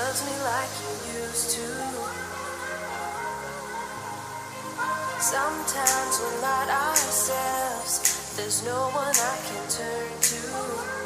loves me like you used to. Sometimes we're not ourselves. There's no one I can turn to.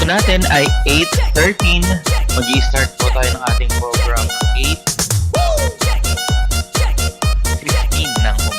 natin ay 8:13. Mag-i-start po tayo ng ating program 8:15 ng umaga.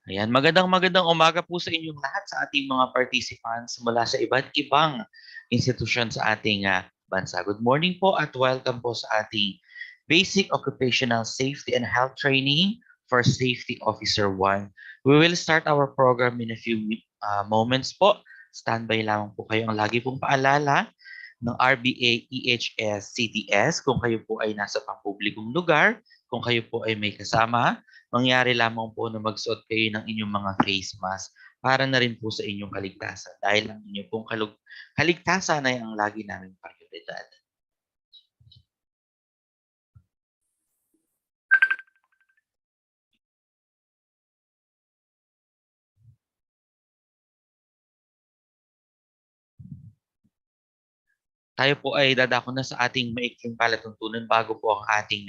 Ayan, magandang umaga po sa inyong lahat sa ating mga participants mula sa iba't ibang institusyon sa ating bansa. Good morning po at welcome po sa ating Basic Occupational Safety and Health Training for Safety Officer 1. We will start our program in a few moments po. Standby lamang po kayo. Ang lagi pong paalala ng RBA EHS CTS kung kayo po ay nasa pampublikong lugar, kung kayo po ay may kasama, mangyari lamang po na magsuot kayo ng inyong mga face mask para na rin po sa inyong kaligtasan dahil ang inyong pong kaligtasan ay ang lagi namin prioridad. Tayo po ay dadako na sa ating maikling palatuntunan bago po ang ating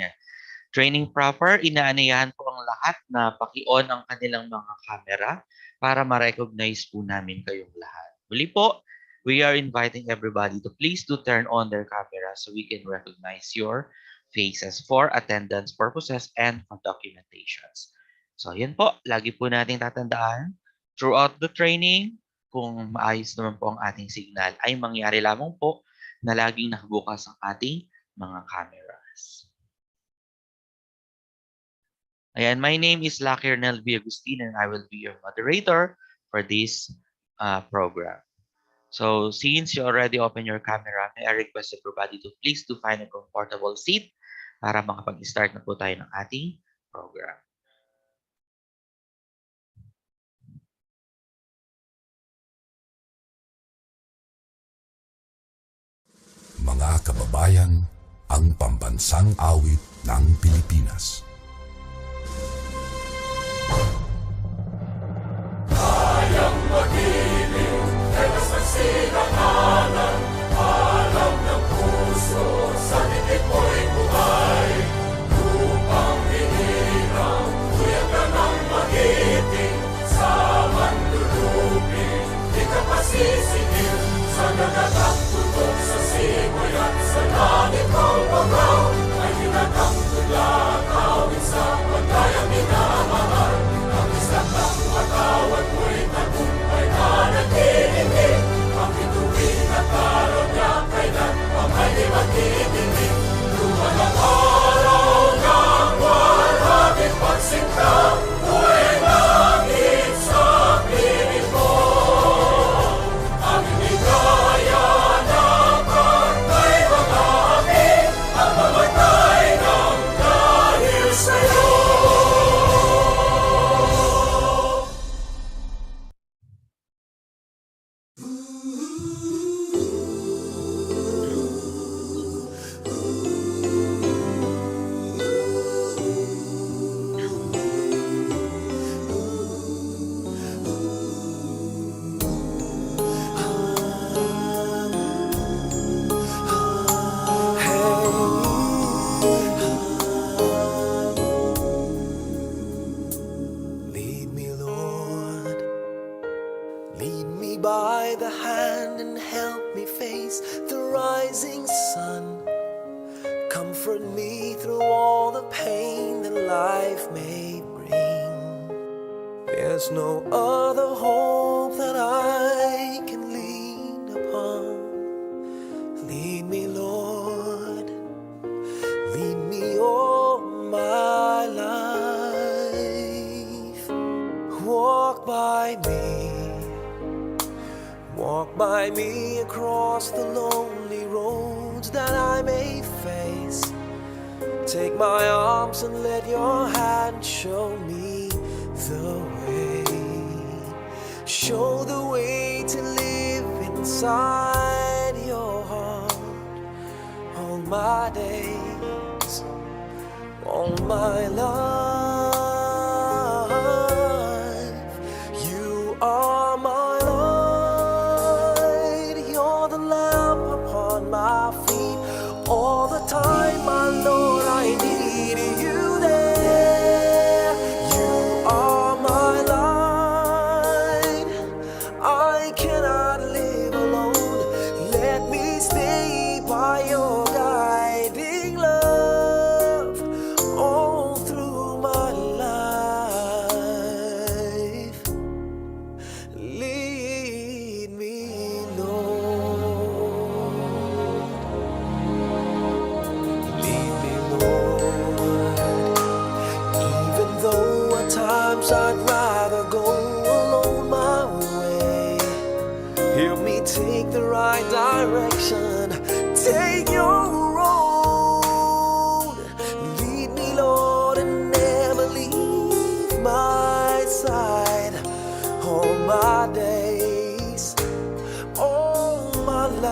training proper. Inaanayahan po ang lahat na paki-on ang kanilang mga camera para ma-recognize po namin kayong lahat. Muli po, we are inviting everybody to please do turn on their camera so we can recognize your faces for attendance purposes and for documentations. So yan po, lagi po natin tatandaan throughout the training, kung maayos naman po ang ating signal, ay mangyari lamang po na laging nakabukas ang ating mga cameras. Ayan, my name is Lucky Ernel B. Agustin and I will be your moderator for this program. So since you already open your camera, may I request everybody to please to find a comfortable seat para makapag-start na po tayo ng ating program. Mga kababayan, ang pambansang awit ng Pilipinas. Kayang magiliw, tegas ng silanganan, alam ng puso, sa titik mo'y buhay. Lupang hinirang, tuyag ka ng magiting, sa manlulupin, di ka pasisingil, sa nagatang tutok sa simoy at sa langit ng bangaw, ay hinatang tula, kawin sa pagkayang minamahal. Ang isang ng patawad mo'y tagumpay na naghihinig. Ang bituin at araw niya kailan ang may di maghihinig. Luha ng araw ng walang pagsinta, mo'y langit sa piling mo. Ang inigaya ng pagkay mga amin, ang mamatay ng dahil sa'yo. Lead me, Lord. Lead me by the hand and help me face the rising sun. Comfort me through all the pain that life may bring. Fill There's no other hope that I can lean upon. Lead me, Lord, lead me all my life. Walk by me across the lonely roads that I may face. Take my arms and let your hand show me the way. Show the way to live inside your heart all my days, all my life. You are my light, you're the lamp upon my feet. All the time, my Lord, I need you there. You are my light, I cannot live alone. Let me stay by your guiding love all through my life. Lead me, Lord. Lead me, Lord. Even though at times I'd rather go alone my way, help me take the right direction. Take your road. Lead me, Lord, and never leave my side. All my days, all my life.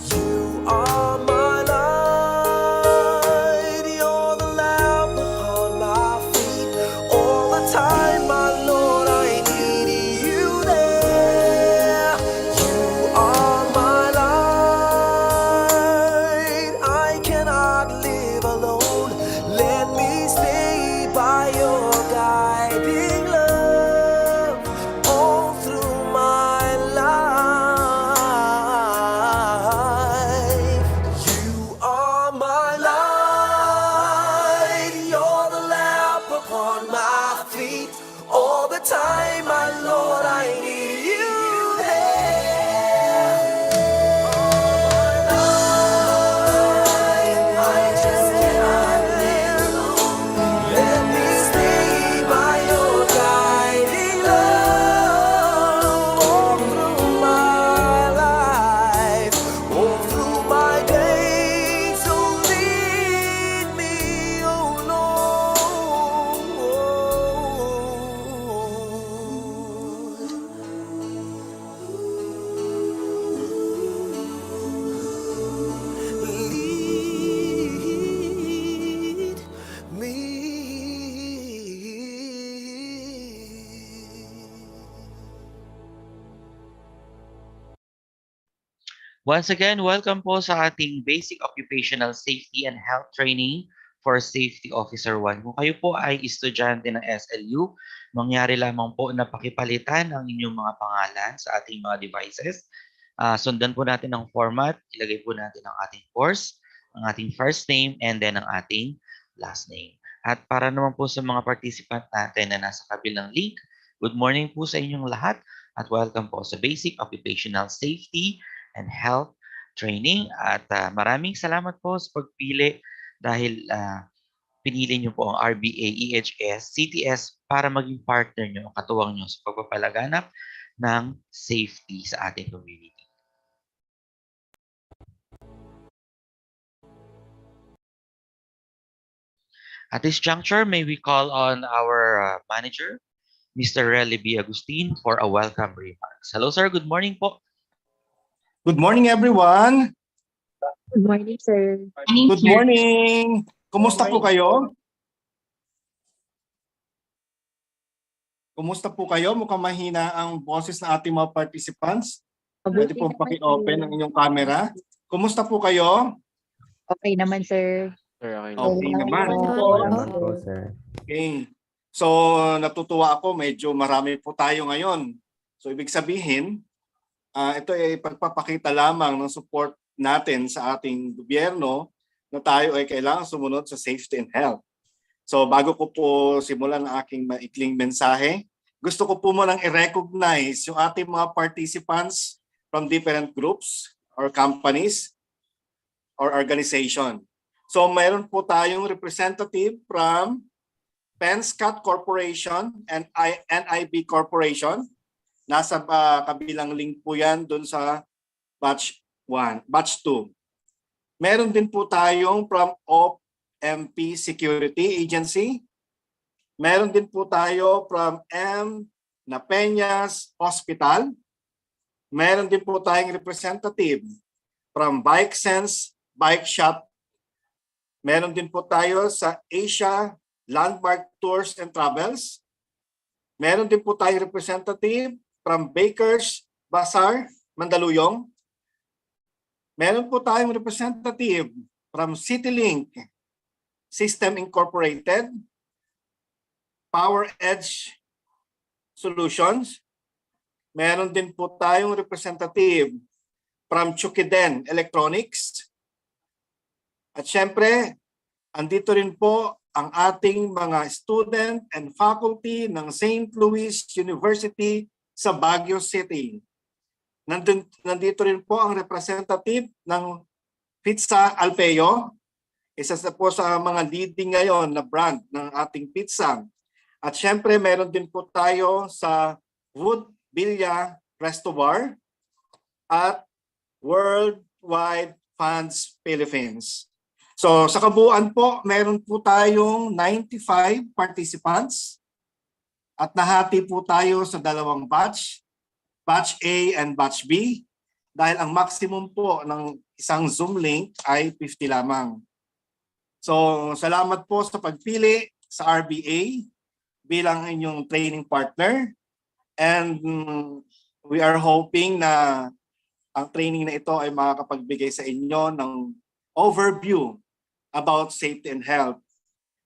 You are my light, you're the lamp upon my feet. All the time, my Lord, I need you there. You are my light, I cannot live alone. Let me stay by your guiding love all through my life. You are my light, you're the lamp upon my feet. All the time, my Lord, I need you there. I just cannot live alone. Let me stay by your guiding love all through my life, all through my days. So lead me, oh Lord. Lead me. Once again, welcome po sa ating Basic Occupational Safety and Health Training for Safety Officer 1. Kung kayo po ay estudyante ng SLU, mangyari lamang po na pakipalitan ang inyong mga pangalan sa ating mga devices. Sundan po natin ang format, ilagay po natin ang ating course, ang ating first name, and then ang ating last name. At para naman po sa mga participant natin na nasa kabilang link, good morning po sa inyong lahat at welcome po sa Basic Occupational Safety and Health Training. At maraming salamat po sa pagpili dahil pinili niyo po ang RBA, EHS, CTS para maging partner niyo, katuwang niyo sa pagpapalaganap ng safety sa ating community. At this juncture, may we call on our manager, Mr. Relly B. Agustin, for a welcome remarks. Hello, sir. Good morning po. Good morning, everyone. Good morning, sir. Good morning. Kumusta po kayo? Kumusta po kayo? Mukhang mahina ang boses ng ating mga participants. Pwede po paki-open ang inyong camera. Kumusta po kayo? Okay naman, sir. Okay naman. Okay. So, natutuwa ako. Medyo marami po tayo ngayon. So, ibig sabihin, ito ay pagpapakita lamang ng support natin sa ating gobyerno na tayo ay kailangan sumunod sa safety and health. So bago ko po simulan ang aking maikling mensahe, gusto ko po munang i-recognize yung ating mga participants from different groups or companies or organization. So mayroon po tayong representative from Penscat Corporation and NIB Corporation. Nasa kabilang link po yan dun sa batch 1, batch 2. Meron din po tayong from OMP Security Agency. Meron din po tayo from M. Napeñas Hospital. Meron din po tayong representative from Bike Sense Bike Shop. Meron din po tayo sa Asia Landmark Tours and Travels. Meron din po tayong representative from Bakers Bazaar, Mandaluyong. Meron po tayong representative from CityLink System Incorporated, Power Edge Solutions. Meron din po tayong representative from Chukiden Electronics. At syempre, andito rin po ang ating mga student and faculty ng St. Louis University sa Baguio City. Nandito rin po ang representative ng Pizza Alpeo, isa po sa mga leading ngayon na brand ng ating pizza. At syempre meron din po tayo sa Wood Villa Resto Bar at Worldwide Funds Philippines. So sa kabuuan po, meron po tayong 95 participants at nahati po tayo sa dalawang batch. Batch A and Batch B, dahil ang maximum po ng isang Zoom link ay 50 lamang. So, salamat po sa pagpili sa RBA bilang inyong training partner. And we are hoping na ang training na ito ay makakapagbigay sa inyo ng overview about safety and health.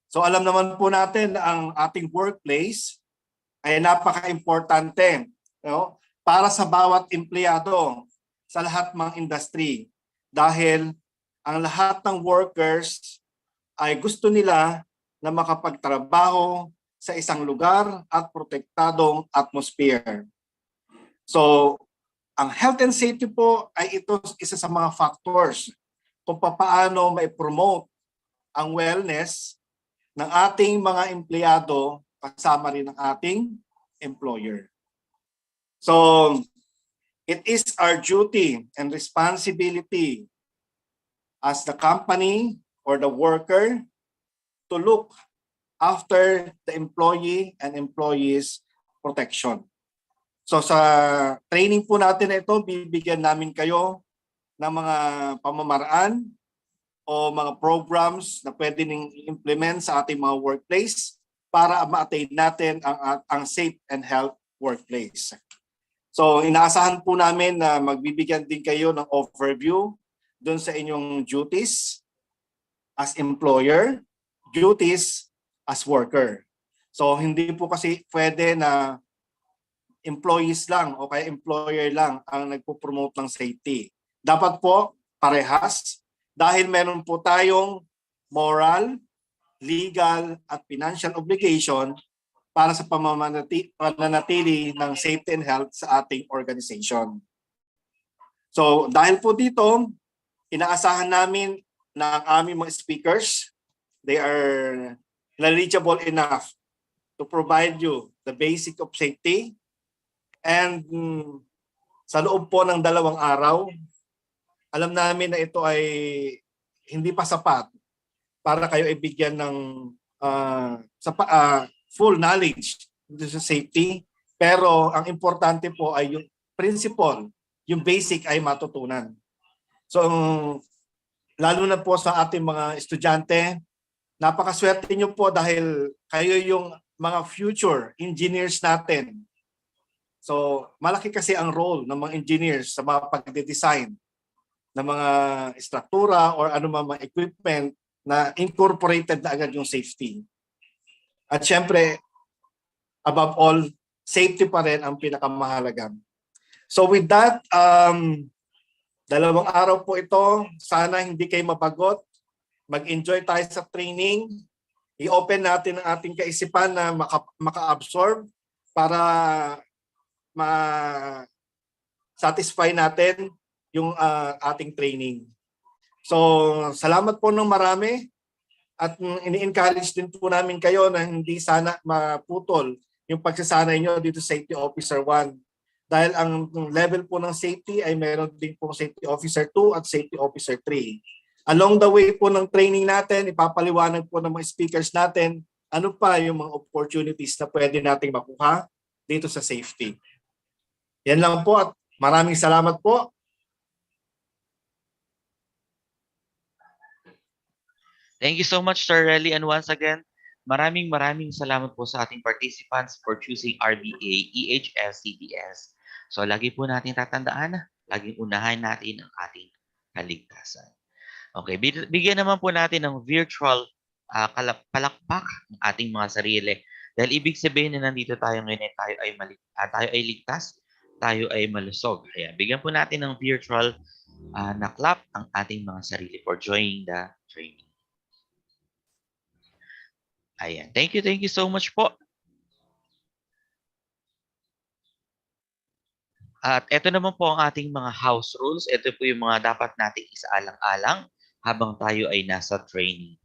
So, alam naman po natin na ang ating workplace ay napaka-importante, no? Para sa bawat empleyado sa lahat ng industry, dahil ang lahat ng workers ay gusto nila na makapagtrabaho sa isang lugar at protektadong atmosphere. So, ang health and safety po ay ito isa sa mga factors kung paano mai-promote ang wellness ng ating mga empleyado kasama rin ng ating employer. So, it is our duty and responsibility as the company or the worker to look after the employee and employee's protection. So sa training po natin ito, bibigyan namin kayo ng mga pamamaraan o mga programs na pwede ning implement sa ating mga workplace para ma-attain natin ang safe and health workplace. So inaasahan po namin na magbibigyan din kayo ng overview doon sa inyong duties as employer, duties as worker. So hindi po kasi pwede na employees lang o kaya employer lang ang nagpo-promote ng safety. Dapat po parehas dahil meron po tayong moral, legal at financial obligation para sa pananatili ng safety and health sa ating organization. So dahil po dito, inaasahan namin na ang aming mga speakers, they are knowledgeable enough to provide you the basic of safety. And sa loob po ng 2 araw, alam namin na ito ay hindi pa sapat para kayo ibigyan ng full knowledge sa safety. Pero ang importante po ay yung principle, yung basic ay matutunan. So lalo na po sa ating mga estudyante, napakaswerte niyo po dahil kayo yung mga future engineers natin. So malaki kasi ang role ng mga engineers sa mga pagde-design ng mga struktura or anumang mga equipment na incorporated na agad yung safety. At syempre, above all, safety pa rin ang pinakamahalaga. So with that, 2 araw po ito. Sana hindi kayo mabagot. Mag-enjoy tayo sa training. I-open natin ang ating kaisipan na maka-absorb para ma-satisfy natin yung ating training. So, salamat po ng marami at ini-encourage din po namin kayo na hindi sana maputol yung pagsasanay nyo dito sa Safety Officer 1. Dahil ang level po ng safety ay meron din po Safety Officer 2 at Safety Officer 3. Along the way po ng training natin, ipapaliwanag po ng mga speakers natin ano pa yung mga opportunities na pwede nating makuha dito sa safety. Yan lang po at maraming salamat po. Thank you so much, Sir Relly. And once again, maraming salamat po sa ating participants for choosing RBA, EHS, CTS. So, lagi po natin tatandaan, laging unahin natin ang ating kaligtasan. Okay, bigyan naman po natin ng virtual palakpak ng ating mga sarili. Dahil ibig sabihin na nandito tayo ngayon ay tayo ay ligtas, tayo ay malusog. Kaya bigyan po natin ng virtual na clap ang ating mga sarili for joining the training. Ayan. Thank you so much po. At ito naman po ang ating mga house rules. Ito po yung mga dapat nating isaalang-alang habang tayo ay nasa training.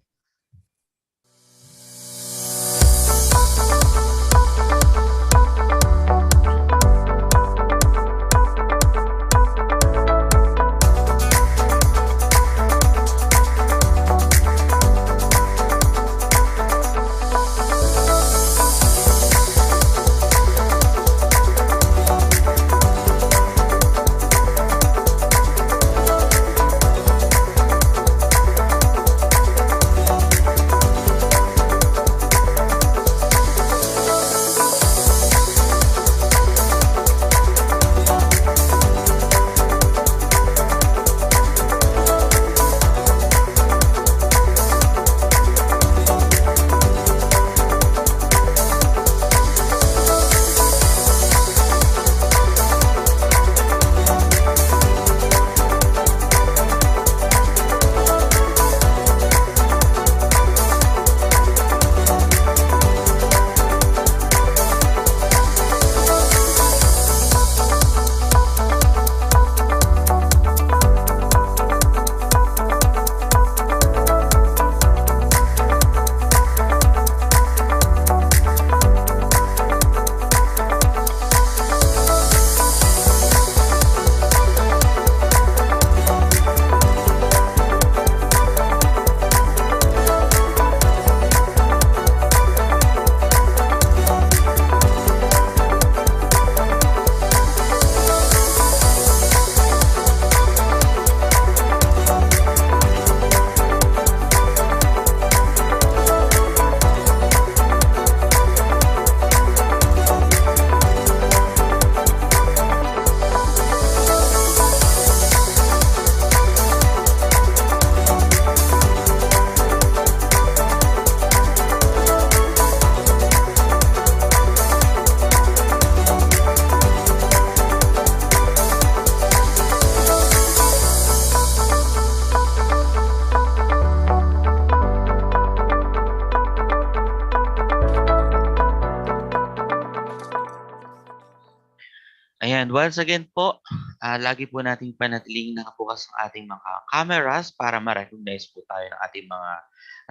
Ayan, once again po, lagi po nating panatiling nakabukas ang ating mga cameras para ma-recognize po tayo ng ating mga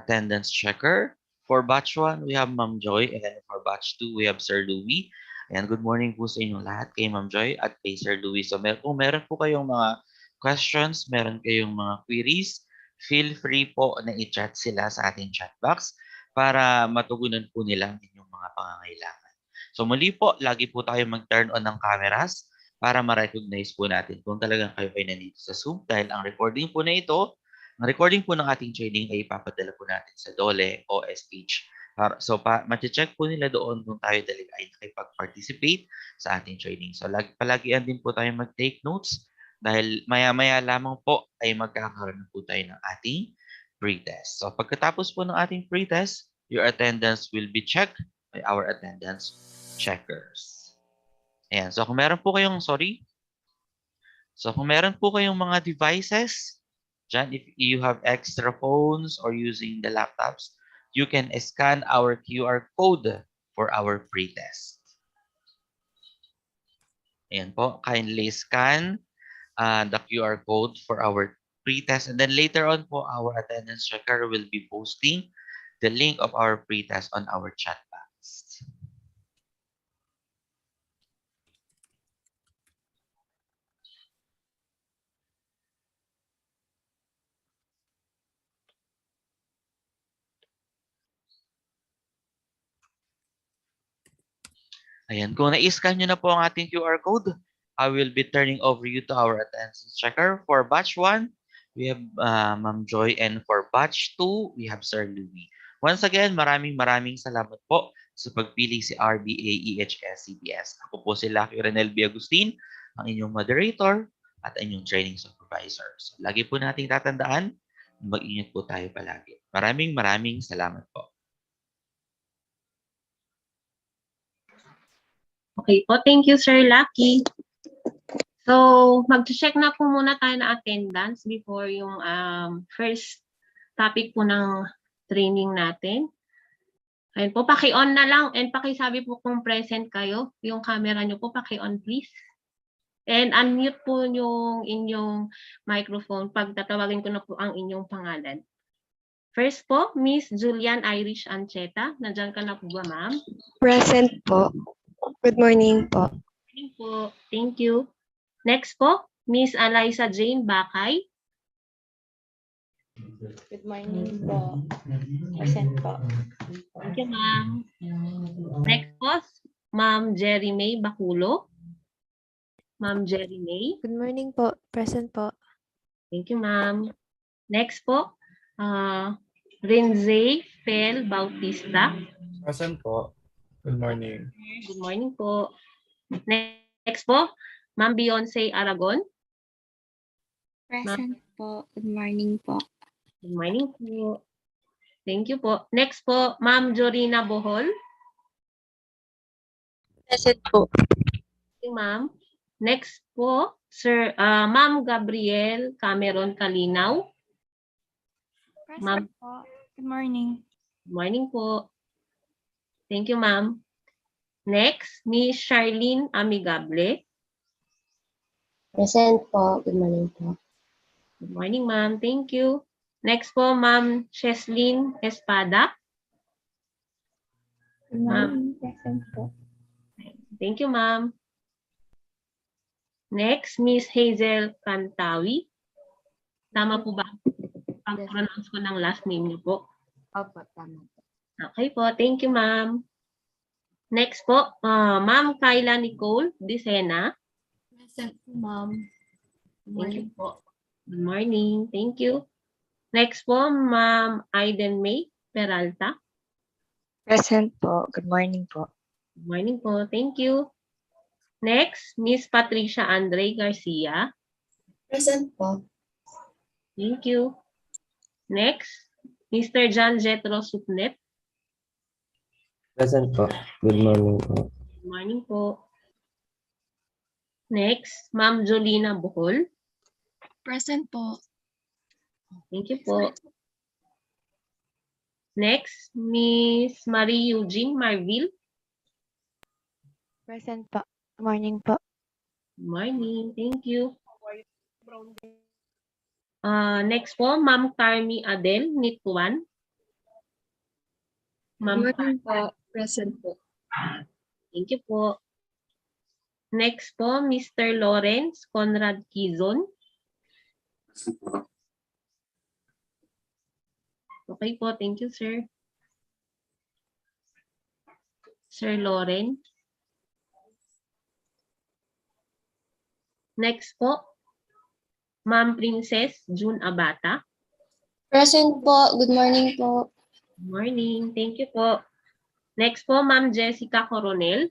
attendance checker. For batch 1, we have Ma'am Joy, and then for batch 2, we have Sir Louie. Ayan, good morning po sa inyong lahat, kay Ma'am Joy at kay Sir Louie. So kung meron po kayong mga questions, meron kayong mga queries, feel free po na i-chat sila sa ating chat box para matugunan po nila ang inyong mga pangangailangan. So muli po, lagi po tayo mag-turn on ng cameras para ma-recognize po natin kung talagang kayo ay nandito sa Zoom dahil ang recording po na ito, ang recording po ng ating training ay ipapadala po natin sa DOLE o SH. So ma-check po nila doon kung tayo talaga ay nakipag-participate sa ating training. So palagian din po tayo mag-take notes dahil maya-maya lamang po ay magkakaroon po tayo ng ating pre-test. So pagkatapos po ng ating pre-test, your attendance will be checked by our attendance checkers. Ayan. So kung meron po kayong, mga devices, dyan, if you have extra phones or using the laptops, you can scan our QR code for our pre-test. Ayan po, kindly scan the QR code for our pre-test, and then later on po, our attendance checker will be posting the link of our pre-test on our chat box. Ayan, kung na-scan nyo na po ang ating QR code, I will be turning over you to our attendance checker. For batch 1, we have Ma'am Joy, and for batch 2, we have Sir Louie. Once again, maraming salamat po sa pagpili si RBA EHS CBS. Ako po si Lucky Renel B. Agustin, ang inyong moderator at inyong training supervisor. So, lagi po nating tatandaan, mag-ingat po tayo palagi. Maraming salamat po. Okay po, thank you Sir Lucky. So, mag-check na po muna tayo na attendance before yung first topic po ng training natin. Ayun po, paki-on na lang and pakisabi po kung present kayo. Yung camera nyo po, paki-on please. And unmute po yung inyong microphone pag tatawagin ko na po ang inyong pangalan. First po, Miss Julian Irish Ancheta. Nandiyan ka na po ba, ma'am? Present po. Good morning po. Good morning po. Thank you. Next po, Miss Eliza Jane Bakay. Good morning po. Present po. Thank you, ma'am. Next po, Ma'am Jerry May Bakulo. Ma'am Jerry May. Good morning po. Present po. Thank you, ma'am. Next po, Renze Fel Bautista. Present po. Good morning. Good morning po. Next po, Ma'am Beyonce Aragon. Present po. Good morning po. Good morning po. Thank you po. Next po, Ma'am Jorina Bohol. Present po. Thank you, ma'am. Next po, Ma'am Gabriel Cameron Kalinaw. Ma'am. Present po. Good morning. Good morning po. Thank you, ma'am. Next, Miss Charlene Amigable. Present po. Good morning po. Good morning, ma'am. Thank you. Next po, Ma'am Cheslyn Espada. Good morning. Present po. Thank you, ma'am. Next, Miss Hazel Cantawi. Tama po ba? Pag-pronounce ko ng last name niyo po. Opo, tama po. Okay po. Thank you, ma'am. Next po, Ma'am Kyla Nicole Dicena. Present po, ma'am. Thank you po. Good morning. Thank you. Next po, Ma'am Aiden May Peralta. Present po. Good morning po. Good morning po. Thank you. Next, Miss Patricia Andre Garcia. Present po. Thank you. Next, Mr. John Jetro Supnet. Present po. Good morning po. Good morning po. Next, Ma'am Jolina Bohol. Present po. Thank you po. Next, Miss Marie Eugene Marville. Present po. Good morning po. Good morning. Thank you. Next po, Ma'am Carmi Adel Nitwan. Ma'am Good morning po. Present po. Thank you po. Next po, Mr. Lawrence Conrad Quizon. Okay po, thank you, sir. Sir Lawrence. Next po, Ma'am Princess June Abata. Present po. Good morning po. Good morning. Thank you po. Next po, Ma'am Jessica Coronel.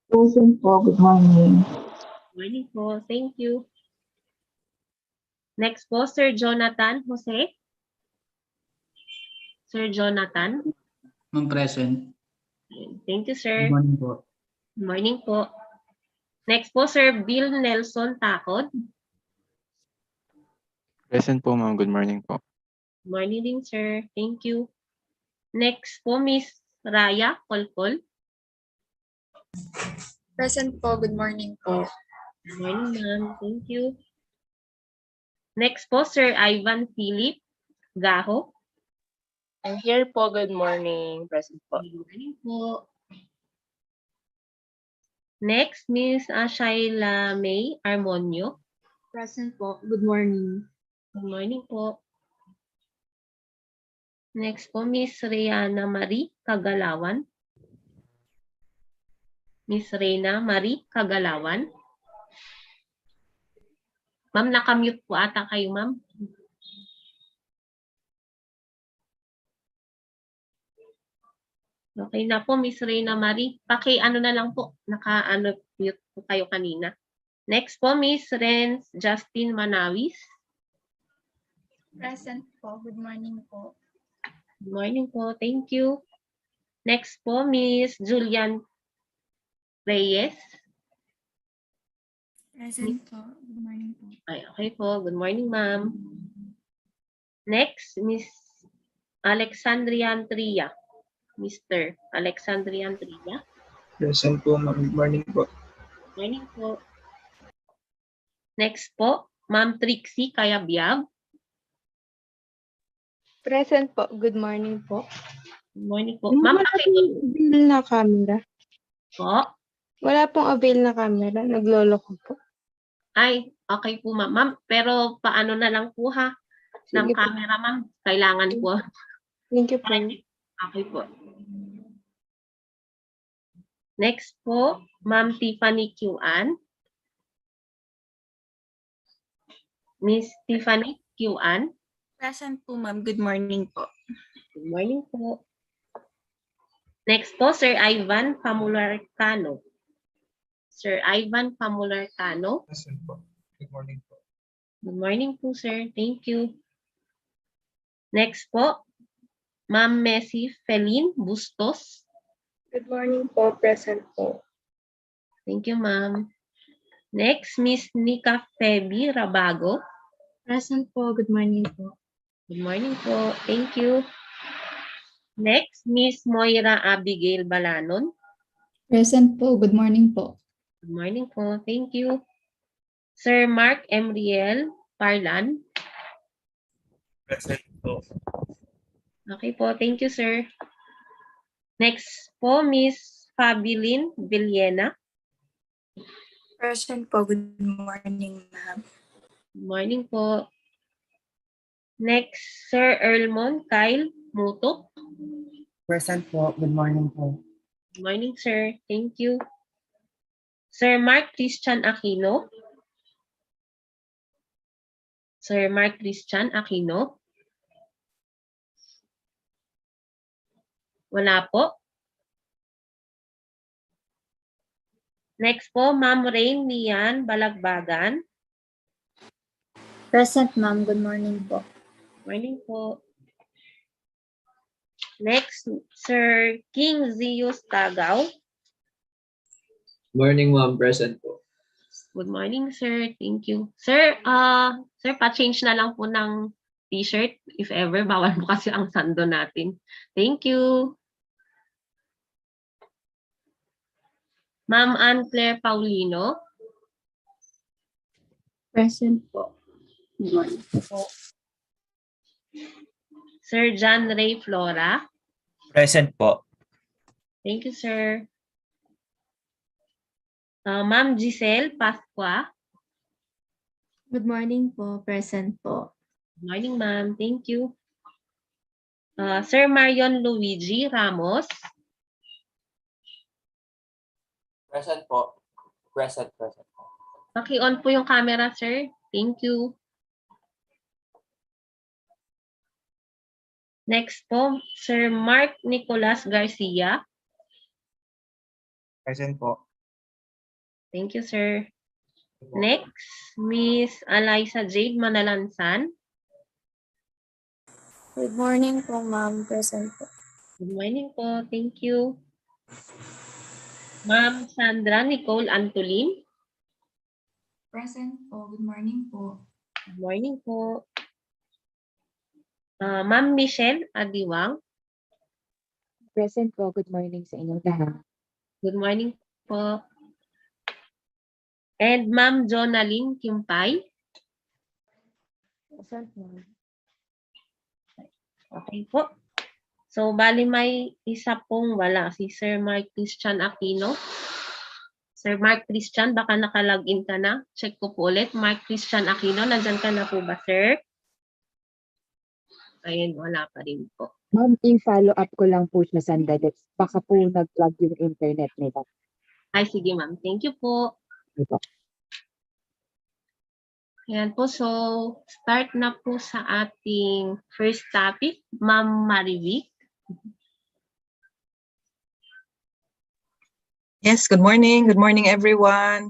Present po. Good morning. Good morning po. Thank you. Next po, Sir Jonathan Jose. Sir Jonathan. Ma'am present. Thank you, sir. Good morning po. Good morning po. Next po, Sir Bill Nelson Takod. Present po, ma'am. Good morning po. Good morning din, sir. Thank you. Next po, Miss Raya Kolkol. Present po. Good morning po. Good morning, ma'am. Thank you. Next po, Sir Ivan Philip Gaho. I'm here po. Good morning. Present po. Good morning po. Next, Miss Shaila May Armonio. Present po. Good morning. Good morning po. Next po, Miss Reyna Marie Kagalawan. Miss Reyna Marie Kagalawan. Ma'am, nakamute po ata kayo, ma'am. Okay na po, Miss Reyna Marie. Paki-ano na lang po. Naka-mute po kayo kanina. Next po, Miss Renz Justin Manawis. Present po. Good morning po. Good morning po. Thank you. Next po, Miss Julian Reyes. Present po. Good morning po. Ay, okay po. Good morning, ma'am. Next, Miss Alexandrian Tria. Mr. Alexandrian Tria. Present po, ma'am. Good morning po. Good morning po. Next po, Ma'am Trixie Kayabyab. Present po. Good morning po. Good morning po. Ma'am, Avail na camera. po. Wala pong avail na camera. Nagloloko po. Ay, okay po, ma'am. Ma'am, pero paano na lang po ha? Ng Sige po. camera, ma'am. Kailangan po. Thank you po. Okay po. Next po, Ma'am Tiffany Q-An. Miss Tiffany Q-An. Present po, ma'am. Good morning po. Good morning po. Next po, Sir Ivan Pamularcano. Sir Ivan Pamularcano. Present po. Good morning po. Good morning po, sir. Thank you. Next po, Ma'am Messi Felin Bustos. Good morning po. Present po. Thank you, ma'am. Next, Miss Nika Feby Rabago. Present po. Good morning po. Good morning po. Thank you. Next, Miss Moira Abigail Balanon. Present po. Good morning po. Good morning po. Thank you. Sir Mark Emriel Parlan. Present po. Okay po. Thank you, sir. Next po, Miss Fabilin Villena. Present po. Good morning, ma'am. Good morning po. Next, Sir Erlmon Kyle Mutok. Present po. Good morning po. Good morning, sir. Thank you. Sir Mark Christian Aquino. Sir Mark Christian Aquino. Wala po. Next po, Ma'am Rain Nian Balagbagan. Present, ma'am. Good morning po. Morning po. Next, Sir King Zeus Tagaw. Morning, ma'am. Present po. Good morning, sir. Thank you. Sir, sir, pa-change na lang po ng t-shirt if ever. Bawal po kasi ang sando natin. Thank you. Ma'am Ann Claire Paulino. Present po. Good morning po. Sir John Ray Flora. Present po. Thank you, sir. Ma'am Giselle Pasqua. Good morning po. Present po. Good morning, ma'am. Thank you. Sir Marion Luigi Ramos. Present po. Present. Paki-on po yung camera, sir. Thank you. Next po, Sir Mark Nicolas Garcia. Present po. Thank you, sir. Next, Miss Eliza Jade Manalansan. Good morning po, ma'am. Present po. Good morning po. Thank you. Ma'am Sandra Nicole Antolin. Present po. Good morning po. Good morning po. Ma'am Michelle Adiwang. Present po. Good morning sa inyong lahat. Good morning po. And Ma'am Jonaline Kimpay. Present po. Okay po. So, bali may isa pong wala, si Sir Mark Christian Aquino. Sir Mark Christian, baka nakalagin ka na. Check ko po ulit. Mark Christian Aquino, nandyan ka na po ba, sir? Ayun, wala pa rin po. Ma'am, i-follow up ko lang po siya sandali. Baka po nag-plug yung internet nila. Ay, sige ma'am. Thank you po. Ito. Ayan po. So, start na po sa ating first topic. Ma'am Marivic. Yes, good morning. Good morning, everyone.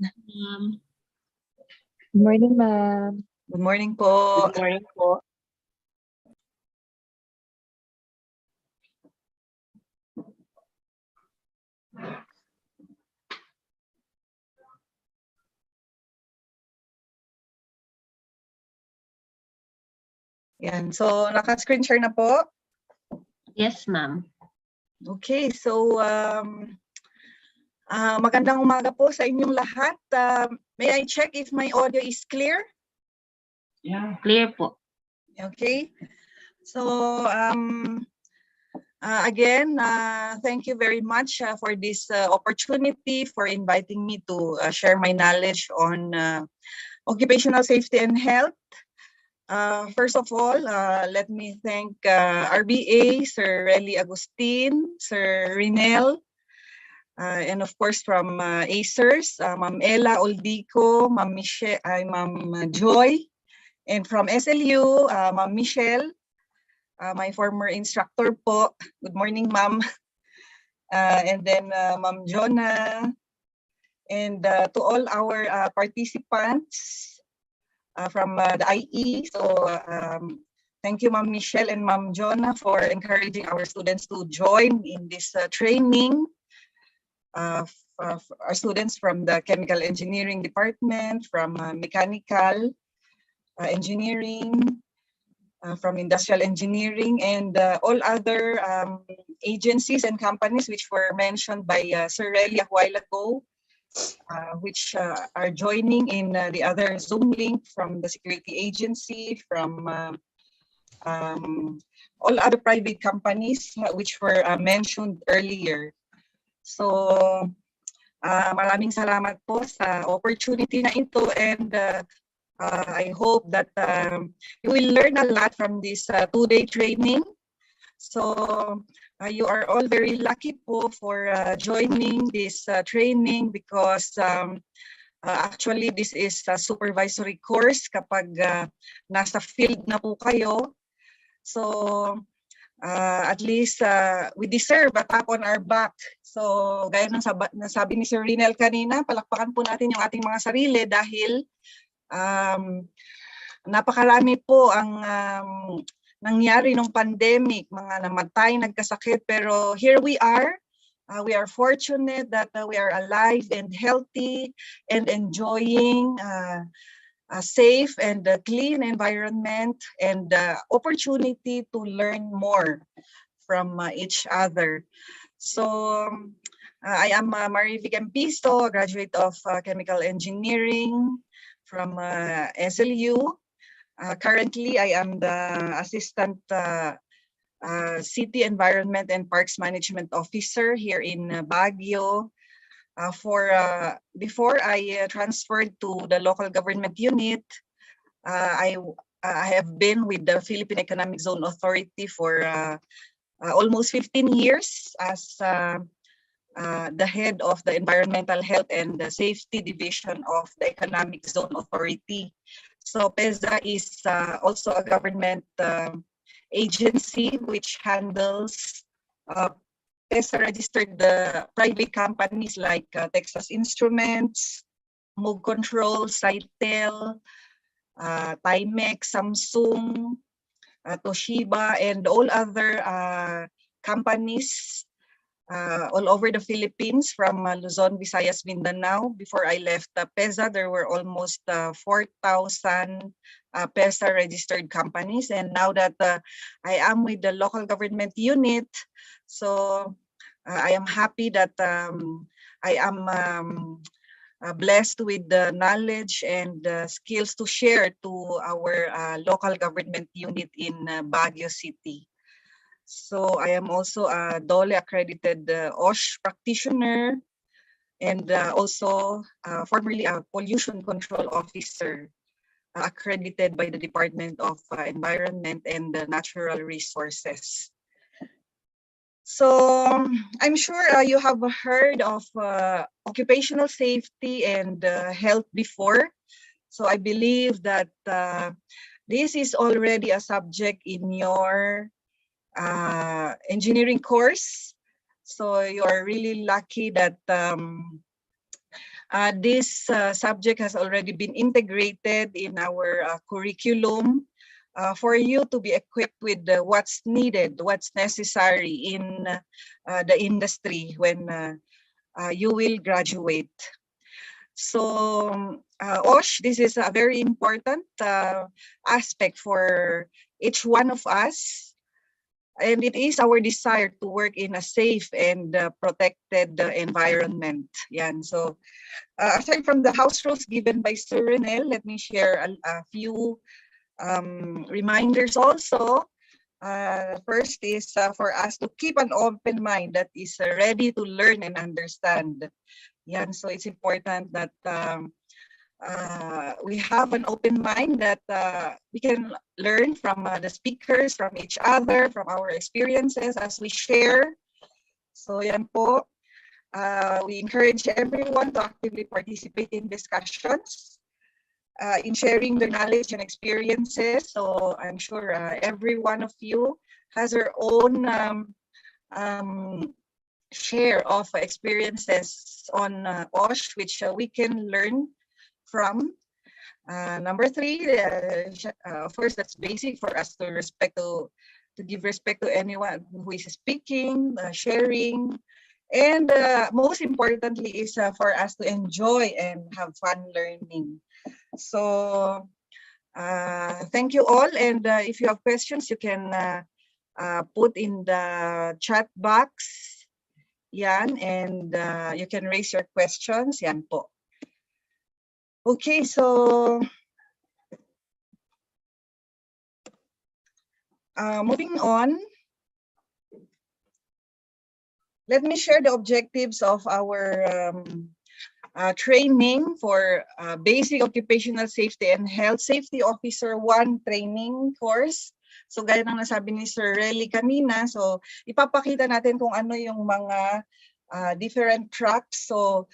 Good morning, ma'am. Good morning po. Good morning po. Yan. So, naka-screen share na po? Yes, ma'am. Okay, so magandang umaga po sa inyong lahat. May I check if my audio is clear? Yeah. Clear po. Okay. So, again, thank you very much for this opportunity, for inviting me to share my knowledge on occupational safety and health. First of all, let me thank RBA, Sir Relly Agustin, Sir Rinel, and of course from ACERS, Ma'am Ella Oldico, Ma'am Michelle, Ma'am Joy, and from SLU, Ma'am Michelle, my former instructor po. Good morning, Ma'am. And then Ma'am Jonah, and to all our participants from the IE. So thank you, Ma'am Michelle and Ma'am Jonah, for encouraging our students to join in this training. Our students from the Chemical Engineering Department, from Mechanical Engineering, from Industrial Engineering, and all other agencies and companies which were mentioned by Sir Relly a while ago, which are joining in the other Zoom link from the security agency, from all other private companies which were mentioned earlier. So, maraming salamat po sa opportunity na ito, and I hope that you will learn a lot from this two-day training. So, you are all very lucky po for joining this training, because actually this is a supervisory course kapag nasa field na po kayo. So at least we deserve a tap on our back. So gaya ng nasabi ni Sir Rinel kanina, palakpakan po natin yung ating mga sarili, dahil napakarami po ang nangyari nung pandemic, mga namatay, nagkasakit, pero here we are. We are fortunate that we are alive and healthy and enjoying a safe and clean environment, and opportunity to learn more from each other. So I am Marivic Empisto, a graduate of Chemical Engineering from SLU. Currently, I am the Assistant City Environment and Parks Management Officer here in Baguio. Before I transferred to the local government unit, I have been with the Philippine Economic Zone Authority for almost 15 years as the head of the Environmental Health and the Safety Division of the Economic Zone Authority. So PEZA is also a government agency which handles PEZA registered private companies like Texas Instruments, Moog Control, Sitel, Timex, Samsung, Toshiba, and all other companies all over the Philippines, from Luzon, Visayas, Mindanao. Before I left PEZA, there were almost 4,000 PESA registered companies. And now that I am with the local government unit, so I am happy that I am blessed with the knowledge and skills to share to our local government unit in Baguio City. So I am also a DOLE accredited OSH practitioner, and also formerly a pollution control officer accredited by the Department of Environment and Natural Resources. So I'm sure you have heard of occupational safety and health before. So I believe that this is already a subject in your engineering course. So you are really lucky that this subject has already been integrated in our curriculum for you to be equipped with what's needed, what's necessary in the industry when you will graduate. So OSH, this is a very important aspect for each one of us. And it is our desire to work in a safe and protected environment. Yan. So aside from the house rules given by Sir Renel, let me share a few reminders also. First is for us to keep an open mind that is ready to learn and understand. Yan. So it's important that we have an open mind, that we can learn from the speakers, from each other, from our experiences as we share. So yan po, we encourage everyone to actively participate in discussions, in sharing their knowledge and experiences. So I'm sure every one of you has their own share of experiences on OSH, which we can learn from. Number 3, of course, that's basic for us to give respect to anyone who is speaking, sharing, and most importantly is for us to enjoy and have fun learning. So thank you all, and if you have questions, you can put in the chat box. Yan, and you can raise your questions. Yan po. Okay, so moving on, let me share the objectives of our training for Basic Occupational Safety and Health Safety Officer 1 training course. So gaya ng nasabi ni Sir Relly kanina, so ipapakita natin kung ano yung mga different tracks. So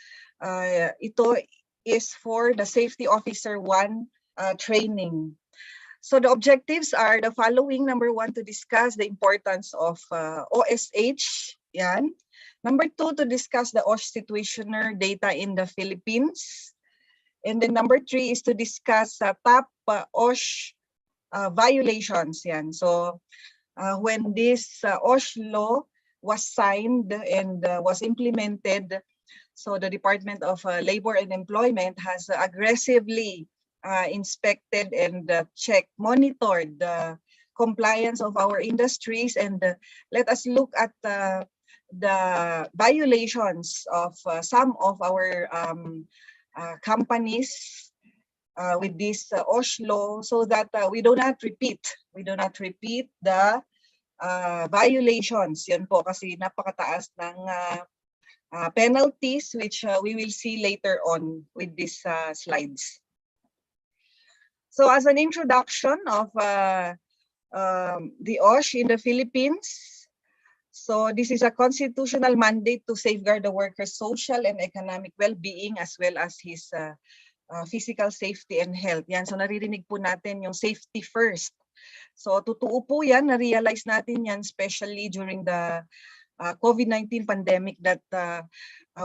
ito is for the Safety Officer 1 training. So the objectives are the following. Number 1, to discuss the importance of OSH. Yan. Number 2, to discuss the OSH situationer data in the Philippines. And then number 3 is to discuss top OSH violations. Yan. So when this OSH law was signed and was implemented, so the Department of Labor and Employment has aggressively inspected and checked, monitored the compliance of our industries, and let us look at the violations of some of our companies with this OSH law, so that we do not repeat the violations. Yan po, kasi napakataas ng penalties, which we will see later on with these slides. So as an introduction of the OSH in the Philippines, so this is a constitutional mandate to safeguard the worker's social and economic well-being as well as his physical safety and health. Yan, so naririnig po natin yung safety first. So totoo po yan, na-realize natin yan, especially during the COVID-19 pandemic, that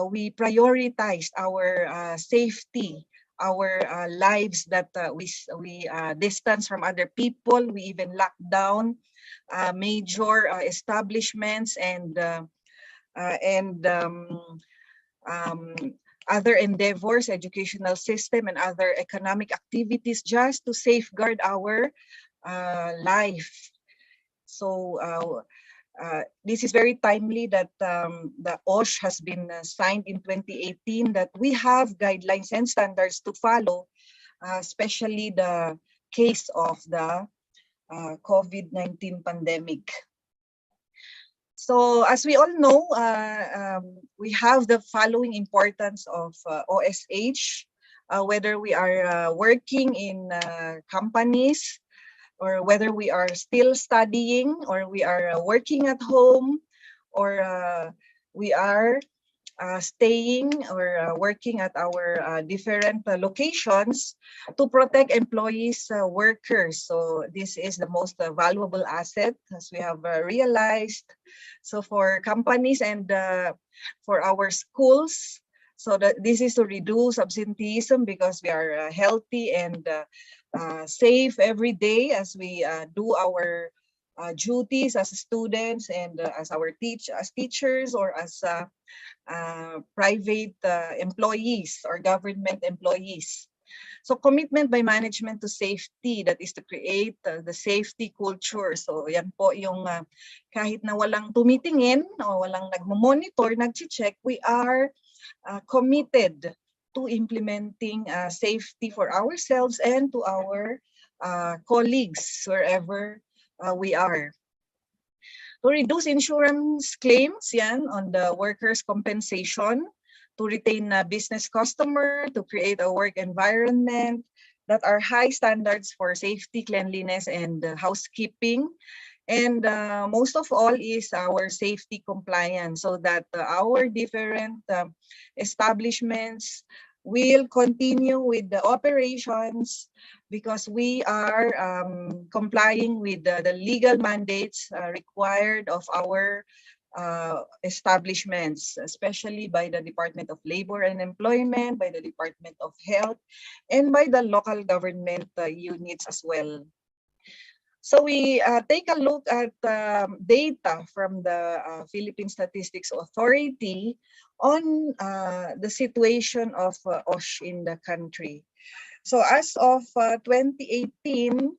we prioritized our safety, our lives, that we distance from other people. We even locked down major establishments and other endeavors, educational system, and other economic activities just to safeguard our life. So this is very timely that the OSH has been signed in 2018, that we have guidelines and standards to follow, especially the case of the COVID-19 pandemic. So as we all know, we have the following importance of OSH, whether we are working in companies, or whether we are still studying, or we are working at home, or we are staying or working at our different locations to protect employees, workers. So this is the most valuable asset, as we have realized. So for companies and for our schools, so that this is to reduce absenteeism, because we are healthy and safe every day as we do our duties as students and as teachers, or as private employees or government employees. So commitment by management to safety, that is to create the safety culture. So yan po yung kahit na walang tumitingin o walang nagmo-monitor, nag-check, we are committed to implementing safety for ourselves and to our colleagues wherever we are. To reduce insurance claims yan on the workers' compensation, to retain business customer, to create a work environment that are high standards for safety, cleanliness, and housekeeping. And most of all is our safety compliance, so that our different establishments will continue with the operations, because we are complying with the legal mandates required of our establishments, especially by the Department of Labor and Employment, by the Department of Health, and by the local government units as well. So we take a look at data from the Philippine Statistics Authority on the situation of OSH in the country. So as of 2018,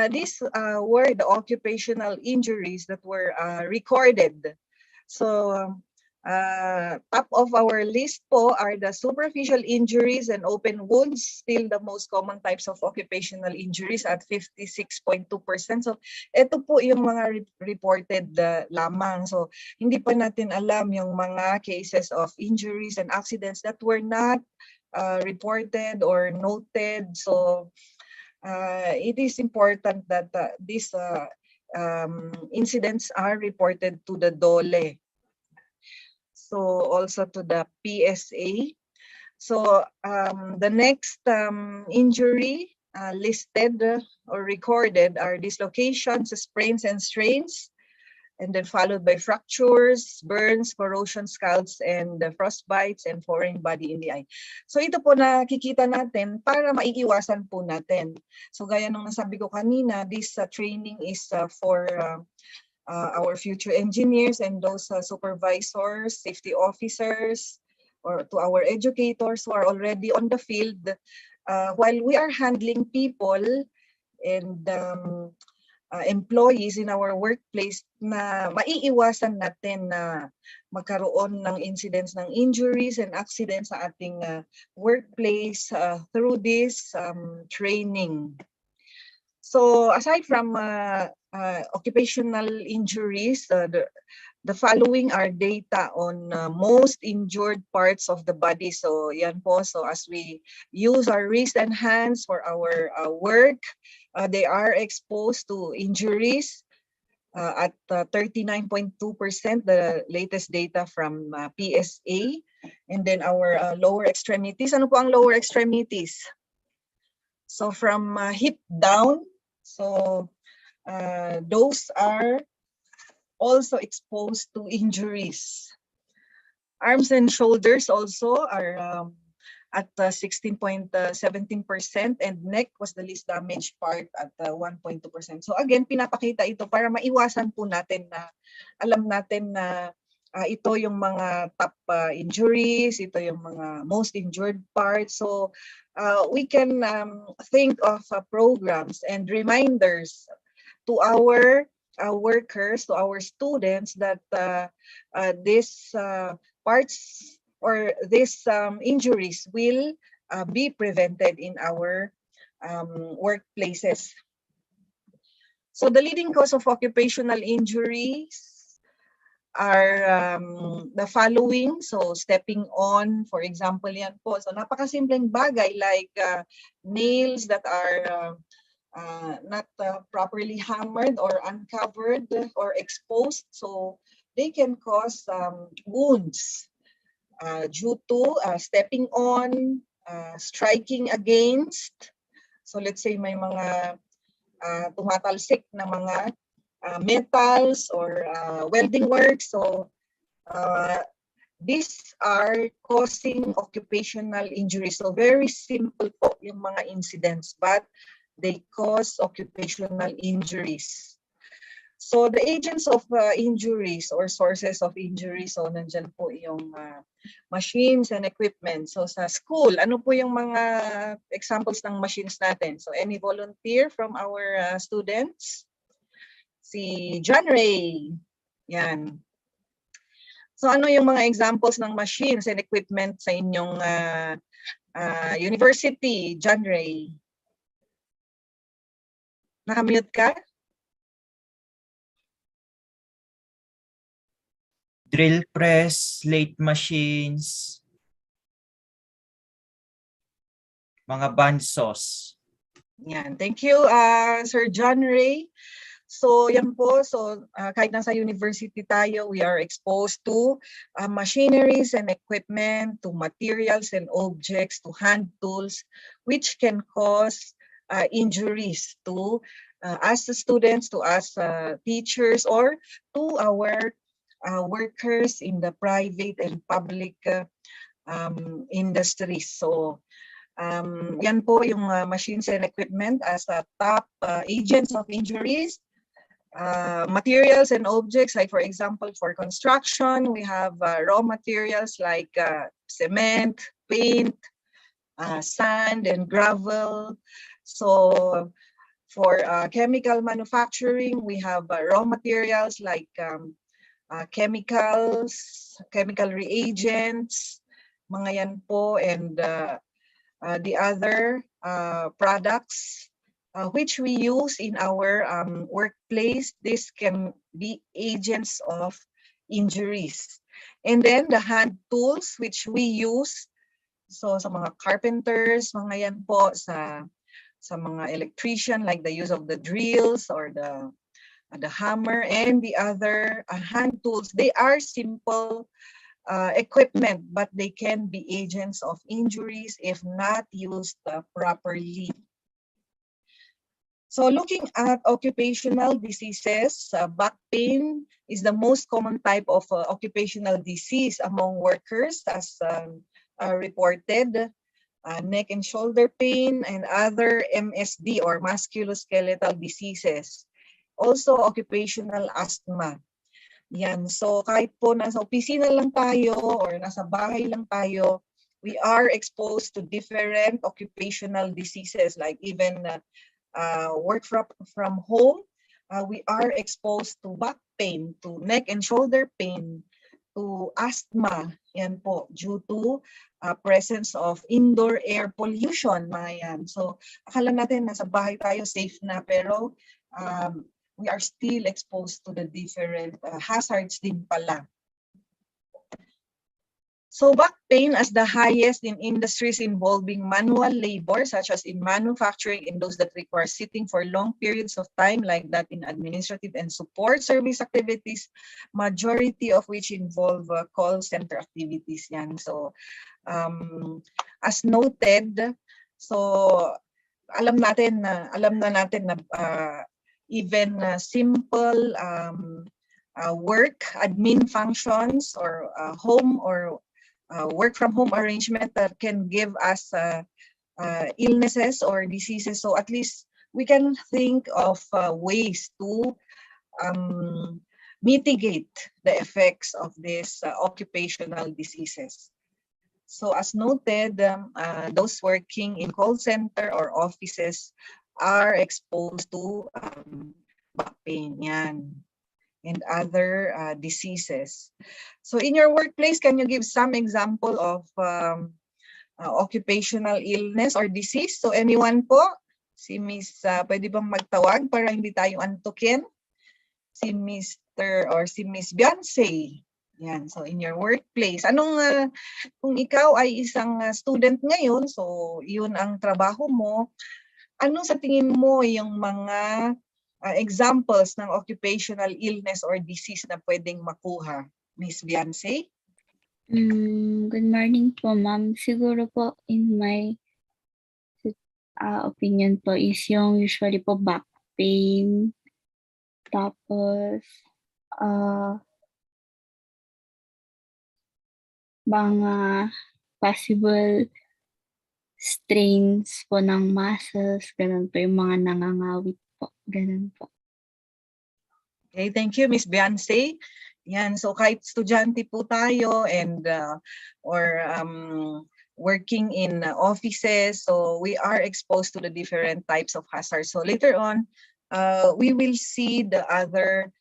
these were the occupational injuries that were recorded. So top of our list po are the superficial injuries and open wounds, still the most common types of occupational injuries at 56.2%. So ito po yung mga reported lamang. So hindi pa natin alam yung mga cases of injuries and accidents that were not reported or noted. So it is important that these incidents are reported to the DOLE. So also to the PSA. So the next injury listed or recorded are dislocations, sprains, and strains, and then followed by fractures, burns, corrosion, scalds, and frostbites, and foreign body in the eye. So ito po nakikita natin para maiiwasan po natin. So gaya nung nasabi ko kanina, this training is for our future engineers and those supervisors, safety officers, or to our educators who are already on the field, while we are handling people and employees in our workplace, na maiiwasan natin na magkaroon ng incidents ng injuries and accidents sa ating workplace through this training. So aside from occupational injuries, the following are data on most injured parts of the body. So yan po, so as we use our wrists and hands for our work, they are exposed to injuries at 39.2%, the latest data from PSA. And then our lower extremities. Ano po ang lower extremities? So from hip down, so those are also exposed to injuries. Arms and shoulders also are at 16.17%, and neck was the least damaged part at 1.2%. So again, pinapakita ito para maiwasan po natin na alam natin na ito yung mga top injuries, ito yung mga most injured parts. So we can think of programs and reminders to our workers, to our students that these parts or these injuries will be prevented in our workplaces. So the leading cause of occupational injuries are the following. So stepping on, for example, yan po. So napakasimpleng bagay like nails that are not properly hammered or uncovered or exposed. So they can cause wounds due to stepping on, striking against. So let's say may mga tumatalsik na mga metals or welding work. So these are causing occupational injuries. So very simple po yung mga incidents, but they cause occupational injuries. So the agents of injuries or sources of injuries, so nandyan po yung machines and equipment. So sa school, ano po yung mga examples ng machines natin? So any volunteer from our students? Si John Ray. Yan. So ano yung mga examples ng machines and equipment sa inyong university, John Ray? Nakamute ka? Drill press, lathe machines, mga bandsaws. Yan. Thank you, Sir John Ray. So yan po, so kahit nasa university tayo, we are exposed to machineries and equipment, to materials and objects, to hand tools, which can cause injuries to us students, to us teachers, or to our workers in the private and public industries. So yan po yung machines and equipment as top agents of injuries. Materials and objects, like for example, for construction, we have raw materials like cement, paint, sand, and gravel. So for chemical manufacturing, we have raw materials like chemicals, chemical reagents, mga yan po, and the other products which we use in our workplace. This can be agents of injuries. And then the hand tools which we use, so sa mga carpenters, mga yan po, sa mga electrician, like the use of the drills or the hammer and the other hand tools. They are simple equipment, but they can be agents of injuries if not used properly. So looking at occupational diseases, back pain is the most common type of occupational disease among workers, as reported. Neck and shoulder pain and other MSD or musculoskeletal diseases. Also occupational asthma. Yan. So kahit po nasa opisina lang tayo or nasa bahay lang tayo, we are exposed to different occupational diseases, like even work from home, we are exposed to back pain, to neck and shoulder pain, to asthma, yan po, due to presence of indoor air pollution, mga yan. So akala natin nasa bahay tayo, safe na, pero we are still exposed to the different hazards din pala. So back pain as the highest in industries involving manual labor, such as in manufacturing and those that require sitting for long periods of time, like that in administrative and support service activities, majority of which involve call center activities. Yan. So as noted, so alam na natin na even simple work, admin functions, or home or work from home arrangement that can give us illnesses or diseases. So at least we can think of ways to mitigate the effects of these occupational diseases. So as noted, those working in call center or offices are exposed to back pain yan, and other diseases. So in your workplace, can you give some example of occupational illness or disease? So anyone po? Si Miss, pwede bang magtawag para hindi tayo antukin? Si Mr. or si Miss Beyonce. Yan, so in your workplace, kung ikaw ay isang student ngayon, so yun ang trabaho mo, ano sa tingin mo yung mga examples ng occupational illness or disease na pwedeng makuha? Miss Beyonce? Good morning po, ma'am. Siguro po in my opinion po is yung usually po back pain, tapos mga possible strains po ng muscles, ganun po yung mga nangangawit po, ganun po. Okay, thank you, Miss Beyonce. Yan, so kahit estudyante po tayo and or working in offices, so we are exposed to the different types of hazards. So later on, we will see the other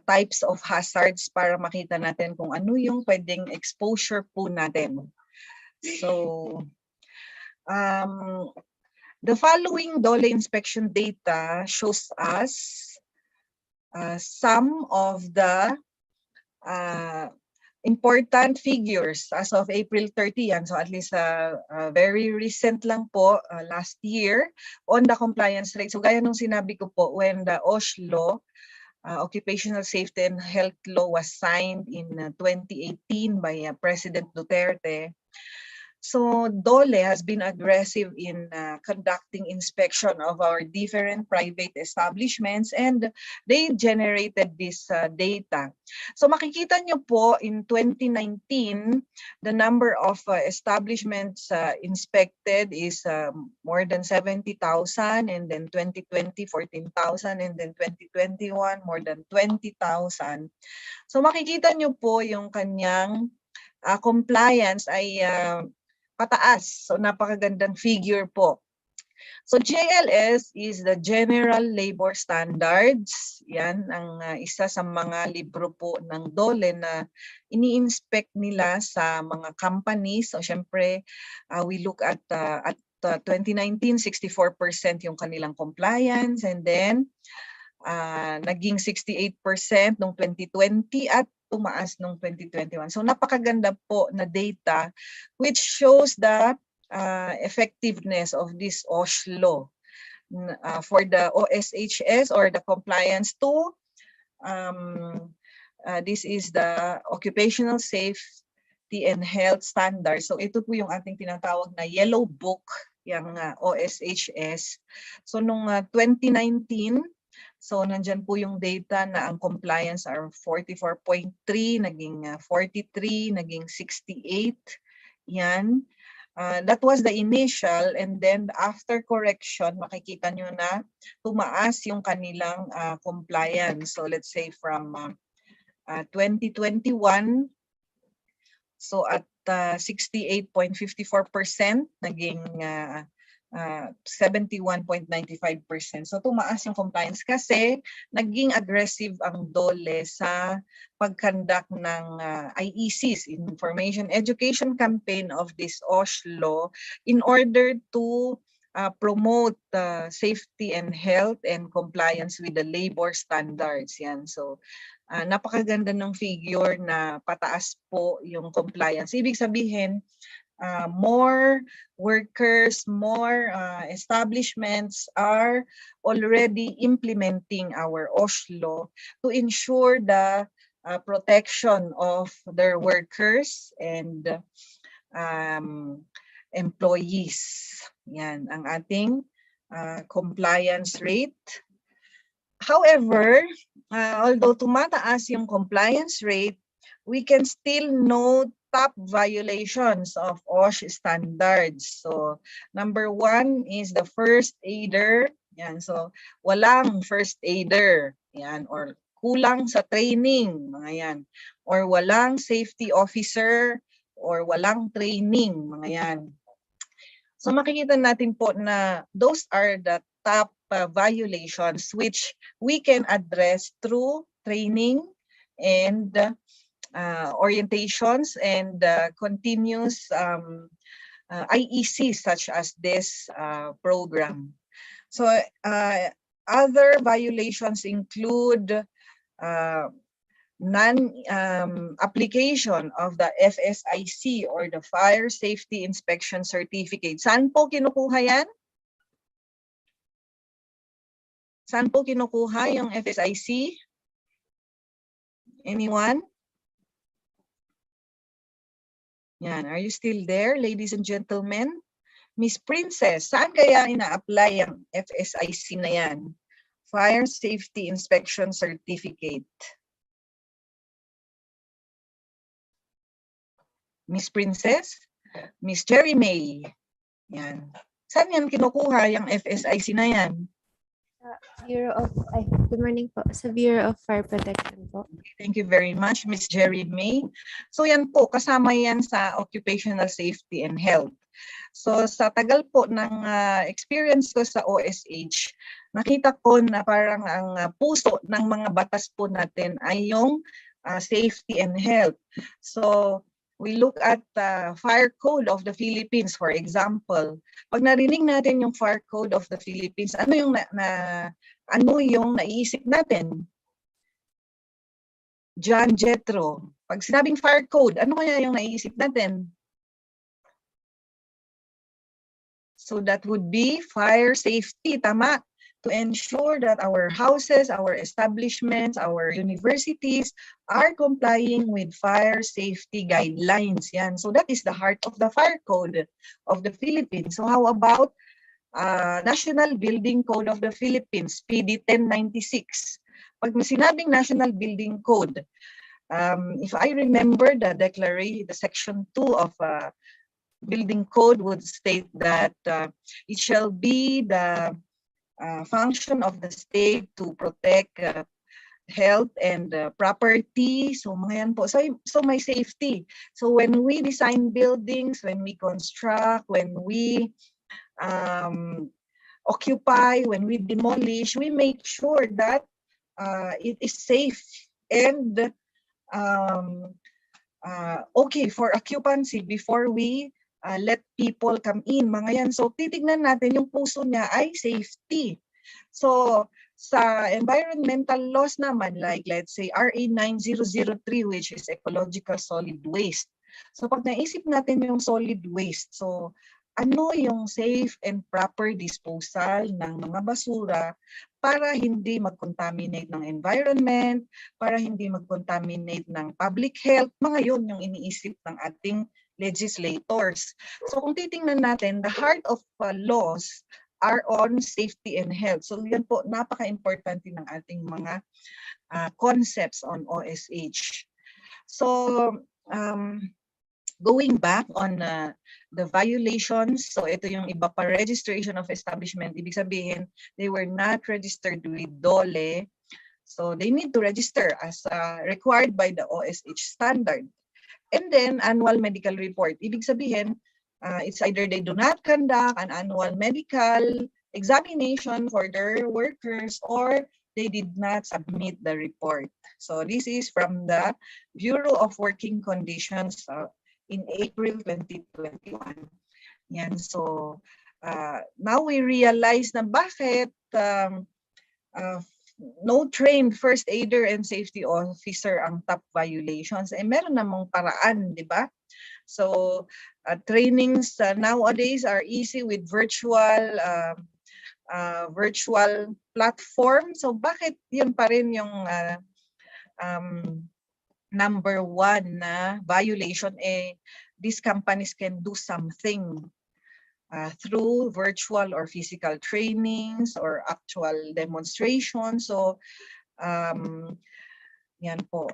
types of hazards para makita natin kung ano yung pwedeng exposure po natin. So, the following DOLE inspection data shows us some of the important figures as of April 30. Yan. So at least very recent lang po, last year, on the compliance rate. So gaya nung sinabi ko po, when the OSH law, Occupational Safety and Health Law was signed in 2018 by President Duterte. So DOLE has been aggressive in conducting inspection of our different private establishments, and they generated this data. So makikita nyo po in 2019, the number of establishments inspected is more than 70,000, and then 2020, 14,000, and then 2021, more than 20,000. So makikita nyo po yung kanyang compliance ay pataas. So napakagandang figure po. So JLS is the General Labor Standards. Yan ang isa sa mga libro po ng DOLE na ini-inspect nila sa mga companies. So syempre, we look at 2019, 64% yung kanilang compliance, and then naging 68% noong 2020 at tumaas noong 2021. So napakaganda po na data which shows the effectiveness of this OSH law for the OSHS or the compliance to this is the Occupational Safety and Health Standard. So ito po yung ating tinatawag na Yellow Book, yung OSHS. So nung 2019, so nandyan po yung data na ang compliance are 44.3, naging 43, naging 68. Yan. That was the initial, and then after correction, makikita nyo na tumaas yung kanilang compliance. So let's say from 2021, so at 68.54%, naging 71.95%. So tumaas yung compliance kasi naging aggressive ang DOLE sa pag-conduct ng IECs, Information Education Campaign of this OSH law, in order to promote safety and health and compliance with the labor standards. Yan. So napakaganda ng figure na pataas po yung compliance. Ibig sabihin, more workers, more establishments are already implementing our OSH law to ensure the protection of their workers and employees. Yan ang ating compliance rate. However, although tumataas yung compliance rate, we can still note top violations of OSH standards. So, number 1 is the first aider. Yan. So, walang first aider. Yan. Or kulang sa training, mga yan. Or walang safety officer, or walang training, mga yan. So makikita natin po na those are the top violations which we can address through training and orientations and continuous IEC such as this program. So other violations include non-application of the FSIC or the Fire Safety Inspection Certificate. Saan po kinukuha yan? Saan po kinukuha yung FSIC? Anyone? Yan, are you still there, ladies and gentlemen? Miss Princess, saan kaya ina-apply ang FSIC na yan? Fire Safety Inspection Certificate. Miss Princess? Miss Cherry May. Yan. Saan yan kinukuha yung FSIC na yan? Good morning po. Sa Bureau of Fire Protection po. Thank you very much, Miss Jerry May. So yan po, kasama yan sa Occupational Safety and Health. So sa tagal po ng experience ko sa OSH, nakita ko na parang ang puso ng mga batas po natin ay yung safety and health. So we look at the Fire Code of the Philippines, for example. Pag narinig natin yung Fire Code of the Philippines, ano yung naiisip natin? John Jethro. Pag sinabing Fire Code, ano kaya yung naiisip natin? So that would be fire safety, tama? To ensure that our houses, our establishments, our universities are complying with fire safety guidelines. Yan. So that is the heart of the Fire Code of the Philippines. So how about National Building Code of the Philippines, PD 1096? Pag sinabing National Building Code, if I remember the declaration, the section 2 of Building Code would state that it shall be the function of the state to protect health and property. So mga yan po. So may safety. So when we design buildings, when we construct, when we occupy, when we demolish, we make sure that it is safe and okay for occupancy before we let people come in, mga yan. So titignan natin yung puso niya ay safety. So sa environmental laws naman, like let's say RA 9003, which is ecological solid waste. So pag naisip natin yung solid waste, so ano yung safe and proper disposal ng mga basura para hindi mag-contaminate ng environment, para hindi mag-contaminate ng public health, mga yun yung iniisip ng ating legislators. So kung titingnan natin, the heart of laws are on safety and health. So yan po, napaka-importante ng ating mga concepts on OSH. So going back on the violations, so ito yung iba pa, registration of establishment, ibig sabihin, they were not registered with DOLE, so they need to register as required by the OSH standard. And then annual medical report. Ibig sabihin, it's either they do not conduct an annual medical examination for their workers or they did not submit the report. So this is from the Bureau of Working Conditions in April 2021. Yan. So now we realize na bakit no trained first aider and safety officer ang top violations. Meron namang paraan, di ba? So trainings nowadays are easy with virtual platform. So bakit yun pa rin yung number one na violation? These companies can do something through virtual or physical trainings or actual demonstrations. So yan po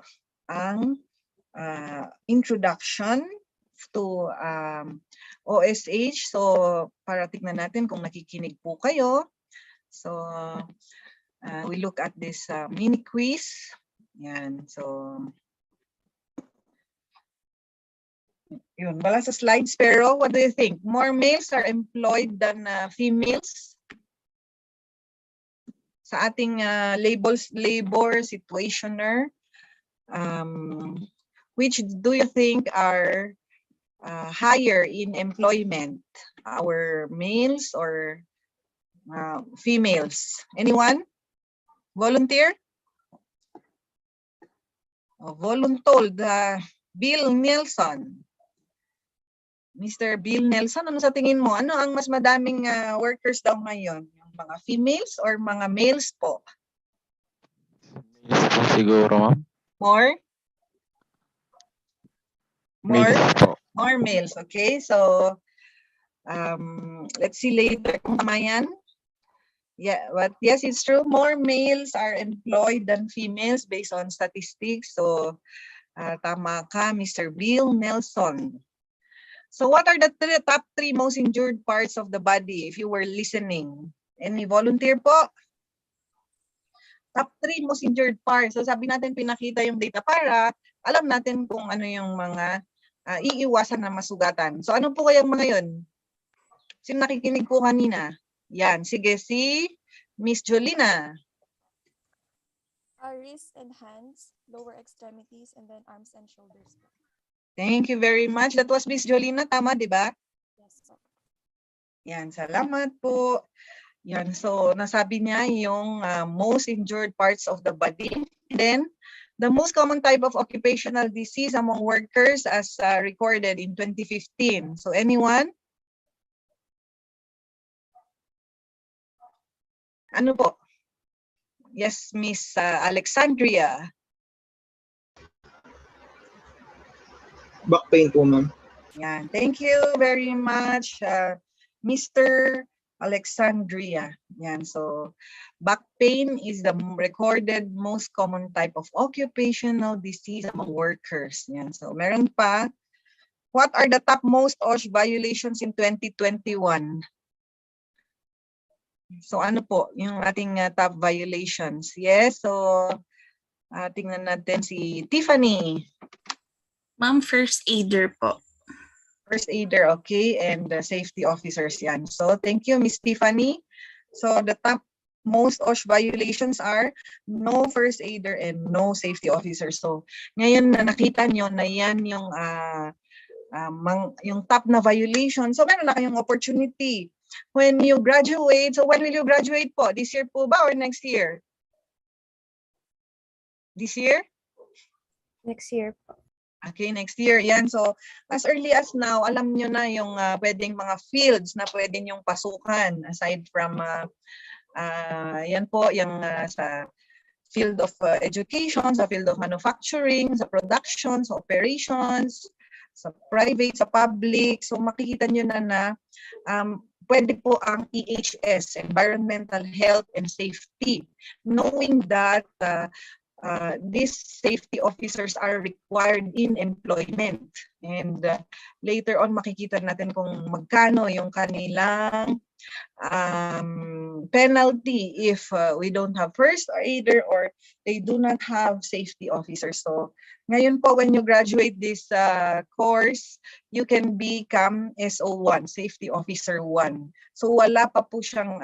ang introduction to OSH. So para tignan natin kung nakikinig po kayo. So we look at this mini quiz. Yan. So, yun. Wala sa slides, pero what do you think? More males are employed than females sa ating labor situationer. Which do you think are higher in employment? Our males or females? Anyone? Volunteer? Voluntold. Bill Nelson. Mr. Bill Nelson, ano sa tingin mo? Ano ang mas madaming workers daw ngayon? Yung mga females or mga males po? Males po siguro, ma'am. More? More? Males po. More males, okay? So, let's see later kung tama yan. Yeah, but yes, it's true. More males are employed than females based on statistics. So, tama ka, Mr. Bill Nelson. So what are the top 3 most injured parts of the body if you were listening? Any volunteer po? Top 3 most injured parts. So sabi natin pinakita yung data para alam natin kung ano yung mga iiwasan na masugatan. So ano po kayang mga yun? Sino nakikinig po kanina? Yan. Sige, si Miss Jolina. Wrists and hands, lower extremities, and then arms and shoulders. Thank you very much. That was Miss Jolina. Tama, di ba? Yes, sir. Yan. Salamat po. Yan. So, nasabi niya yung most injured parts of the body. Then, the most common type of occupational disease among workers as recorded in 2015. So, anyone? Ano po? Yes, Miss Alexandria. Back pain po, ma'am. Yan. Thank you very much, Mr. Alexandria. Yan. So, back pain is the recorded most common type of occupational disease among workers. Yan. So, meron pa. What are the top most OSH violations in 2021? So, ano po yung ating top violations? Yes. So, tingnan natin si Tiffany. Ma'am, first aider po. First aider, okay, and safety officers yan. So, thank you, Miss Tiffany. So, the top most OSH violations are no first aider and no safety officer. So, ngayon na nakita nyo na yan yung top na violation. So, meron na kayong opportunity when you graduate. So, when will you graduate po? This year po ba or next year? This year? Next year po. Okay, next year. Yan. So, as early as now, alam nyo na yung pwedeng mga fields na pwede nyong pasukan aside from, yan po, yung sa field of education, sa field of manufacturing, sa production, sa operations, sa private, sa public. So, makikita nyo na pwede po ang EHS, Environmental Health and Safety, knowing that these safety officers are required in employment. And later on, makikita natin kung magkano yung kanilang penalty if we don't have first aider or they do not have safety officers. So, ngayon po, when you graduate this course, you can become SO1, Safety Officer 1. So, wala pa po siyang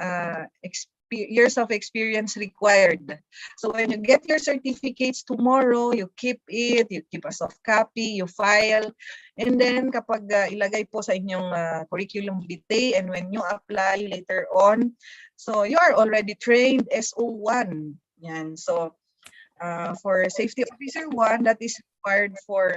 years of experience required. So when you get your certificates tomorrow, you keep it, you keep a soft copy, you file, and then kapag ilagay po sa inyong curriculum vitae and when you apply later on, so you are already trained SO1. Yan. So for safety officer 1, that is required for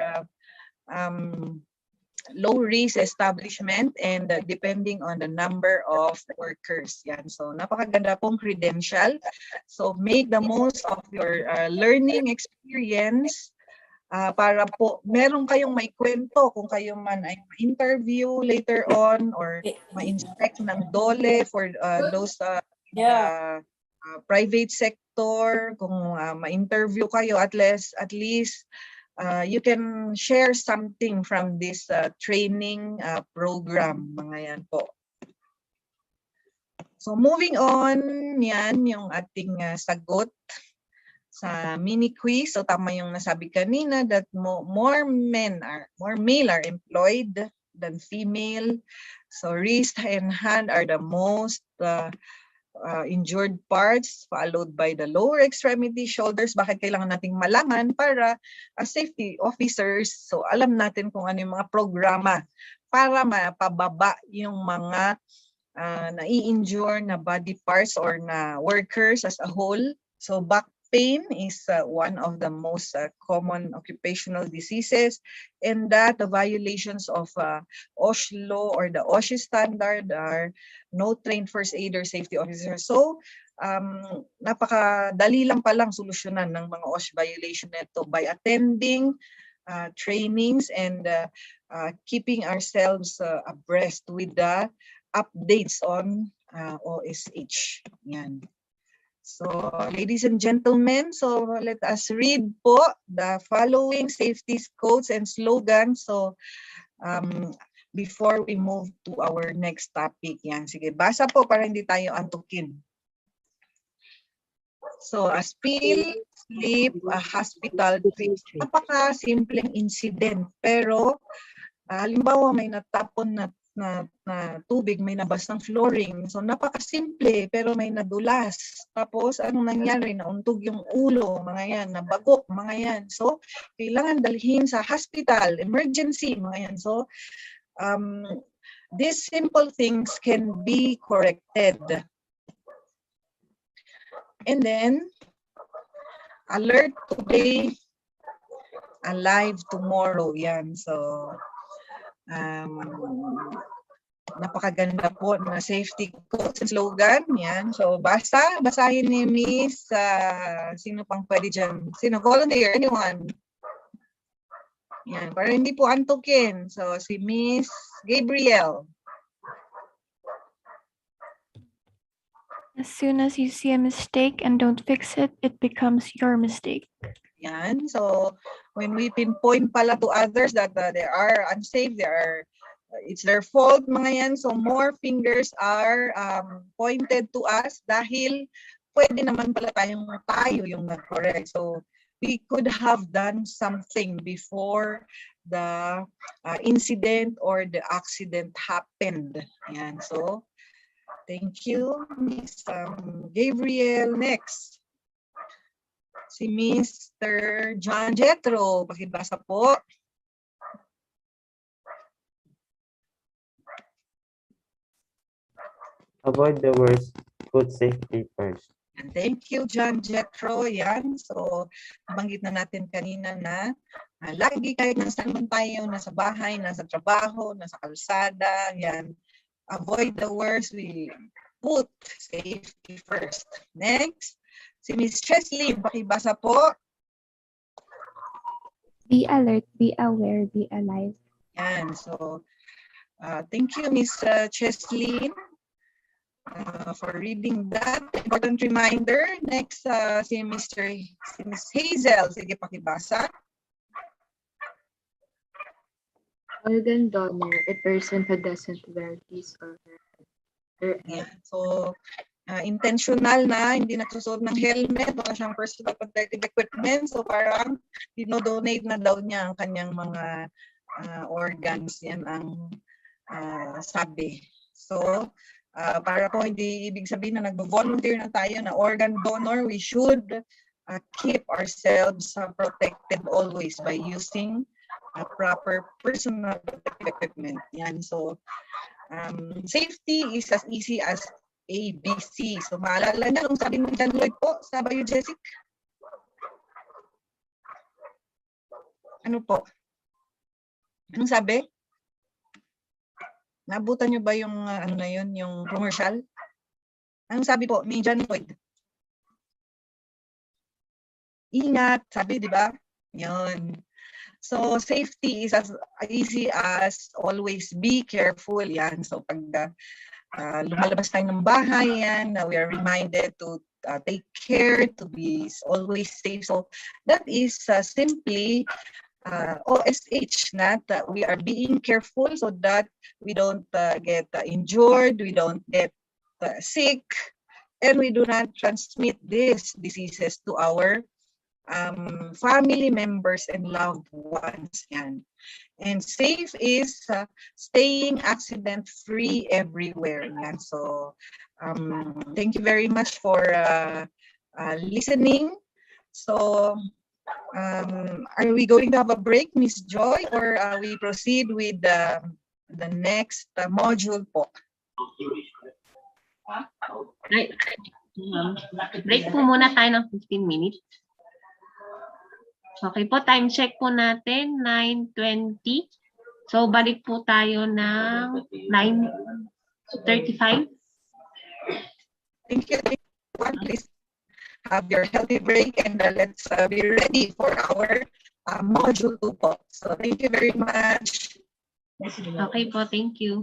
low risk establishment and depending on the number of workers. Yan. So, napakaganda pong credential. So, make the most of your learning experience para po meron kayong may kwento kung kayo man ay interview later on or ma-inspect ng DOLE for those private sector, kung ma-interview kayo at least you can share something from this training program, mga yan po. So moving on, yan yung ating sagot. sa mini quiz. So tama yung nasabi kanina that more male are employed than female. So wrist and hand are the most injured parts, followed by the lower extremity, shoulders. Bakit kailangan nating malaman? Para as safety officers, so alam natin kung ano yung mga programa para mapababa yung mga nai-injure na body parts or na workers as a whole. So back pain is one of the most common occupational diseases, and that the violations of OSH law or the OSH standard are no trained first aider safety officer. So napakadali lang palang solusyonan ng mga OSH violation nito by attending trainings and keeping ourselves abreast with the updates on OSH. Yan. So, ladies and gentlemen, so let us read po the following safety codes and slogans. So, before we move to our next topic. Yan, sige, basa po para hindi tayo antukin. So, a spill, sleep, a hospital trip. Napaka-simpleng incident. Pero, halimbawa may natapon na tubig, may nabas ng flooring. So napakasimple pero may nadulas. Tapos anong nangyari? Nauntog yung ulo, mga yan, nabagok, mga yan. So kailangan dalhin sa hospital, emergency, mga yan. So these simple things can be corrected. And then alert today, alive tomorrow. Yan. So napakaganda po na safety codes and slogan. Yan. So, basahin ni Miss, sino pang pwede dyan? Sino? Volunteer? Anyone? Yan. Para hindi po antukin. So, si Miss Gabriel. As soon as you see a mistake and don't fix it, it becomes your mistake. Yan. So, when we pinpoint pala to others that they are unsafe, it's their fault, mga yan. So, more fingers are pointed to us dahil pwede naman pala tayo yung nag-correct. So, we could have done something before the incident or the accident happened. Yan. So, thank you, Miss Gabriel. Next. Si Mr. John Jetro, pakibasa po. Avoid the worst, put safety first. And thank you, John Jetro. Yan. So, nabanggit na natin kanina na lagi kahit nasaan man tayo, nasa bahay, nasa trabaho, nasa kalsada, yan. Avoid the worst, we put safety first. Next. Si Ms. Chesley, pakibasa po. Be alert, be aware, be alive. Yan. So, thank you, Ms. Chesley, for reading that. Important reminder. Next, si Ms. Hazel. Sige, pakibasa. Organ donor, a person who doesn't wear his or her. Yeah. So, intentional na, hindi nagsusuot ng helmet, wala siyang personal protective equipment. So parang dinodonate na daw niya ang kanyang mga organs. Yan ang sabi. So, para po hindi ibig sabihin na nag-volunteer na tayo na organ donor, we should keep ourselves protected always by using proper personal protective equipment. Yan. So, safety is as easy as ABC. So, maalala niyo kung sabi mo John Lloyd po sa Biogesic? Ano po? Anong sabi? Nabutan niyo ba yung ano na yun, yung commercial? Anong sabi po ni John Lloyd? Ingat, sabi, di ba? Yun. So, safety is as easy as always be careful. Yan. So, pag lumalabas tayo ng bahay, yan, we are reminded to take care, to be always safe. So, that is simply OSH, that we are being careful so that we don't get injured, we don't get sick, and we do not transmit these diseases to our family members and loved ones. Yan. And safe is staying accident-free everywhere. Yan. So, thank you very much for listening. So, are we going to have a break, Miss Joy, or we proceed with the next module po? Break po muna tayo ng 15 minutes. Okay po, time check po natin, 9:20. So, balik po tayo ng 9:35. Thank you. Please have your healthy break and let's be ready for our module 2 po. So, thank you very much. Okay po, thank you.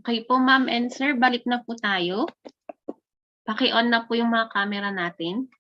Okay po, ma'am and sir, balik na po tayo. Paki-on na po yung mga camera natin.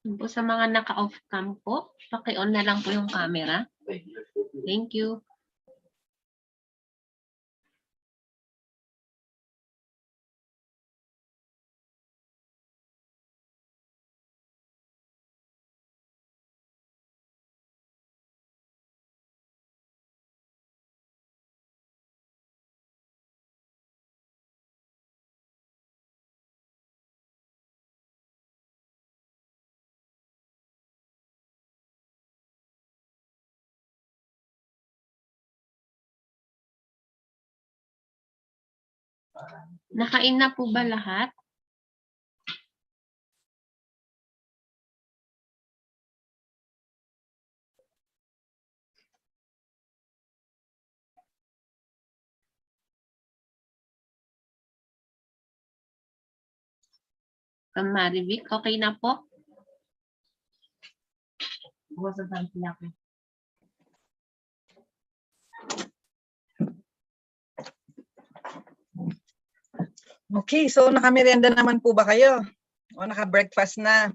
Po sa mga naka-off cam po, paki-on na lang po yung camera. Thank you. Nakain na po ba lahat? Marivic, okay na po? Okay, so nakamerienda naman po ba kayo? O naka-breakfast na?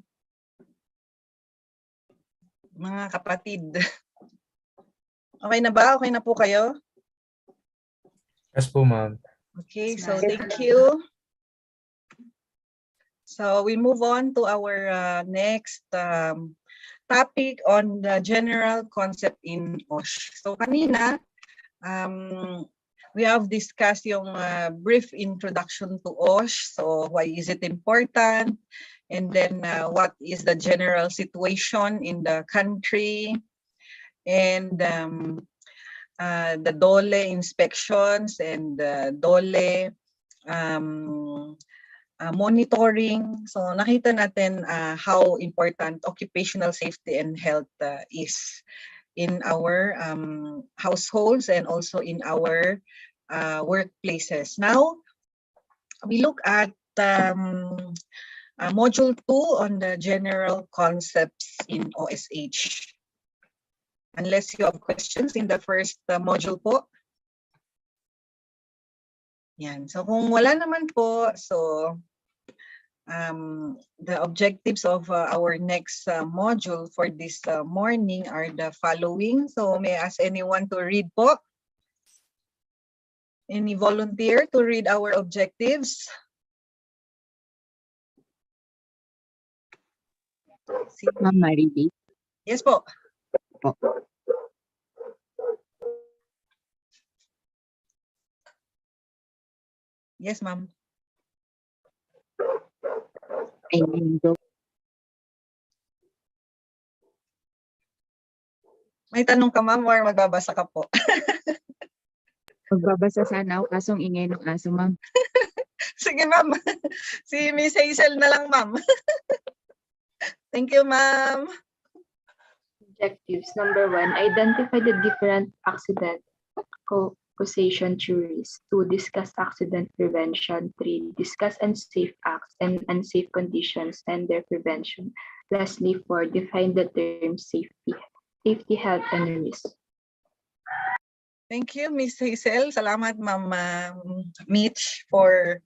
Mga kapatid. Okay na ba? Okay na po kayo? Yes po, ma'am. Okay, so thank you. So we move on to our next topic on the general concept in BOSH. So kanina, we have discussed yung brief introduction to BOSH. So why is it important? And then what is the general situation in the country? And the DOLE inspections and DOLE monitoring. So nakita natin how important occupational safety and health is in our households and also in our workplaces. Now, we look at Module 2 on the general concepts in OSH. Unless you have questions in the first module po. Yan. So kung wala naman po, so the objectives of our next module for this morning are the following. So may I ask anyone to read po? Any volunteer to read our objectives? Ma'am Marivic. Yes po. Yes, ma'am. May tanong ka, ma'am, or magbabasa ka po? Magbabasa sana ako, kasong ingay ng aso, ma'am. Sige, ma'am. Si Miss Hazel na lang, ma'am. Thank you, ma'am. Objectives. Number 1, identify the different accident causation theories. 2, discuss accident prevention. 3, discuss unsafe acts and unsafe conditions and their prevention. Lastly, 4, define the term safety, health, and risk. Thank you, Miss Hazel. Salamat, Ma'am Mitch, for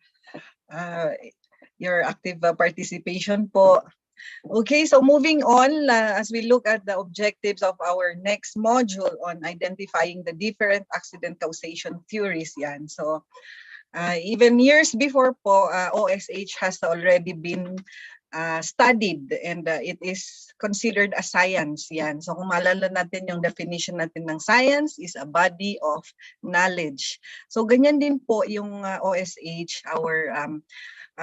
your active participation po. Okay, so moving on, as we look at the objectives of our next module on identifying the different accident causation theories yan. So Even years before po, OSH has already been studied and it is considered a science yan. So kung maalala natin yung definition natin ng science is a body of knowledge. So ganyan din po yung OSH, our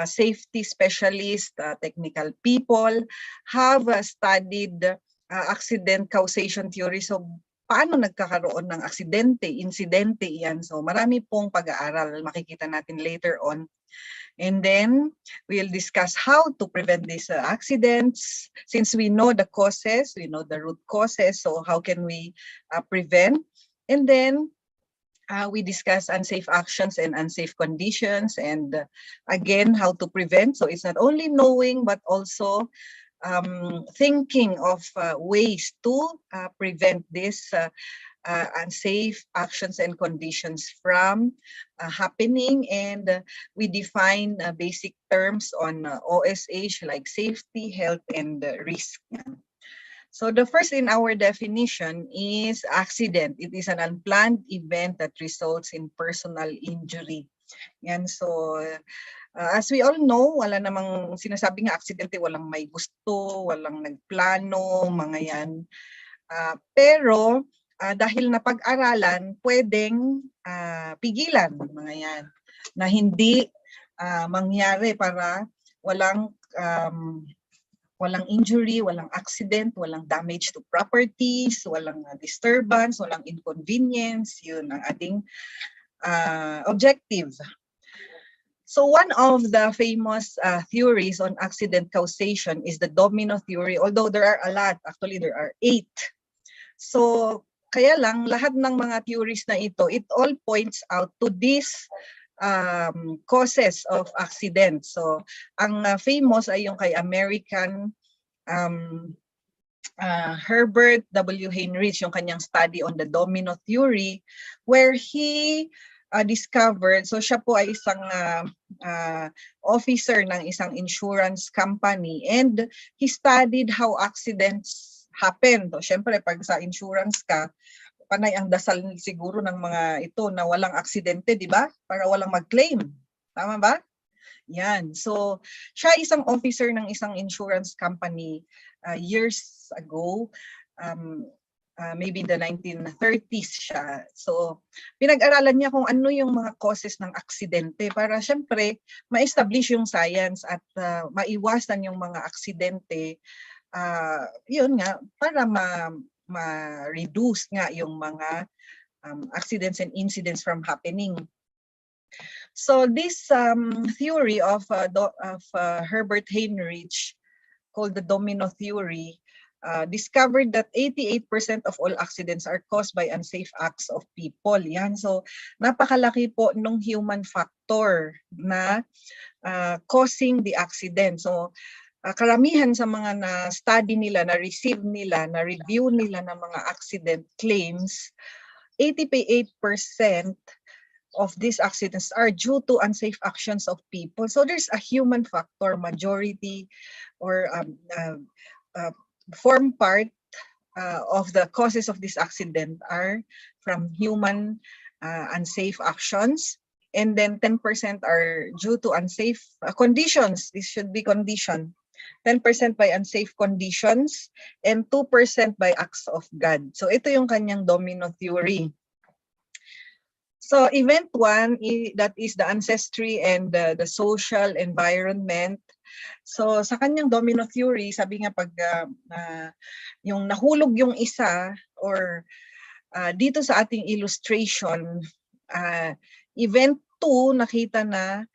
safety specialist, technical people have studied accident causation theory. So paano nagkakaroon ng aksidente, insidente yan. So marami pong pag-aaral, makikita natin later on. And then we'll discuss how to prevent these accidents. Since we know the causes, we know the root causes, so how can we prevent? And then we discuss unsafe actions and unsafe conditions, and again, how to prevent. So it's not only knowing, but also thinking of ways to prevent this unsafe actions and conditions from happening. And we define basic terms on OSH like safety, health, and risk. So the first in our definition is accident. It is an unplanned event that results in personal injury. Yan, so as we all know, wala namang sinasabing aksidente, walang may gusto, walang nagplano, mga yan. Pero dahil napag-aralan, pwedeng pigilan, mga yan, na hindi mangyari para walang injury, walang accident, walang damage to properties, walang disturbance, walang inconvenience. Yun ang ating objective. So one of the famous theories on accident causation is the domino theory, although there are a lot. Actually, there are 8. So kaya lang, lahat ng mga theories na ito, it all points out to these causes of accidents. So ang famous ay yung kay American Herbert W. Heinrich, yung kanyang study on the domino theory, where he discovered, so siya po ay isang officer ng isang insurance company, and he studied how accidents happen. So syempre pag sa insurance ka, panay ang dasal siguro ng mga ito na walang aksidente, di ba? Para walang mag-claim. Tama ba? Yan. So siya isang officer ng isang insurance company years ago. Maybe in the 1930s siya. So, pinag-aralan niya kung ano yung mga causes ng aksidente para syempre ma-establish yung science at maiwasan yung mga aksidente. Yun nga, para ma-reduce nga yung mga accidents and incidents from happening. So, this theory of Herbert Heinrich, called the domino theory, discovered that 88% of all accidents are caused by unsafe acts of people. Yan. So, napakalaki po nung human factor na causing the accident. So, karamihan sa mga na-study nila, na-receive nila, na-review nila ng mga accident claims, 88% of these accidents are due to unsafe actions of people. So, there's a human factor, majority, or form part of the causes of this accident are from human unsafe actions, and then 10% are due to unsafe conditions. This should be condition. 10% by unsafe conditions and 2% by acts of God. So ito yung kanyang domino theory. So event 1, that is the ancestry and the social environment. So sa kanyang domino theory, sabi nga pag yung nahulog yung isa, or dito sa ating illustration, event 2, nakita na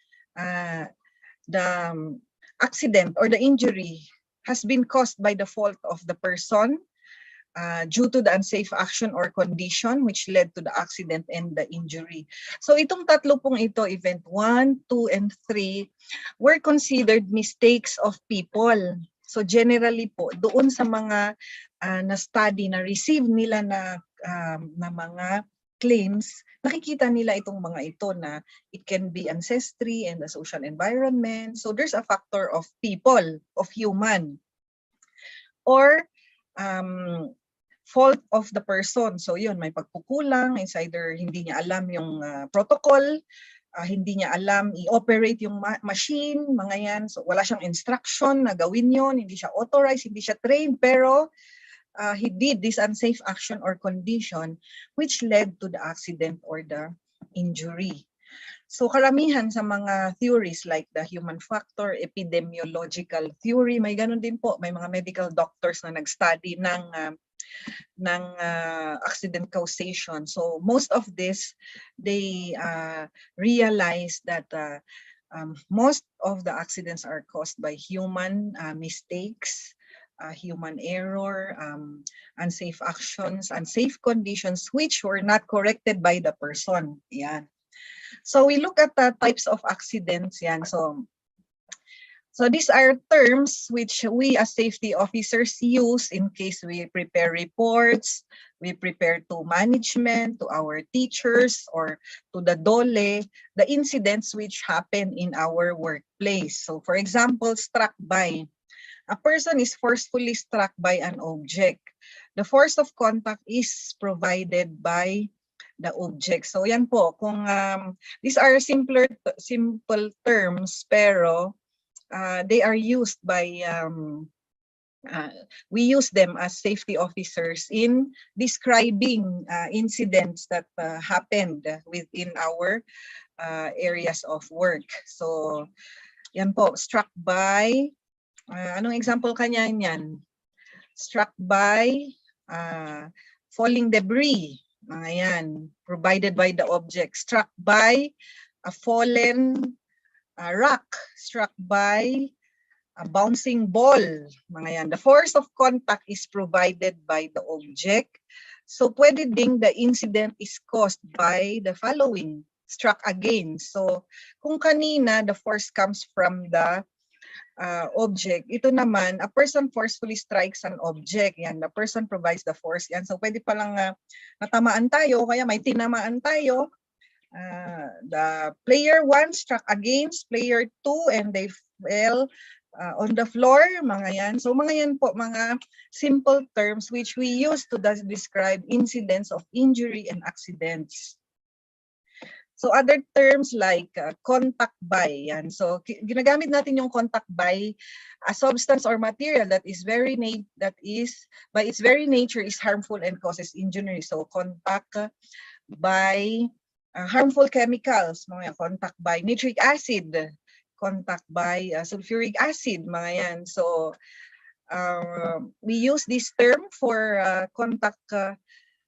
the accident or the injury has been caused by the fault of the person due to the unsafe action or condition which led to the accident and the injury. So itong tatlo pong ito, event 1, 2, and 3, were considered mistakes of people. So generally po, doon sa mga na-study, na-receive nila na mga claims, nakikita nila itong mga ito na it can be ancestry and the social environment. So there's a factor of people, of human. Or fault of the person. So yun, may pagkukulang, it's either hindi niya alam yung protocol, hindi niya alam i-operate yung machine, mga yan. So wala siyang instruction na gawin yon, hindi siya authorized, hindi siya trained, pero he did this unsafe action or condition which led to the accident or the injury. So karamihan sa mga theories like the human factor, epidemiological theory, may ganun din po, may mga medical doctors na nag-study ng accident causation. So most of this, they realize that most of the accidents are caused by human mistakes, human error, unsafe actions, unsafe conditions which were not corrected by the person. Yan. So we look at the types of accidents. Yan. So these are terms which we as safety officers use in case we prepare reports, we prepare to management, to our teachers, or to the DOLE, the incidents which happen in our workplace. So for example, struck by. A person is forcefully struck by an object. The force of contact is provided by the object. So yan po, kung these are simple terms, pero they are used by, we use them as safety officers in describing incidents that happened within our areas of work. So yan po, struck by, anong example kanya yan? Struck by falling debris, mga yan, provided by the object. Struck by a fallen rock, struck by a bouncing ball, mga yan. The force of contact is provided by the object. So pwede ding the incident is caused by the following, struck again. So kung kanina the force comes from the object, ito naman, a person forcefully strikes an object. Yan, the person provides the force. Yan, so pwede palang natamaan tayo, kaya may tinamaan tayo. The player 1 struck against player 2 and they fell on the floor, mga yan. So mga yan po, mga simple terms which we use to describe incidents of injury and accidents. So other terms like contact by, yan. So ginagamit natin yung contact by a substance or material that is by its very nature is harmful and causes injury. So contact by harmful chemicals, mga yan. Contact by nitric acid, contact by sulfuric acid, mga yan. So we use this term for contact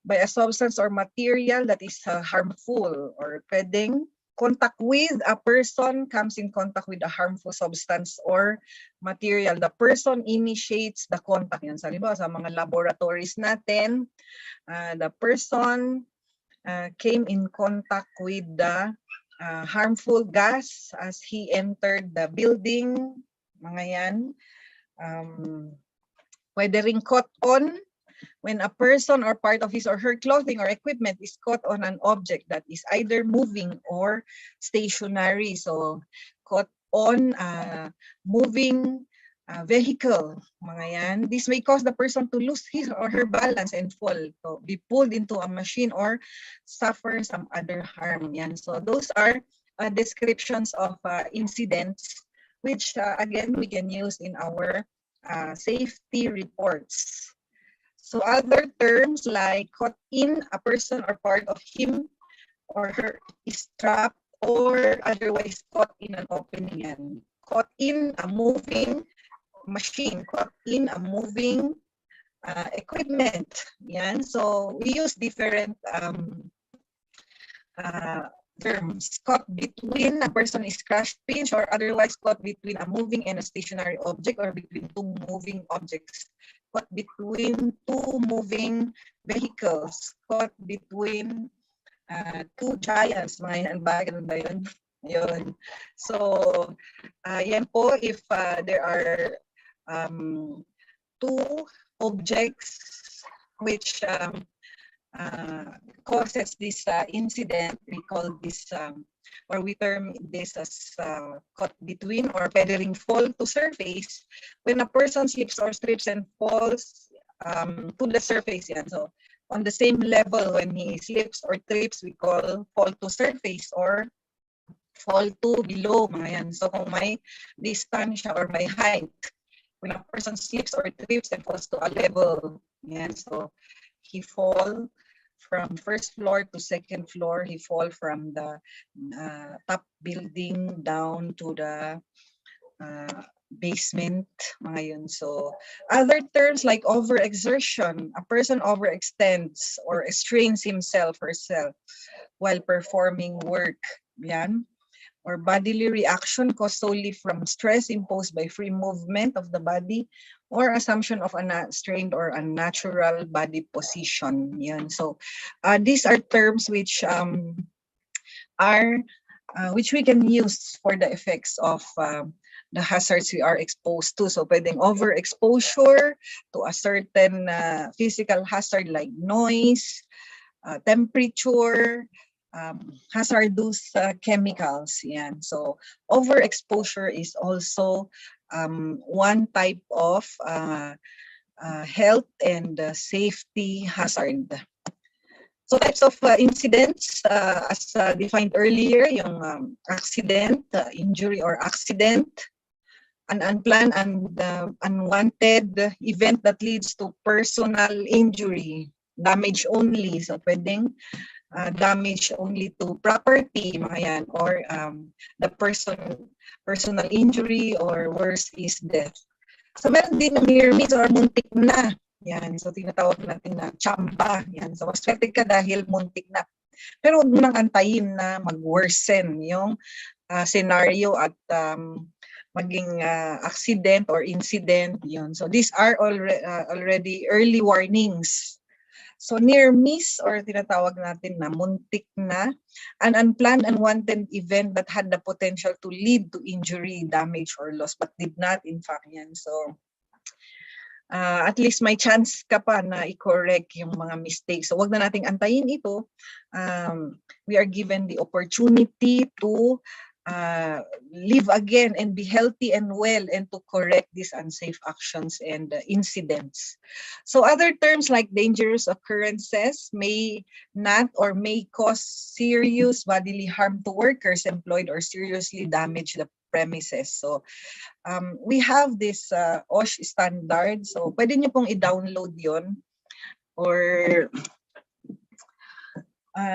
by a substance or material that is harmful, or pwedeng contact with a person comes in contact with a harmful substance or material. The person initiates the contact. Yan, sa mga laboratories natin, the person came in contact with the harmful gas as he entered the building, mga yan. Pwede ring caught on, when a person or part of his or her clothing or equipment is caught on an object that is either moving or stationary. So caught on a moving vehicle, mga yan. This may cause the person to lose his or her balance and fall, so be pulled into a machine or suffer some other harm. Yan. So those are descriptions of incidents which again we can use in our safety reports. So other terms like caught in, a person or part of him or her is trapped or otherwise caught in an opening. Yan. Caught in a moving machine, caught in a moving equipment. Yan. So we use different terms. Caught between, a person is crushed, pinched, or otherwise caught between a moving and a stationary object, or between two moving objects. Caught between two moving vehicles. Caught between two giants. Mga yan ba? Ganun ba yun? Yun. So, yan po, if there are two objects which causes this incident, we call this, or we term this as caught between, or pwede ring fall to surface, when a person slips or trips and falls to the surface. Yan. So on the same level, when he slips or trips, we call fall to surface or fall to below, mga yan. So kung may distance or may height, when a person slips or trips and falls to a level, yan. So he fall from first floor to second floor. He fall from the top building down to the basement, mga yun. So other terms like overexertion, a person overextends or strains himself or herself while performing work, yan. Or bodily reaction caused solely from stress imposed by free movement of the body or assumption of a strained or unnatural body position. Yan. So these are terms which which we can use for the effects of the hazards we are exposed to. So pwedeng overexposure to a certain physical hazard like noise, temperature, hazardous chemicals. Yan. So overexposure is also one type of health and safety hazard. So types of incidents as defined earlier, yung accident, injury or accident, an unplanned and unwanted event that leads to personal injury, damage only. So pwedeng damage only to property, mga yan, or the personal injury, or worse is death. So meron din near miss or muntik na. Yan, so tinatawag natin na chamba. Yan, so maswerte ka dahil muntik na. Pero huwag mo nang antayin na mag-worsen yung scenario at maging accident or incident. Yun. So these are already early warnings. So near miss or tinatawag natin na muntik na, an unplanned unwanted event that had the potential to lead to injury, damage, or loss but did not in fact. Yan. So at least may chance ka pa na i-correct yung mga mistakes. So wag na nating antayin ito. We are given the opportunity to live again and be healthy and well and to correct these unsafe actions and incidents. So other terms like dangerous occurrences may not or may cause serious bodily harm to workers employed or seriously damage the premises. So we have this BOSH standard. So pwede nyo pong i-download yon, or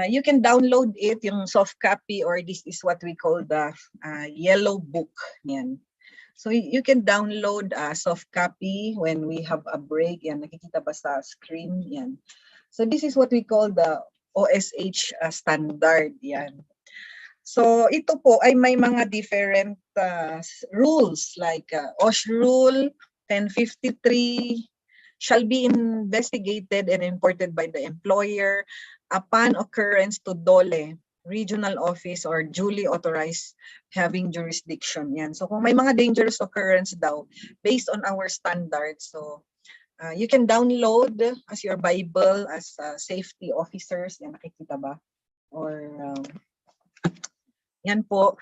you can download it, yung soft copy, or this is what we call the yellow book. Yan. So you can download a soft copy when we have a break. Yan, nakikita ba sa screen? Yan. So this is what we call the OSH standard. Yan. So ito po ay may mga different rules like OSH rule 1053 shall be investigated and imported by the employer upon occurrence to DOLE, regional office, or duly authorized having jurisdiction. Yan. So kung may mga dangerous occurrence daw based on our standards, so you can download as your Bible as safety officers. Yan, nakikita ba? Or yan po.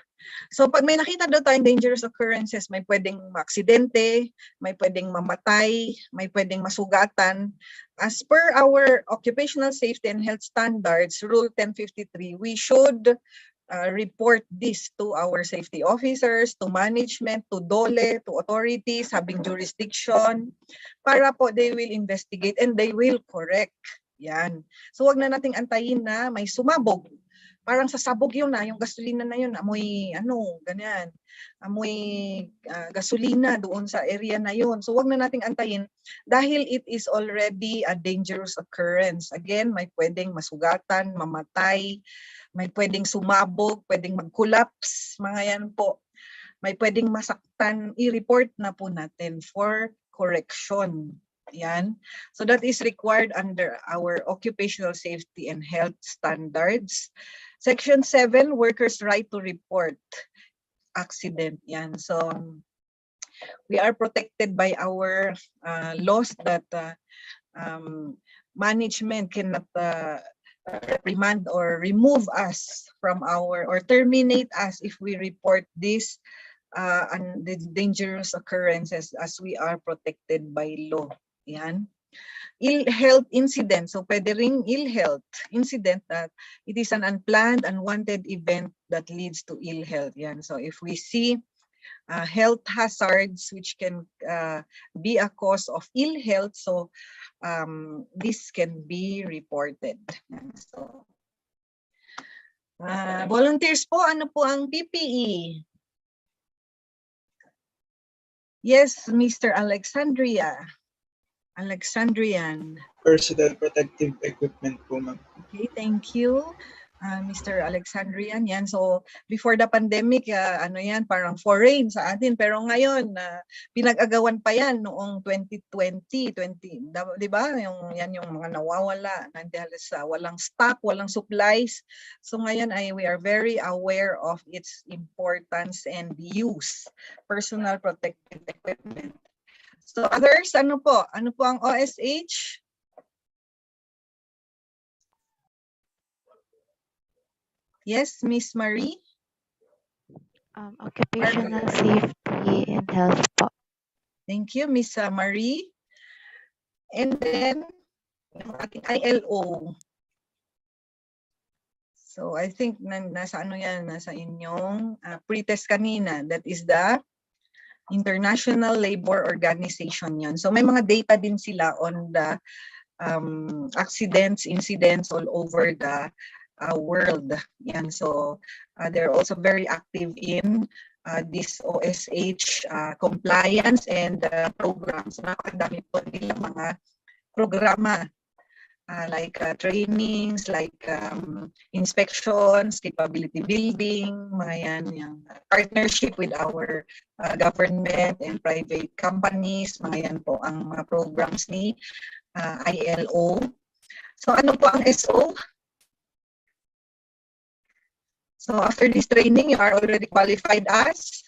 So pag may nakita daw tayong dangerous occurrences, may pwedeng maaksidente, may pwedeng mamatay, may pwedeng masugatan. As per our occupational safety and health standards, Rule 1053, we should report this to our safety officers, to management, to DOLE, to authorities having jurisdiction, para po they will investigate and they will correct. Yan. So wag na nating antayin na may sumabog. Parang sasabog yun na, yung gasolina na yun, amoy ganyan, amoy gasolina doon sa area na yun. So wag na nating antayin dahil it is already a dangerous occurrence. Again, may pwedeng masugatan, mamatay, may pwedeng sumabog, pwedeng mag-collapse, mga yan po. May pwedeng masaktan, i-report na po natin for correction. Yan. So that is required under our occupational safety and health standards. Section 7, workers' right to report accident. Yan. So we are protected by our laws that management cannot reprimand or remove us from our or terminate us if we report this the dangerous occurrences as we are protected by law. Yan. Ill health incident. So pwede ring ill health incident that it is an unplanned, unwanted event that leads to ill health. Yan. So if we see health hazards which can be a cause of ill health, so this can be reported. Yan. So volunteers po, ano po ang PPE? Yes, Mr. Alexandrian. Personal protective equipment po, ma'am. Okay, thank you, Mr. Alexandrian. Yan, so before the pandemic, ano yan, parang foreign sa atin. Pero ngayon, pinag-agawan pa yan noong 2020, di ba? Yan yung mga nawawala, dahil sa walang stock, walang supplies. So ngayon we are very aware of its importance and use, personal protective equipment. So others, ano po? Ano po ang OSH? Yes, Miss Marie? Occupational safety and health po. Thank you, Miss Marie. And then, yung ating ILO. So I think nasa ano yan, nasa inyong pre-test kanina. That is the International Labor Organization yun. So may mga data din sila on the accidents, incidents all over the world. Yan. So they're also very active in this OSH compliance and programs. Napakadami po nila mga programa like trainings, like inspections, capability building, mga yan, yung partnership with our government and private companies, mga yan po ang mga programs ni ILO. So ano po ang SO? So after this training, you are already qualified as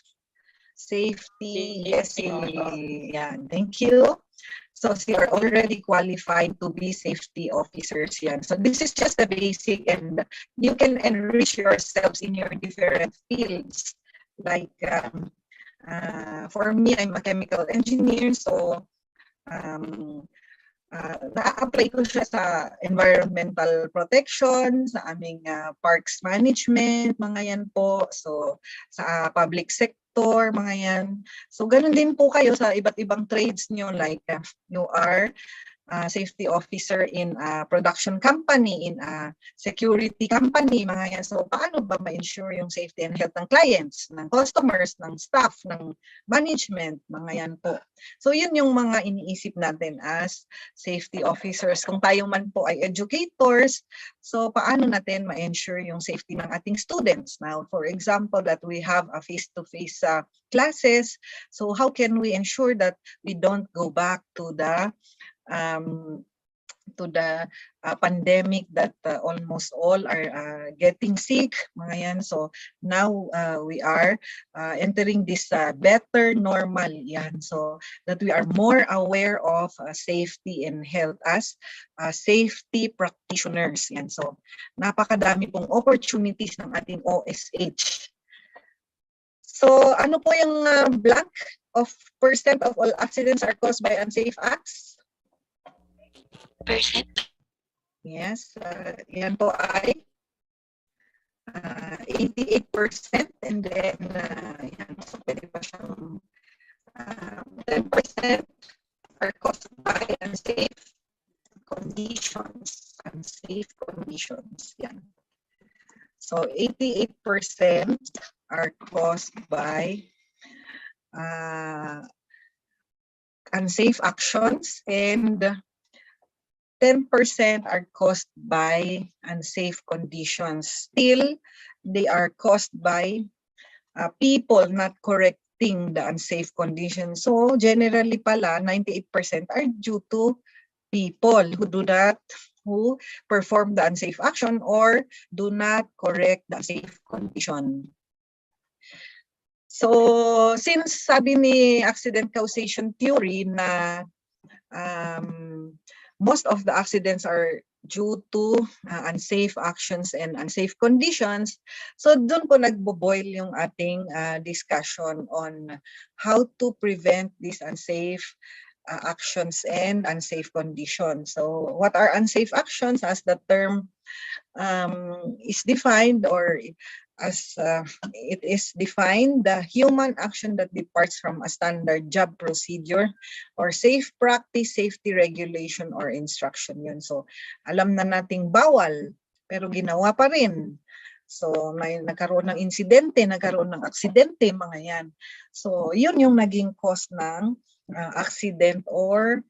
safety. Yes, yan. Thank you. So you are already qualified to be safety officers. Yan. So this is just the basic, and you can enrich yourselves in your different fields. Like for me, I'm a chemical engineer, so na-apply ko siya sa environmental protection, sa aming parks management, mga yan po. So sa public sector, mga yan. So ganun din po kayo sa iba't ibang trades nyo, like you are safety officer in a production company, in a security company, mga yan. So paano ba ma-ensure yung safety and health ng clients, ng customers, ng staff, ng management, mga yan po. So yun yung mga iniisip natin as safety officers. Kung tayo man po ay educators, so paano natin ma-ensure yung safety ng ating students? Now, for example, that we have a face-to-face classes, so how can we ensure that we don't go back to the pandemic that almost all are getting sick, mga yan. So now we are entering this better normal, yan. So that we are more aware of safety and health as safety practitioners, yan. So napakadami pong opportunities ng ating OSH. So ano po yung blank of percent of all accidents are caused by unsafe acts? Yes, yan po ay 88%, and then yan, so pwede pa siyang 10% are caused by unsafe conditions. Yan. So 88% are caused by unsafe actions, and 10% are caused by unsafe conditions. Still, they are caused by people not correcting the unsafe conditions. So generally pala, 98% are due to people who perform the unsafe action or do not correct the unsafe condition. So since sabi ni accident causation theory na most of the accidents are due to unsafe actions and unsafe conditions. So doon po nagbo-boil yung ating discussion on how to prevent these unsafe actions and unsafe conditions. So what are unsafe actions? As the term is defined, or as it is defined, the human action that departs from a standard job procedure or safe practice, safety regulation, or instruction yun. So alam na nating bawal, pero ginawa pa rin. So may nagkaroon ng insidente, nagkaroon ng aksidente, mga yan. So yun yung naging cause ng accident or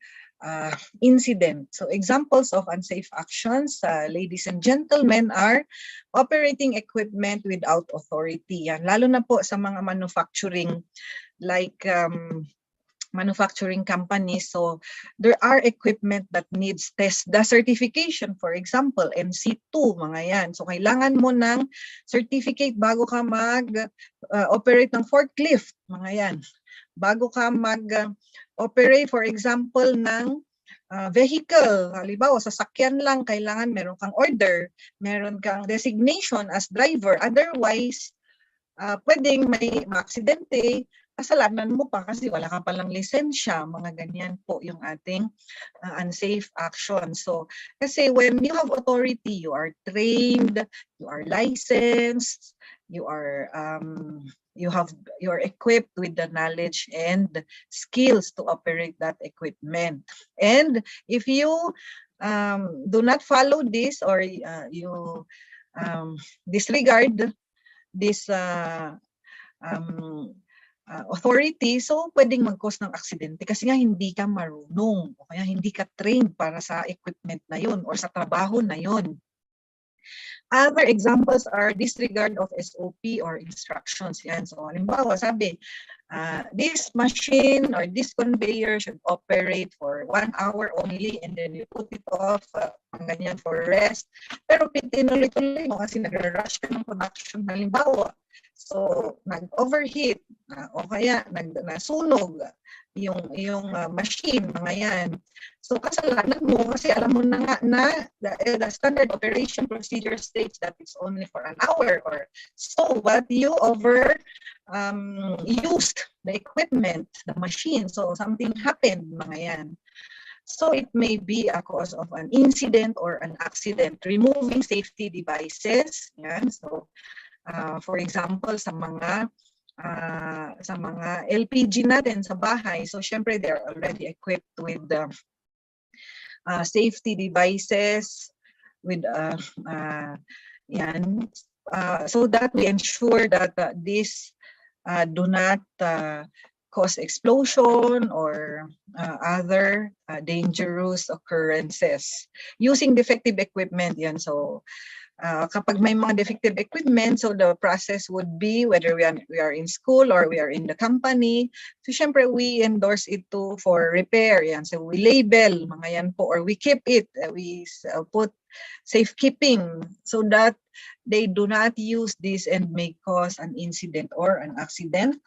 incident. So examples of unsafe actions, ladies and gentlemen, are operating equipment without authority. Yan. Lalo na po sa mga manufacturing, like manufacturing companies. So there are equipment that needs test the certification, for example MC2, mga yan. So kailangan mo ng certificate bago ka mag operate ng forklift, mga yan. Bago ka mag operate, for example, ng vehicle, halimbawa sasakyan lang, kailangan meron kang order, meron kang designation as driver, otherwise pwedeng may aksidente, kasalanan mo pa kasi wala ka palang lisensya, mga ganyan po yung ating unsafe action. So kasi when you have authority, you are trained, you are licensed, you're equipped with the knowledge and skills to operate that equipment. And if you do not follow this, or you disregard this authority, so pwedeng mag-cause ng aksidente kasi nga hindi ka marunong o kaya hindi ka trained para sa equipment na yun or sa trabaho na yun. Other examples are disregard of SOP or instructions. Yan. So halimbawa sabi, this machine or this conveyor should operate for 1 hour only, and then you put it off ganyan for rest. Pero tinuloy-tuloy mo kasi nag-rush ka ng production, halimbawa. So nag-overheat o kaya nasunog yung machine, mga yan. So kasalanan mo kasi alam mo na nga na the standard operation procedure states that it's only for an hour or so, but you used the equipment, the machine, so something happened, mga yan. So it may be a cause of an incident or an accident. Removing safety devices, yan. So for example, sa mga LPG natin sa bahay, so syempre they're already equipped with safety devices, with yan, so that we ensure that these do not cause explosion or other dangerous occurrences. Using defective equipment, yan. So kapag may mga defective equipment, so the process would be whether we are in school or we are in the company. So syempre we endorse it for repair. Yan. So we label, mga yan po, or we keep it. We put safekeeping so that they do not use this and may cause an incident or an accident.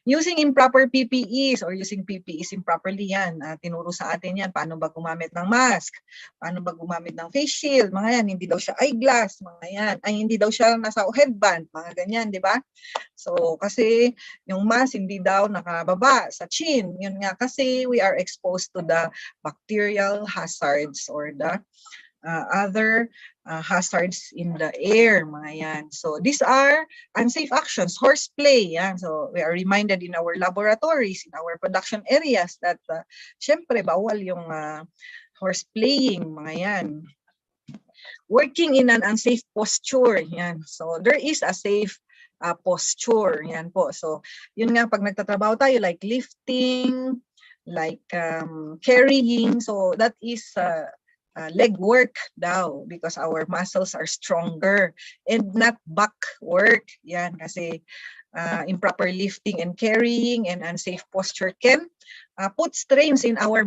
Using improper PPEs or using PPEs improperly, yan. Tinuro sa atin yan, paano ba gumamit ng mask, paano ba gumamit ng face shield, mga yan, hindi daw siya eyeglass, mga yan, ay hindi daw siya nasa headband, mga ganyan, di ba? So kasi yung mask hindi daw nakababa sa chin, yun nga kasi we are exposed to the bacterial hazards or the other hazards in the air, mga yan. So these are unsafe actions. Horseplay, yan. So we are reminded in our laboratories, in our production areas that syempre bawal yung horseplaying, mga yan. Working in an unsafe posture, yan. So there is a safe posture, yan po. So yun nga, pag nagtatrabaho tayo, like lifting, like carrying, so that is leg work daw because our muscles are stronger, and not back work. Yan, kasi improper lifting and carrying and unsafe posture can put strains in our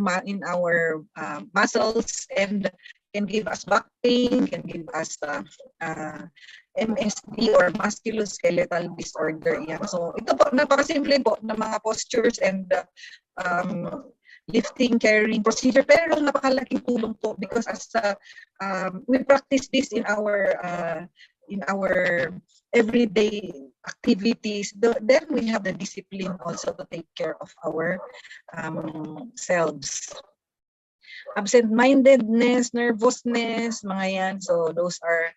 muscles and can give us back pain, can give us MSD or musculoskeletal disorder. Yan. So ito po, napakasimple po ng mga postures and lifting, carrying procedure, pero napakalaking tulong po because as we practice this in our in our everyday activities, then we have the discipline also to take care of our selves. Absent-mindedness, nervousness, mga yan. So those are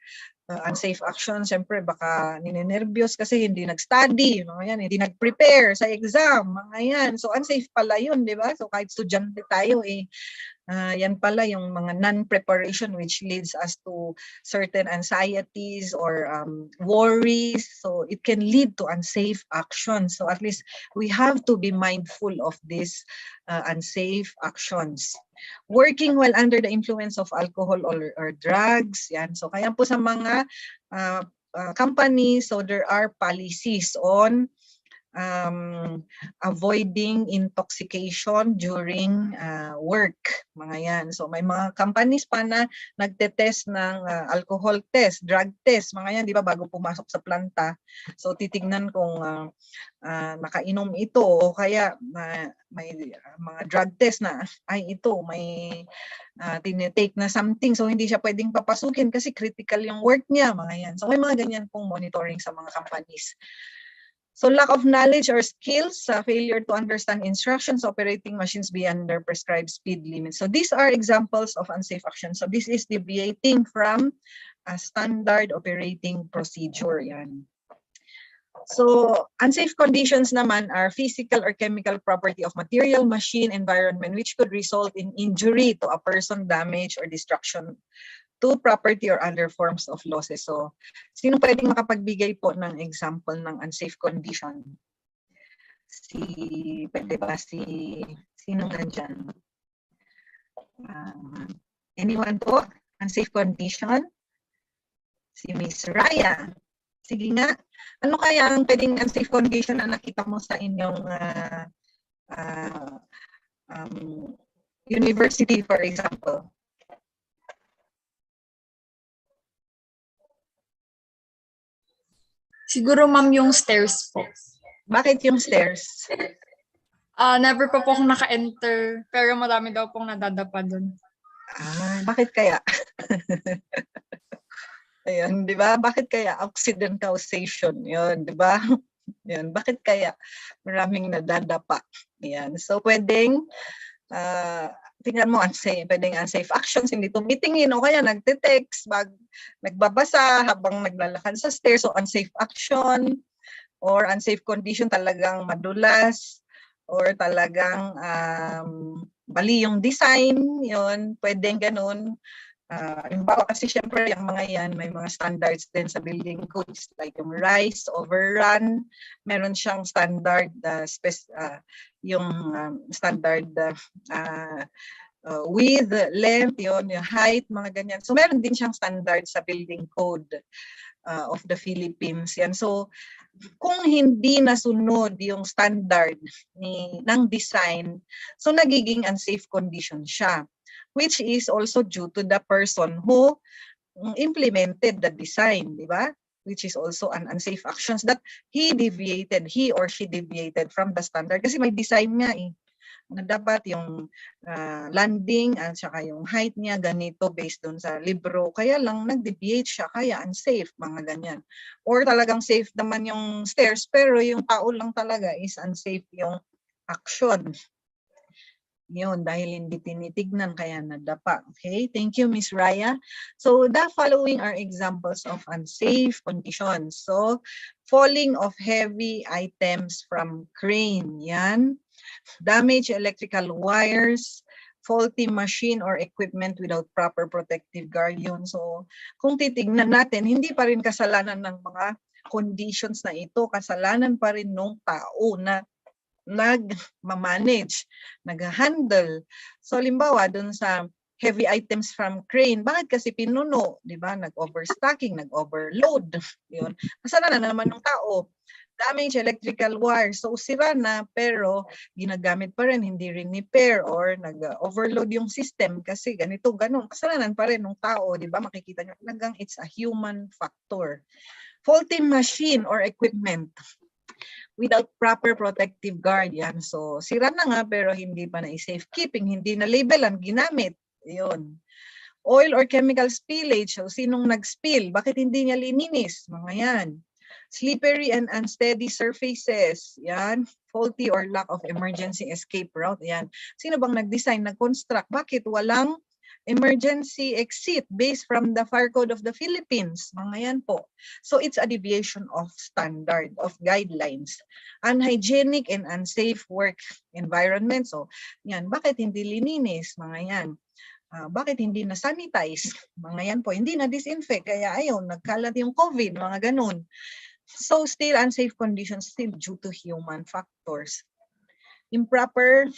unsafe actions. Siyempre, baka ninenervyos kasi hindi nag-study, mga yan, hindi nag-prepare sa exam, mga yan. So unsafe pala yun, di ba? So kahit estudyante tayo, yan pala yung mga non-preparation which leads us to certain anxieties or worries. So it can lead to unsafe actions. So at least we have to be mindful of these unsafe actions. Working while under the influence of alcohol or drugs. Yan. So kaya po sa mga companies, so there are policies on avoiding intoxication during work, mga yan. So may mga companies pa na nagte-test ng alcohol test, drug test, mga yan, di ba, bago pumasok sa planta. So titignan kung nakainom ito o kaya may mga drug test na ay ito may tinitake na something, so hindi siya pwedeng papasukin kasi critical yung work niya, mga yan. So may mga ganyan pong monitoring sa mga companies. So lack of knowledge or skills, failure to understand instructions, operating machines beyond their prescribed speed limits. So these are examples of unsafe actions. So this is deviating from a standard operating procedure. Yan. So unsafe conditions naman are physical or chemical property of material, machine, environment which could result in injury to a person, damage, or destruction to property or other forms of losses. So, sino pwedeng makapagbigay po ng example ng unsafe condition? Pwede ba sino nandyan? Anyone po? Unsafe condition? Si Miss Raya. Sige nga. Ano kaya ang pwedeng unsafe condition na nakita mo sa inyong university, for example? Siguro, ma'am, yung stairs po. Bakit yung stairs? Never po akong naka-enter, pero marami daw pong nadadapa dun. Bakit kaya? Ayun, di ba? Bakit kaya? Accident causation, yun, di ba? Yan, bakit kaya? Maraming nadadapa. Yan. So, pwedeng, tingnan mo, pwedeng unsafe actions, hindi tumitingin o kaya nagte-text, nagbabasa habang naglalakad sa stairs, so unsafe action or unsafe condition, talagang madulas or talagang mali yung design, yun, pwedeng ganun. Imbawa kasi syempre yung mga yan, may mga standards din sa building codes like yung rise, overrun, meron siyang standard, yung standard width, length, yung height, mga ganyan. So meron din siyang standard sa building code of the Philippines. Yan. So kung hindi nasunod yung standard ng design, so nagiging unsafe condition siya, which is also due to the person who implemented the design, di ba? Which is also an unsafe actions that he or she deviated from the standard. Kasi may design nga na dapat yung landing at saka yung height niya ganito based dun sa libro. Kaya lang nag-deviate siya, kaya unsafe, mga ganyan. Or talagang safe naman yung stairs, pero yung tao lang talaga is unsafe yung action. Yun, dahil hindi tinitignan kaya nadapa. Okay, thank you, Miss Raya. So the following are examples of unsafe conditions. So falling of heavy items from crane, yan. Damage electrical wires, faulty machine or equipment without proper protective guard, yun. So kung titignan natin, hindi pa rin kasalanan ng mga conditions na ito, kasalanan pa rin ng tao na nag-manage, nag-handle. So, halimbawa, dun sa heavy items from crane, bakit kasi pinuno, di ba? Nag-overstocking, nag-overload. Yun. Kasalanan na naman ng tao. Damage electrical wire. So, sira na, pero ginagamit pa rin, hindi rin repair or nag-overload yung system kasi ganito, ganun. Kasalanan pa rin ng tao, di ba? Makikita nyo talagang it's a human factor. Faulty machine or equipment without proper protective guard, yan. So, sira na nga pero hindi pa na-safekeeping, hindi na labelan, ginamit. Yun. Oil or chemical spillage. So, sinong nag-spill? Bakit hindi niya lininis? Mga yan. Slippery and unsteady surfaces. Yan. Faulty or lack of emergency escape route. Yan. Sino bang nag-design, nag-construct? Bakit walang emergency exit based from the Fire Code of the Philippines? Mga yan po. So, it's a deviation of standard, of guidelines. Unhygienic and unsafe work environment. So, yan. Bakit hindi lininis? Mga yan. Bakit hindi na-sanitize? Mga yan po, hindi na-disinfect. Kaya ayun, nagkalat yung COVID, mga ganun. So still unsafe conditions still due to human factors. Improper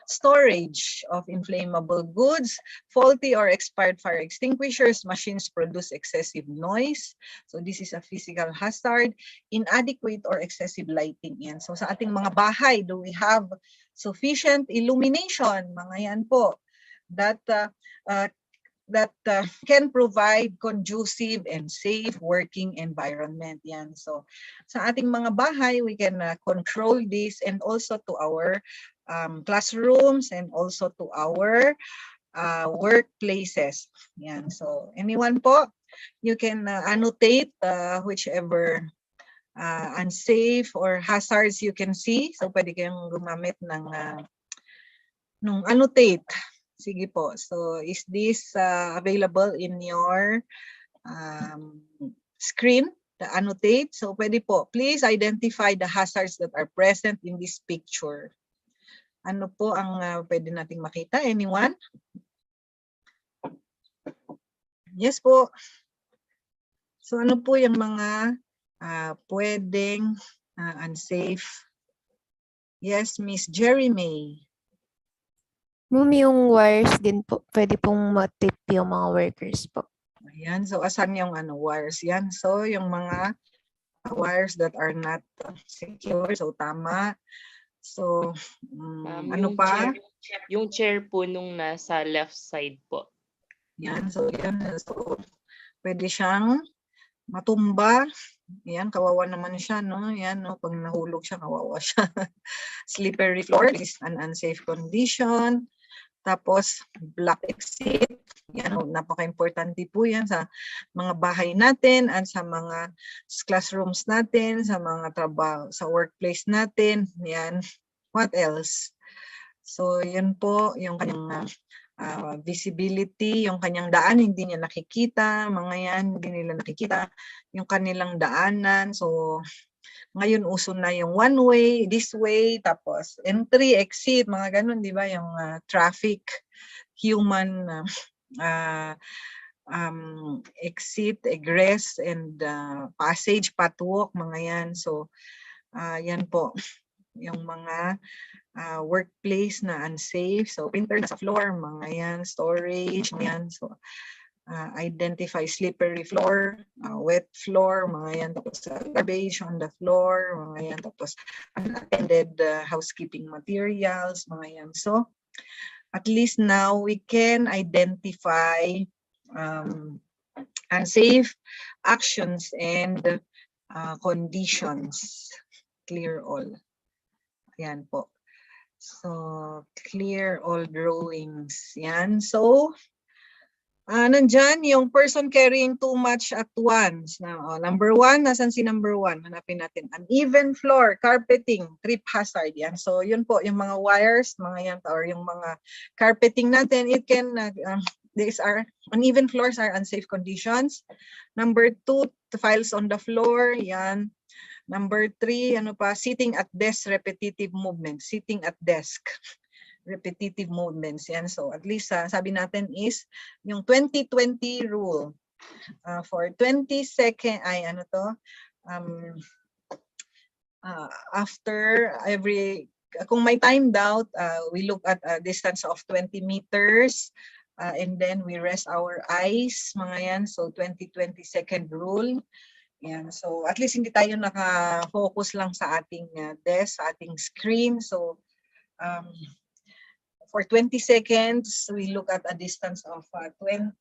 storage of inflammable goods, faulty or expired fire extinguishers, machines produce excessive noise. So this is a physical hazard. Inadequate or excessive lighting yan. So sa ating mga bahay, do we have sufficient illumination? Mga yan po. That can provide conducive and safe working environment. Yan. So sa ating mga bahay, we can control this, and also to our classrooms and also to our workplaces. Yan. So anyone po, you can annotate whichever unsafe or hazards you can see. So pwede kayong gumamit ng annotate. Sige po. So, is this available in your screen, the annotate? So, pwede po. Please identify the hazards that are present in this picture. Ano po ang pwede nating makita? Anyone? Yes po. So, ano po yung mga pwedeng unsafe? Yes, Miss Jerry May. Yung wires din po, pwede pong matip yung mga workers po. Ayan, so asan yung wires yan? So yung mga wires that are not secure, so tama. So ano pa? Yung chair po nung nasa left side po. Yan, so yan. So pwede siyang matumba. Yan, kawawa naman siya, no? Yan, no? Pag nahulog siya, kawawa siya. Slippery floor is an unsafe condition. Tapos, block exit. Yan, napaka-importante po yan sa mga bahay natin at sa mga classrooms natin, sa mga trabaho, sa workplace natin. Yan. What else? So, yan po, yung kanyang visibility, yung kanyang daan, hindi niya nakikita. Mga yan, hindi nila nakikita. Yung kanilang daanan. So, ngayon uso na yung one way, this way, tapos entry, exit, mga ganun, di ba? Yung traffic, human exit, egress, and passage, pathwalk, mga yan. So, yan po, yung mga workplace na unsafe. So, printer sa floor, mga yan, storage, yan. So, identify slippery floor, wet floor, mga yan, tapos garbage on the floor, mga yan, tapos unattended housekeeping materials, mga yan. So, at least now we can identify unsafe actions and conditions. Clear all. Yan po. So, clear all drawings. Yan. So, nandyan yung person carrying too much at once. Now, number 1, nasan si number 1? Hanapin natin. Uneven floor, carpeting, trip hazard. Yan. So, yun po, yung mga wires, mga yan, or yung mga carpeting natin, it can, these are, uneven floors are unsafe conditions. Number 2, files on the floor. Yan. Number 3, ano pa? Sitting at desk, repetitive movement. Sitting at desk. Repetitive movements. Yan. So at least sabi natin is yung 20-20 rule. For 20 seconds, ay ano to? After every, kung may timed out, we look at a distance of 20 meters. And then we rest our eyes. Mga yan. So 20-20 second rule. Yan. So at least hindi tayo naka-focus lang sa ating desk, sa ating screen. So for 20 seconds, we look at a distance of 20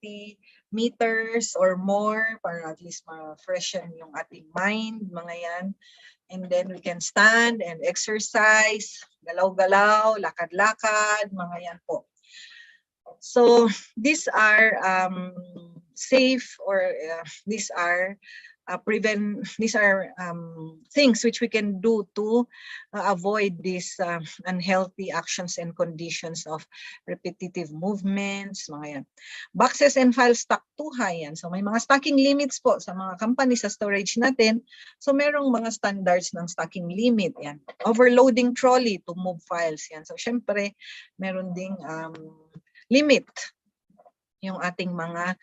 meters or more para at least ma-freshen yung ating mind, mga yan. And then we can stand and exercise, galaw-galaw, lakad-lakad, mga yan po. So these are safe, or these are things which we can do to avoid these unhealthy actions and conditions of repetitive movements, mga yan. Boxes and files stacked too high yan. So may mga stacking limits po sa mga company sa storage natin. So merong mga standards ng stacking limit yan. Overloading trolley to move files yan. So syempre meron ding limit yung ating mga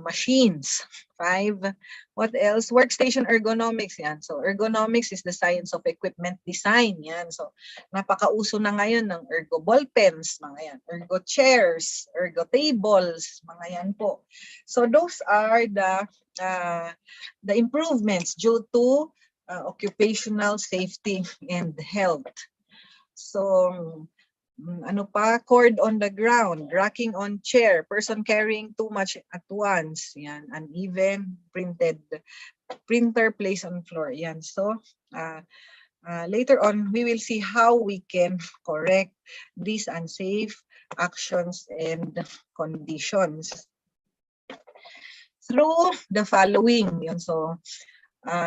machines. 5. What else? Workstation ergonomics yan. So ergonomics is the science of equipment design yan. So napakauso na ngayon ng ergo ball pens, mga yan, ergo chairs, ergo tables, mga yan po. So those are the improvements due to occupational safety and health. So ano pa? Cord on the ground, racking on chair, person carrying too much at once. Yan, uneven, printer placed on floor. Yan. So later on, we will see how we can correct these unsafe actions and conditions through the following. Yan. So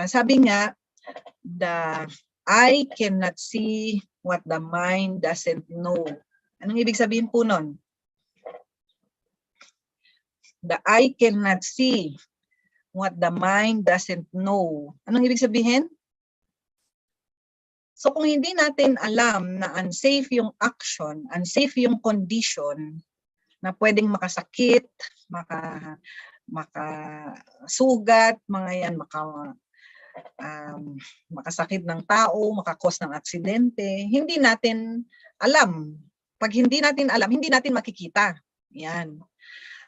sabi nga, the eye cannot see what the mind doesn't know. Anong ibig sabihin po nun? The eye cannot see what the mind doesn't know. Anong ibig sabihin? So kung hindi natin alam na unsafe yung action, unsafe yung condition, na pwedeng makasakit, makasugat, mga yan, makasakit ng tao, makakos ng aksidente, hindi natin alam. Pag hindi natin alam, hindi natin makikita. Yan.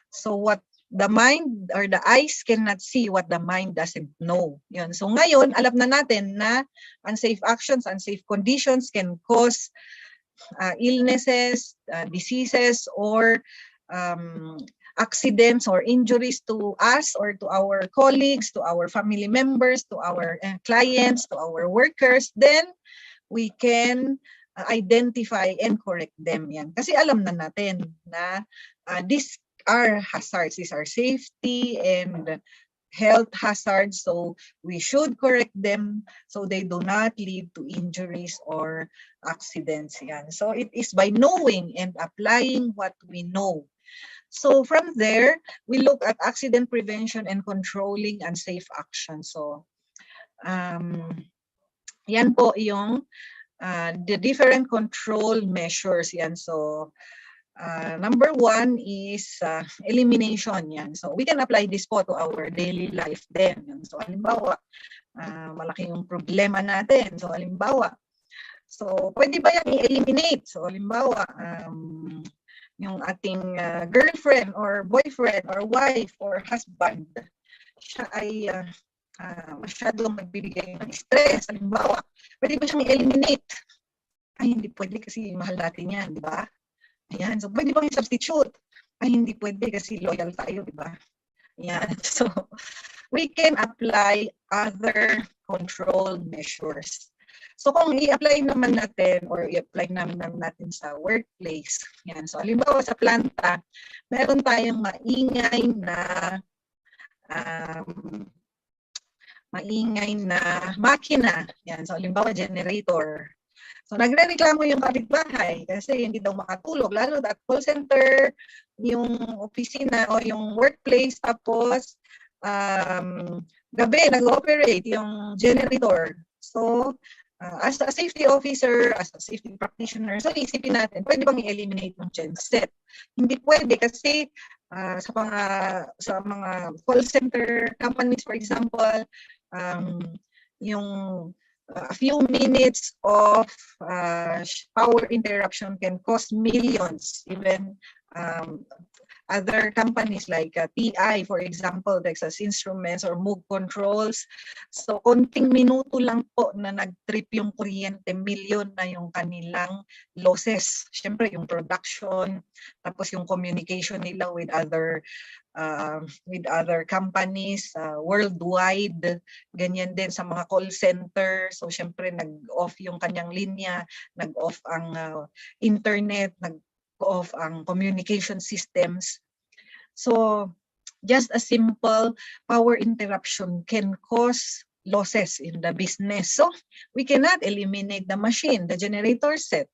So what the mind or the eyes cannot see what the mind doesn't know. Yan. So ngayon, alam na natin na unsafe actions, unsafe conditions can cause illnesses, diseases, or accidents or injuries to us or to our colleagues, to our family members, to our clients, to our workers, then we can identify and correct them. Yan. Kasi alam na natin na these are hazards, these are safety and health hazards, so we should correct them so they do not lead to injuries or accidents. Yan. So it is by knowing and applying what we know. So from there, we look at accident prevention and controlling unsafe action. So yan po yung the different control measures. Yan. So number 1 is elimination. Yan. So we can apply this po to our daily life then. Yan. So halimbawa, malaki yung problema natin. So halimbawa, so pwede ba yan i-eliminate? So halimbawa, yung ating girlfriend or boyfriend or wife or husband, siya ay masyadong magbibigay ng stress. Halimbawa, pwede ba siyang i-eliminate? Ay, hindi pwede kasi mahal natin yan, di ba? Ayan. So, pwede bang i-substitute? Ay, hindi pwede kasi loyal tayo, di ba? Ayan. So, we can apply other control measures. So kung i-apply naman natin or i-apply naman natin sa workplace, yan. So halimbawa sa planta, meron tayong maingay na makina. Yan. So halimbawa generator. So nagrereklamo yung kapitbahay kasi hindi daw makatulog, lalo at call center, yung opisina o yung workplace, tapos gabi nag-operate yung generator. So as a safety officer, as a safety practitioner, so isipin natin, pwede bang i-eliminate ng genset? Hindi pwede kasi sa mga call center companies, for example, yung a few minutes of power interruption can cost millions. Even other companies like TI, for example, Texas Instruments or Moog Controls. So, konting minuto lang po na nag-trip yung kuryente, milyon na yung kanilang losses. Siyempre, yung production, tapos yung communication nila with other companies worldwide. Ganyan din sa mga call center. So, siyempre, nag-off yung kanyang linya, nag-off ang internet, of ang communication systems. So just a simple power interruption can cause losses in the business. So we cannot eliminate the machine, the generator set.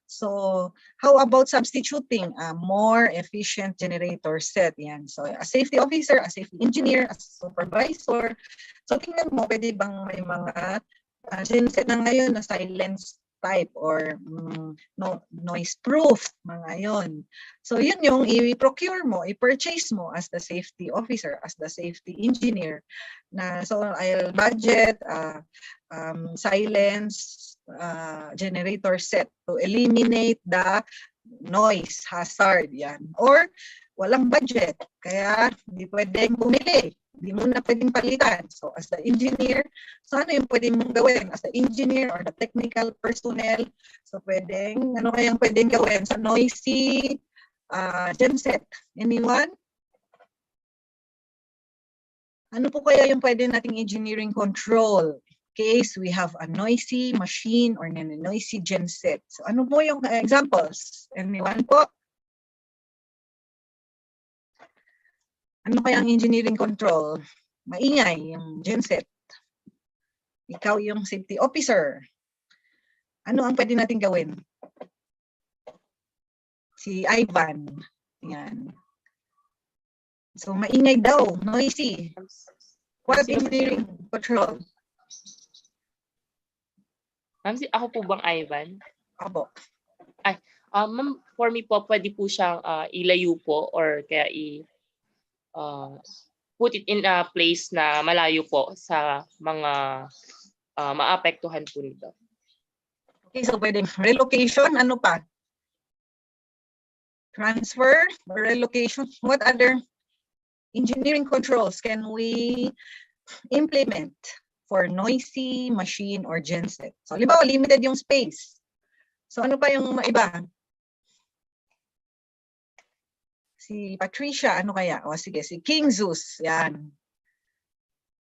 So how about substituting a more efficient generator set? Yan. So a safety officer, a safety engineer, a supervisor. So tingnan mo, pwede bang may mga genset na ngayon na silence type or noise proof, mga yon. So yun yung i-procure mo, i-purchase mo as the safety officer, as the safety engineer. So I'll budget silence generator set to eliminate the noise hazard, yan. Or walang budget, kaya hindi pwedeng bumili, hindi mo na pwedeng palitan. So as the engineer, so ano yung pwedeng mong gawin as the engineer or the technical personnel? So pwedeng, ano kayang pwedeng gawin sa noisy genset? Anyone? Ano po kaya yung pwede nating engineering control? Case we have a noisy machine or a noisy genset. So ano po yung examples? Anyone po? Ano kaya ang engineering control? Maingay yung genset. Ikaw yung safety officer. Ano ang pwede natin gawin? Si Ivan. Yan. So maingay daw, noisy. What engineering control? Ma'am, ako po bang Ivan? Apo. Ay, ma'am, for me po, pwede po siyang ilayo po or kaya put it in a place na malayo po sa mga maapektuhan po nito. Okay, so pwedeng relocation, ano pa? Transfer or relocation. What other engineering controls can we implement for noisy machine or genset? So, halimbawa, limited yung space. So, ano pa yung iba? Si Patricia, ano kaya? O sige, si King Zeus. Yan.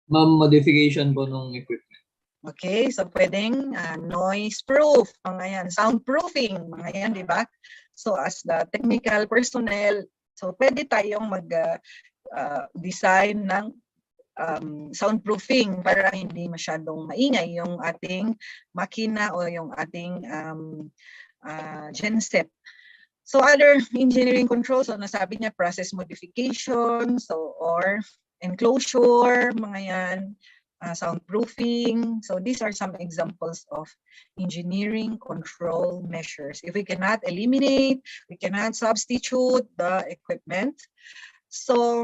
Ma'am, modification po ng equipment. Okay, so pwedeng noise proof, mga yan, soundproofing, mga yan, di ba? So as the technical personnel, so pwede tayong mag-design ng soundproofing para hindi masyadong maingay yung ating makina o yung ating genset. So other engineering controls, so nasabi niya process modification, so or enclosure, mga yan, soundproofing. So these are some examples of engineering control measures. If we cannot eliminate, we cannot substitute the equipment. So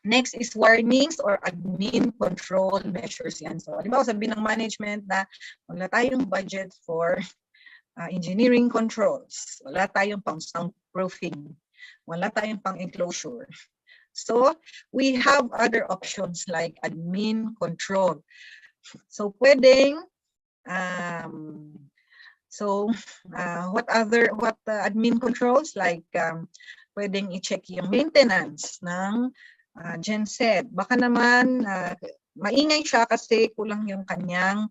next is warnings or admin control measures. Yan. So halimbawa sabihin ng management na wala tayong budget for engineering controls. Wala tayong pang soundproofing. Wala tayong pang enclosure. So we have other options like admin control. So pwedeng what admin controls like pwedeng i-check yung maintenance ng genset. Baka naman maingay siya kasi kulang yung kanyang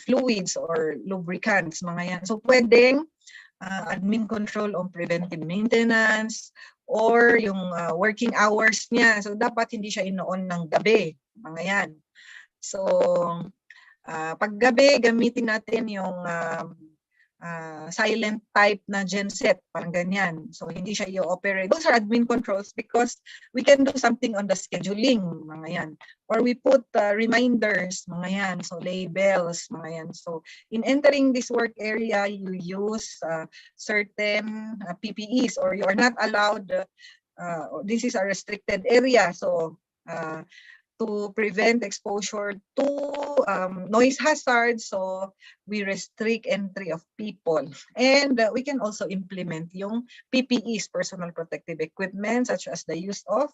fluids or lubricants, mga yan. So pwedeng admin control on preventive maintenance or yung working hours niya. So dapat hindi siya inoon ng gabi, mga yan. So pag gabi, gamitin natin yung silent type na genset, parang ganyan. So hindi siya i-operate. Those are admin controls because we can do something on the scheduling, mga yan. Or we put reminders, mga yan. So labels, mga yan. So in entering this work area, you use certain PPEs or you are not allowed, this is a restricted area. So to prevent exposure to noise hazards, so we restrict entry of people. And we can also implement yung PPEs, personal protective equipment, such as the use of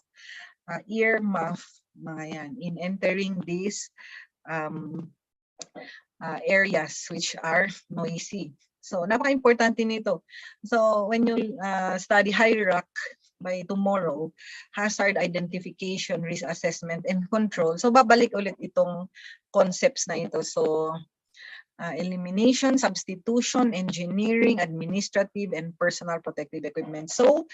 ear muff, mga yan, in entering these areas which are noisy. So napaka-importante nito. So when you study HIRAC, by tomorrow, hazard identification, risk assessment, and control. So babalik ulit itong concepts na ito. So elimination, substitution, engineering, administrative, and personal protective equipment. So,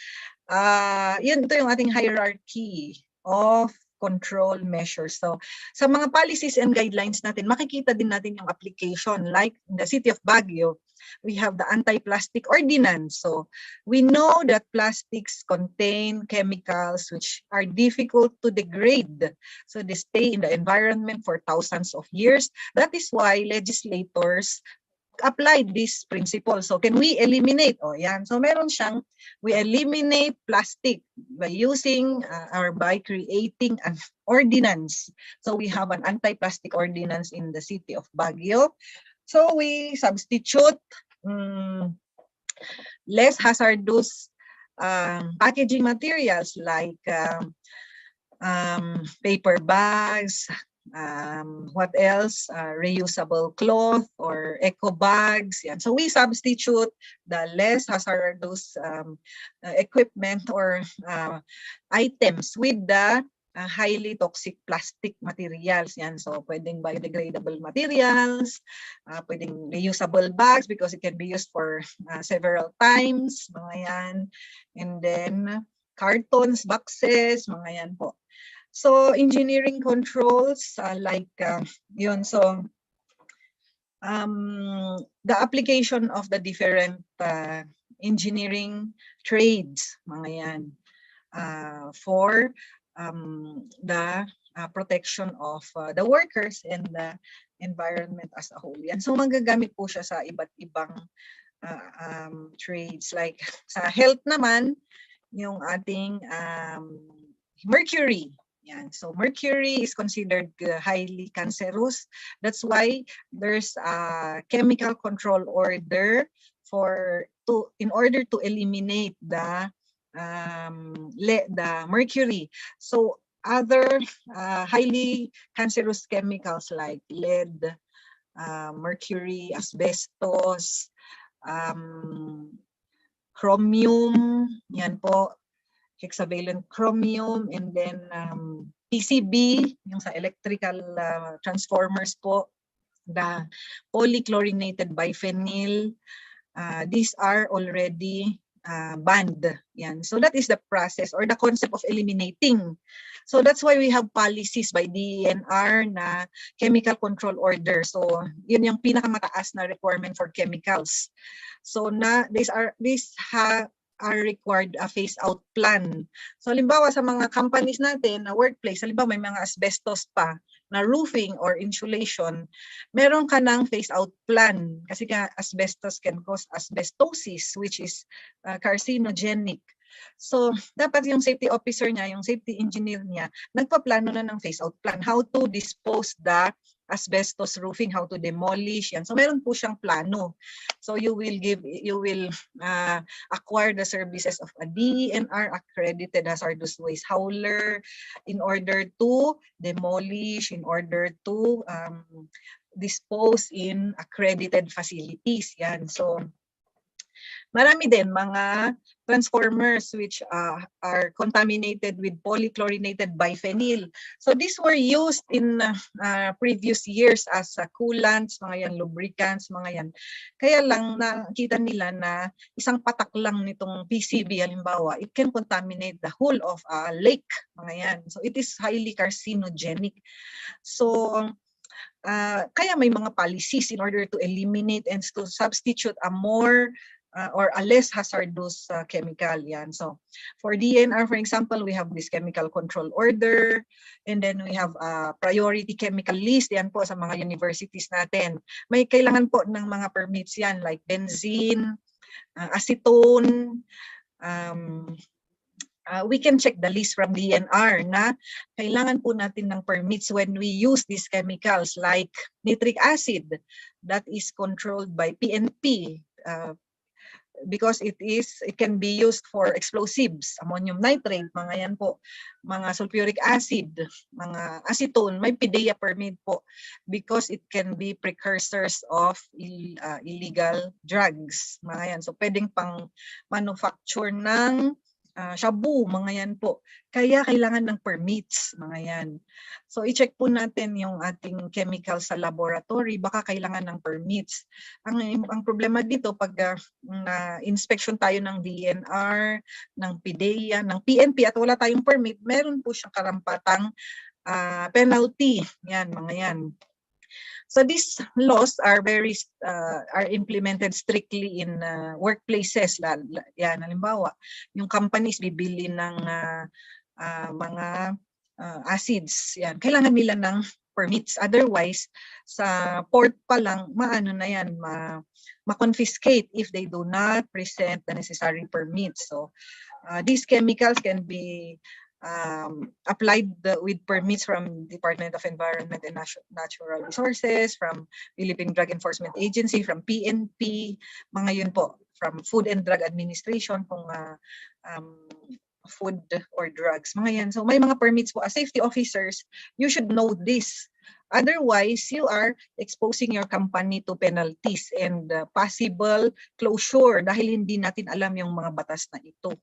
ito yung ating hierarchy of control measures. So, sa mga policies and guidelines natin, makikita din natin yung application. Like in the city of Baguio, we have the anti-plastic ordinance. So, we know that plastics contain chemicals which are difficult to degrade. So, they stay in the environment for thousands of years. That is why legislators applied this principle. So can we eliminate? O yan. So meron siyang, we eliminate plastic by using or by creating an ordinance. So we have an anti-plastic ordinance in the city of Baguio. So we substitute less hazardous packaging materials like paper bags, what else? Reusable cloth or eco bags. Yan. So we substitute the less hazardous equipment or items with the highly toxic plastic materials. Yan. So pwedeng biodegradable materials, pwedeng reusable bags because it can be used for several times. Mga yan. And then cartons, boxes, mga yan po. So engineering controls like yun. So the application of the different engineering trades, mga yan, for the protection of the workers and the environment as a whole. Yan. So magagamit po siya sa iba't ibang trades. Like sa health naman, yung ating mercury. Yeah, so mercury is considered highly cancerous. That's why there's a chemical control order in order to eliminate the mercury. So other highly cancerous chemicals like lead, mercury, asbestos, chromium, yan po, hexavalent chromium, and then PCB, yung sa electrical transformers po, the polychlorinated biphenyl, these are already banned. Yan. So that is the process or the concept of eliminating. So that's why we have policies by DENR na chemical control order. So yun yung pinakamataas na requirement for chemicals. So these are required a phase-out plan. So halimbawa sa mga companies natin na workplace, halimbawa may mga asbestos pa na roofing or insulation, meron ka ng phase-out plan kasi asbestos can cause asbestosis which is carcinogenic. So dapat yung safety officer niya, yung safety engineer niya, nagpaplano na ng phase-out plan, how to dispose the asbestos roofing, how to demolish yan. So meron po siyang plano. So you will acquire the services of a DENR accredited hazardous waste hauler in order to demolish, in order to dispose in accredited facilities. Yan. So marami din mga transformers which are contaminated with polychlorinated biphenyl. So these were used in previous years as coolants, mga yan, lubricants, mga yan. Kaya lang nakita nila na isang patak lang nitong PCB, halimbawa, it can contaminate the whole of a lake, mga yan. So it is highly carcinogenic. So kaya may mga policies in order to eliminate and to substitute a more or a less hazardous chemical. Yan. So for DNR, for example, we have this chemical control order, and then we have a priority chemical list. Yan po sa mga universities natin. May kailangan po ng mga permits yan like benzene, acetone. We can check the list from DNR na kailangan po natin ng permits when we use these chemicals like nitric acid that is controlled by PNP. Because it can be used for explosives, ammonium nitrate, mga yan po, mga sulfuric acid, mga acetone, may PDEA permit po because it can be precursors of illegal drugs, mga yan. So pwedeng pang manufacture ng shabu, mga yan po. Kaya kailangan ng permits, mga yan. So i-check po natin yung ating chemical sa laboratory, baka kailangan ng permits. Ang problema dito pag na-inspection tayo ng DNR, ng PDEA, ng PNP at wala tayong permit, meron po siyang karampatang penalty. Yan, mga yan. So these laws are are implemented strictly in workplaces. Yan, halimbawa, yung companies bibili ng mga acids. Yan, kailangan nila ng permits. Otherwise, sa port pa lang, maano na yan, ma-confiscate if they do not present the necessary permits. So these chemicals can be applied with permits from Department of Environment and Natural Resources, from Philippine Drug Enforcement Agency, from PNP, mga yun po, from Food and Drug Administration, kung food or drugs, mga yan. So may mga permits po. As safety officers, you should know this. Otherwise, you are exposing your company to penalties and possible closure dahil hindi natin alam yung mga batas na ito.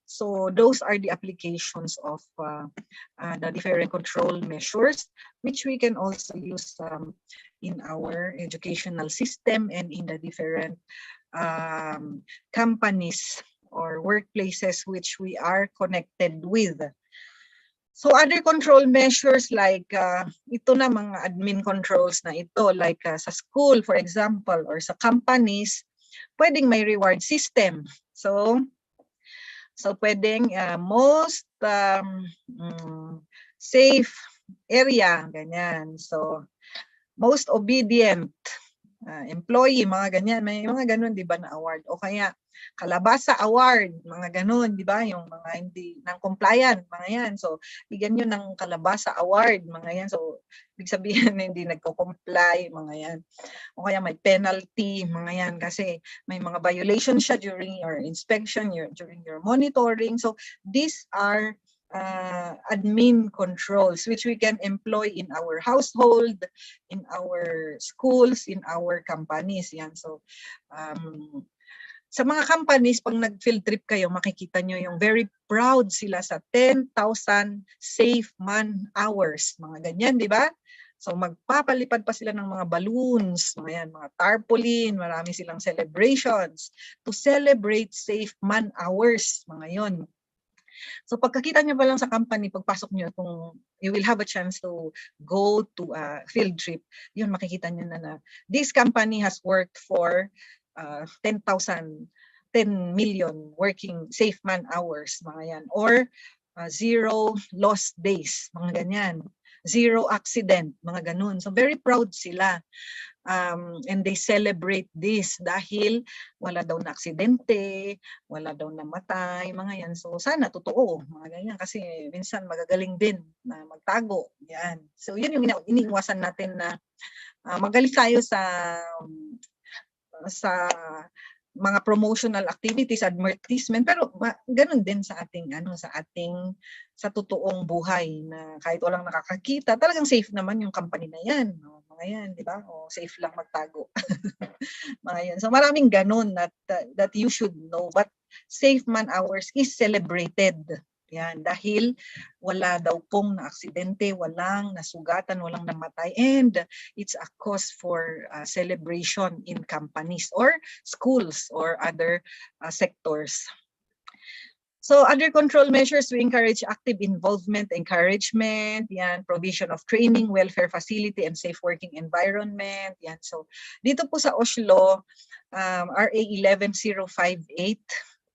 So those are the applications of the different control measures, which we can also use in our educational system and in the different companies or workplaces which we are connected with. So other control measures like ito na mga admin controls na ito, like sa school, for example, or sa companies, pwedeng may reward system. So pwedeng most safe area, ganyan. So most obedient employee, mga ganyan. May mga ganun, di ba, na award. O kaya Kalabasa Award, mga ganun, di ba? Yung mga hindi nang compliant, mga yan. So bigyan nyo ng Kalabasa Award, mga yan. So ibig sabihin na hindi nagko-comply, mga yan. O kaya may penalty, mga yan, kasi may mga violation siya during your inspection, during your monitoring. So these are admin controls which we can employ in our household, in our schools, in our companies. Yan. So sa mga companies, pag nag-field trip kayo, makikita nyo yung very proud sila sa 10,000 safe man hours. Mga ganyan, di ba? So magpapalipad pa sila ng mga balloons, mga yan, mga tarpaulin, marami silang celebrations to celebrate safe man hours, mga yon. So pagkakita nyo pa lang sa company, pagpasok nyo, kung you will have a chance to go to a field trip, yun makikita nyo na this company has worked for 10 million working safe man hours, mga yan. Or zero lost days, mga ganyan. Zero accident, mga ganun. So very proud sila. And they celebrate this dahil wala daw na aksidente, wala daw namatay, mga yan. So sana totoo, mga ganyan. Kasi minsan magagaling din na magtago. Yan. So yun yung iniiwasan natin na magaling tayo sa mga promotional activities, advertisement, pero ganun din sa ating sa totoong buhay na kahit walang nakakakita, talagang safe naman yung company na yan. No? Mga yan, di ba? O safe lang magtago. Mga yan. So maraming ganun that you should know. But safe man hours is celebrated. Yan, dahil wala daw pong na-aksidente, walang nasugatan, walang namatay, and it's a cause for celebration in companies or schools or other sectors. So other control measures, we encourage active involvement, encouragement, yan, provision of training, welfare facility, and safe working environment. Yan. So dito po sa Oslo, RA 11058,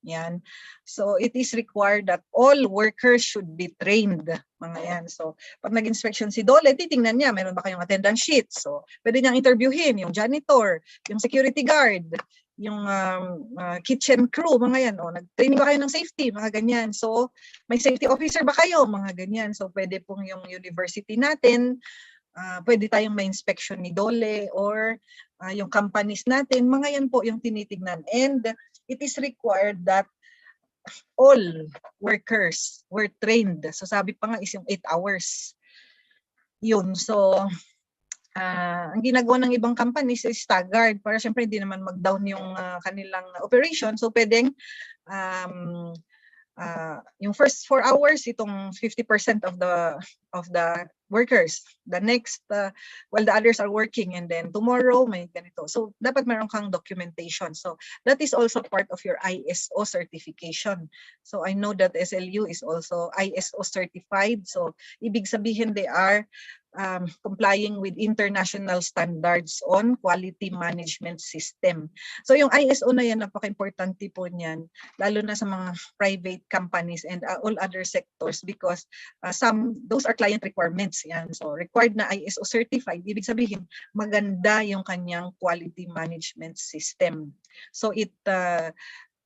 yan. So it is required that all workers should be trained, mga yan. So pag nag-inspection si Dole, titingnan niya, meron ba kayong attendance sheet? So pwede niyang interviewin yung janitor, yung security guard, yung kitchen crew, mga yan. O, nag-training ba kayo ng safety? Mga ganyan. So may safety officer ba kayo? Mga ganyan. So pwede pong yung university natin, pwede tayong may inspection ni Dole or yung companies natin, mga yan po yung tinitignan. And it is required that all workers were trained. So sabi pa nga is yung 8 hours. Yun. So ang ginagawa ng ibang companies is staggered para syempre hindi naman mag-down yung kanilang operation. So pwedeng yung first 4 hours itong 50% of the workers, the next while the others are working, and then tomorrow may ganito. So dapat meron kang documentation. So that is also part of your ISO certification. So I know that SLU is also ISO certified. So ibig sabihin they are complying with international standards on quality management system. So yung ISO na yan, napaka-importante po niyan, lalo na sa mga private companies and all other sectors, because those are client requirements. Yan. So required na ISO certified, ibig sabihin maganda yung kanyang quality management system. So it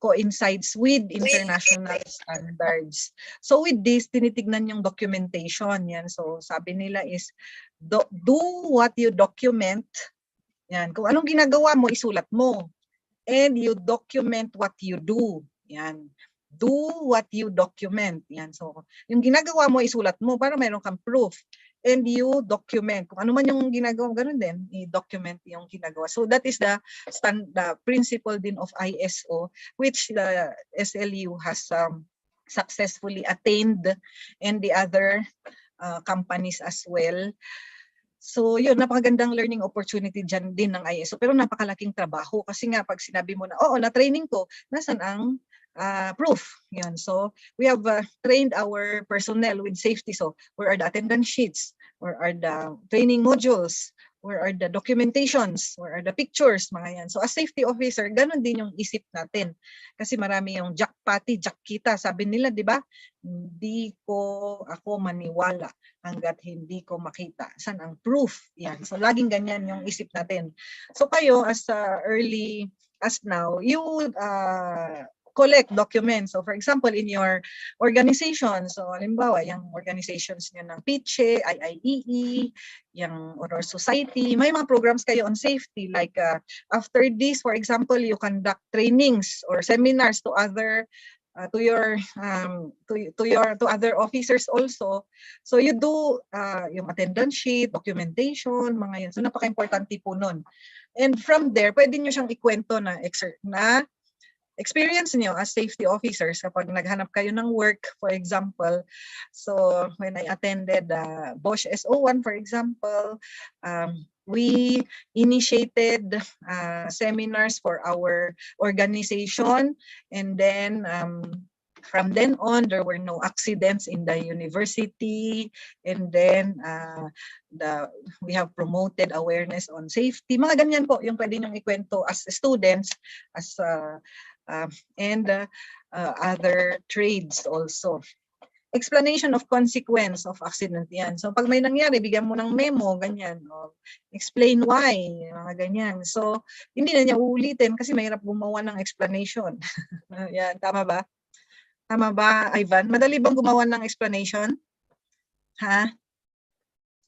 coincides with international standards. So with this, tinitignan yung documentation. Yan. So sabi nila is, do what you document. Yan. Kung anong ginagawa mo, isulat mo. And you document what you do. Yan. Do what you document. Yan. So yung ginagawa mo, isulat mo para mayroon kang proof. And you document. Kung ano man yung ginagawa, ganun din, i-document yung ginagawa. So that is the principle din of ISO, which the SLU has successfully attained, and the other companies as well. So yun, napakagandang learning opportunity dyan din ng ISO, pero napakalaking trabaho kasi nga pag sinabi mo na, oo, na-training ko, nasan ang proof? Yun. So we have trained our personnel with safety. So where are the attendance sheets? Where are the training modules? Where are the documentations? Where are the pictures? Mga yan. So as safety officer, ganun din yung isip natin. Kasi marami yung jackpoti, jackita. Sabi nila, di ba? Hindi ko ako maniwala hanggat hindi ko makita. Saan ang proof? Yan. So laging ganyan yung isip natin. So kayo as early as now, you collect documents. So for example, in your organization, so halimbawa, yung organizations nyo ng PICHE, IIEE, yung Honor Society, may mga programs kayo on safety. Like after this, for example, you conduct trainings or seminars to other to other officers also. So you do yung attendance sheet, documentation, mga yan. So napaka-importante po nun. And from there, pwede nyo siyang ikwento na experience niyo as safety officers kapag naghanap kayo ng work, for example. So when I attended BOSH SO1, for example, we initiated seminars for our organization, and then from then on, there were no accidents in the university, and then we have promoted awareness on safety. Mga ganyan po yung pwede niyong ikwento as students, as and other trades also. Explanation of consequence of accident yan. So pag may nangyari, bigyan mo ng memo, ganyan. O, explain why, mga ganyan. So hindi na niya uulitin kasi mahirap gumawa ng explanation. Yan, tama ba? Tama ba, Ivan? Madali bang gumawa ng explanation? Ha?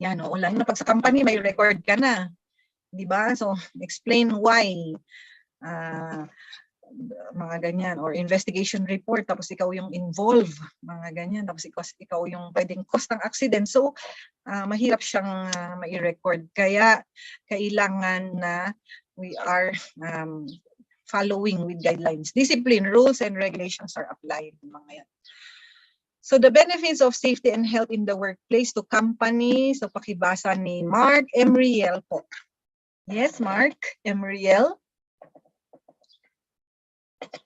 Yan, o, lalo na pag sa company, may record ka na. Di ba? So explain why. Mga ganyan, or investigation report, tapos ikaw yung involved, mga ganyan, tapos ikaw yung pwedeng cause ng accident. So mahirap siyang mai-record, kaya kailangan na we are following with guidelines. Discipline, rules, and regulations are applied. Mga yan. So the benefits of safety and health in the workplace to companies. So pakibasa ni Mark Emriel po. Yes, Mark Emriel.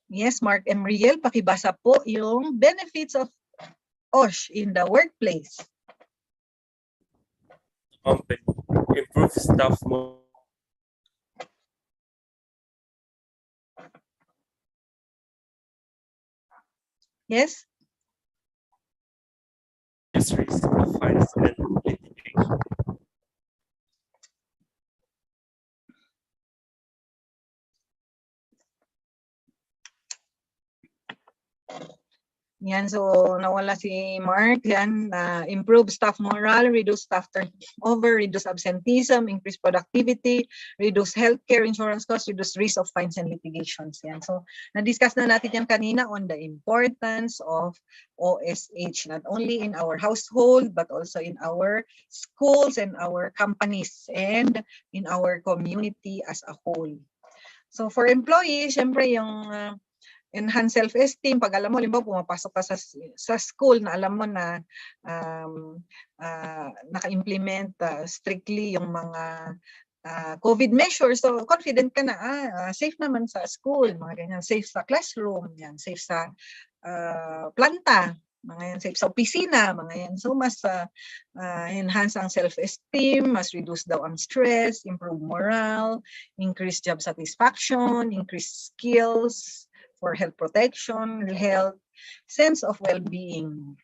Yes, Mark Emriel, pakibasa po yung benefits of BOSH in the workplace. Improve staff mo. Yes? Industries, finance, and litigation. Yan, so nawala si Mark. Yan, improve staff morale, reduce staff turnover, reduce absenteeism, increase productivity, reduce healthcare insurance costs, reduce risk of fines and litigations. Yan, so na-discuss na natin yan kanina on the importance of OSH, not only in our household, but also in our schools and our companies and in our community as a whole. So for employees, syempre yung enhance self-esteem. Pag alam mo, limbawa pumapasok ka sa school na alam mo na naka-implement strictly yung mga COVID measures. So confident ka na, safe naman sa school, mga ganyan, safe sa classroom, yan, safe sa planta, mga yan, safe sa opisina, mga yan. So mas enhance ang self-esteem, mas reduce daw ang stress, improve morale, increase job satisfaction, increase skills for health protection, health, sense of well-being.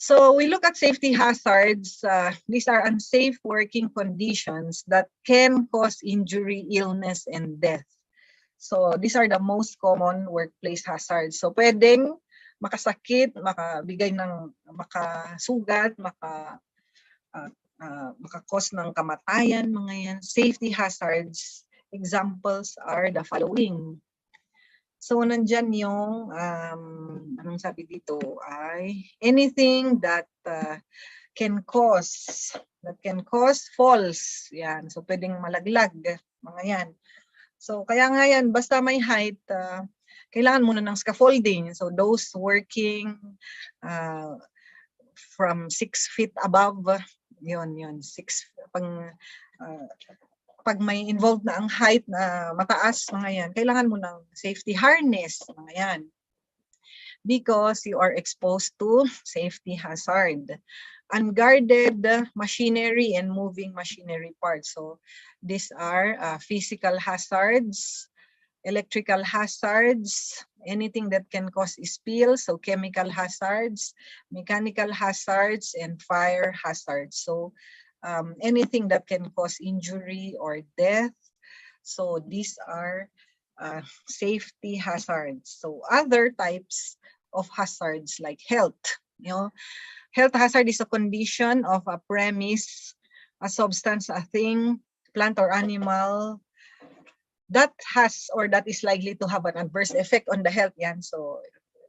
So we look at safety hazards. These are unsafe working conditions that can cause injury, illness, and death. So these are the most common workplace hazards. So pwedeng makasakit, makasugat, maka-cause ng kamatayan, mga yan. Safety hazards, examples are the following. So nandyan yung, anong sabi dito ay, anything that can cause falls. Yan. So pwedeng malaglag, mga yan. So kaya nga yan, basta may height, kailangan muna ng scaffolding. So those working from 6 feet above, yun, 6, pag may involved na ang height na mataas, mga yan, kailangan mo ng safety harness, mga yan. Because you are exposed to safety hazard. Unguarded machinery and moving machinery parts. So these are physical hazards, electrical hazards, anything that can cause spill, so chemical hazards, mechanical hazards, and fire hazards. So anything that can cause injury or death. So these are safety hazards. So other types of hazards like health. Health hazard is a condition of a premise, a substance, a thing, plant or animal that has or that is likely to have an adverse effect on the health. Yan. So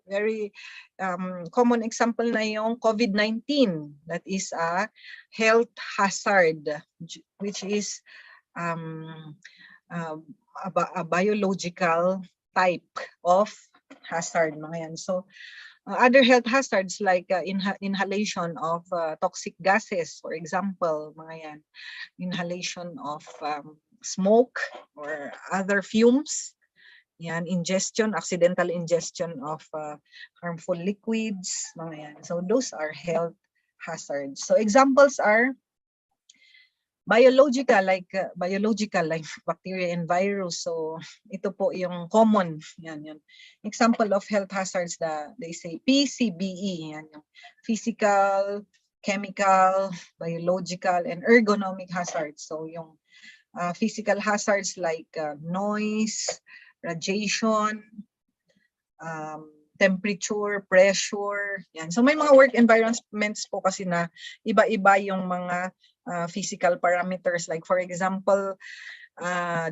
very common example na yung COVID-19. That is a health hazard, which is a biological type of hazard. Mga yan. So other health hazards like inhalation of toxic gases, for example, mga yan. Inhalation of smoke or other fumes. Yan, ingestion, accidental ingestion of harmful liquids, mga yan. So those are health hazards. So examples are biological like bacteria and virus. So ito po yung common. Yan. Example of health hazards they say PCBE. Yan yung physical, chemical, biological, and ergonomic hazards. So yung physical hazards like noise, radiation, temperature, pressure, yan. So may mga work environments po kasi na iba-iba yung mga physical parameters, like for example,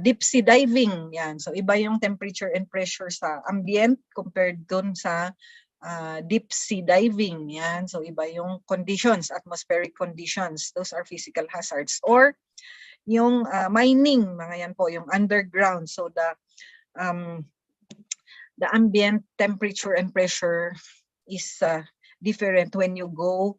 deep sea diving, yan. So iba yung temperature and pressure sa ambient compared dun sa deep sea diving, yan. So iba yung conditions, atmospheric conditions, those are physical hazards. Or yung mining, mga yan po, yung underground. So the ambient temperature and pressure is different when you go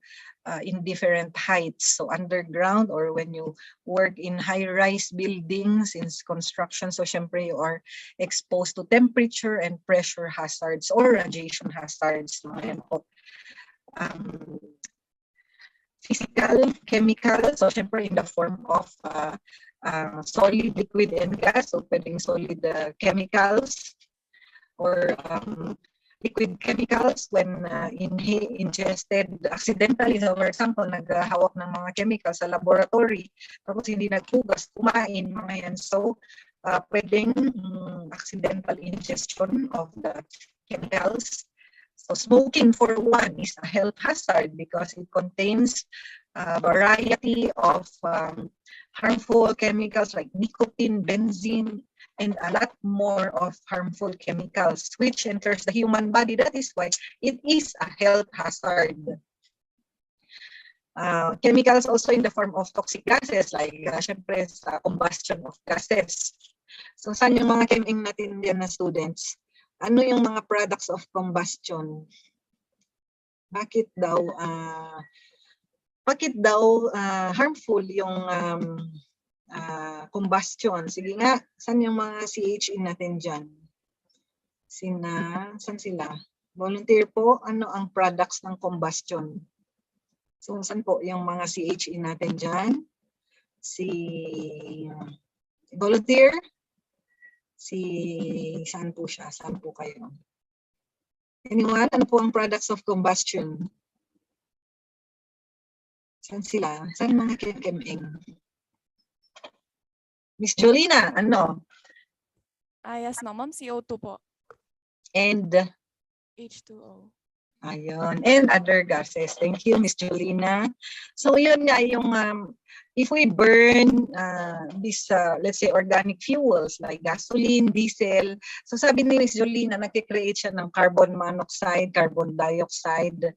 in different heights. So underground, or when you work in high-rise buildings in construction, so syempre you are exposed to temperature and pressure hazards or radiation hazards. Mga yan po. Physical, chemical, so syempre in the form of solid, liquid, and gas. So pwedeng solid chemicals or liquid chemicals when ingested accidentally. So for example, naghahawak ng mga chemicals sa laboratory tapos hindi naghugas, kumain, mga yan. So pwedeng accidental ingestion of the chemicals. So smoking, for one, is a health hazard because it contains a variety of harmful chemicals like nicotine, benzene, and a lot more of harmful chemicals which enters the human body. That is why it is a health hazard. Chemicals also in the form of toxic gases like syempre sa combustion of gases. So saan yung mga cheming natin diyan na students? Ano yung mga products of combustion? Bakit daw harmful yung combustion? Sige nga, saan yung mga CHE natin dyan? Saan sila? Volunteer po, ano ang products ng combustion? So, saan po yung mga CHE natin dyan? Volunteer? Saan po siya? Saan po kayo? Anyone? Ano po ang products of combustion? Saan sila? Saan mga kemeng? Miss Jolina, ano? Yes, ma'am. CO2 po. And? H2O. Ayun. And other gases. Thank you, Miss Jolina. So, yun nga yung, if we burn this, let's say, organic fuels like gasoline, diesel, so sabi ni Miss Jolina, nag-create siya ng carbon monoxide, carbon dioxide,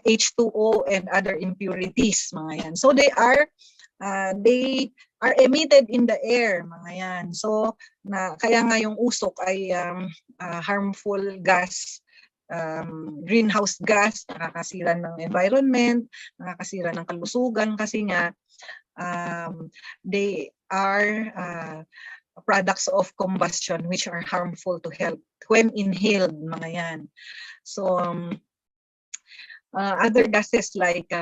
H2O, and other impurities, mga yan. So, they are emitted in the air, mga yan. So, kaya nga yung usok ay harmful gas, greenhouse gas, nakakasira ng environment, nakakasira ng kalusugan kasi nga they are products of combustion which are harmful to health when inhaled, mga yan. So, other gases like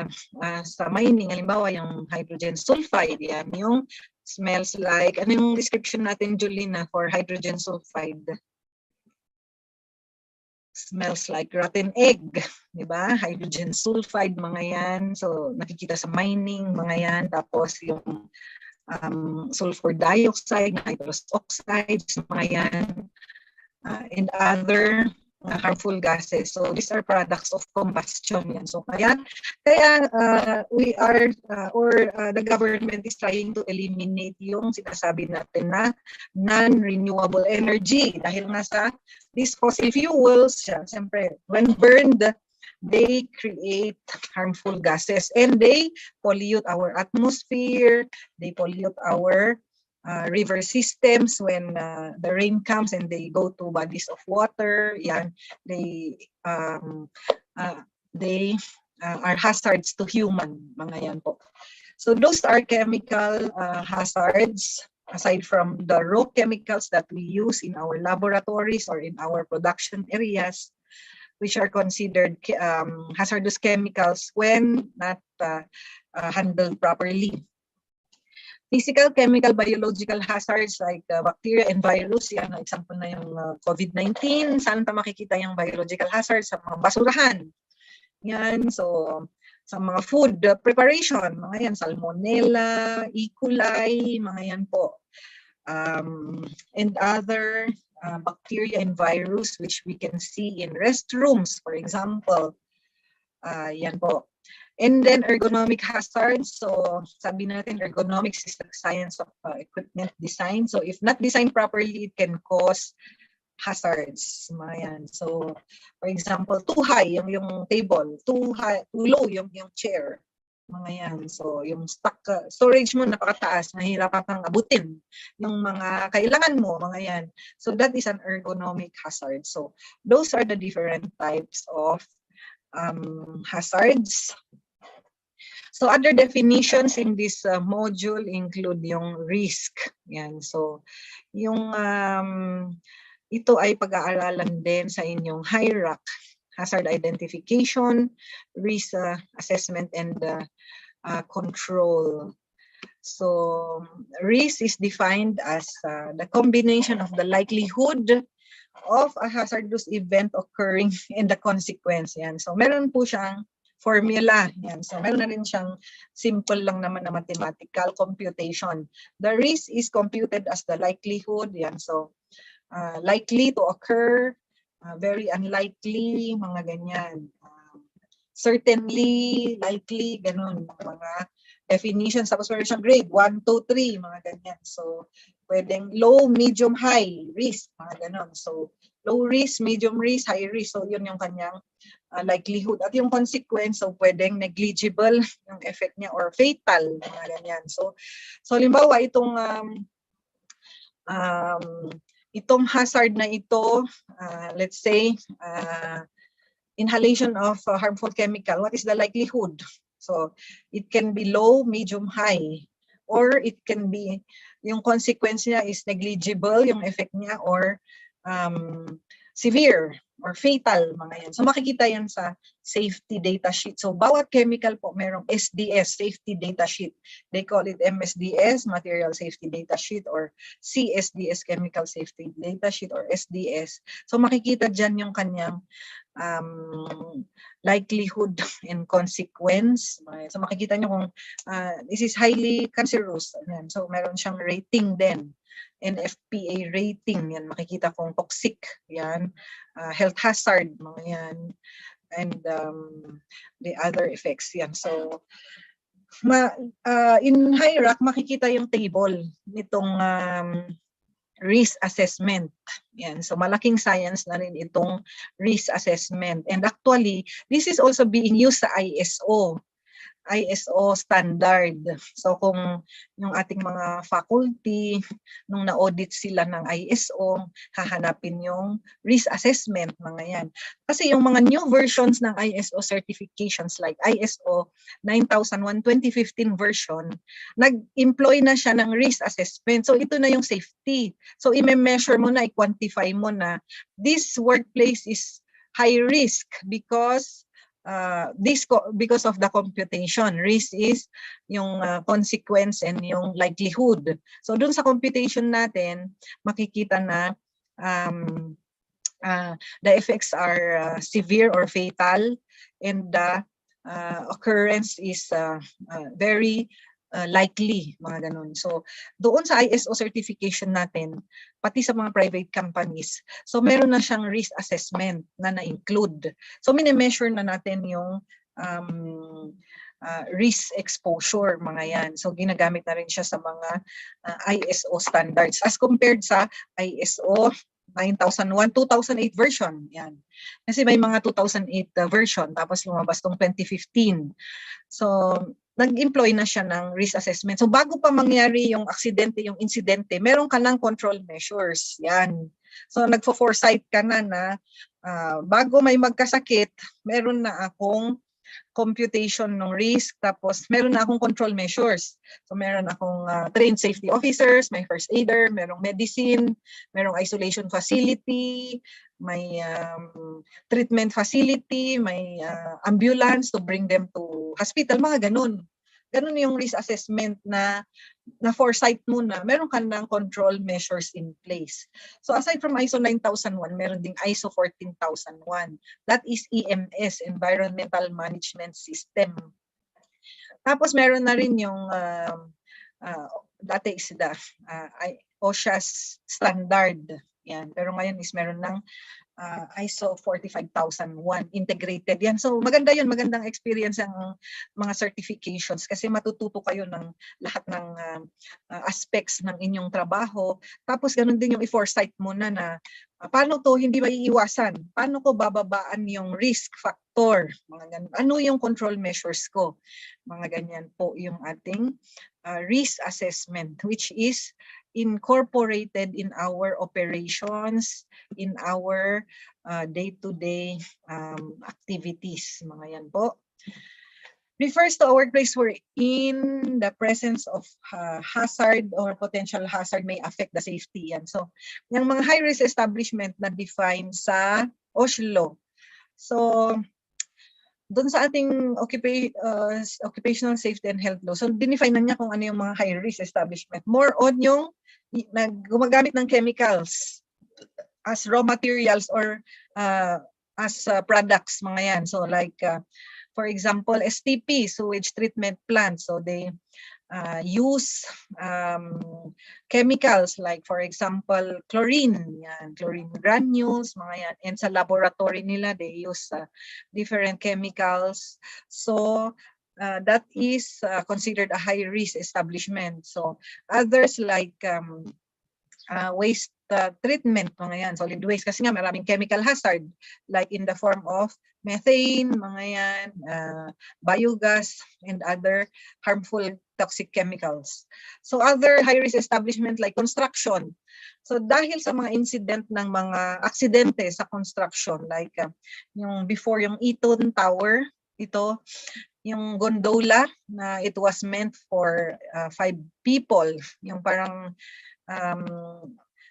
sa mining, halimbawa yung hydrogen sulfide, yan, yung smells like, ano yung description natin, Julina, for hydrogen sulfide? Smells like rotten egg, di ba? Hydrogen sulfide, mga yan. So, nakikita sa mining, mga yan. Tapos yung sulfur dioxide, nitrous oxides, mga yan. And other harmful gases. So, these are products of combustion. Yan. So, kaya we are, the government is trying to eliminate yung sinasabi natin na non-renewable energy. Dahil nga sa these fossil fuels, siyempre, when burned, they create harmful gases and they pollute our atmosphere, they pollute our river systems when the rain comes and they go to bodies of water. Yan, they are hazards to human, mga yan po. So those are chemical hazards aside from the raw chemicals that we use in our laboratories or in our production areas, which are considered hazardous chemicals when not handled properly. Physical, chemical, biological hazards like bacteria and virus, yan, example na yung COVID-19. Saan pa makikita yung biological hazards? Sa mga basurahan. Yan, so sa mga food preparation, mga yan, salmonella, E. coli, mga yan po. And other bacteria and virus which we can see in restrooms, for example. Yan po. And then ergonomic hazards. So sabi natin, ergonomics is the science of equipment design. So if not designed properly, it can cause hazards. Yan. So for example, too high yung table, too low yung chair. Mga yan. So yung storage mo napakataas, mahirapan kang abutin yung mga kailangan mo, mga yan. So that is an ergonomic hazard. So those are the different types of hazards. So other definitions in this module include yung risk. Yan. So yung ito ay pag-aaralan din sa inyong HIRAC, hazard identification, risk assessment, and control. So risk is defined as the combination of the likelihood of a hazardous event occurring and the consequence. Yan. So meron po siyang formula. Yan. So meron na rin siyang simple lang naman na mathematical computation. The risk is computed as the likelihood. Yan. So likely to occur, very unlikely, mga ganyan. Certainly, likely, ganun. Mga definitions. Tapos meron siyang grade, 1, 2, 3, mga ganyan. So pwedeng low, medium, high risk, mga ganun. So low risk, medium risk, high risk. So yun yung kanyang likelihood. At yung consequence, so pwedeng negligible yung effect niya or fatal, mga ganyan. So halimbawa itong itong hazard na ito, let's say, inhalation of harmful chemical, what is the likelihood? So it can be low, medium, high, or it can be, yung consequence niya is negligible, yung effect niya, or severe or fatal, mga yan. So makikita yan sa safety data sheet. So bawat chemical po merong SDS, safety data sheet. They call it MSDS, material safety data sheet, or CSDS, chemical safety data sheet, or SDS. So makikita dyan yung kanyang likelihood and consequence. So makikita nyo kung this is highly cancerous. Ayan. So meron siyang rating din. NFPA rating, yan makikita kung toxic, yan, health hazard, mga yan, and the other effects, yan. So in HIRAC makikita yung table nitong risk assessment. Yan. So malaking science na rin itong risk assessment. And actually, this is also being used sa ISO standard. So kung yung ating mga faculty, nung na-audit sila ng ISO, hahanapin yung risk assessment, mga yan. Kasi yung mga new versions ng ISO certifications like ISO 9001 2015 version, nag-employ na siya ng risk assessment. So ito na yung safety. So i-measure mo na, i-quantify mo na this workplace is high risk because because of the computation. Risk is yung consequence and yung likelihood. So dun sa computation natin, makikita na the effects are severe or fatal, and the occurrence is very likely, mga ganun. So doon sa ISO certification natin, pati sa mga private companies, so meron na siyang risk assessment na na-include. So mini-measure na natin yung risk exposure, mga yan. So ginagamit na rin siya sa mga ISO standards as compared sa ISO 9001, 2008 version. Yan. Kasi may mga 2008 version, tapos lumabas tong 2015. So nag-employ na siya ng risk assessment. So bago pa mangyari yung aksidente, yung insidente, meron ka ng control measures. Yan. So nagfo-foresight ka na bago may magkasakit, meron na akong computation ng risk, tapos meron na akong control measures. So meron akong trained safety officers, may first aider, merong medicine, merong isolation facility, may treatment facility, may ambulance to bring them to hospital, mga ganun. Ganun yung risk assessment na foresight muna. Meron ka ng control measures in place. So aside from ISO 9001, meron ding ISO 14001. That is EMS, Environmental Management System. Tapos meron na rin yung dati is the OSHA's standard. Yan. Pero ngayon is meron ng ISO 45001 integrated yan. So maganda yun, magandang experience ang mga certifications kasi matututo kayo ng lahat ng aspects ng inyong trabaho. Tapos ganun din yung i-foresight mo na paano to hindi maiiwasan? Paano ko bababaan yung risk factor? Mga ganun. Ano yung control measures ko? Mga ganyan po yung ating risk assessment, which is incorporated in our operations, in our day-to-day activities. Mga yan po. Refers to a workplace where in the presence of hazard or potential hazard may affect the safety. Yan. So, yung mga high-risk establishment na define sa OSH law. So, doon sa ating occupational safety and health law, so dinefine na niya kung ano yung mga high-risk establishment. More on yung gumagamit ng chemicals as raw materials or as products, mga yan. So like, for example, STP, sewage treatment plants. So they use chemicals like, for example, chlorine, yan, chlorine granules, mga yan. And sa laboratory nila, they use different chemicals. So that is considered a high-risk establishment. So others like waste treatment, mga yan, solid waste. Kasi nga maraming chemical hazard like in the form of methane, mga yan, biogas, and other harmful toxic chemicals. So other high-risk establishment like construction. So dahil sa mga incident ng mga aksidente sa construction, like yung before yung Eton Tower, ito, yung gondola na it was meant for 5 people, yung parang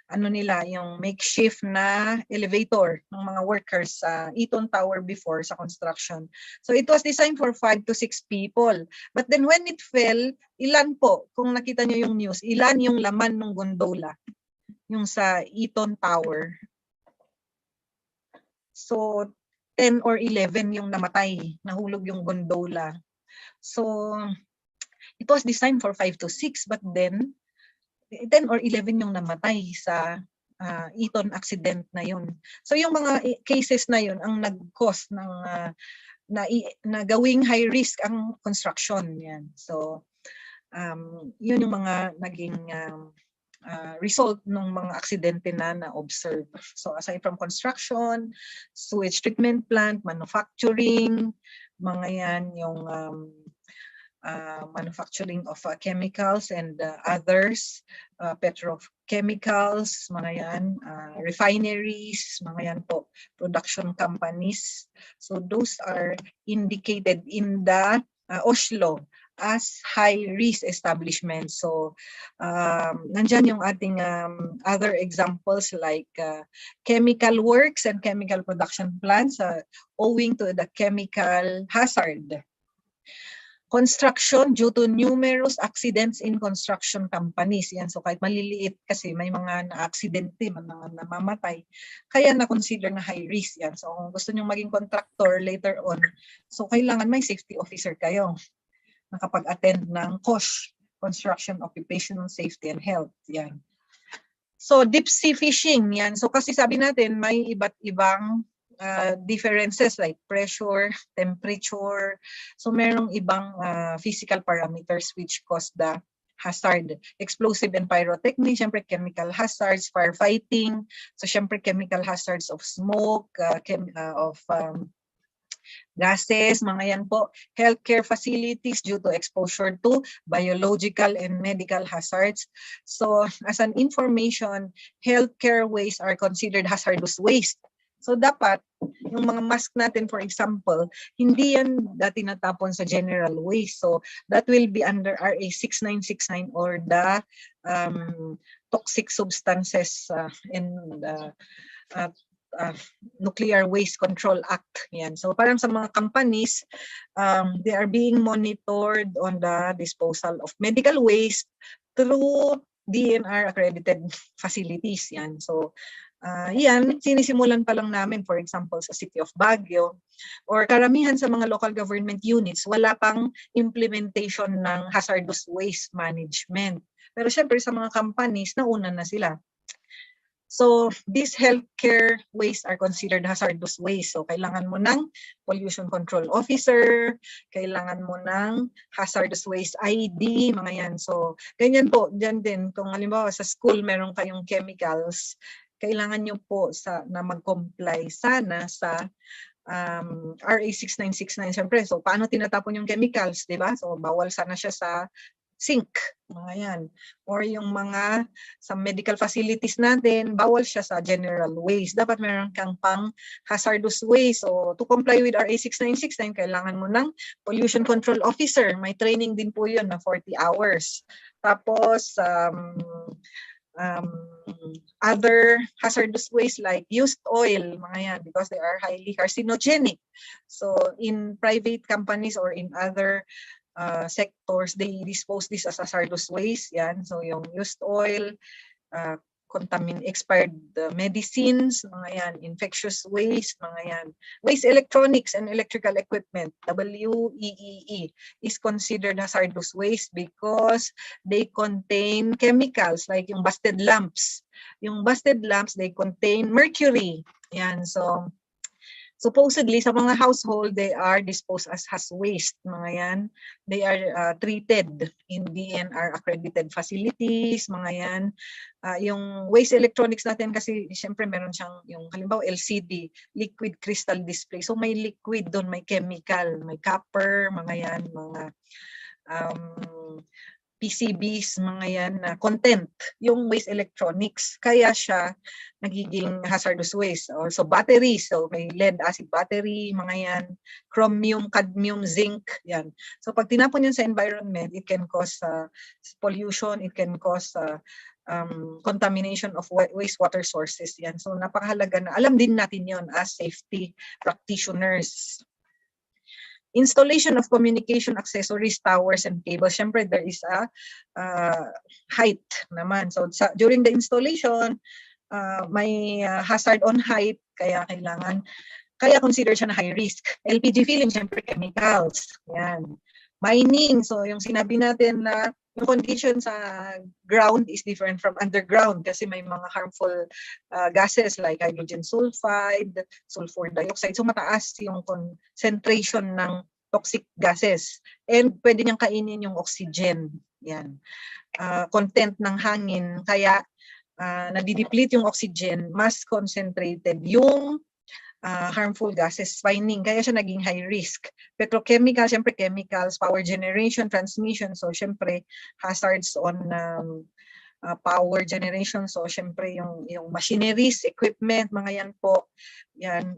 ano nila, yung makeshift na elevator ng mga workers sa Eton Tower before sa construction. So it was designed for 5 to 6 people. But then when it fell, ilan po, kung nakita niyo yung news, ilan yung laman ng gondola, yung sa Eton Tower. So 10 or 11 yung namatay, nahulog yung gondola. So it was designed for 5 to 6, but then 10 or 11 yung namatay sa Eton accident na yun. So yung mga cases na yun ang nag-cause ng na gawing high risk ang construction yan. So yun yung mga naging result ng mga aksidente na na-observe. So aside from construction, sewage treatment plant, manufacturing, mga yan yung manufacturing of chemicals and others, petrochemicals, mga yan, refineries, mga yan po, production companies. So those are indicated in the OSH law as high-risk establishments. So, nandyan yung ating other examples like chemical works and chemical production plants owing to the chemical hazard. Construction due to numerous accidents in construction companies. Yan, so kahit maliliit kasi may mga na-aksidente, mga namamatay, kaya na-consider na high risk yan. So kung gusto nyo maging contractor later on, so kailangan may safety officer kayo nakapag-attend ng COSH, Construction Occupational Safety and Health. Yan. So deep sea fishing, yan. So kasi sabi natin may iba't ibang differences like pressure, temperature. So merong ibang physical parameters which cause the hazard. Explosive and pyrotechnics, syempre chemical hazards, firefighting. So syempre chemical hazards of smoke, gases, mga yan po. Healthcare facilities due to exposure to biological and medical hazards. So as an information, healthcare waste are considered hazardous waste. So dapat, yung mga mask natin, for example, hindi yan dati natapon sa general waste. So that will be under RA 6969 or the toxic substances in Nuclear Waste Control Act. Yan. So parang sa mga companies, they are being monitored on the disposal of medical waste through DNR accredited facilities. Yan. So yan, sinisimulan pa lang namin, for example, sa City of Baguio or karamihan sa mga local government units, wala pang implementation ng hazardous waste management. Pero syempre sa mga companies, nauna na sila. So these healthcare waste are considered hazardous waste. So kailangan mo ng pollution control officer, kailangan mo ng hazardous waste ID, mga yan. So ganyan po, dyan din. Kung halimbawa sa school meron kayong chemicals, kailangan nyo po na mag-comply sana sa RA 6969. Siyempre, so paano tinatapon yung chemicals, di ba? So bawal sana siya sa sink, mga yan. Or yung mga sa medical facilities natin, bawal siya sa general waste. Dapat meron kang pang hazardous waste. So to comply with RA 6969, kailangan mo ng pollution control officer. May training din po yun na 40 hours. Tapos, other hazardous waste like used oil, mga yan, because they are highly carcinogenic. So in private companies or in other sectors, they dispose this as hazardous waste. Yan. So yung used oil, expired medicines, mga yan, infectious waste, mga yan. Waste electronics and electrical equipment, WEEE, is considered hazardous waste because they contain chemicals like yung busted lamps. Yung busted lamps, they contain mercury. Yan. So Supposedly, sa mga household, they are disposed as waste, mga yan. They are treated in DNR accredited facilities, mga yan. Yung waste electronics natin kasi, siyempre meron siyang, yung halimbawa LCD, liquid crystal display. So may liquid doon, may chemical, may copper, mga yan, mga PCBs, mga yan na content, yung waste electronics. Kaya siya nagiging hazardous waste. Also batteries, so may lead acid battery, mga yan, chromium, cadmium, zinc, yan. So pag tinapon yun sa environment, it can cause pollution, it can cause contamination of wastewater sources. Yan. So napakahalaga na alam din natin yon as safety practitioners. Installation of communication accessories, towers, and cables. Siyempre, there is a height naman. So during the installation, may hazard on height, kaya consider siya na high risk. LPG filling, siyempre chemicals. Yan. Mining, so yung sinabi natin na yung condition sa ground is different from underground kasi may mga harmful gases like hydrogen sulfide, sulfur dioxide. So mataas yung concentration ng toxic gases and pwede niyang kainin yung oxygen. Yan. Content ng hangin, kaya nadideplete yung oxygen, mas concentrated yung harmful gases, mining, kaya siya naging high risk. Petrochemical, syempre chemicals, power generation, transmission, so syempre hazards on power generation, so syempre yung machineries, equipment, mga yan po, yan,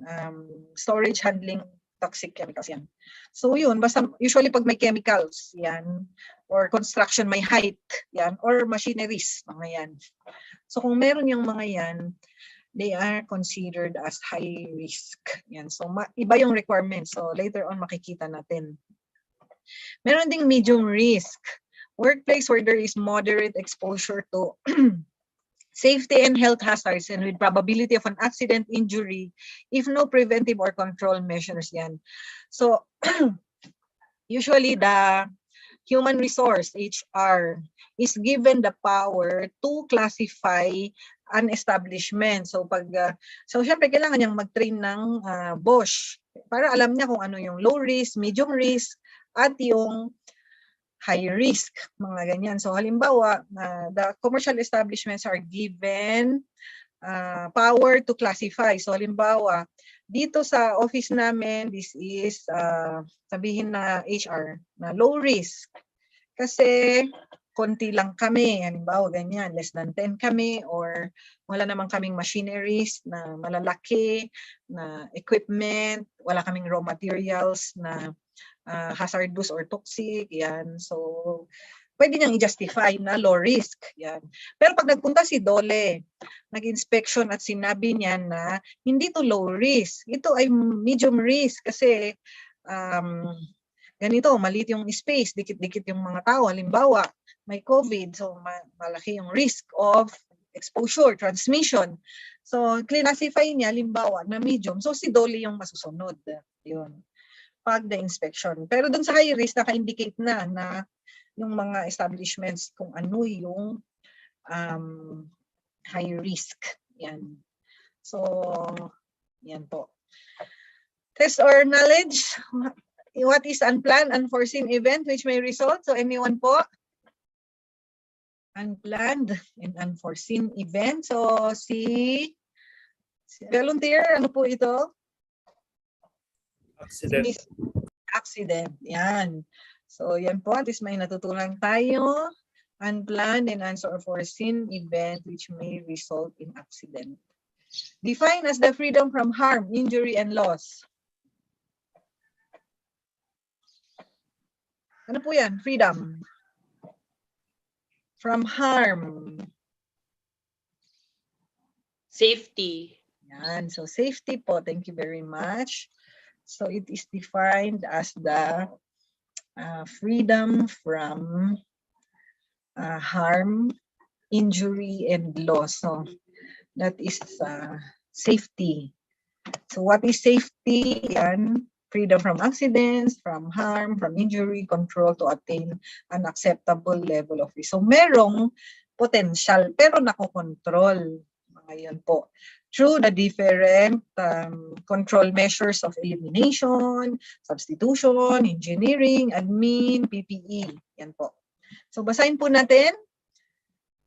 storage, handling, toxic chemicals, yan. So yun, basta usually pag may chemicals, yan, or construction, may height, yan, or machineries, mga yan. So kung meron yung mga yan, they are considered as high risk. Yan. So, iba yung requirements. So, later on, makikita natin. Meron ding medium risk. Workplace where there is moderate exposure to safety and health hazards and with probability of an accident, injury, if no preventive or control measures. Yan. So, usually, the human resource, HR, is given the power to classify an establishment. So so syempre kailangan niyang mag-train ng BOSH para alam niya kung ano yung low risk, medium risk, at yung high risk, mga ganyan. So halimbawa, the commercial establishments are given power to classify. So halimbawa, dito sa office namin, this is sabihin na HR na low risk kasi konti lang kami, halimbawa ganyan, less than 10 kami, or wala naman kaming machineries na malalaki, na equipment, wala kaming raw materials na hazardous or toxic, yan. So, pwede niyang i-justify na low risk, yan. Pero pag nagpunta si Dole, nag-inspection at sinabi niya na hindi to low risk, ito ay medium risk kasi ganito, maliit yung space, dikit-dikit yung mga tao, halimbawa, may COVID, so malaki yung risk of exposure, transmission. So, classify niya, halimbawa, na medium. So, si Dolly yung masusunod. Yun. Pag the inspection. Pero dun sa high risk, naka-indicate na yung mga establishments kung ano yung high risk. Yan. So, yan po. Test or knowledge. What is unplanned, unforeseen event which may result? So, anyone po? Unplanned and unforeseen event. So, si volunteer, ano po ito? Accident. Accident. Yan. So, yan po. At least may natutunan tayo. Unplanned and unforeseen event which may result in accident. Defined as the freedom from harm, injury, and loss. Ano po yan? Freedom. From harm. Safety. Yan. So, safety po. Thank you very much. So, it is defined as the freedom from harm, injury, and loss. So, that is safety. So, what is safety? Yan. Freedom from accidents, from harm, from injury, control to attain an acceptable level of risk. So, merong potential, pero nakokontrol. Mga yan po. through the different control measures of elimination, substitution, engineering, admin, PPE. Yan po. So basahin po natin.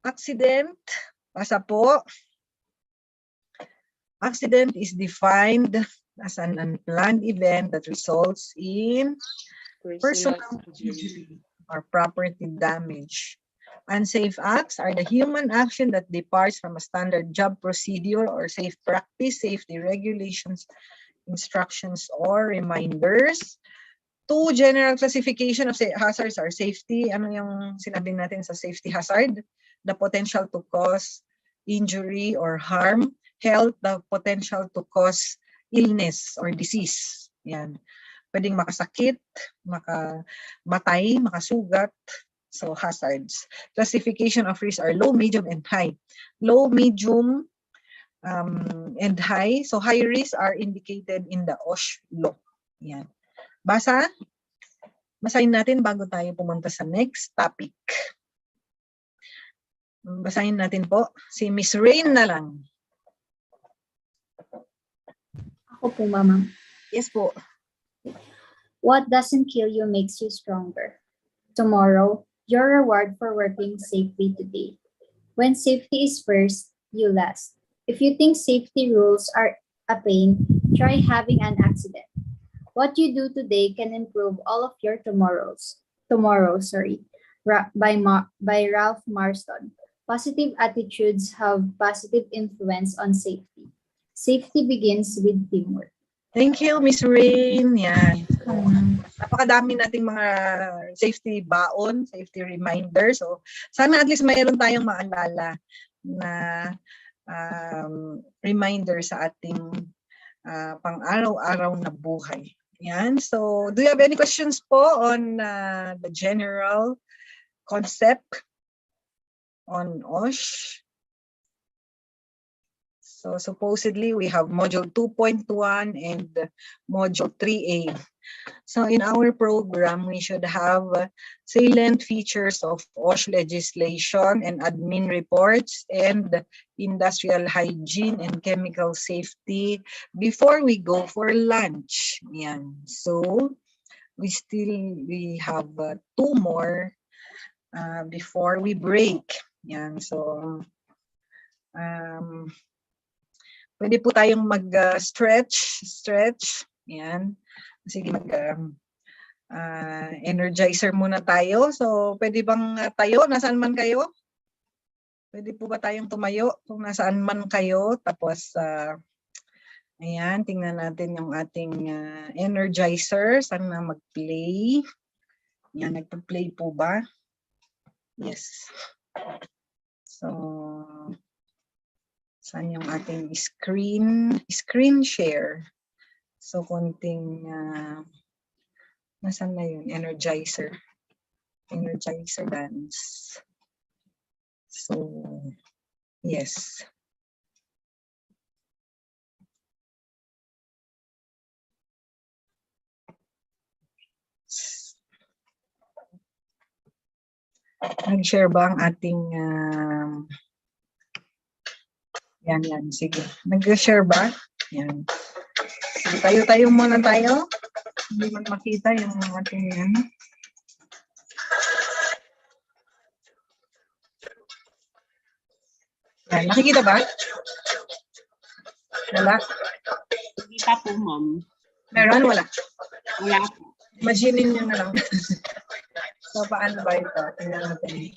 Accident, basa po. Accident is defined as an unplanned event that results in personal injury or property damage. Unsafe acts are the human action that departs from a standard job procedure or safe practice, safety regulations, instructions, or reminders. Two general classification of hazards are safety. Ano yung sinabi natin sa safety hazard? The potential to cause injury or harm. Health, the potential to cause illness or disease. Yan. Pwedeng makasakit, makamatay, makasugat. So hazards. Classification of risk are low, medium, and high. Low, medium, and high. So high risks are indicated in the OSH law. Yan. Basa? Basahin natin bago tayo pumunta sa next topic. Basahin natin po. Si Miss Rain na lang. Ako po, Mama. Yes po. What doesn't kill you makes you stronger. Tomorrow, your reward for working safely today. When safety is first, you last. If you think safety rules are a pain, try having an accident. What you do today can improve all of your tomorrows. By Ralph Marston. Positive attitudes have positive influence on safety. Safety begins with teamwork. Thank you, Miss Rain. Yan. So, napakadami nating mga safety baon, safety reminders. So, sana at least mayroon tayong maalala na reminder sa ating pang-araw-araw na buhay. Yan. So, do you have any questions po on the general concept on OSH? So supposedly we have module 2.1 and module 3A. So in our program, we should have salient features of OSH legislation and admin reports and industrial hygiene and chemical safety before we go for lunch. Yan. So we have 2 more before we break. Yan. So pwede po tayong mag-stretch. Yan. Sige, energizer muna tayo. So, pwede bang tayo? Nasaan man kayo? Pwede po ba tayong tumayo kung nasaan man kayo? Tapos, ayan, tingnan natin yung ating energizer. Saan na mag-play? Yan, nagpa-play po ba? Yes. So, saan yung ating screen share? So, konting, nasaan na yun? Energizer dance. So, yes. Nag-share ba ang ating yan, sige. Nag-share ba? Yan. Sige, tayo muna tayo. Hindi man makita yung ating yan. Yan, nakikita ba? Wala? Nakikita po, ma'am. Meron? Wala? Wala po. Imaginin nyo na lang. So, paano ba ito? Tingnan natin.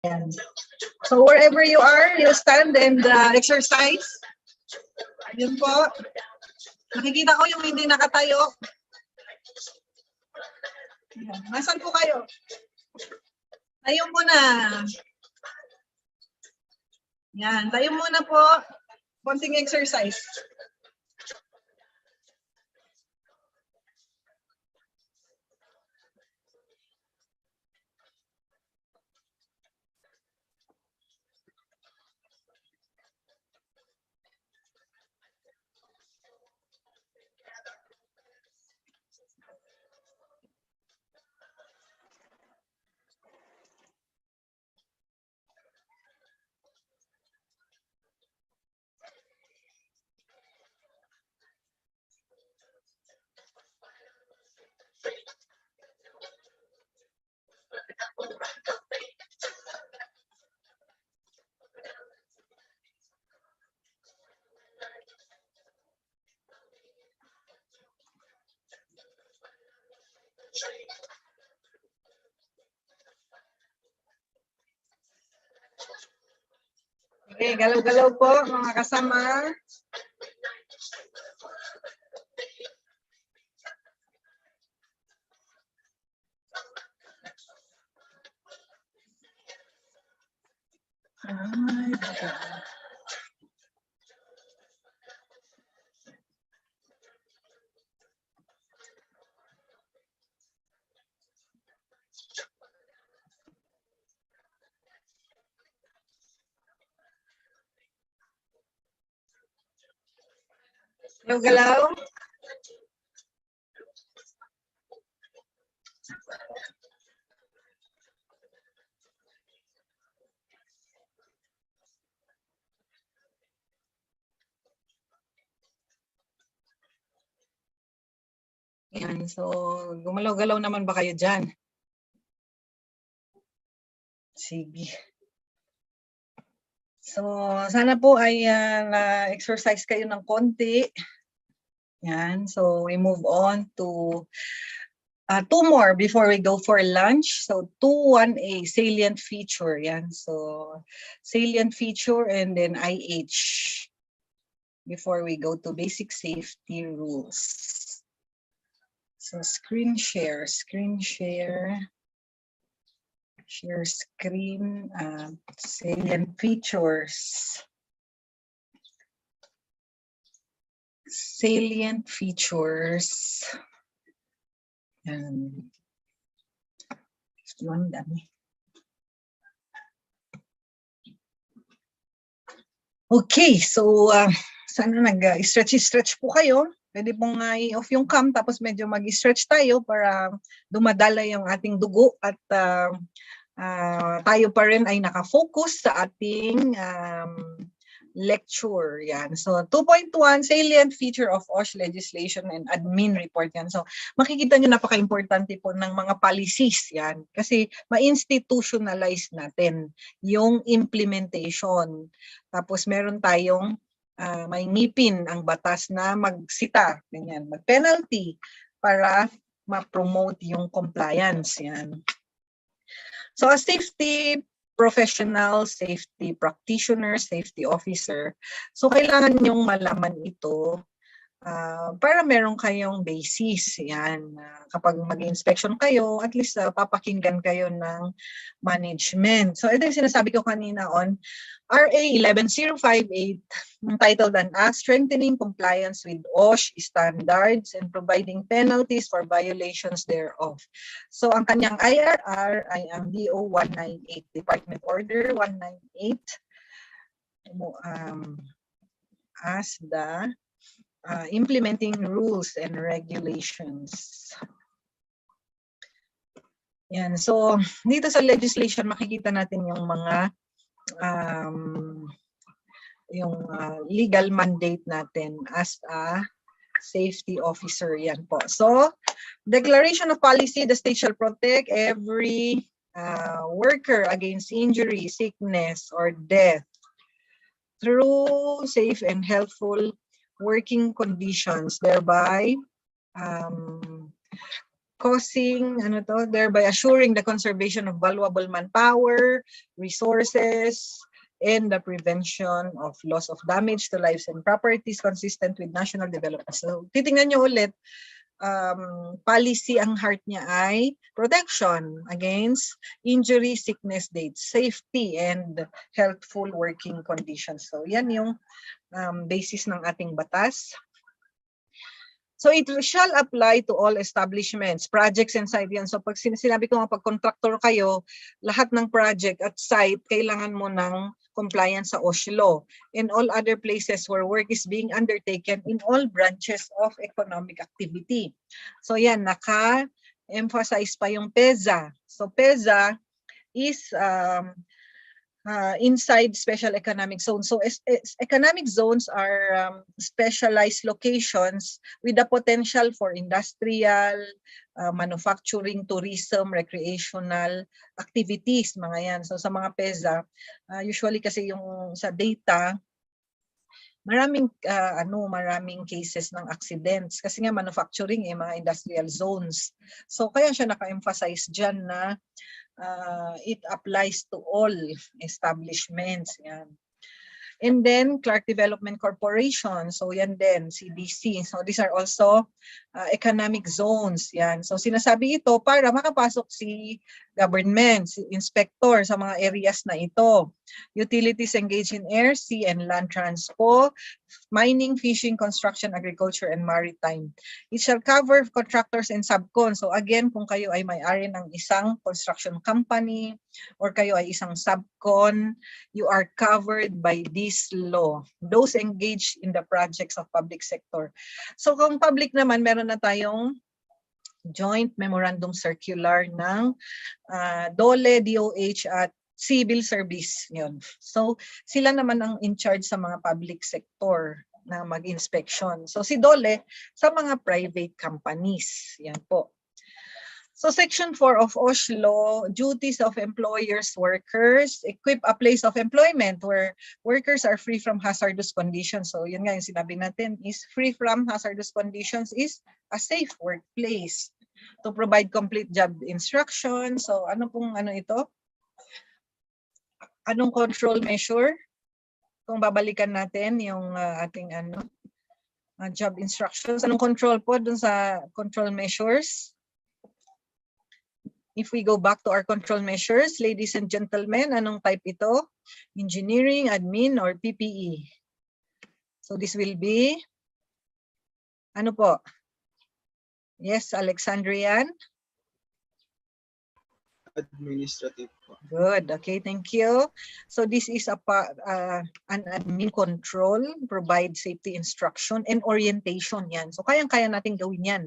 Yan. So wherever you are, you stand and exercise. Yun po. Nakikita ko yung hindi nakatayo. Yan. Nasaan po kayo? Tayo muna. Yan, tayo muna po. Konting exercise. Okay, galaw-galaw po mga kasama. Galaw-galaw. Yan, so gumalaw-galaw naman ba kayo dyan? Sige. So, sana po ay na-exercise kayo ng konti. Yan, so we move on to two more before we go for lunch. So 2-1A, salient feature. Yan, so salient feature and then IH before we go to basic safety rules. So screen share, share screen, salient features. Salient features. Yun, dami. Okay, so sana nag-stretch po kayo. Pwede pong i-off yung cam tapos medyo mag-stretch tayo para dumadala yung ating dugo at tayo pa rin ay nakafocus sa ating lecture. Yan. So 2.1, salient feature of OSH legislation and admin report. Yan. So makikita nyo napaka-importante po ng mga policies. Yan. Kasi ma-institutionalize natin yung implementation. Tapos meron tayong may ngipin ang batas na magsita, ganyan, mag-penalty para ma-promote yung compliance. Yan. So a safety professional, safety practitioner, safety officer, so kailangan nyong malaman ito para meron kayong basis. Yan. Kapag mag-inspection kayo, at least papakinggan kayo ng management. So ito yung sinasabi ko kanina on RA 11058, titled an Act Strengthening Compliance with OSH Standards and Providing Penalties for Violations thereof. So ang kanyang IRR ay ang DO 198, Department Order 198, as the implementing rules and regulations. Yan. So, dito sa legislation, makikita natin yung mga legal mandate natin as a safety officer. Yan po. So, declaration of policy, the state shall protect every worker against injury, sickness, or death through safe and healthful working conditions, thereby thereby assuring the conservation of valuable manpower, resources, and the prevention of loss of damage to lives and properties consistent with national development. So, titingnan nyo ulit, policy ang heart niya ay protection against injury, sickness, dates, safety, and healthful working conditions. So yan yung basis ng ating batas. So it shall apply to all establishments, projects, and site yan. So pag sinabi ko nga pag contractor kayo, lahat ng project at site, kailangan mo ng compliance sa OSH law and all other places where work is being undertaken in all branches of economic activity. So yan, naka-emphasize pa yung PEZA. So PEZA is inside special economic zones. So economic zones are specialized locations with the potential for industrial, manufacturing, tourism, recreational activities, mga yan. So sa mga PEZA, usually kasi yung sa data, maraming cases ng accidents kasi nga manufacturing mga industrial zones. So kaya siya naka-emphasize diyan na it applies to all establishments. Yan. And then Clark Development Corporation, so yan din, CDC. So these are also economic zones. Yan. So sinasabi ito para makapasok si government, si inspector sa mga areas na ito. Utilities engaged in air, sea, and land transpo, mining, fishing, construction, agriculture, and maritime. It shall cover contractors and subcon. So again, kung kayo ay may-ari ng isang construction company or kayo ay isang subcon, you are covered by this law. Those engaged in the projects of public sector. So kung public naman, meron na tayong joint memorandum circular ng DOLE, DOH at civil service yun. So sila naman ang in charge sa mga public sector na mag-inspection. So si DOLE sa mga private companies. Yan po. So Section 4 of OSH Law, duties of employers, workers, equip a place of employment where workers are free from hazardous conditions. So yun nga yung sinabi natin is free from hazardous conditions is a safe workplace. To provide complete job instruction. So ano ito? Anong control measure? Kung babalikan natin yung ating job instructions. Anong control po dun sa control measures? If we go back to our control measures, ladies and gentlemen, anong type ito? Engineering, admin, or PPE? So this will be, ano po? Yes, Alexandrian? Administrative po. Good. Okay, thank you. So this is an admin control, provide safety instruction and orientation yan. So kayang-kaya natin gawin yan.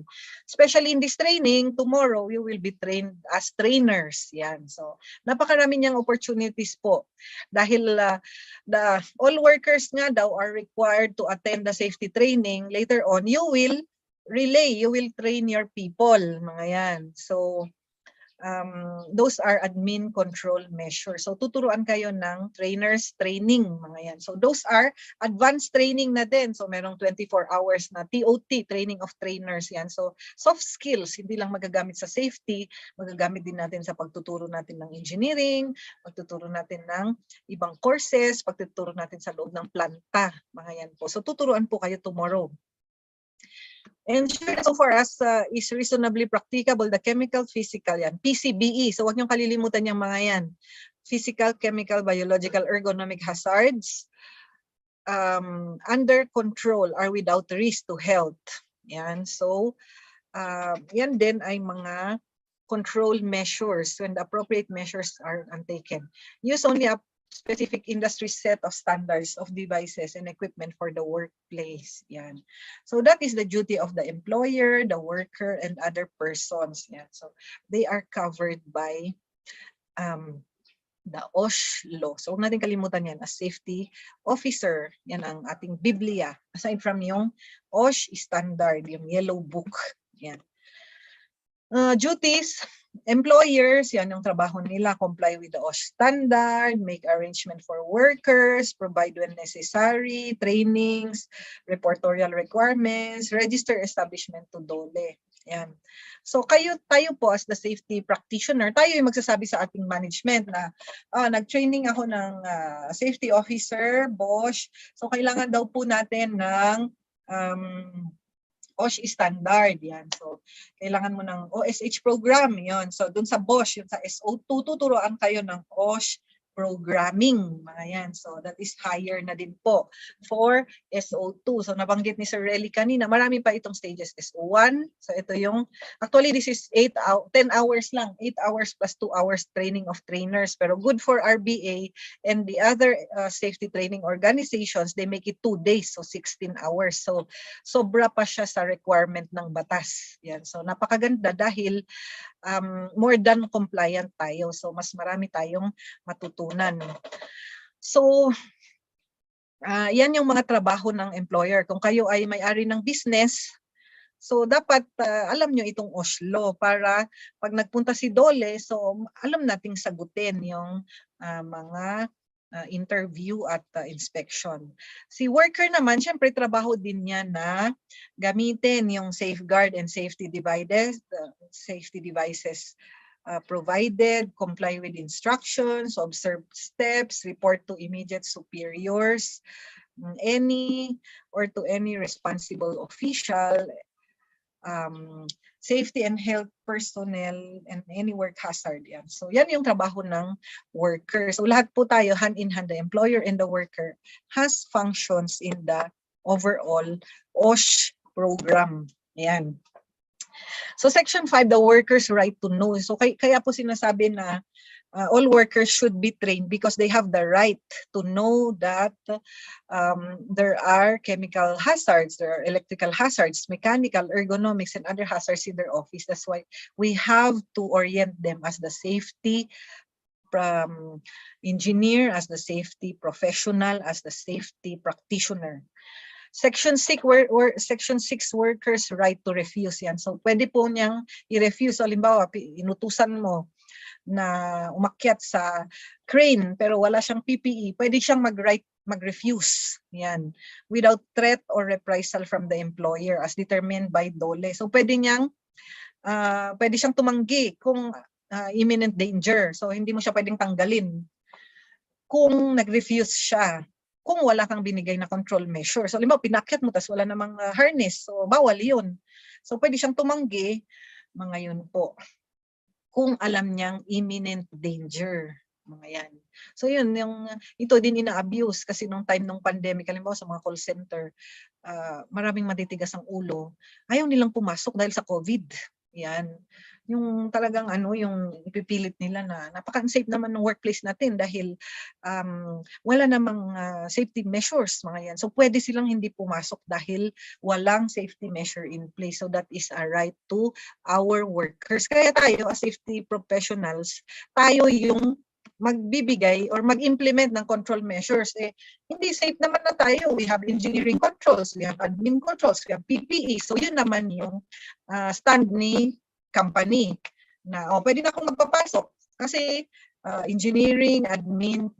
Especially in this training, tomorrow we will be trained as trainers. Yan. So napakarami niyang opportunities po. Dahil all workers nga daw are required to attend the safety training. Later on, you will train your people. Mga yan. So those are admin control measures. So tuturuan kayo ng trainers training, mga yan. So those are advanced training na din. So merong 24 hours na TOT, training of trainers yan. So soft skills, hindi lang magagamit sa safety, magagamit din natin sa pagtuturo natin ng engineering, pagtuturo natin ng ibang courses, pagtuturo natin sa loob ng planta, mga yan po. So tuturuan po kayo tomorrow. And so for us is reasonably practicable, the chemical, physical, yan. PCBE. So huwag niyong kalilimutan yung mga yan. Physical, chemical, biological, ergonomic hazards under control are without risk to health. Yan. So yan din ay mga control measures when the appropriate measures are taken. Use only a specific industry set of standards of devices and equipment for the workplace. Yan. So that is the duty of the employer, the worker, and other persons. Yan. So they are covered by the OSH law. So huwag natin kalimutan yan as safety officer. Yan ang ating Biblia. Aside from yung OSH standard, yung yellow book. Yan. Duties, employers, yan yung trabaho nila, comply with the OSH standard, make arrangement for workers, provide when necessary, trainings, reportorial requirements, register establishment to DOLE. Yan. So tayo po as the safety practitioner, tayo yung magsasabi sa ating management na nag-training ako ng safety officer, BOSH. So kailangan daw po natin ng OSH standard, yan. So, kailangan mo ng OSH program, yon. So, dun sa BOSH, yun sa SO2, tuturuan kayo ng OSH programming, mga yan. So, that is higher na din po for SO2. So, nabanggit ni Sir Relly kanina, marami pa itong stages. SO1, so ito yung, actually, this is 10 hours lang, 8 hours plus 2 hours training of trainers. Pero good for RBA and the other safety training organizations, they make it 2 days, so 16 hours. So, sobra pa siya sa requirement ng batas. Yan. So, napakaganda dahil more than compliant tayo. So, mas marami tayong matutunan. So, yan yung mga trabaho ng employer. Kung kayo ay may-ari ng business, so dapat alam nyo itong OSH law para pag nagpunta si Dole, so alam nating sagutin yung mga interview at inspection. Si worker naman, syempre trabaho din niya na gamitin yung safeguard and safety devices provided, comply with instructions, observe steps, report to immediate superiors, any responsible official, safety and health personnel, and any work hazard. Yan. So yan yung trabaho ng worker. So lahat po tayo, hand in hand, the employer and the worker has functions in the overall OSH program. Yan. So Section 5, the worker's right to know. So kaya po sinasabi na all workers should be trained because they have the right to know that there are chemical hazards, there are electrical hazards, mechanical, ergonomics, and other hazards in their office. That's why we have to orient them as the safety engineer, as the safety professional, as the safety practitioner. Section 6, Section 6 workers' right to refuse. Yan. So pwede po niyang i-refuse. So, halimbawa, inutusan mo na umakyat sa crane pero wala siyang PPE, pwede siyang mag-refuse. Yan. Without threat or reprisal from the employer as determined by DOLE. So pwede siyang tumanggi kung imminent danger. So hindi mo siya pwedeng tanggalin kung nag-refuse siya. Kung wala kang binigay na control measure. So halimbawa pinakyat mo tas wala namang harness. So bawal 'yun. So pwede siyang tumanggi, mga yun po. Kung alam niyang imminent danger, mga yan. So yun, ito din ina-abuse kasi nung time ng pandemic, halimbawa sa mga call center, maraming matitigas ang ulo. Ayaw nilang pumasok dahil sa COVID. Yan. Yung talagang yung ipipilit nila na napaka-unsafe naman ng workplace natin dahil wala namang safety measures, mga yan. So pwede silang hindi pumasok dahil walang safety measure in place. So that is a right to our workers. Kaya tayo as safety professionals, tayo yung magbibigay or mag-implement ng control measures. Hindi safe naman na tayo. We have engineering controls, we have admin controls, we have PPE. So yun naman yung stand ni company na pwede na akong magpapasok kasi engineering, admin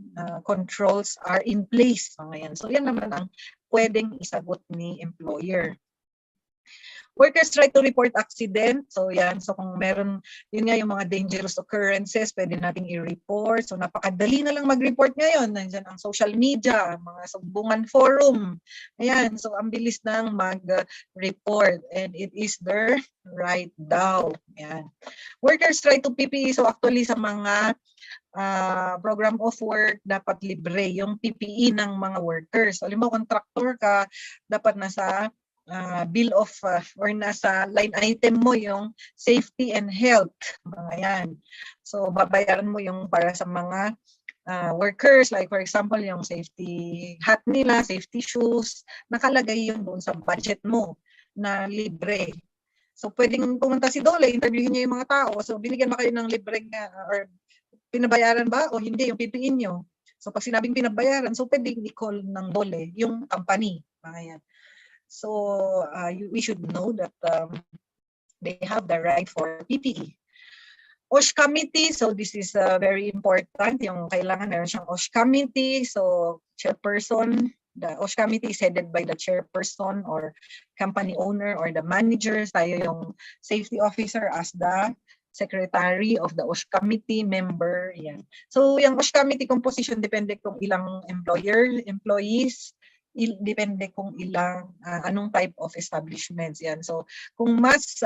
controls are in place. Mga yan. So yan naman ang pwedeng isagot ni employer. Workers' right to report accident. So yan, so kung meron, yun nga yung mga dangerous occurrences, pwede nating i-report. So napakadali na lang mag-report ngayon. Nandiyan ang social media, mga sumbungan forum. Ayan, so ang bilis nang mag-report and it is their right daw. Ayan. Workers' right to PPE. So actually sa mga program of work, dapat libre yung PPE ng mga workers. So halimbawa, contractor ka, dapat nasa bill of or nasa line item mo yung safety and health, mga yan. So babayaran mo yung para sa mga workers, like for example yung safety hat nila, safety shoes, nakalagay yun doon sa budget mo na libre. So pwedeng pumunta si Dole, interviewin niya yung mga tao, so binigyan ba kayo ng libreng or pinabayaran ba o hindi yung PPE nyo? So pag sinabing pinabayaran, so pwedeng i-call ng Dole yung company, mga yan. So we should know that they have the right for PPE. OSH committee, so this is very important. Yung kailangan meron siyang OSH committee. So chairperson, the OSH committee is headed by the chairperson or company owner or the manager. Tayo yung safety officer as the secretary of the OSH committee member. Yan. So yung OSH committee composition depende kung ilang employees, depende kung anong type of establishments yan. So kung mas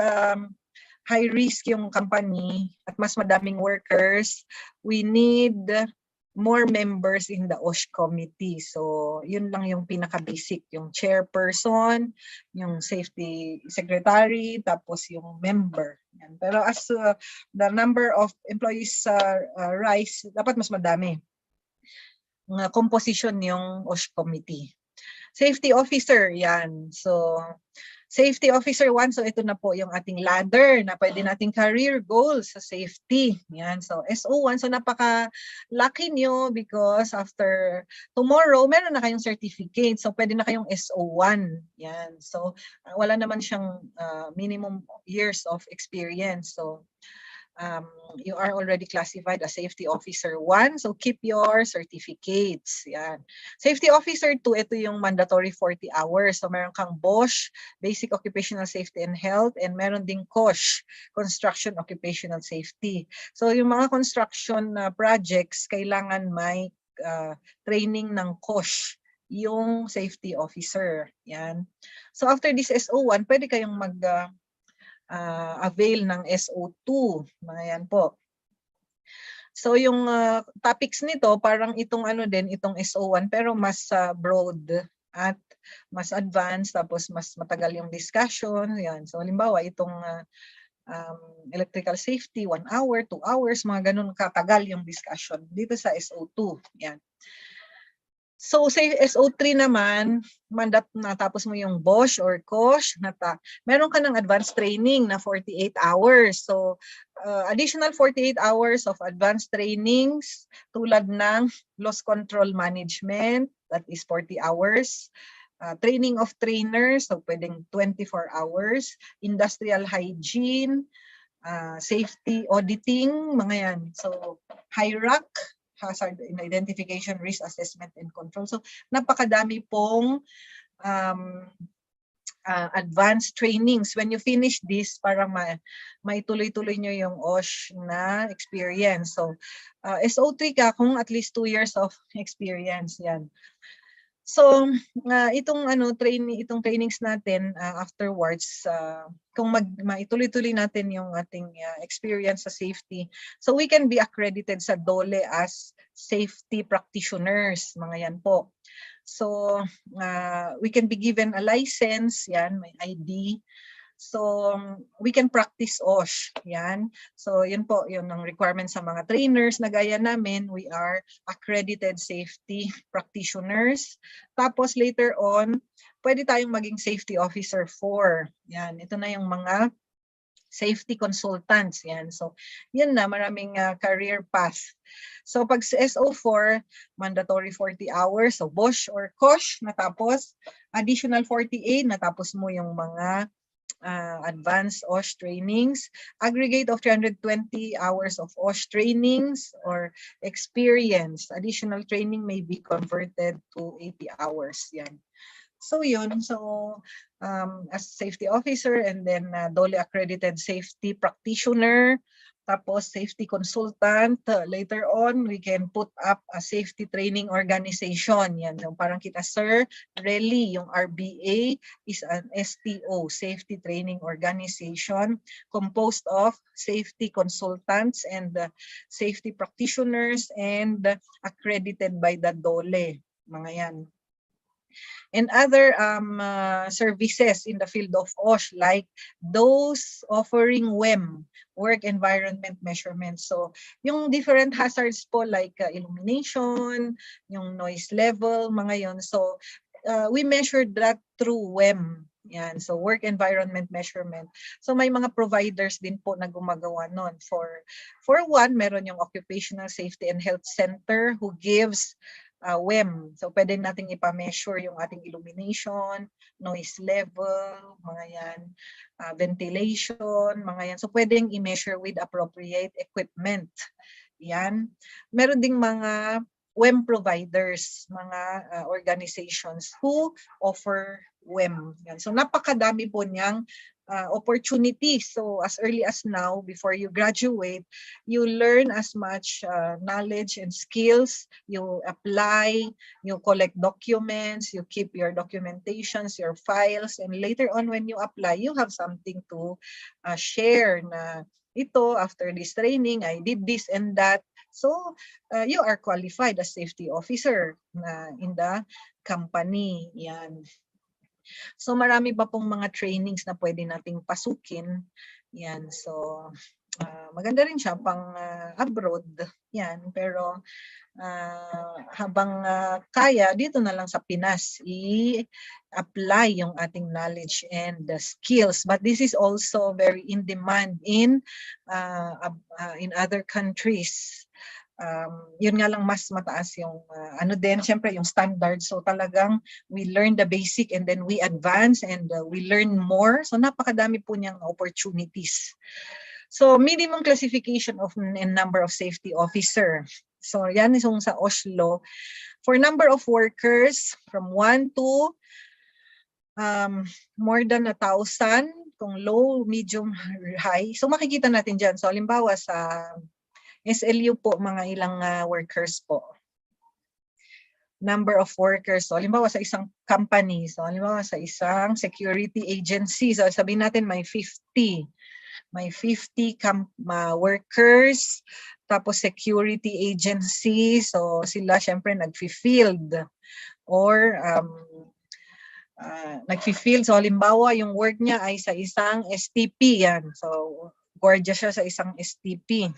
high risk yung company at mas madaming workers, we need more members in the OSH committee. So yun lang yung pinaka-basic, yung chairperson, yung safety secretary, tapos yung member. Yan. Pero as the number of employees rise, dapat mas madami. Composition yung OSH committee. Safety officer, yan. So Safety Officer 1, so ito na po yung ating ladder na pwede nating career goals sa safety. Yan, so SO1, so napaka-lucky nyo because after tomorrow, meron na kayong certificate. So pwede na kayong SO1. Yan, so wala naman siyang minimum years of experience. So you are already classified as Safety Officer 1, so keep your certificates. Yan. Safety Officer 2, ito yung mandatory 40 hours. So meron kang BOSH, Basic Occupational Safety and Health, and meron ding COSH, Construction Occupational Safety. So yung mga construction projects, kailangan may training ng COSH, yung safety officer. Yan. So after this SO1, pwede kayong avail ng SO2. Mga yan po. So yung topics nito, parang itong itong SO1, pero mas broad at mas advanced, tapos mas matagal yung discussion. Yan. So halimbawa, itong electrical safety, 1 hour, 2 hours, mga ganun katagal yung discussion dito sa SO2. Yan. So sa SO3 naman, natapos mo yung BOSH or COSH, meron ka ng advanced training na 48 hours. So additional 48 hours of advanced trainings tulad ng loss control management, that is 40 hours. Training of trainers, so pwedeng 24 hours. Industrial hygiene, safety auditing, mga yan. So HIRAC, hazard identification, risk assessment and control. So napakadami pong advanced trainings. When you finish this, parang maituloy-tuloy nyo yung OSH na experience. So SO3 ka kung at least 2 years of experience. Yan. So itong trainings natin afterwards, kung maituloy-tuloy natin yung ating experience sa safety, so we can be accredited sa DOLE as safety practitioners, mga yan po. So we can be given a license, yan, may ID. So we can practice OSH, yan. So yun po, yun ang requirement sa mga trainers na gaya namin, we are accredited safety practitioners. Tapos later on, pwede tayong maging safety officer 4. Yan, ito na yung mga safety consultants, yan. So yun na, maraming career path. So pag sa SO4, mandatory 40 hours, so BOSH or COSH, natapos, additional 48, natapos mo yung mga advanced OSH trainings, aggregate of 320 hours of OSH trainings or experience. Additional training may be converted to 80 hours. Yan. So yun, so as safety officer and then DOLE accredited safety practitioner, tapos safety consultant. Later on, we can put up a safety training organization. Yan, yung parang kita, sir, RELI, yung RBA is an STO, safety training organization, composed of safety consultants and safety practitioners and accredited by the DOLE. Mga yan. And other services in the field of OSH, like those offering WEM, work environment measurement. So yung different hazards po like illumination, yung noise level, mga yon. So we measured that through WEM. Yan, so work environment measurement. So may mga providers din po na gumagawa nun. For one, meron yung Occupational Safety and Health Center who gives WEM. So pwede nating ipa-measure yung ating illumination, noise level, mga yan, ventilation, mga yan. So pwedeng i-measure with appropriate equipment. Yan. Meron ding mga WEM providers, mga organizations who offer WEM. Yan. So napakadami po niyang opportunities. So as early as now, before you graduate, you learn as much knowledge and skills, you apply, you collect documents, you keep your documentations, your files, and later on when you apply, you have something to share na ito, after this training, I did this and that. So you are qualified as safety officer in the company. Yan. So marami pa pong mga trainings na pwede nating pasukin. Yan. So maganda rin siya pang abroad. Yan. Pero habang kaya, dito na lang sa Pinas, i-apply yung ating knowledge and the skills. But this is also very in demand in other countries. Yun nga lang mas mataas yung ano din, syempre yung standard. So talagang we learn the basic and then we advance and we learn more. So napakadami po niyang opportunities. So minimum classification of and number of safety officer. So yan yung sa Oslo. For number of workers from 1 to more than 1,000, kung low, medium, high. So makikita natin dyan. So halimbawa sa SLU po, mga ilang workers po. Number of workers. So halimbawa sa isang company. So halimbawa sa isang security agency. So sabihin natin may 50. May 50 workers. Tapos security agency. So sila syempre nag-field. Or nag-field. So halimbawa yung work niya ay sa isang STP. Yan. So guardia siya sa isang STP.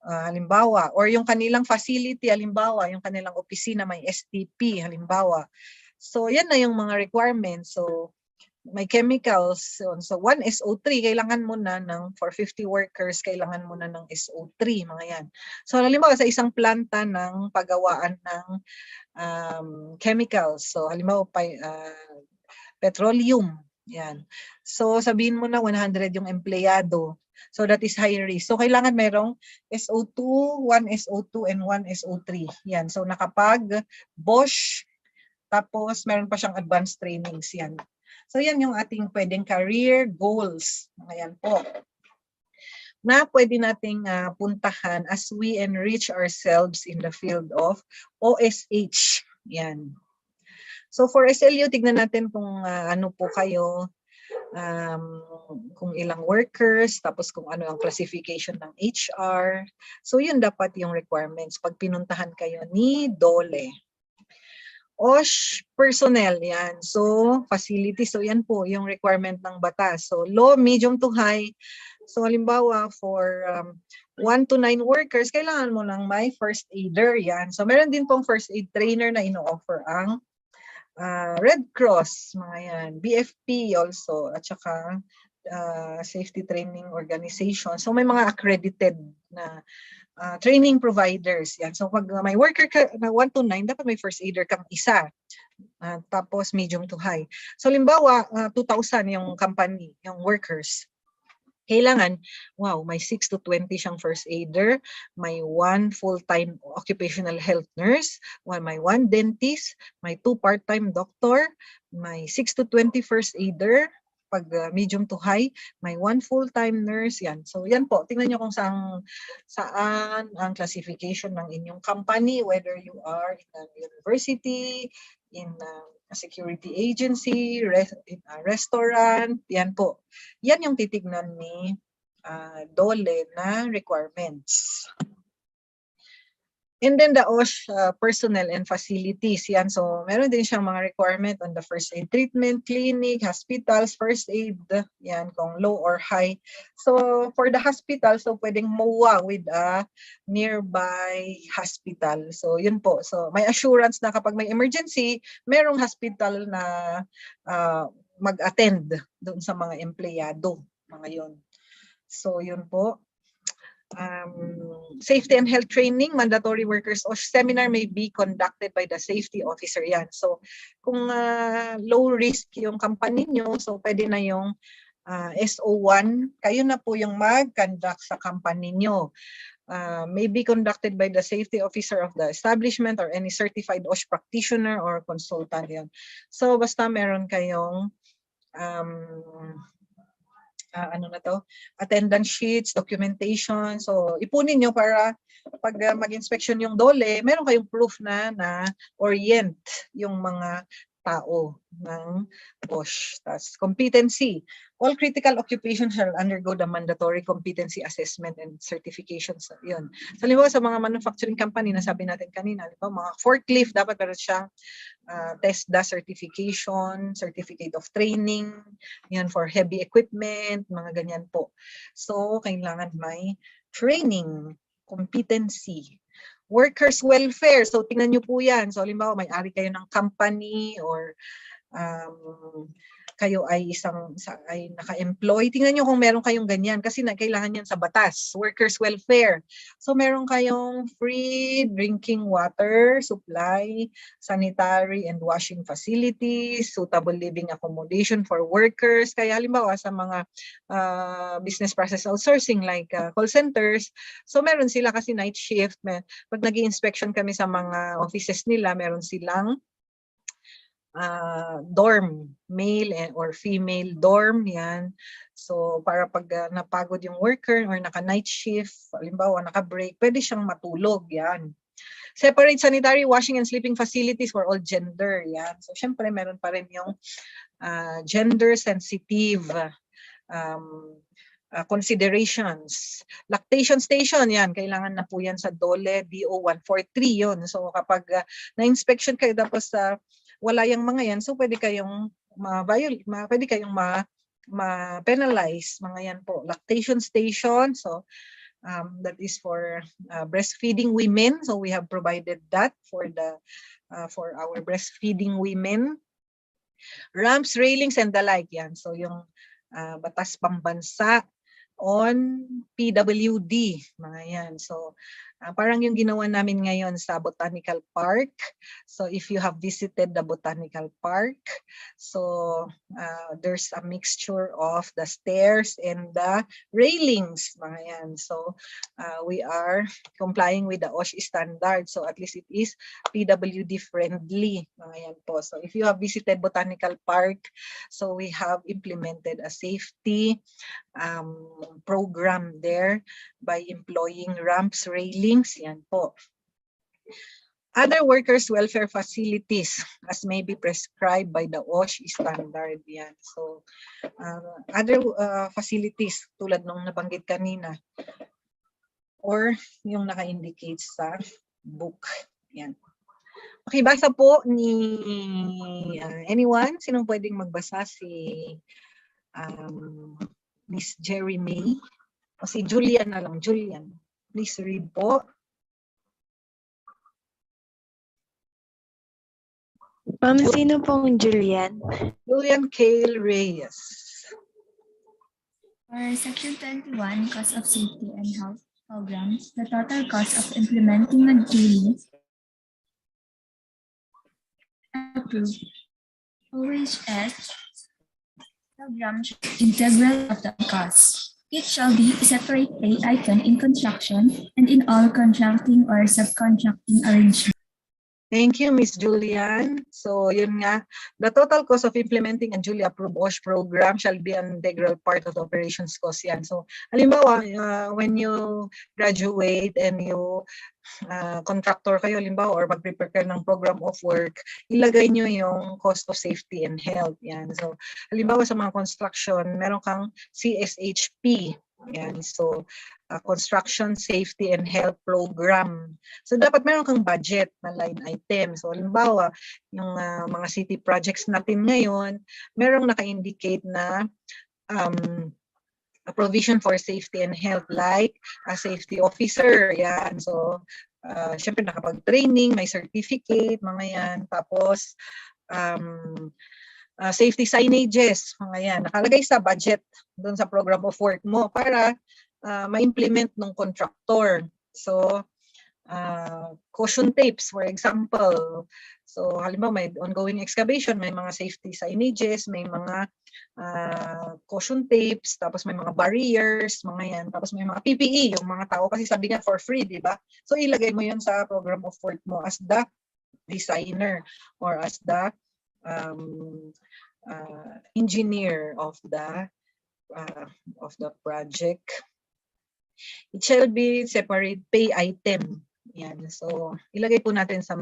Halimbawa, or yung kanilang facility, halimbawa, yung kanilang opisina may STP, halimbawa. So, yan na yung mga requirements. So, may chemicals. So 1 SO3, kailangan mo na for 50 workers, kailangan mo na ng SO3, mga yan. So, halimbawa, sa isang planta ng paggawaan ng chemicals. So, halimbawa, petroleum. Yan. So, sabihin mo na 100 yung empleyado. So that is high risk. So kailangan merong SO2, 1 SO2 and 1 SO3. Yan. So nakapag BOSH, tapos meron pa siyang advanced trainings yan. So yan yung ating pwedeng career goals. Ayan po. Na pwede nating puntahan as we enrich ourselves in the field of OSH. Yan. So for SLU, tignan natin kung ano po kayo, kung ilang workers, tapos kung ano ang classification ng HR. So yun dapat yung requirements pag pinuntahan kayo ni DOLE. OSH personnel, yan. So facility, so yan po yung requirement ng batas. So low, medium to high. So halimbawa for 1 to 9 workers, kailangan mo lang may first aider, yan. So meron din pong first aid trainer na ino-offer ang Red Cross, mga yan, BFP also, at saka safety training organization. So may mga accredited na training providers. Yan. So pag may worker ka na 1 to 9, dapat may first aider kang isa. Tapos medium to high. So limbawa, 2,000 yung company, yung workers. Kailangan, wow, may 6 to 20 siyang first aider, may 1 full-time occupational health nurse, may 1 dentist, may 2 part-time doctor, may 6 to 20 first aider, pag medium to high, may 1 full-time nurse, yan. So yan po, tingnan nyo kung saan ang classification ng inyong company, whether you are in a university, in a security agency, restaurant, yan po. Yan yung titignan ni DOLE na requirements. And then the OSH personnel and facilities, yan. So meron din siyang mga requirement on the first aid treatment, clinic, hospitals, first aid, yan, kung low or high. So for the hospital, so pwedeng MOA with a nearby hospital. So yun po. So may assurance na kapag may emergency, merong hospital na mag-attend doon sa mga empleyado, mga yun. So yun po. Safety and health training, mandatory workers OSH seminar may be conducted by the safety officer. Yan. So kung low risk yung company nyo, so pwede na yung SO1, kayo na po yung mag-conduct sa company nyo. May be conducted by the safety officer of the establishment or any certified OSH practitioner or consultant. Yan. So basta meron kayong attendance sheets, documentation. So ipunin nyo para pag mag-inspection yung DOLE, meron kayong proof na orient yung mga tao ng BOSH. That's competency. All critical occupations shall undergo the mandatory competency assessment and certifications. Yun. So, halimbawa sa mga manufacturing company na sabi natin kanina, halimbawa mga forklift, dapat meron siyang TESDA certification, certificate of training, yan for heavy equipment, mga ganyan po. So, kailangan may training, competency. Workers' welfare. So, tingnan nyo po yan. So, halimbawa, may-ari kayo ng company or kayo ay naka-employ. Tingnan nyo kung meron kayong ganyan kasi kailangan yan sa batas. Workers' welfare. So, meron kayong free drinking water supply, sanitary and washing facilities, suitable living accommodation for workers. Kaya halimbawa sa mga business process outsourcing like call centers, so meron sila kasi night shift. Pag nag-i-inspection kami sa mga offices nila, meron silang dorm, male or female dorm, yan. So, para pag napagod yung worker or naka-night shift, halimbawa naka-break, pwede siyang matulog, yan. Separate sanitary, washing, and sleeping facilities for all gender, yan. So, syempre, meron pa rin yung gender-sensitive considerations. Lactation station, yan. Kailangan na po yan sa DOLE DO 143 yun. So, kapag na-inspection kayo tapos wala yung mga yan, so pwede kayong ma-penalize, mga yan po. Lactation station, so that is for breastfeeding women. So we have provided that for our breastfeeding women. Ramps, railings, and the like, yan. So yung batas pambansa on PWD, mga yan. So parang yung ginawa namin ngayon sa Botanical Park. So if you have visited the Botanical Park, so there's a mixture of the stairs and the railings, mga yan. So we are complying with the OSH standard. So at least it is PWD friendly, mga yan po. So if you have visited Botanical Park, so we have implemented a safety program there by employing ramps, railings, yan po. Other workers' welfare facilities as may be prescribed by the OSH standard, yan. So, other facilities tulad nung nabanggit kanina or yung naka-indicate sa book, yan. Pakibasa po ni anyone, sinong pwedeng magbasa? Si Miss Jerry May o si Julian na lang. Julian, please read po. Sino pong Julian? Julian Cale Reyes. For Section 21, Cost of Safety and Health Programs, the total cost of implementing a duly approved OHS program integral of the cost. It shall be a separate pay item in construction and in all contracting or subcontracting arrangements. Thank you, Ms. Julian. So, yun nga, the total cost of implementing a duly approved OSH program shall be an integral part of the operations cost yan. So, halimbawa, when you graduate and you contractor kayo, halimbawa, or mag-prepare ng program of work, ilagay nyo yung cost of safety and health. Yan. So, halimbawa sa mga construction, meron kang CSHP. Yan. So, construction safety and health program. So dapat meron kang budget na line item. So halimbawa, yung mga city projects natin ngayon, merong naka-indicate na a provision for safety and health like a safety officer. Yan. So syempre nakapag-training, may certificate, mga yan. Tapos safety signages, mga yan. Nakalagay sa budget doon sa program of work mo para ma-implement ng contractor. So, caution tapes, for example. So, halimbawa may ongoing excavation, may mga safety signages, may mga caution tapes, tapos may mga barriers, mga yan. Tapos may mga PPE, yung mga tao kasi sabi nga for free, di ba? So, ilagay mo yun sa program of work mo as the designer or as the engineer of the project. It shall be separate pay item. Yan. So, ilagay po natin sa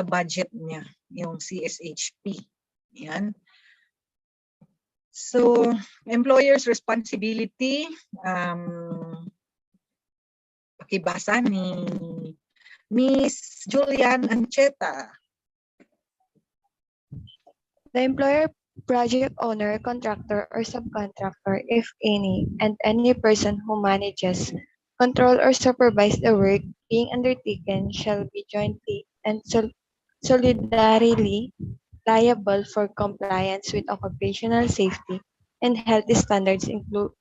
budget niya, yung CSHP. Yan. So, employer's responsibility, pakibasa ni Miss Julian Ancheta. The employer, project owner, contractor, or subcontractor, if any, and any person who manages, control, or supervise the work being undertaken shall be jointly and solidarily liable for compliance with occupational safety and health standards,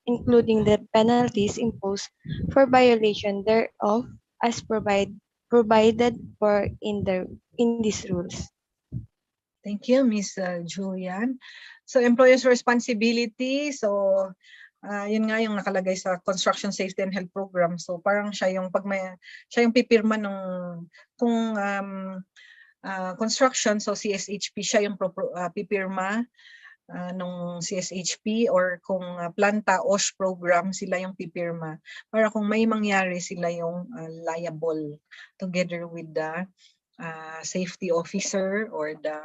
including the penalties imposed for violation thereof as provided for in these rules. Thank you, Ms. Julian. So, employer's responsibility. So, yun nga yung nakalagay sa Construction Safety and Health Program. So, parang siya yung pipirma kung construction, so CSHP siya yung pipirma nung CSHP, or kung planta OSH program, sila yung pipirma para kung may mangyari, sila yung liable together with the safety officer or the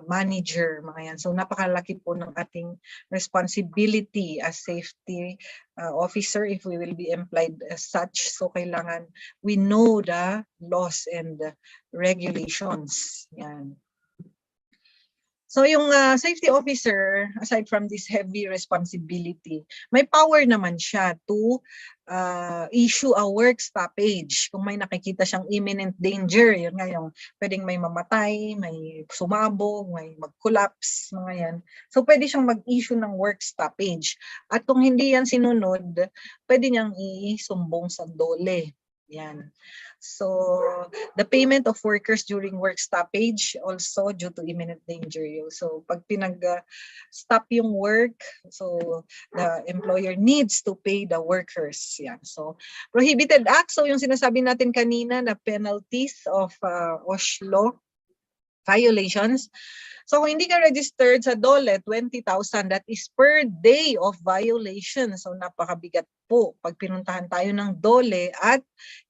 manager, mga yan. So napakalaki po ng ating responsibility as safety officer if we will be employed as such. So kailangan we know the laws and the regulations. Yan. So yung safety officer, aside from this heavy responsibility, may power naman siya to issue a work stoppage. Kung may nakikita siyang imminent danger, yun nga yung pwedeng may mamatay, may sumabog, may mag-collapse, mga yan. So pwede siyang mag-issue ng work stoppage. At kung hindi yan sinunod, pwede niyang isumbong sa DOLE. Yan. So, the payment of workers during work stoppage also due to imminent danger. So, pag pinag-stop yung work, so the employer needs to pay the workers. Yan. So, prohibited act. So, yung sinasabi natin kanina na penalties of OSH law violations. So, kung hindi ka registered sa DOLE, 20,000, that is per day of violation. So, napakabigat po pag pinuntahan tayo ng DOLE at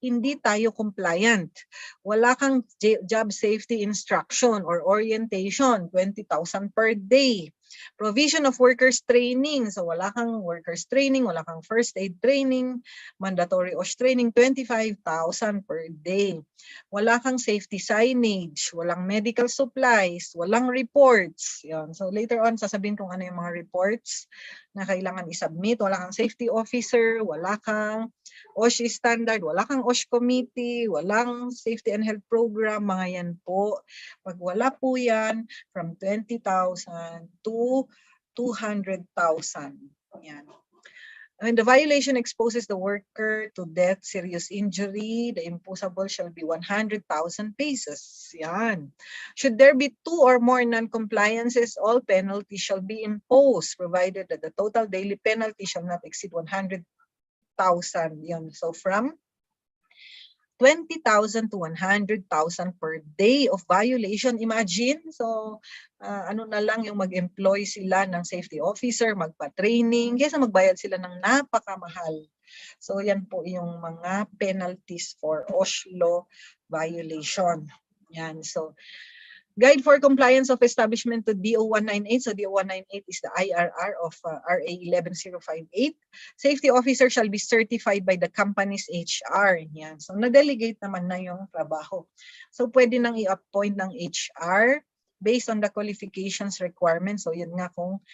hindi tayo compliant. Wala kang job safety instruction or orientation, 20,000 per day. Provision of workers training. So, wala kang workers training, wala kang first aid training, mandatory OSH training, 25,000 per day. Wala kang safety signage, walang medical supplies, walang reports. Yan. So later on, sasabihin kung ano yung mga reports na kailangan isubmit. Wala kang safety officer, wala kang OSH standard, wala kang OSH committee, walang safety and health program, mga yan po. Pag wala po yan, from 20,000 to 200,000. Yan. When the violation exposes the worker to death, serious injury, the imposable shall be 100,000 pesos. Yan. Should there be 2 or more non-compliances, all penalties shall be imposed, provided that the total daily penalty shall not exceed 100,000. Yan. So from 20,000 to 100,000 per day of violation. Imagine, so ano na lang yung mag-employ sila ng safety officer, magpa-training, kaysa magbayad sila ng napakamahal. So yan po yung mga penalties for OSH law violation. Yan, so Guide for Compliance of Establishment to DO198. So DO198 is the IRR of RA 11058. Safety officer shall be certified by the company's HR. Yan. So na-delegate naman na yung trabaho. So pwede nang i-appoint ng HR based on the qualifications requirements. So yun nga kung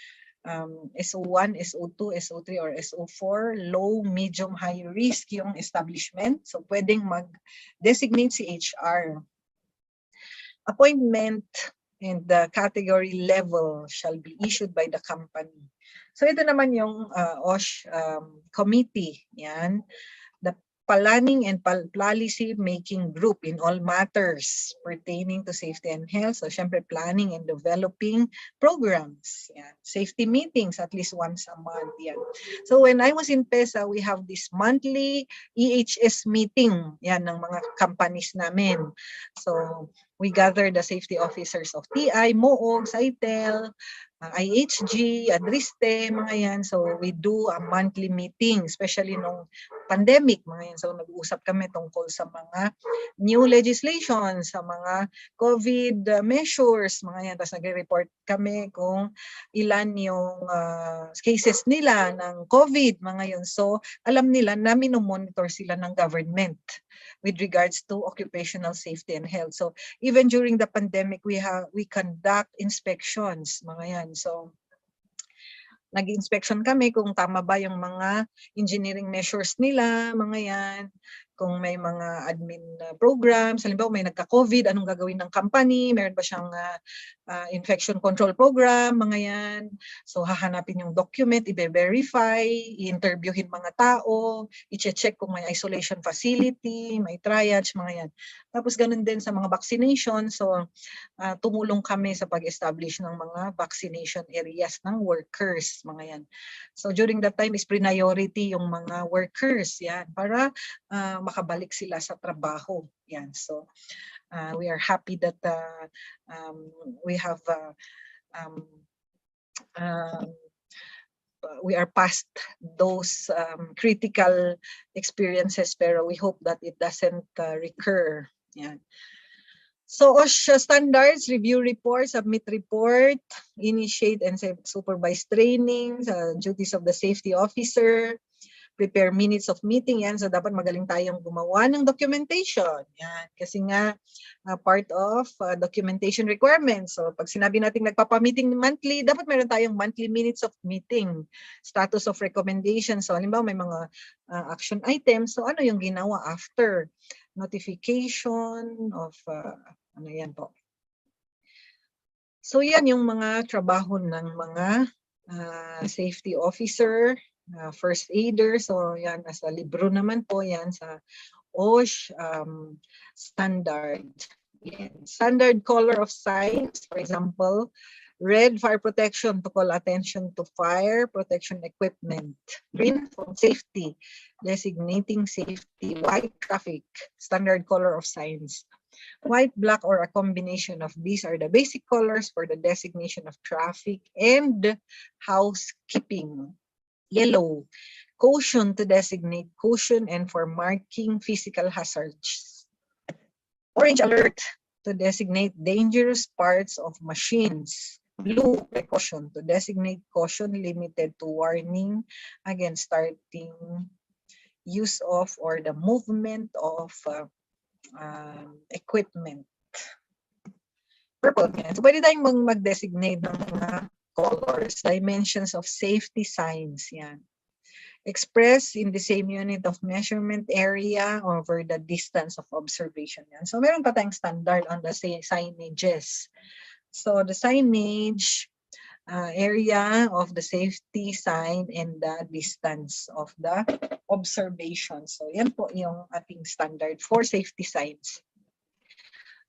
SO1, SO2, SO3, or SO4, low, medium, high risk yung establishment. So pwedeng mag-designate si HR. Appointment and the category level shall be issued by the company. So ito naman yung OSH committee. Yan. The planning and policy making group in all matters pertaining to safety and health. So syempre planning and developing programs. Yan. Safety meetings at least once a month. Yan. So when I was in PESA, we have this monthly EHS meeting. Yan ng mga companies namin. So we gather the safety officers of TI, MOOG, SITEL, IHG, Adriste, mga yan. So we do a monthly meeting, especially nung pandemic, mga yan. So nag-uusap kami tungkol sa mga new legislation, sa mga COVID measures, mga yan. Tapos nagre-report kami kung ilan yung cases nila ng COVID, mga yun. So alam nila na minomonitor sila ng government with regards to occupational safety and health. So even during the pandemic, we conduct inspections, mga yan. So nag-inspection kami kung tama ba yung mga engineering measures nila, mga yan. Kung may mga admin programs, halimbawa may nagka-COVID, anong gagawin ng company, meron ba siyang infection control program, mga yan. So hahanapin yung document, i-verify, i-interviewin mga tao, i-check kung may isolation facility, may triage, mga yan. Tapos ganun din sa mga vaccination. So tumulong kami sa pag-establish ng mga vaccination areas ng workers, mga yan. So during that time is priority yung mga workers, yan, para makabalik sila sa trabaho, yan. So we are happy that we have we are past those critical experiences, pero we hope that it doesn't recur, yan. So OSH standards, review report, submit report, initiate and supervise trainings, duties of the safety officer, prepare minutes of meeting, yan. So dapat magaling tayong gumawa ng documentation, yan. Kasi nga part of documentation requirements. So pag sinabi natin nagpapa-meeting monthly, dapat meron tayong monthly minutes of meeting, status of recommendation. So halimbawa may mga action items, so ano yung ginawa after notification of ano yan po. So yan yung mga trabaho ng mga safety officer, first aider. So yan, nasa libro naman po yan sa OSH standard. Yan. Standard color of signs, for example, red, fire protection, to call attention to fire protection equipment. Green, for safety, designating safety. White, traffic, standard color of signs. White, black, or a combination of these are the basic colors for the designation of traffic and housekeeping. Yellow, caution, to designate caution and for marking physical hazards. Orange, alert, to designate dangerous parts of machines. Blue, precaution, to designate caution limited to warning against starting, use of, or the movement of equipment. Purple, yan. So pwede tayong mag-designate ng mga colors, dimensions of safety signs, yan. Express in the same unit of measurement area over the distance of observation, yan. So meron pa tayong standard on the signages. So the signage, area of the safety sign and the distance of the observation. So yan po yung ating standard for safety signs.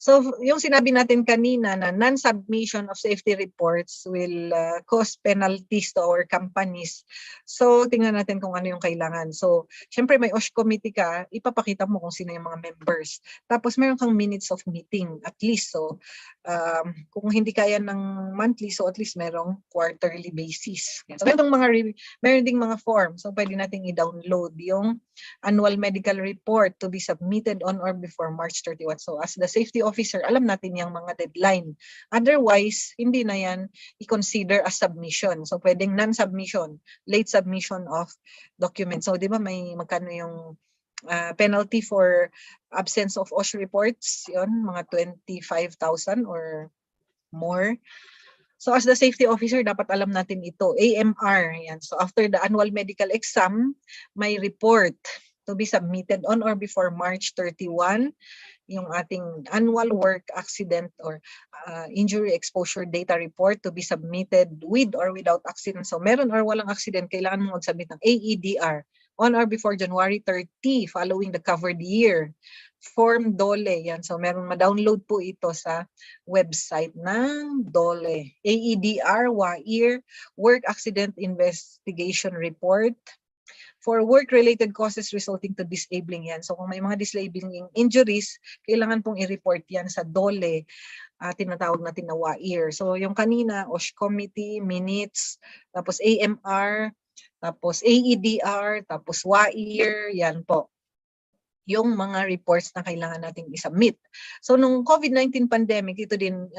So yung sinabi natin kanina na non-submission of safety reports will cause penalties to our companies. So tingnan natin kung ano yung kailangan. So syempre may OSH committee ka, ipapakita mo kung sino yung mga members. Tapos meron kang minutes of meeting at least. So kung hindi kaya ng monthly, so at least merong quarterly basis. So meron ding mga form. So pwede nating i-download yung annual medical report to be submitted on or before March 31. So as the safety officer, alam natin yung mga deadline. Otherwise, hindi na yan i-consider as submission. So pwedeng non-submission, late submission of documents. So di ba may magkano yung penalty for absence of OSH reports? Yun, mga 25,000 or more. So as the safety officer, dapat alam natin ito. AMR, yan. So after the annual medical exam, may report to be submitted on or before March 31, yung ating annual work accident or injury exposure data report to be submitted with or without accident. So meron or walang accident, kailangan mo mag-submit ng AEDR on or before January 30 following the covered year. Form DOLE, yan. So meron ma-download po ito sa website ng DOLE. AEDR, WAIR, Work Accident Investigation Report. For work-related causes resulting to disabling, yan. So kung may mga disabling injuries, kailangan pong i-report yan sa DOLE. tinatawag natin na WAIR. So yung kanina, OSH committee, minutes, tapos AMR, tapos AEDR, tapos WAIR, yan po yung mga reports na kailangan nating i-submit. So nung COVID-19 pandemic, ito din,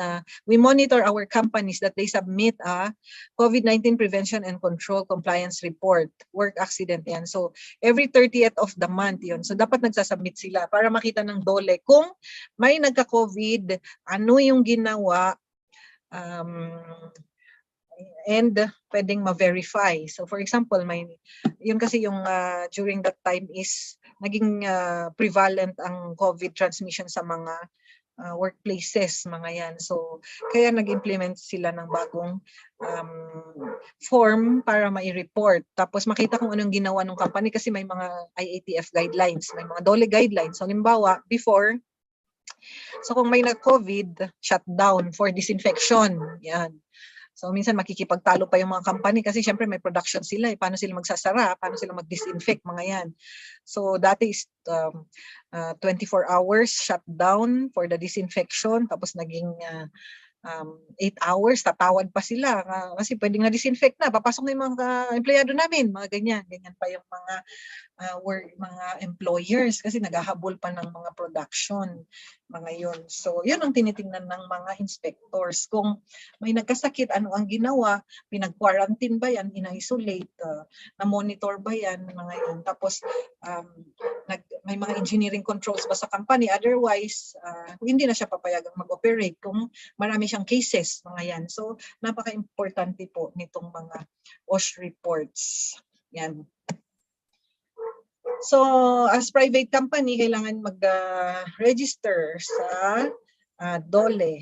we monitor our companies that they submit a COVID-19 prevention and control compliance report, work accident yan. So every 30th of the month yun. So dapat nagsasubmit sila para makita ng DOLE kung may nagka-COVID, ano yung ginawa, and pwedeng ma-verify. So for example, yun kasi yung during that time is naging prevalent ang COVID transmission sa mga workplaces, mga yan. So kaya nag-implement sila ng bagong form para mai-report. Tapos makita kung anong ginawa ng company kasi may mga IATF guidelines, may mga DOLE guidelines. So halimbawa, before, so kung may nag-COVID, shutdown for disinfection. Yan. So minsan makikipagtalo pa yung mga company kasi syempre may production sila. Paano sila magsasara? Paano sila mag-disinfect? Mga yan. So dati is 24 hours shutdown for the disinfection. Tapos naging 8 hours, tatawad pa sila kasi pwedeng na-disinfect na. Papasok na yung mga empleyado namin. Mga ganyan. Ganyan pa yung mga mga employers kasi naghahabol pa ng mga production, mga yun. So yun ang tinitingnan ng mga inspectors. Kung may nagkasakit, ano ang ginawa, pinag-quarantine ba yan, in-isolate, na-monitor ba yan, mga yun. Tapos may mga engineering controls ba sa company, otherwise hindi na siya papayagang mag-operate kung marami siyang cases, mga yan. So napaka-importante po nitong mga OSH reports. Yan. So, as private company, kailangan mag-register sa DOLE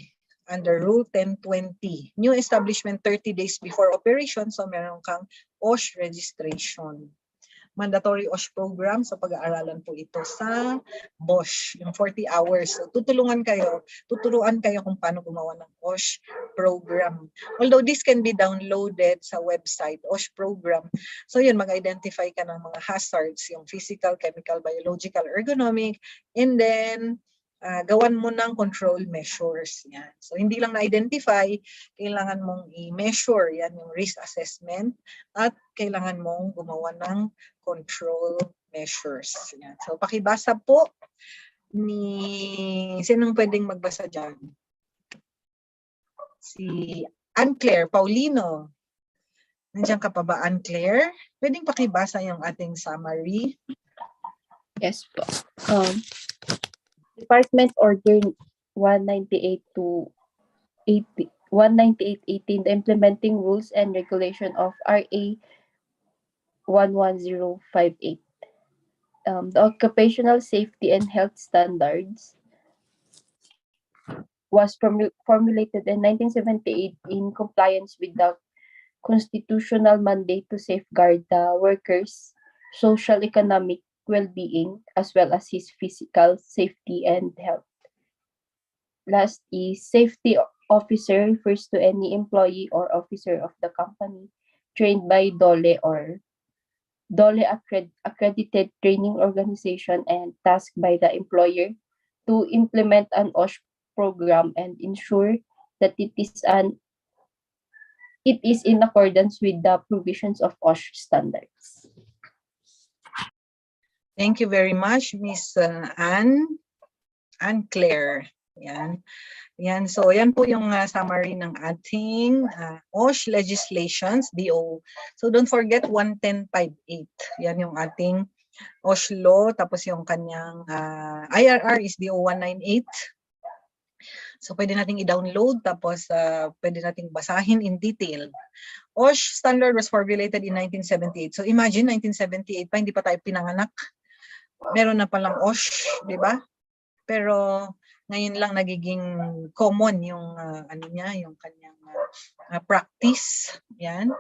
under Rule 1020. New establishment 30 days before operation, so meron kang OSH registration. Mandatory OSH program, so pag-aaralan po ito sa BOSH, yung 40 hours. So, tuturuan kayo kung paano gumawa ng OSH program. Although this can be downloaded sa website, OSH program. So yun, mag-identify ka ng mga hazards, yung physical, chemical, biological, ergonomic, and then gawan mo ng control measures. Yan. So hindi lang na-identify, kailangan mong i-measure, yan yung risk assessment, at kailangan mong gumawa ng control measures. Yan. So pakibasa po ni, sinong pwedeng magbasa dyan? Si Anne-Claire Paulino. Nandiyan ka pa ba, Anne-Claire? Pwedeng pakibasa yung ating summary? Yes po. Department Order 198 to 80, 198.18, the implementing rules and regulation of RA 11058. The occupational safety and health standards was formulated in 1978 in compliance with the constitutional mandate to safeguard the workers' social economic well-being as well as his physical safety and health. Last is safety officer refers to any employee or officer of the company trained by DOLE or DOLE accredited training organization and tasked by the employer to implement an OSH program and ensure that it is in accordance with the provisions of OSH standards. Thank you very much, Miss Anne-Claire. Yan. Yan. So, yan po yung summary ng ating OSH legislations, DO. So, don't forget 11058. Yan yung ating OSH law. Tapos yung kanyang IRR is DO 198. So, pwede nating i-download. Tapos, pwede nating basahin in detail. OSH standard was formulated in 1978. So, imagine, 1978 pa, hindi pa tayo pinanganak. Meron na palang OSH, di ba? Pero ngayon lang nagiging common yung yung kanyang practice. Yan.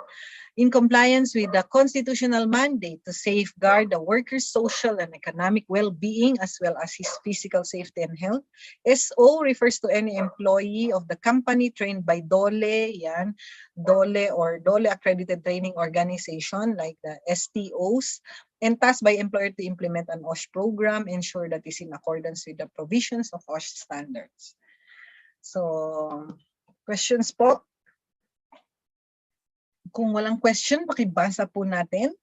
In compliance with the constitutional mandate to safeguard the worker's social and economic well-being as well as his physical safety and health. SO refers to any employee of the company trained by DOLE, yan, DOLE or DOLE accredited training organization like the STOs, and tasked by employer to implement an OSH program, ensure that is in accordance with the provisions of OSH standards. So, questions po? Kung walang question, pakibasa po natin.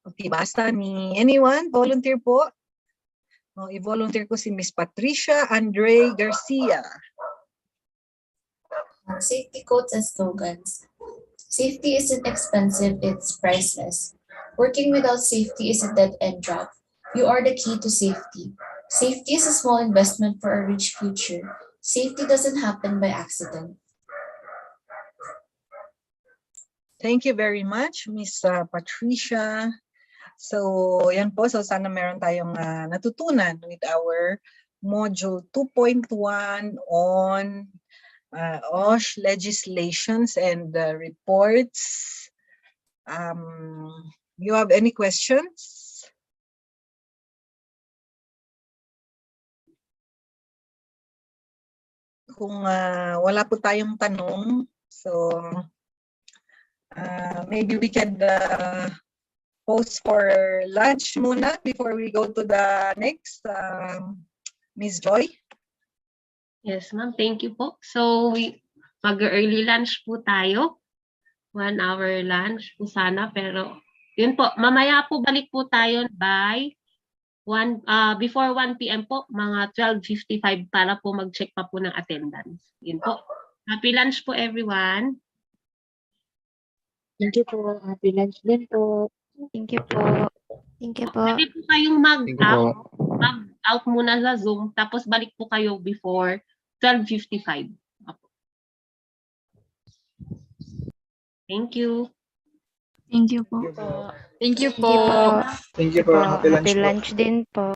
Okay, basta ni anyone? Volunteer po? I-volunteer ko si Miss Patricia Andre Garcia. Safety quotes and slogans. Safety isn't expensive, it's priceless. Working without safety is a dead-end job. You are the key to safety. Safety is a small investment for a rich future. Safety doesn't happen by accident. Thank you very much, Miss Patricia. So, yan po. So, sana meron tayong natutunan with our Module 2.1 on OSH legislations and reports. You have any questions? Kung wala po tayong tanong, so maybe we can pause for lunch muna before we go to the next. Ms. Joy? Yes, ma'am. Thank you po. So, mag-early lunch po tayo. 1 hour lunch po sana. Pero, yun po. Mamaya po balik po tayo by before 1 p.m. po, mga 12:55 para po mag-check pa po ng attendance. Yun po. Happy lunch po, everyone. Thank you po. Happy lunch din po. Thank you po. Thank you po. Pwede po kayong mag-out muna sa Zoom, tapos balik po kayo before 12:55. Thank you. Thank you po. Thank you po. Thank you po. Happy lunch din po.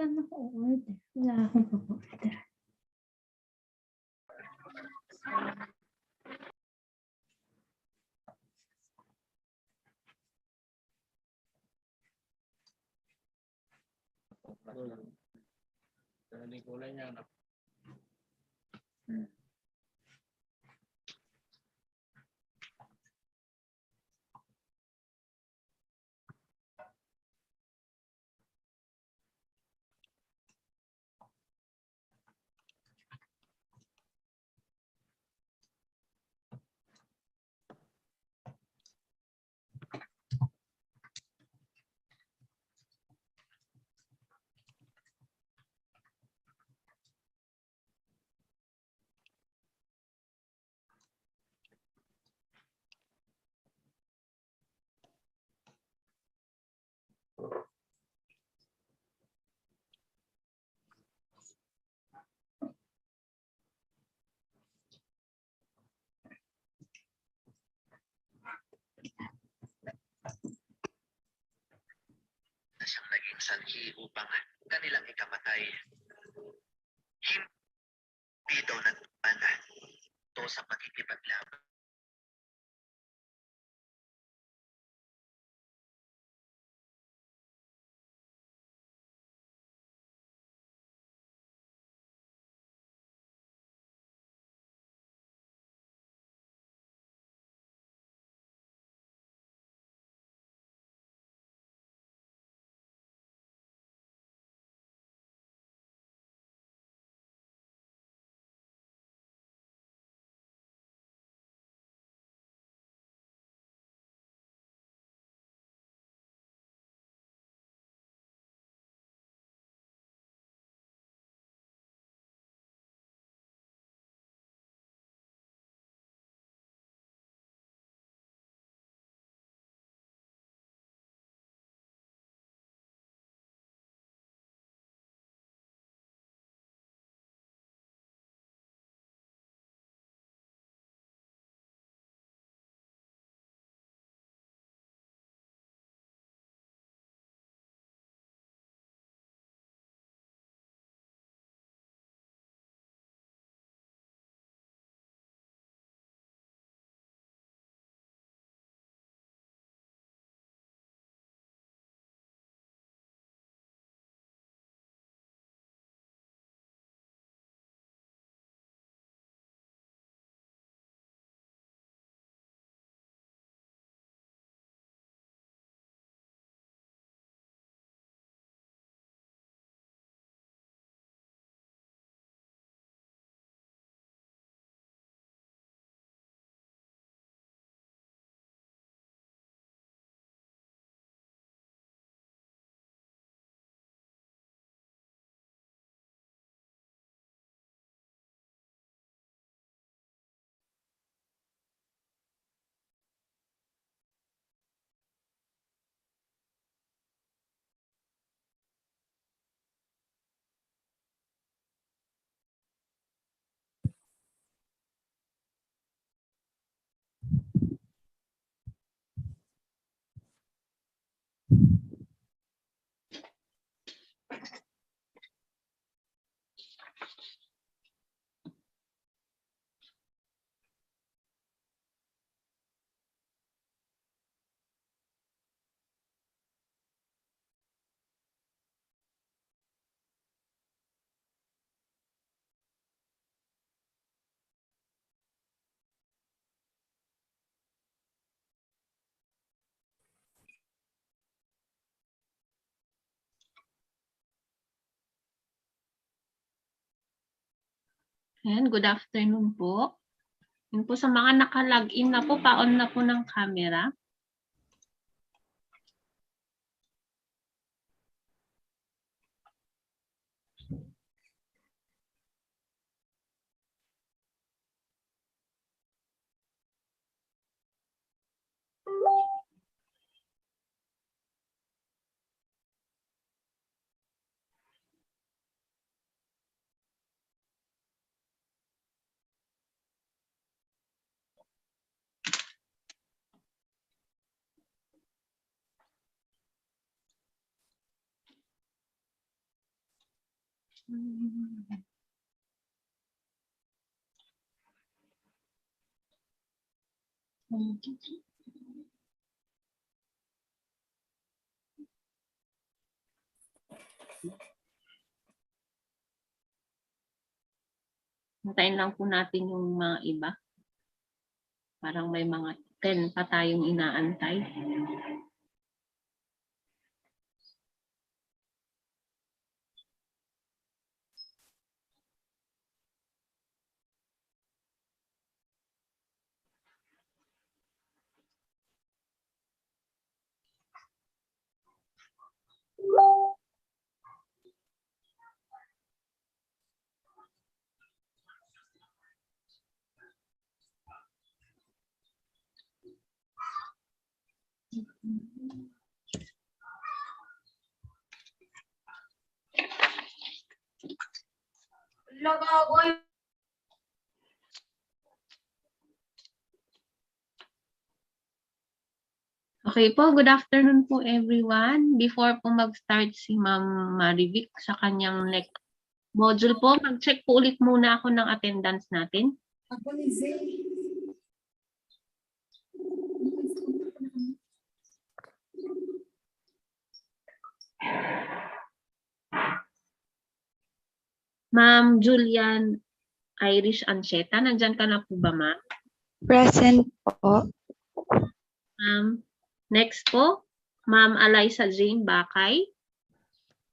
Saan ako order? Wala akong pag-order. Na siyang naging sanhi upang kanilang ikamatay. Hindi daw nagtuman ito sa pagkikipaglaban. Ayan, good afternoon po. Yun po sa mga naka-login na po, pa-on na po ng camera. Hintayin lang po natin yung mga iba. Parang may mga 10 pa tayong inaantay. Okay po, good afternoon po everyone. Before po mag-start si Ma'am Marivic sa kanyang next module po, mag-check po ulit muna ako ng attendance natin. Ma'am Julian Irish Ancheta, nandyan ka na po ba, ma'am? Present po. Ma'am, next po, Ma'am Eliza Jane Bakay.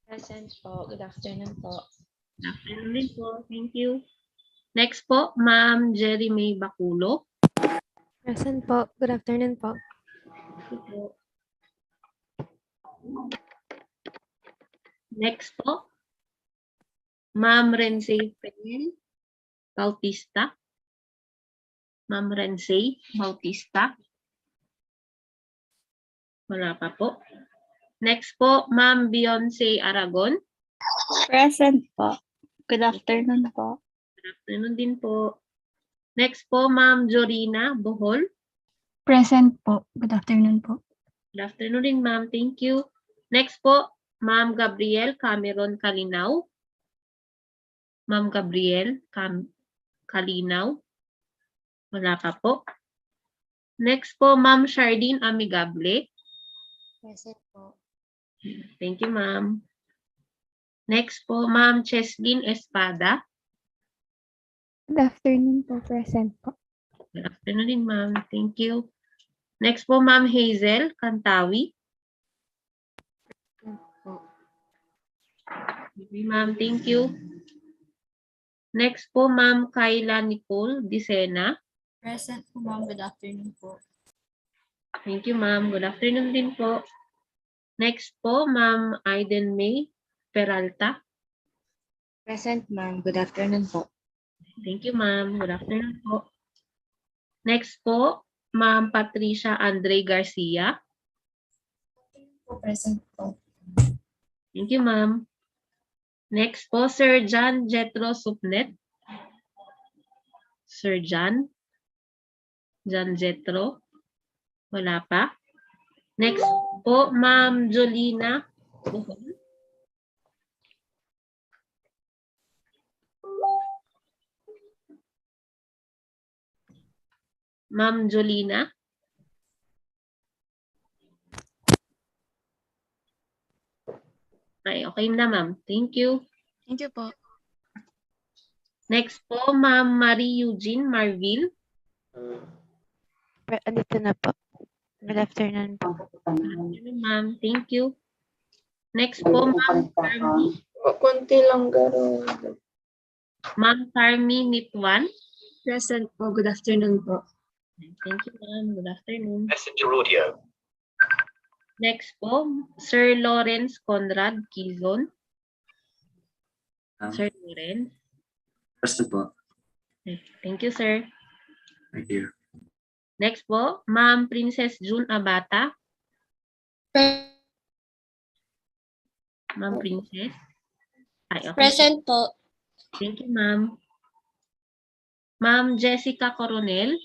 Present po. Good afternoon po. Good afternoon din po. Thank you. Next po, Ma'am Jerry May Baculo. Present po. Good afternoon po. Thank you po. Next po, Ma'am Rensay Penel Bautista. Ma'am Rensay Bautista. Wala pa po. Next po, Ma'am Beyonce Aragon. Present po. Good afternoon po. Good afternoon din po. Next po, Ma'am Jorina Bohol. Present po. Good afternoon po. Good afternoon din, ma'am. Thank you. Next po, Ma'am Gabriel Cameron Kalinaw. Ma'am Gabriel Kalinaw. Wala pa po. Next po, Ma'am Shardine Amigable. Present po. Thank you, ma'am. Next po, Ma'am Cheslin Espada. Good afternoon po. Present po. Good afternoon din, ma'am. Thank you. Next po, Ma'am Hazel Kantawi. Okay, ma'am. Thank you. Next po, Ma'am Kayla Nicole Dicena. Present po, ma'am. Good afternoon po. Thank you, ma'am. Good afternoon din po. Next po, Ma'am Aiden May Peralta. Present, ma'am. Good afternoon po. Thank you, ma'am. Good afternoon po. Next po, Ma'am Patricia Andre Garcia. Present po. Thank you, ma'am. Next po, Sir John Jetro Supnet. Sir John Jetro. Wala pa. Next po, Ma'am Jolina Buhol. Ma'am Jolina. Ay, okay na, ma'am. Thank you. Thank you po. Next po, Ma'am Marie Eugene Marville. Andito na po. Good afternoon po. Ma'am, thank you. Next po, Ma'am Carmi. Konti lang garo. Ma'am Carmi Mitwan. Present po. Good afternoon po. Thank you, ma'am. Good afternoon. Messenger audio. Next po, Sir Lawrence Conrad Quizon. Sir Lawrence. Present po. Thank you, sir. Thank you. Next po, Ma'am Princess June Abata. Ma'am Princess. Ay, okay. Present po. Thank you, ma'am. Ma'am Jessica Coronel.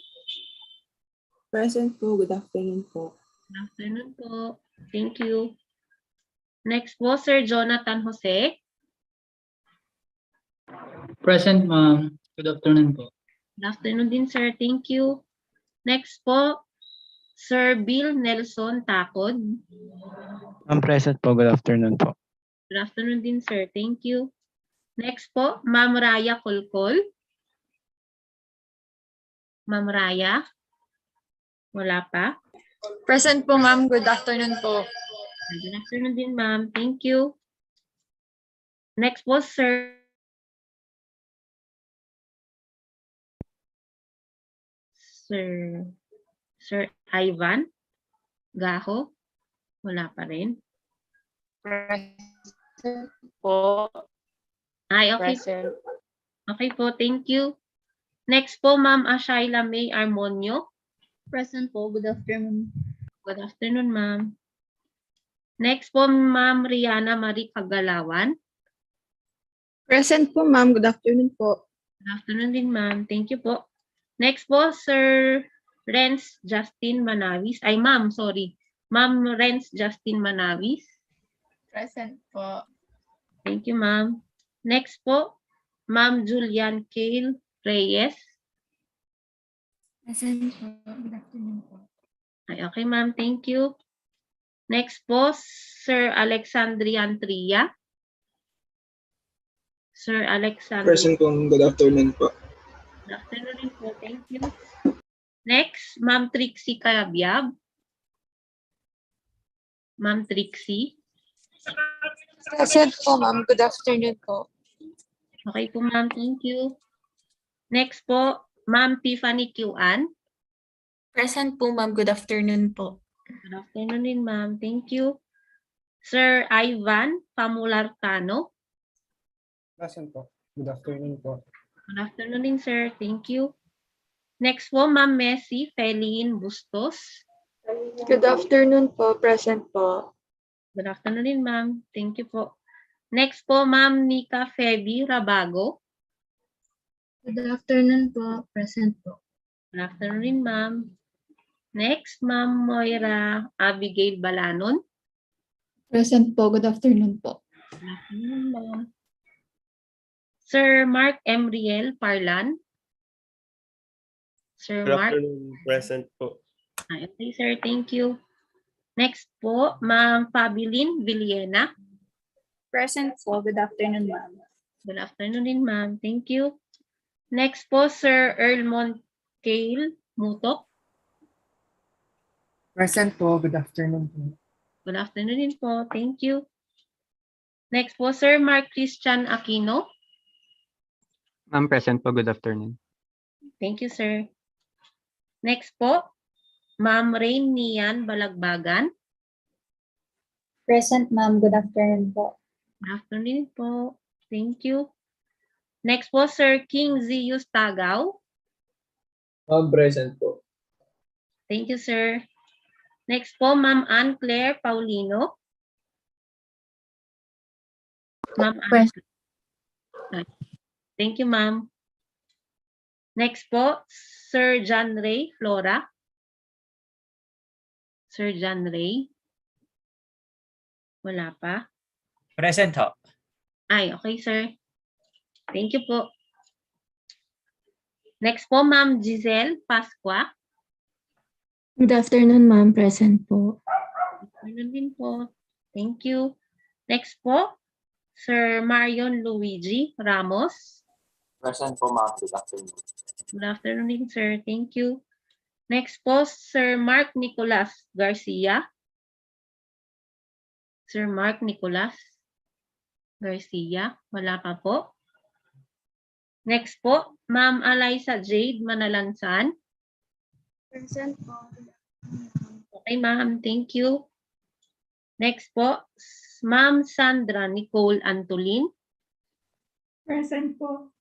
Present po. Good afternoon po. Good afternoon po. Thank you. Next po, Sir Jonathan Jose. Present, ma'am. Good afternoon po. Good afternoon din, sir. Thank you. Next po, Sir Bill Nelson Takod. Ma'am, present po. Good afternoon po. Good afternoon din, sir. Thank you. Next po, Ma'am Raya Kulkol. Ma'am Raya? Wala pa? Present po, ma'am. Good afternoon po. Good afternoon din, ma'am. Thank you. Next po, Sir Ivan Gaho. Wala pa rin. Present po. Ay, okay. Present. Okay po, thank you. Next po, Ma'am Ashayla May Armonio. Present po. Good afternoon. Good afternoon, ma'am. Next po, Ma'am Rihanna Marie Kagalawan. Present po, ma'am. Good afternoon po. Good afternoon din, ma'am. Thank you po. Next po, Sir Renz Justin Manawis. Ay, ma'am, sorry. Ma'am Renz Justin Manawis. Present po. Thank you, ma'am. Next po, Ma'am Julian Kale Reyes. Present po. Good afternoon po. Ay, okay, ma'am. Thank you. Next po, Sir Alexandrian Tria. Sir Alexander. Present po. Good afternoon po. Good afternoon din po. Thank you. Next, Ma'am Trixie Cayabyab. Ma'am Trixie. Present po, ma'am. Good afternoon po. Okay po, ma'am. Thank you. Next po, Ma'am Tiffany Q-An. Present po, ma'am. Good afternoon po. Good afternoon din, ma'am. Thank you. Sir Ivan Pamularcano. Present po. Good afternoon po. Good afternoon din, sir. Thank you. Next po, Ma'am Messi Feline Bustos. Good afternoon po. Present po. Good afternoon din, ma'am. Thank you po. Next po, Ma'am Nika Feby Rabago. Good afternoon po. Present po. Good afternoon din, ma'am. Next, Ma'am Moira Abigail Balanon. Present po. Good afternoon po. Good afternoon, ma'am. Sir Mark Emriel Parlan. Sir Good Mark. afternoon. Present po. Ay, okay, sir. Thank you. Next po, Ma'am Fabilin Villena. Present po. Good afternoon, ma'am. Good afternoon din, ma'am. Thank you. Next po, Sir Earl Moncale Mutok. Present po. Good afternoon po. Good afternoon din po. Thank you. Next po, Sir Mark Christian Aquino. Ma'am, present po. Good afternoon. Thank you, sir. Next po, Ma'am Rain Nian Balagbagan. Present, ma'am. Good afternoon po. Good afternoon po. Thank you. Next po, Sir King Zius Tagaw. Present po. Thank you, sir. Next po, Ma'am Ann Claire Paulino. Ma'am Ann. Thank you, ma'am. Next po, Sir John Ray Flora. Sir John Ray. Wala pa. Present ho. Ay, okay, sir. Thank you po. Next po, Ma'am Giselle Pasqua. Good afternoon, ma'am. Present po. Good din po. Thank you. Next po, Sir Marion Luigi Ramos. Present po, ma'am. Good afternoon. Good afternoon din, sir. Thank you. Next po, Sir Mark Nicolas Garcia. Sir Mark Nicolas Garcia. Wala pa po. Next po, Ma'am Eliza Jade Manalansan. Present po. Okay, ma'am. Thank you. Next po, Ma'am Sandra Nicole Antolin. Present po.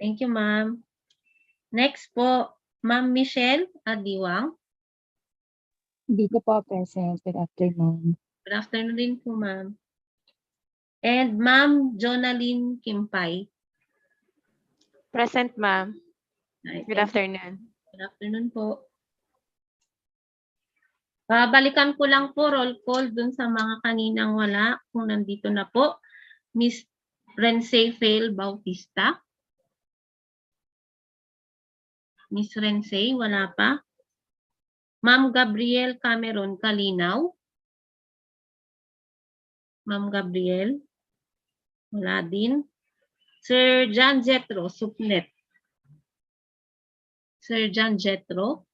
Thank you, ma'am. Next po, Ma'am Michelle Adiwang. Hindi ko po present. Good afternoon. Good afternoon din po, ma'am. And Ma'am Jonaline Kimpay. Present, ma'am. Good Thank afternoon. Good afternoon po. Balikan ko lang po roll call dun sa mga kaninang wala. Kung nandito na po, Miss Rense Fail Bautista. Miss Rensei, wala pa. Ma'am Gabriel Cameron Kalinaw. Ma'am Gabriel. Wala din. Sir John Jetro, Supnet. Sir John Jetro.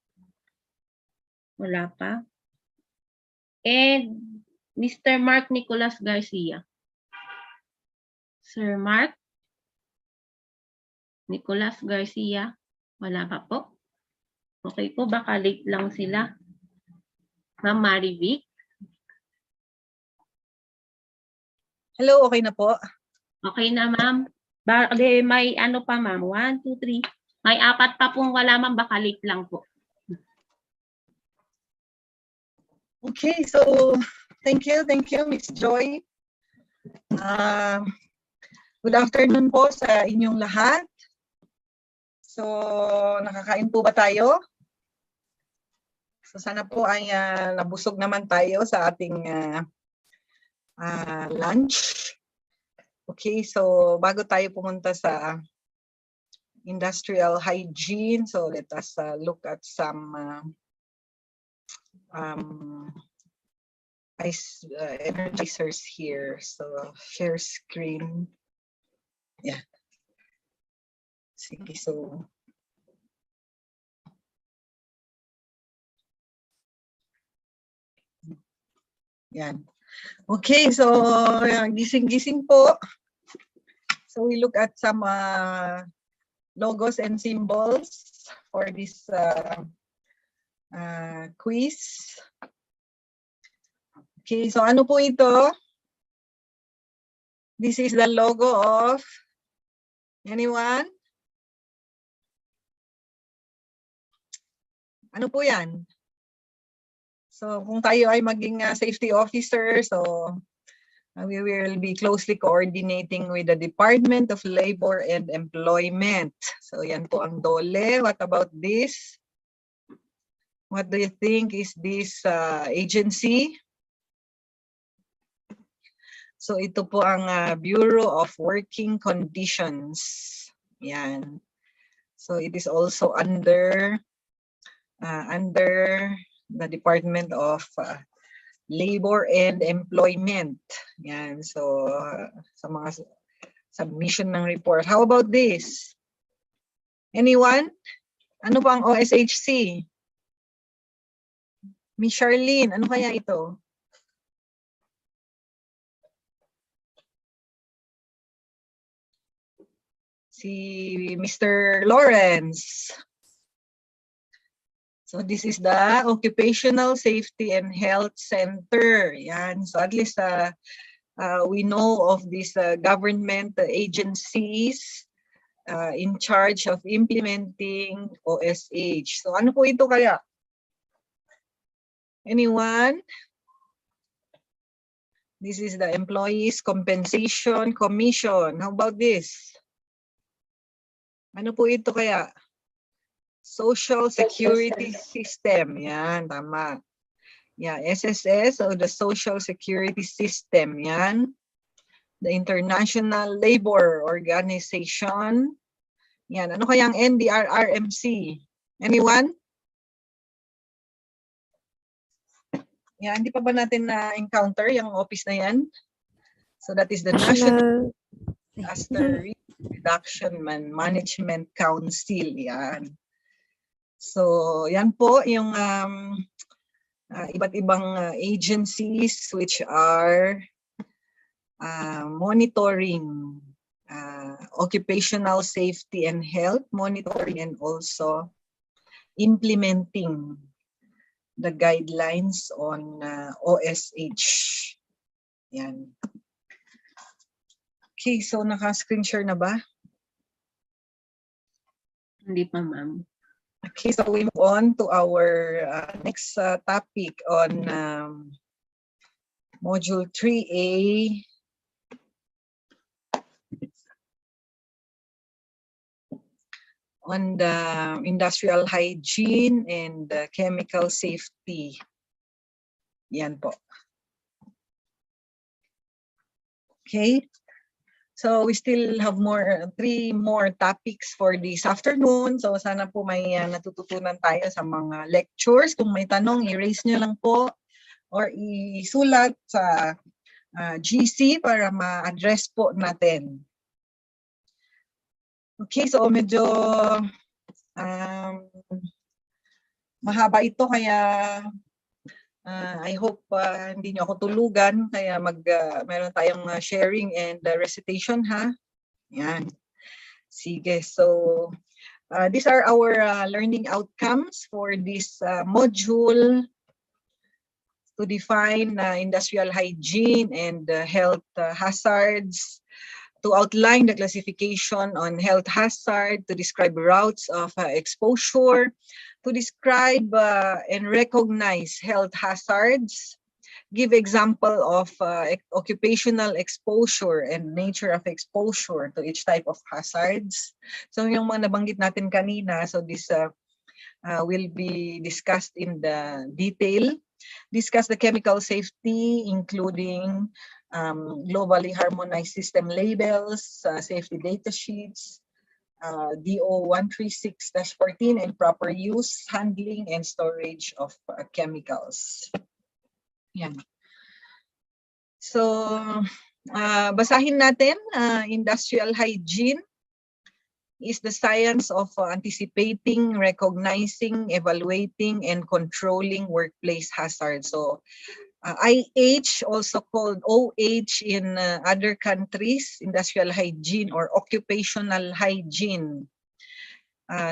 Wala pa. And Mr. Mark Nicolas Garcia. Sir Mark Nicolas Garcia. Wala pa po. Okay po, baka late lang sila. Ma'am Marivic. Hello, okay na po. Okay na, ma'am. Bale, may ano pa, ma'am? 1, 2, 3. May 4 pa pong wala, ma'am. Baka late lang po. Okay, so thank you, Miss Joy. Good afternoon po sa inyong lahat. So, nakakain po ba tayo? So, sana po ay nabusog naman tayo sa ating lunch. Okay, so bago tayo pumunta sa industrial hygiene, so let us look at some energizers here. So, share screen. Yeah. Sige, so yan. Okay, so gising-gising po. So we look at some logos and symbols for this quiz. Okay, so ano po ito? This is the logo of anyone? Ano po yan? So kung tayo ay maging safety officer, so we will be closely coordinating with the Department of Labor and Employment. So yan po ang DOLE. What about this? What do you think is this agency? So ito po ang Bureau of Working Conditions. Yan. So it is also under the Department of Labor and Employment. Yan. So sa mga submission ng report. How about this? Anyone? Ano pa ang OSHC? Miss Charlene, ano kaya ito? Si Mr. Lawrence. So this is the Occupational Safety and Health Center. Yan. So at least we know of these government agencies in charge of implementing OSH. So ano po ito kaya? Anyone? This is the Employees Compensation Commission. How about this? Ano po ito kaya? Social Security System. Yan, tama. Yeah, SSS, o the Social Security System. Yan. The International Labor Organization. Yan. Ano kaya ang NDRRMC? Anyone? Yan, hindi pa ba natin na-encounter yung office na yan? So that is the National Disaster Reduction Management Council. Yan. So, yan po yung iba't ibang agencies which are monitoring occupational safety and health, monitoring and also implementing the guidelines on OSH. Yan. Okay, so naka-screen share na ba? Hindi pa, ma'am. Okay, so we move on to our next topic on Module 3A. On the industrial hygiene and chemical safety. Yan po. Okay. So we still have three more topics for this afternoon. So sana po may natututunan tayo sa mga lectures. Kung may tanong, i-raise nyo lang po or isulat sa GC para ma-address po natin. Okay, so medyo mahaba ito kaya I hope hindi nyo ako tulugan kaya meron tayong sharing and recitation ha. Yan. Sige, so these are our learning outcomes for this module to define industrial hygiene and health hazards, to outline the classification on health hazard, to describe routes of exposure, to describe and recognize health hazards, give example of occupational exposure and nature of exposure to each type of hazards. So yung mga nabanggit natin kanina, so this will be discussed in the detail. Discuss the chemical safety, including globally harmonized system labels, safety data sheets, DO136-14, and proper use, handling, and storage of chemicals. Yan. So, basahin natin, industrial hygiene is the science of anticipating, recognizing, evaluating, and controlling workplace hazards. So, IH, also called OH in other countries, industrial hygiene or occupational hygiene.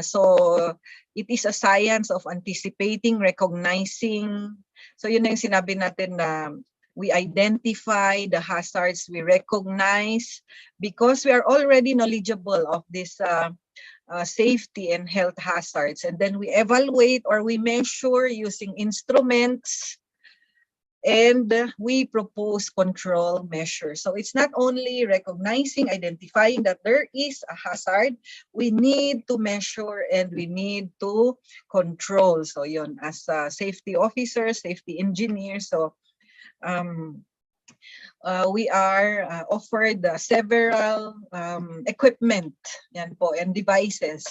So, it is a science of anticipating, recognizing. So, yun na yung sinabi natin na we identify the hazards, we recognize, because we are already knowledgeable of this safety and health hazards. And then we evaluate or we measure using instruments, and we propose control measures. So it's not only recognizing, identifying that there is a hazard, we need to measure and we need to control. So yun, as a safety officer, safety engineer, so we are offered several equipment yan po, and devices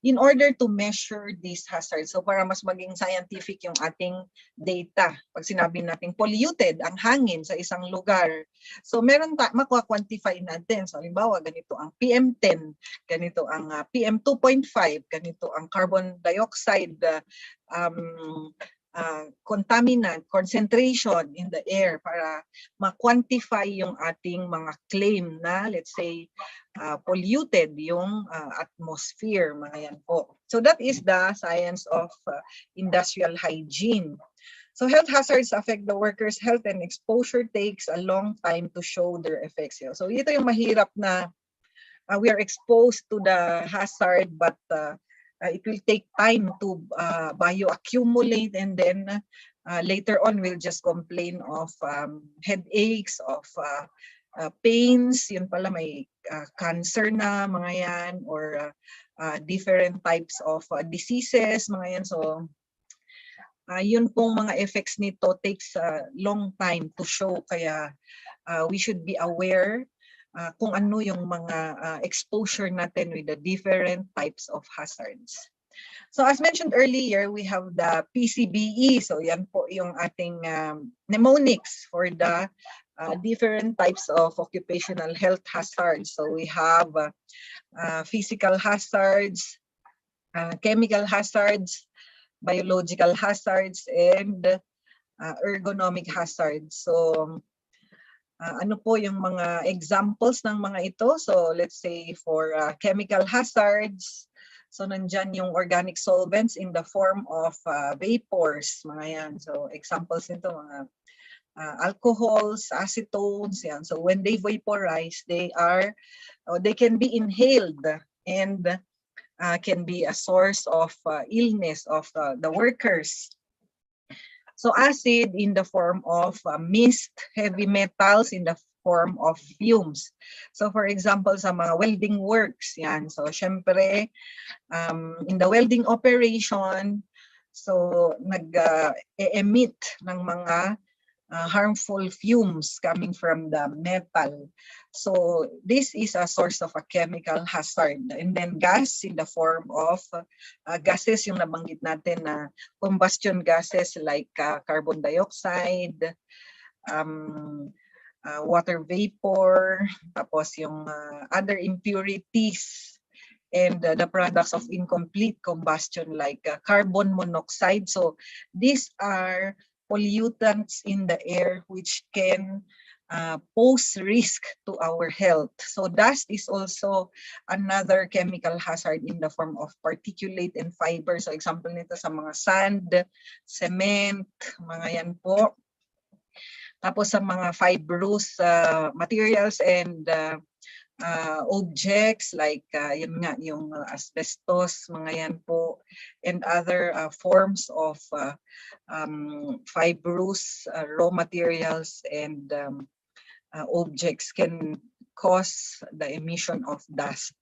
in order to measure these hazards. So para mas maging scientific yung ating data. Pag sinabi natin polluted ang hangin sa isang lugar, so meron makwa-quantify natin. So halimbawa, ganito ang PM10, ganito ang PM2.5, ganito ang carbon dioxide contaminant concentration in the air para ma-quantify yung ating mga claim na, let's say, polluted yung atmosphere, mga yan po. So that is the science of industrial hygiene. So health hazards affect the workers' health and exposure takes a long time to show their effects. So ito yung mahirap na we are exposed to the hazard but it will take time to bioaccumulate, and then later on we'll just complain of headaches, of pains, yun pala may cancer na mga yan, or different types of diseases, mga yan. So yun pong mga effects nito takes a long time to show, kaya we should be aware kung ano yung mga exposure natin with the different types of hazards. So as mentioned earlier, we have the PCBE. So yan po yung ating mnemonics for the different types of occupational health hazards. So we have physical hazards, chemical hazards, biological hazards, and ergonomic hazards. So ano po yung mga examples ng mga ito? So let's say for chemical hazards, so nandyan yung organic solvents in the form of vapors, mga yan. So examples nito, mga alcohols, acetones, yan. So when they vaporize, they can be inhaled and can be a source of illness of the workers. So acid in the form of mist, heavy metals in the form of fumes. So for example, sa mga welding works, yan. So syempre, in the welding operation, so nag-emit ng mga harmful fumes coming from the metal. So this is a source of a chemical hazard. And then gas in the form of gases yung nabanggit natin na combustion gases like carbon dioxide, water vapor, tapos yung other impurities, and the products of incomplete combustion like carbon monoxide. So these are pollutants in the air which can pose risk to our health. So dust is also another chemical hazard in the form of particulate and fiber. So example nito sa mga sand, cement, mga yan po. Tapos sa mga fibrous materials and objects like yun nga, yung asbestos, mga yan po, and other forms of fibrous raw materials and objects can cause the emission of dust.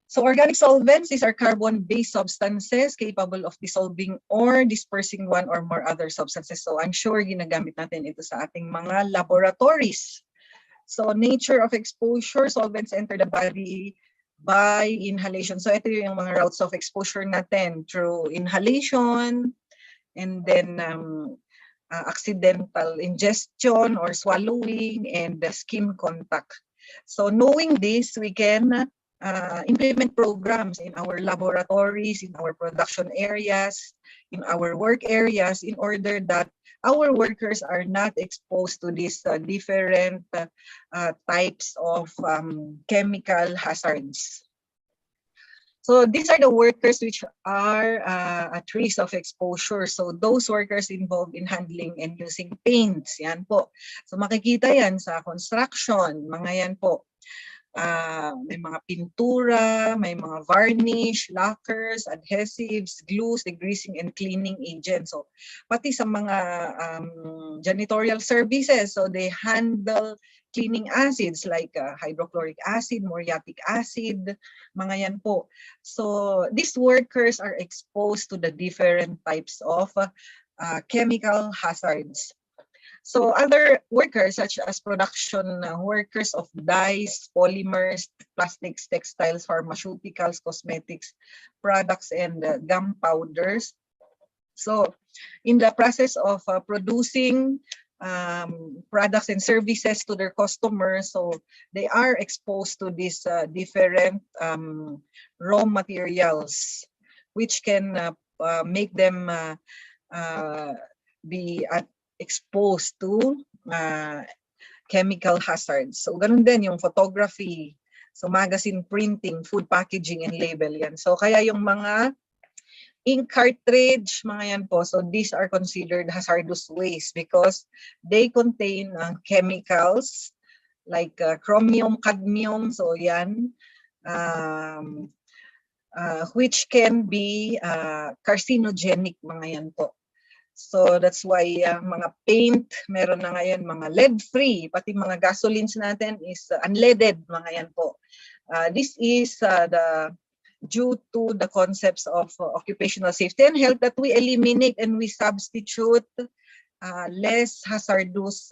So organic solvents, these are carbon-based substances capable of dissolving or dispersing one or more other substances. So I'm sure ginagamit natin ito sa ating mga laboratories. So nature of exposure, solvents enter the body by inhalation. So ito yung mga routes of exposure natin through inhalation and then accidental ingestion or swallowing and the skin contact. So knowing this, we can implement programs in our laboratories, in our production areas, in our work areas in order that our workers are not exposed to these different types of chemical hazards. So these are the workers which are at risk of exposure. So those workers involved in handling and using paints, yan po. So makikita yan sa construction, mga yan po. May mga pintura, may mga varnish, lacquers, adhesives, glues, degreasing and cleaning agents. So pati sa mga janitorial services, so they handle cleaning acids like hydrochloric acid, muriatic acid, mga yan po. So these workers are exposed to the different types of chemical hazards. So other workers such as production workers of dyes, polymers, plastics, textiles, pharmaceuticals, cosmetics, products, and gum powders. So in the process of producing products and services to their customers, so they are exposed to these different raw materials which can make them be exposed to chemical hazards. So ganun din yung photography, so magazine printing, food packaging and label yan. So kaya yung mga ink cartridge, mga yan po, so these are considered hazardous waste because they contain chemicals like chromium, cadmium, so yan, which can be carcinogenic, mga yan po. So that's why mga paint, meron na ngayon mga lead-free, pati mga gasolines natin is unleaded, mga yan po. This is due to the concepts of occupational safety and health that we eliminate and we substitute less hazardous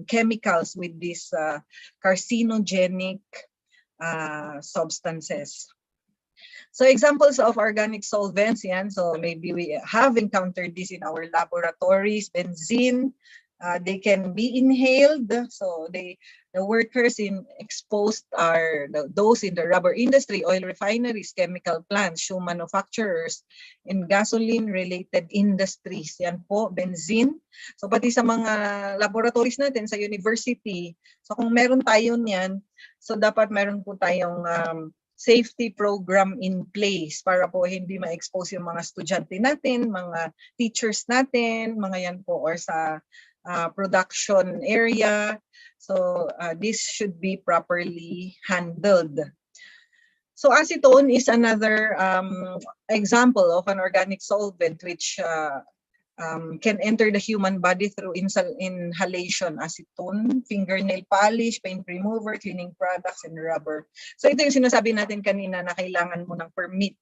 chemicals with these carcinogenic substances. So examples of organic solvents, yan. So maybe we have encountered this in our laboratories. Benzene, they can be inhaled. So the workers exposed are those in the rubber industry, oil refineries, chemical plants, shoe manufacturers, and gasoline-related industries. Yan po, benzene. So pati sa mga laboratories natin sa university. So kung meron tayo niyan, so dapat meron po tayong safety program in place para po hindi ma-expose yung mga estudyante natin, mga teachers natin, mga yan po, or sa production area. So this should be properly handled. So acetone is another example of an organic solvent which can enter the human body through inhalation. Acetone, fingernail polish, paint remover, cleaning products, and rubber. So ito yung sinasabi natin kanina na kailangan mo ng permit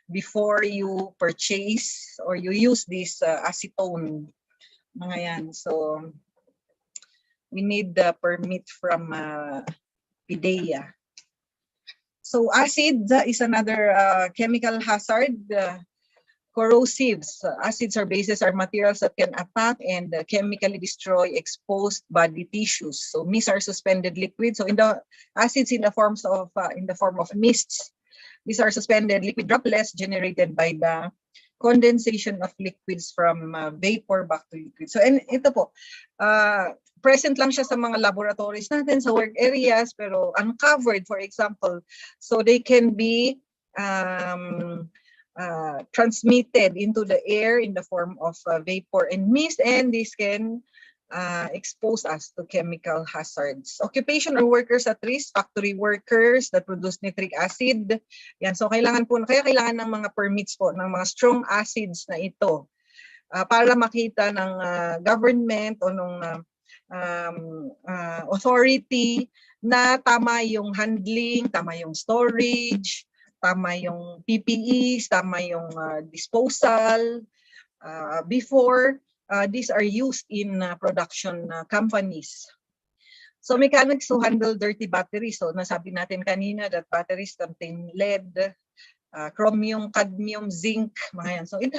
before you purchase or you use this acetone. Mga yan. So, we need the permit from PDEA. So, acid is another chemical hazard. Corrosives. Acids or bases are materials that can attack and chemically destroy exposed body tissues. So mists are suspended liquids. So in the acids in the form of mists, these are suspended liquid droplets generated by the condensation of liquids from vapor back to liquid. So and ito po, present lang siya sa mga laboratories natin, sa work areas, pero uncovered, for example. So they can be transmitted into the air in the form of vapor and mist, and this can expose us to chemical hazards. Occupation or workers at risk, factory workers that produce nitric acid. Yan, so kailangan ng mga permits po ng mga strong acids na ito para makita ng government o ng authority na tama yung handling, tama yung storage, tama yung PPEs, tama yung disposal before these are used in production companies. So mechanics who handle dirty batteries. So nasabi natin kanina that batteries contain lead, chromium, cadmium, zinc, mga yan. So it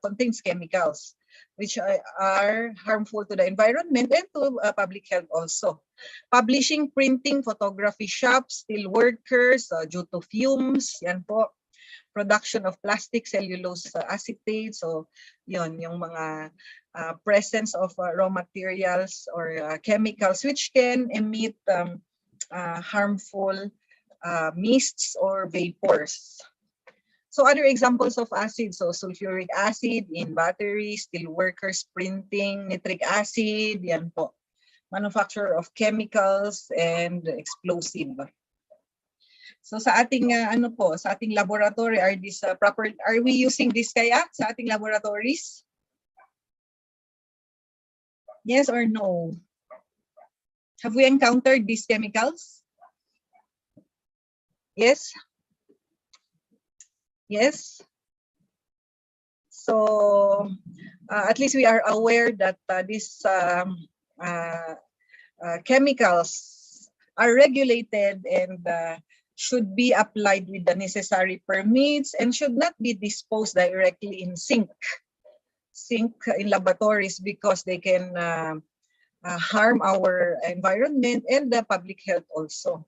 contains chemicals which are harmful to the environment and to public health also. Publishing, printing, photography shops, steel workers due to fumes, yan po. Production of plastic, cellulose acetate, so yun, yung mga presence of raw materials or chemicals which can emit harmful mists or vapors. So other examples of acid, so sulfuric acid in batteries, steel workers, printing, nitric acid, yan po. Manufacture of chemicals and explosive. So sa ating sa ating laboratory, are we using this kaya sa ating laboratories? Yes or no? Have we encountered these chemicals? Yes? Yes? So at least we are aware that these chemicals are regulated and should be applied with the necessary permits and should not be disposed directly in sink in laboratories because they can harm our environment and the public health also.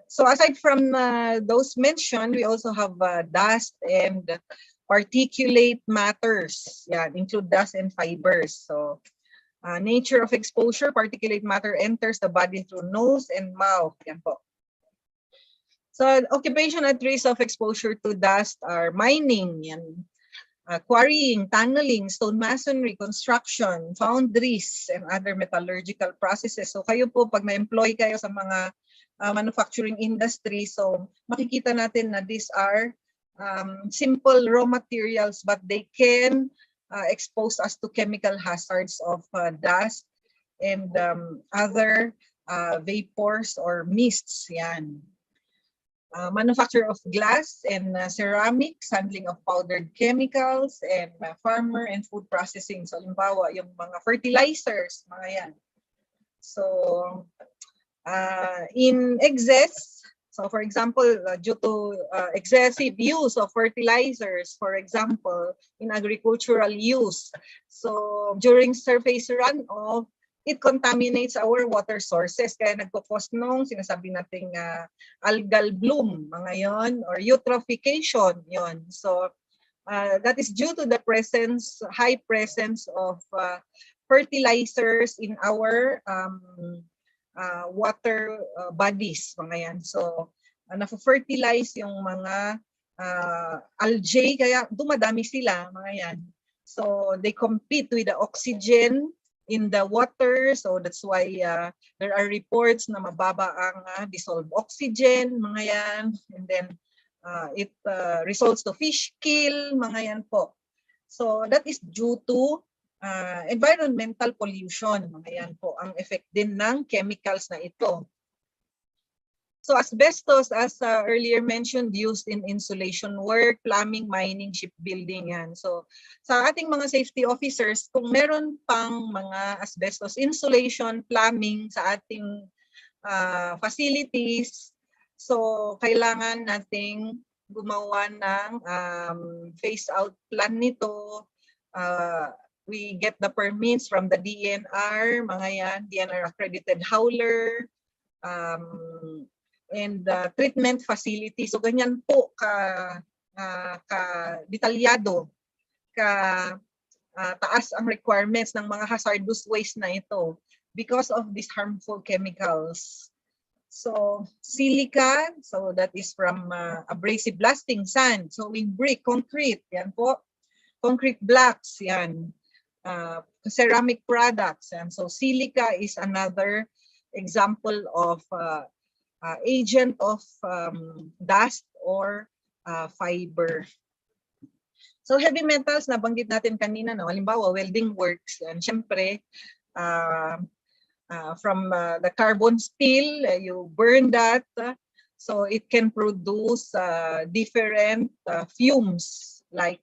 So aside from those mentioned, we also have dust and particulate matters. Yeah, include dust and fibers. So nature of exposure, particulate matter enters the body through nose and mouth. Yan po. So occupation at risk of exposure to dust are mining, yan, quarrying, tunneling, stone masonry, construction, foundries, and other metallurgical processes. So kayo po, pag na-employ kayo sa mga manufacturing industry, so makikita natin na these are simple raw materials but they can expose us to chemical hazards of dust and other vapors or mists. Yan. Manufacture of glass and ceramics, handling of powdered chemicals, and farmer and food processing. So, halimbawa, yung mga fertilizers, mga yan. So, in excess, so for example, due to excessive use of fertilizers, for example, in agricultural use, so during surface runoff, it contaminates our water sources. Kaya nagpo-cause nung sinasabi nating algal bloom, mga yon, or eutrophication, yon. So that is due to the high presence of fertilizers in our water bodies, mga yan. So na-fertilize yung mga algae, kaya dumadami sila, mga yan. So they compete with the oxygen in the water, so that's why there are reports na mababa ang dissolved oxygen, mga yan, and then it results to fish kill, mga yan po. So that is due to environmental pollution, mga yan po ang effect din ng chemicals na ito. So asbestos, as earlier mentioned, used in insulation work, plumbing, mining, shipbuilding yan. So sa ating mga safety officers, kung meron pang mga asbestos insulation, plumbing sa ating facilities, so kailangan nating gumawa ng phase out plan nito. We get the permits from the DNR, mga yan, DNR accredited hauler, and treatment facility. So ganyan po ka detalyado, taas ang requirements ng mga hazardous waste na ito because of these harmful chemicals. So silica, so that is from abrasive blasting sand. So in brick, concrete, yan po. Concrete blocks, yan. Ceramic products, and so silica is another example of agent of dust or fiber. So heavy metals, nabanggit natin kanina, no? Halimbawa, welding works, and syempre, from the carbon steel, you burn that, so it can produce different fumes like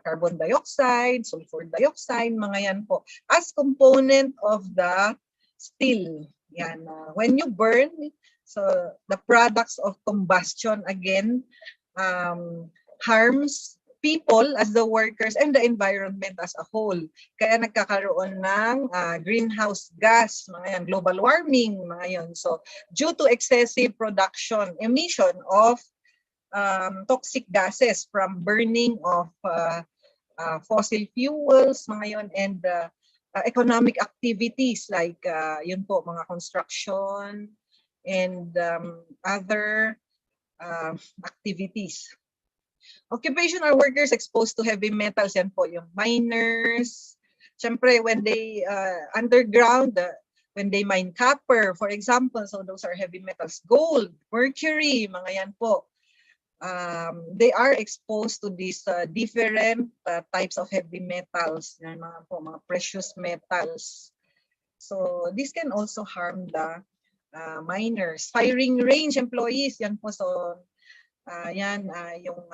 carbon dioxide, sulfur dioxide, mga yan po, as component of the steel. Yan, when you burn, so the products of combustion again harms people as the workers and the environment as a whole. Kaya nagkakaroon ng greenhouse gas, mga yan, global warming, mga yan. So due to excessive production, emission of toxic gases from burning of fossil fuels, mga yon, and economic activities like yun po, mga construction and other activities. Occupational workers exposed to heavy metals, yan po yung miners. Siyempre, when they underground, when they mine copper, for example, so those are heavy metals. Gold, mercury, mga yan po. They are exposed to these different types of heavy metals, yan, mga precious metals. So this can also harm the miners. Firing range employees, yan po. So yan, yung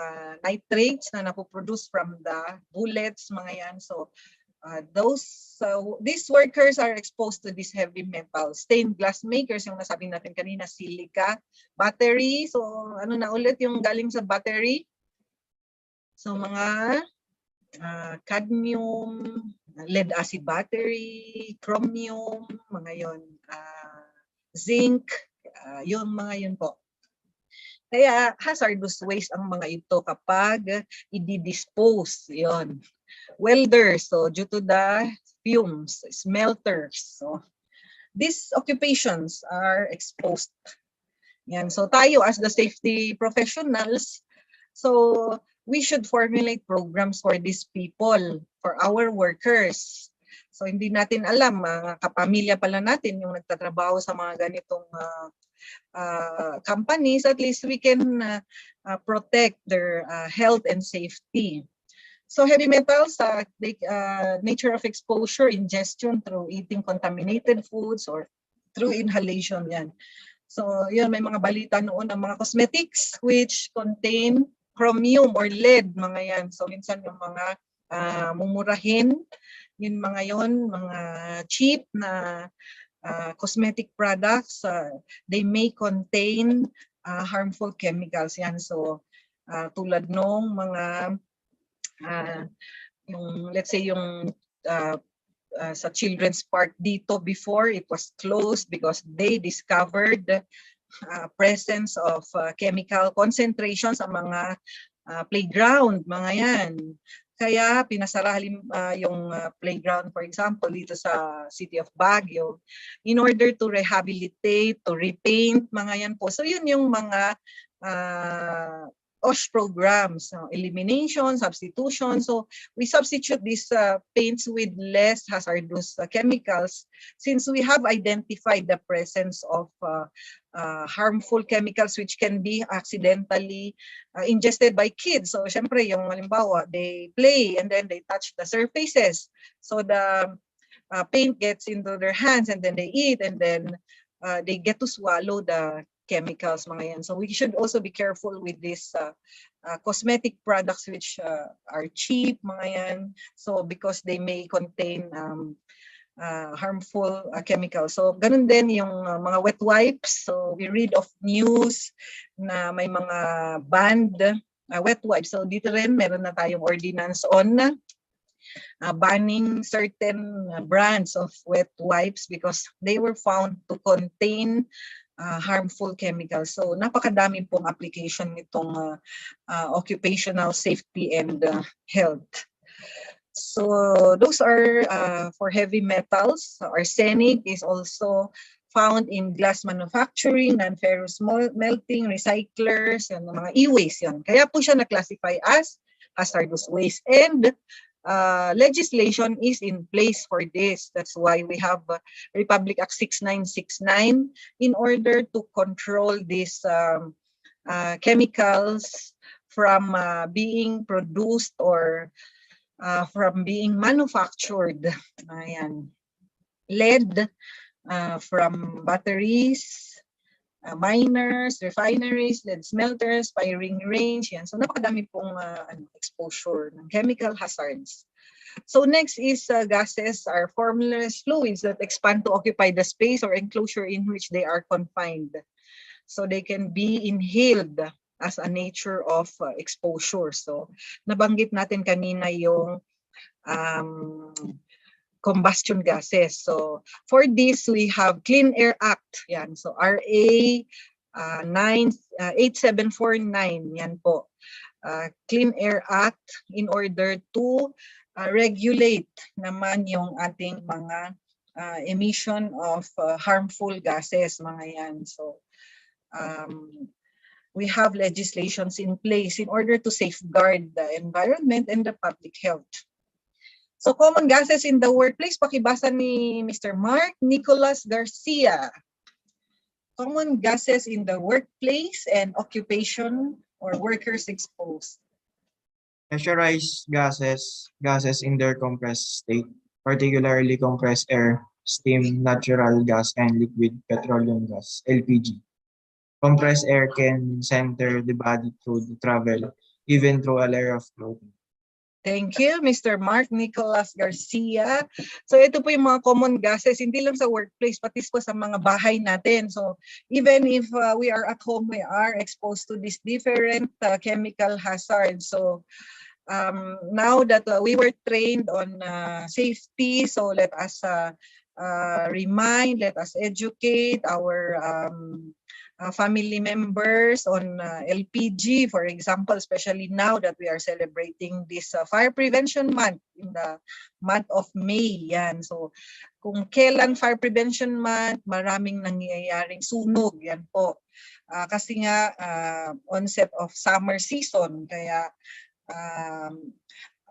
nitrates na napoproduce from the bullets, mga yan. So these workers are exposed to these heavy metals. Stained glass makers, yung nasabi natin kanina, silica, battery. So ano na ulit yung galing sa battery? So mga cadmium, lead acid battery, chromium, mga yon, zinc, yung mga yun po. Kaya hazardous waste ang mga ito kapag i-dispose, yon. Welders, so due to the fumes, smelters, so these occupations are exposed. Yan, so tayo as the safety professionals, so we should formulate programs for these people, for our workers. So hindi natin alam, mga kapamilya pala natin yung nagtatrabaho sa mga ganitong companies, at least we can protect their health and safety. So heavy metals, nature of exposure, ingestion through eating contaminated foods or through inhalation, yan. So yun, may mga balita noon ng mga cosmetics which contain chromium or lead, mga yan. So minsan yung mga mumurahin, yun mga yon, mga cheap na cosmetic products, they may contain harmful chemicals, yan. So tulad nung mga yung, let's say yung sa children's park dito before, it was closed because they discovered presence of chemical concentration sa mga playground, mga yan. Kaya pinasara yung playground, for example, dito sa city of Baguio, in order to rehabilitate, to repaint, mga yan po. So yun yung mga BOSH programs, elimination, substitution. So we substitute these paints with less hazardous chemicals since we have identified the presence of harmful chemicals which can be accidentally ingested by kids. So syempre yung halimbawa, they play and then they touch the surfaces. So the paint gets into their hands and then they eat and then they get to swallow the chemicals, mga yan. So we should also be careful with these cosmetic products which are cheap, mga yan. So because they may contain harmful chemicals. So ganun din yung mga wet wipes. So we read of news na may mga banned wet wipes. So dito rin meron na tayong ordinance on banning certain brands of wet wipes because they were found to contain harmful chemicals. So napakadami pong application nitong occupational safety and health. So those are for heavy metals. Arsenic is also found in glass manufacturing, non-ferrous melting, recyclers, yan, mga e-waste yan. Kaya po siya na-classify as hazardous waste. And legislation is in place for this. That's why we have Republic Act 6969 in order to control these chemicals from being produced or from being manufactured. Ayan. Lead from batteries, miners, refineries, lead smelters, firing range. Yan. So napakadami pong exposure ng chemical hazards. So next is gases are formless fluids that expand to occupy the space or enclosure in which they are confined. So they can be inhaled as a nature of exposure. So nabanggit natin kanina yung combustion gases. So for this we have Clean Air Act. Yan. So RA 8749 yan po. Clean Air Act in order to regulate naman yung ating mga emission of harmful gases, mga yan. So we have legislations in place in order to safeguard the environment and the public health. So common gases in the workplace, pakibasa ni Mr. Mark Nicolas Garcia. Common gases in the workplace and occupation or workers exposed. Pressurized gases in their compressed state, particularly compressed air, steam, natural gas, and liquid petroleum gas, LPG. Compressed air can center the body through the travel, even through a layer of clothing. Thank you, Mr. Mark Nicolas Garcia. So ito po yung mga common gases, hindi lang sa workplace, pati po sa mga bahay natin. So even if we are at home, we are exposed to these different chemical hazards. So now that we were trained on safety, so let us remind, let us educate our family members on LPG, for example, especially now that we are celebrating this Fire Prevention Month in the month of May. Yan. So kung kailan Fire Prevention Month, maraming nangyayaring sunog. Yan po. Kasi nga onset of summer season, kaya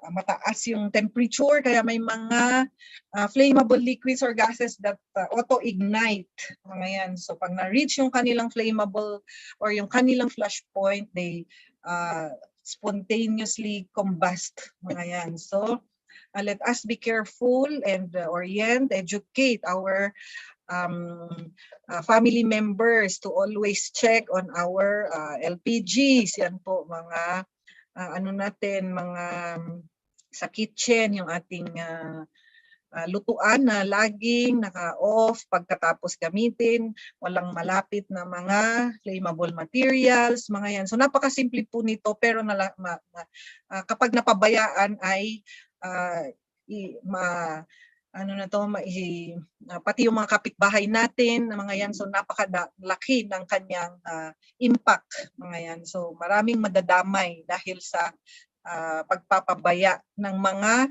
mataas yung temperature, kaya may mga flammable liquids or gases that auto-ignite. Mga yan. So pag na-reach yung kanilang flammable or yung kanilang flash point, they spontaneously combust. Mga yan. So let us be careful and educate our family members to always check on our LPGs. Yan po, mga mga sa kitchen, yung ating lutuan na laging naka-off pagkatapos gamitin, walang malapit na mga flammable materials, mga yan. So napakasimple po nito, pero kapag napabayaan ay pati yung mga kapitbahay natin, mga yan, so napakalaki ng kanyang impact, mga yan. So maraming madadamay dahil sa pagpapabaya ng mga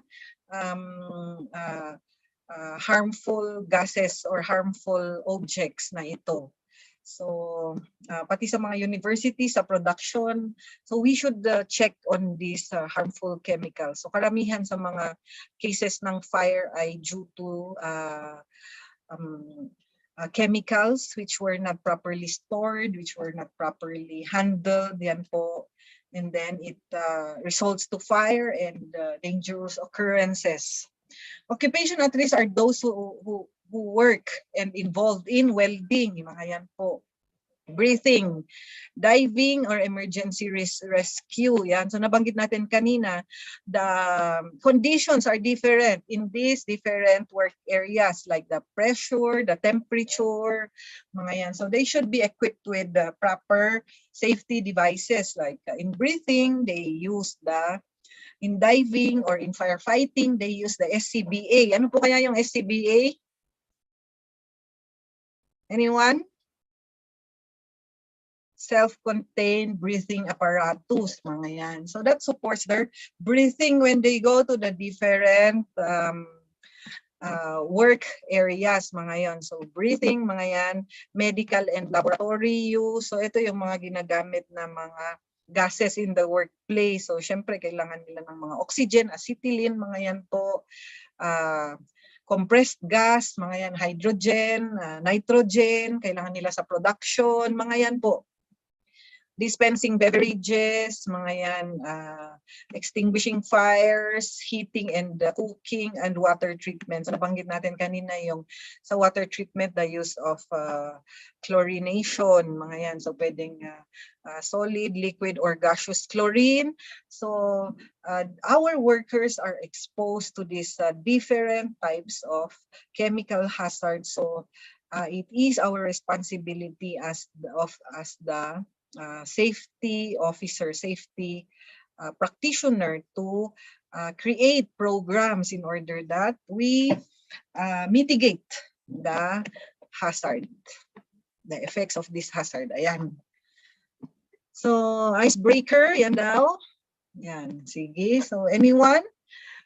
harmful gases or harmful objects na ito. So pati sa mga universities, sa production, so we should check on these harmful chemicals. So karamihan sa mga cases ng fire ay due to chemicals which were not properly stored, which were not properly handled, yan po. And then it results to fire and dangerous occurrences. Occupation at risk are those who work and involved in welding, mga yan po. Breathing, diving or emergency rescue. Yan. So nabanggit natin kanina, the conditions are different in these different work areas like the pressure, the temperature, mga yan. So they should be equipped with the proper safety devices. Like in breathing, they use in diving or in firefighting, they use the SCBA. Ano po kaya yung SCBA? Anyone? Self-contained breathing apparatus, mga yan. So that supports their breathing when they go to the different work areas, mga yan. So breathing, mga yan, medical and laboratory use. So ito yung mga ginagamit na mga gases in the workplace. So syempre kailangan nila ng mga oxygen, acetylene, mga yan po. Compressed gas, mga yan, hydrogen, nitrogen, kailangan nila sa production, mga yan po. Dispensing beverages, mga yan, extinguishing fires, heating and cooking, and water treatment. So nabanggit natin kanina yung sa water treatment, the use of chlorination, mga yan. So pwedeng solid, liquid, or gaseous chlorine. So our workers are exposed to these different types of chemical hazards. So it is our responsibility as the safety officer, safety practitioner to create programs in order that we mitigate the hazard, the effects of this hazard. Ayan. So, icebreaker, yan daw. Yan, sige. So, anyone?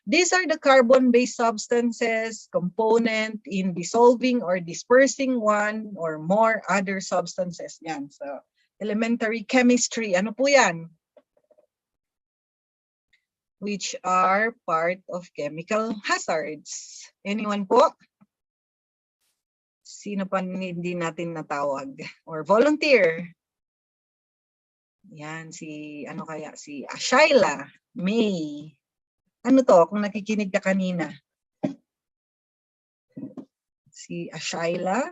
These are the carbon-based substances, component in dissolving or dispersing one or more other substances. Yan, so elementary chemistry. Ano po yan? Which are part of chemical hazards. Anyone po? Sino pa hindi natin natawag? Or volunteer? Yan, si Ashayla, May. Ano to, kung nakikinig ka kanina? Si Ashayla?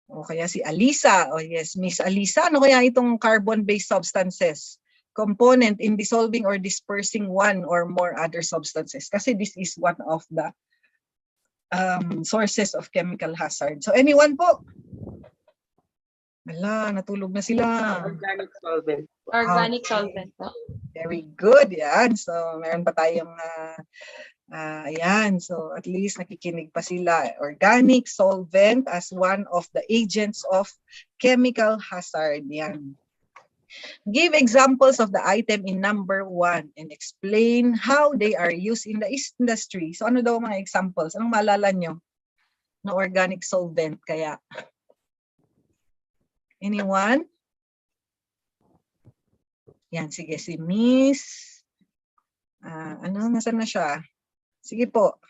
O kaya si Alisa? Oh yes, Miss Alisa. Ano kaya itong carbon-based substances? Component in dissolving or dispersing one or more other substances. Kasi this is one of the sources of chemical hazard. So anyone po? Wala, natulog na sila. Organic solvent. Organic solvent po. Very good. Yan. So meron pa tayong ayan, so at least nakikinig pa sila. Organic solvent as one of the agents of chemical hazard. Yan. Give examples of the item in number 1 and explain how they are used in the industry. So ano daw mga examples? Anong maalala nyo na organic solvent kaya? Anyone? Yan, sige, si Miss. Nasaan na siya? Sige po.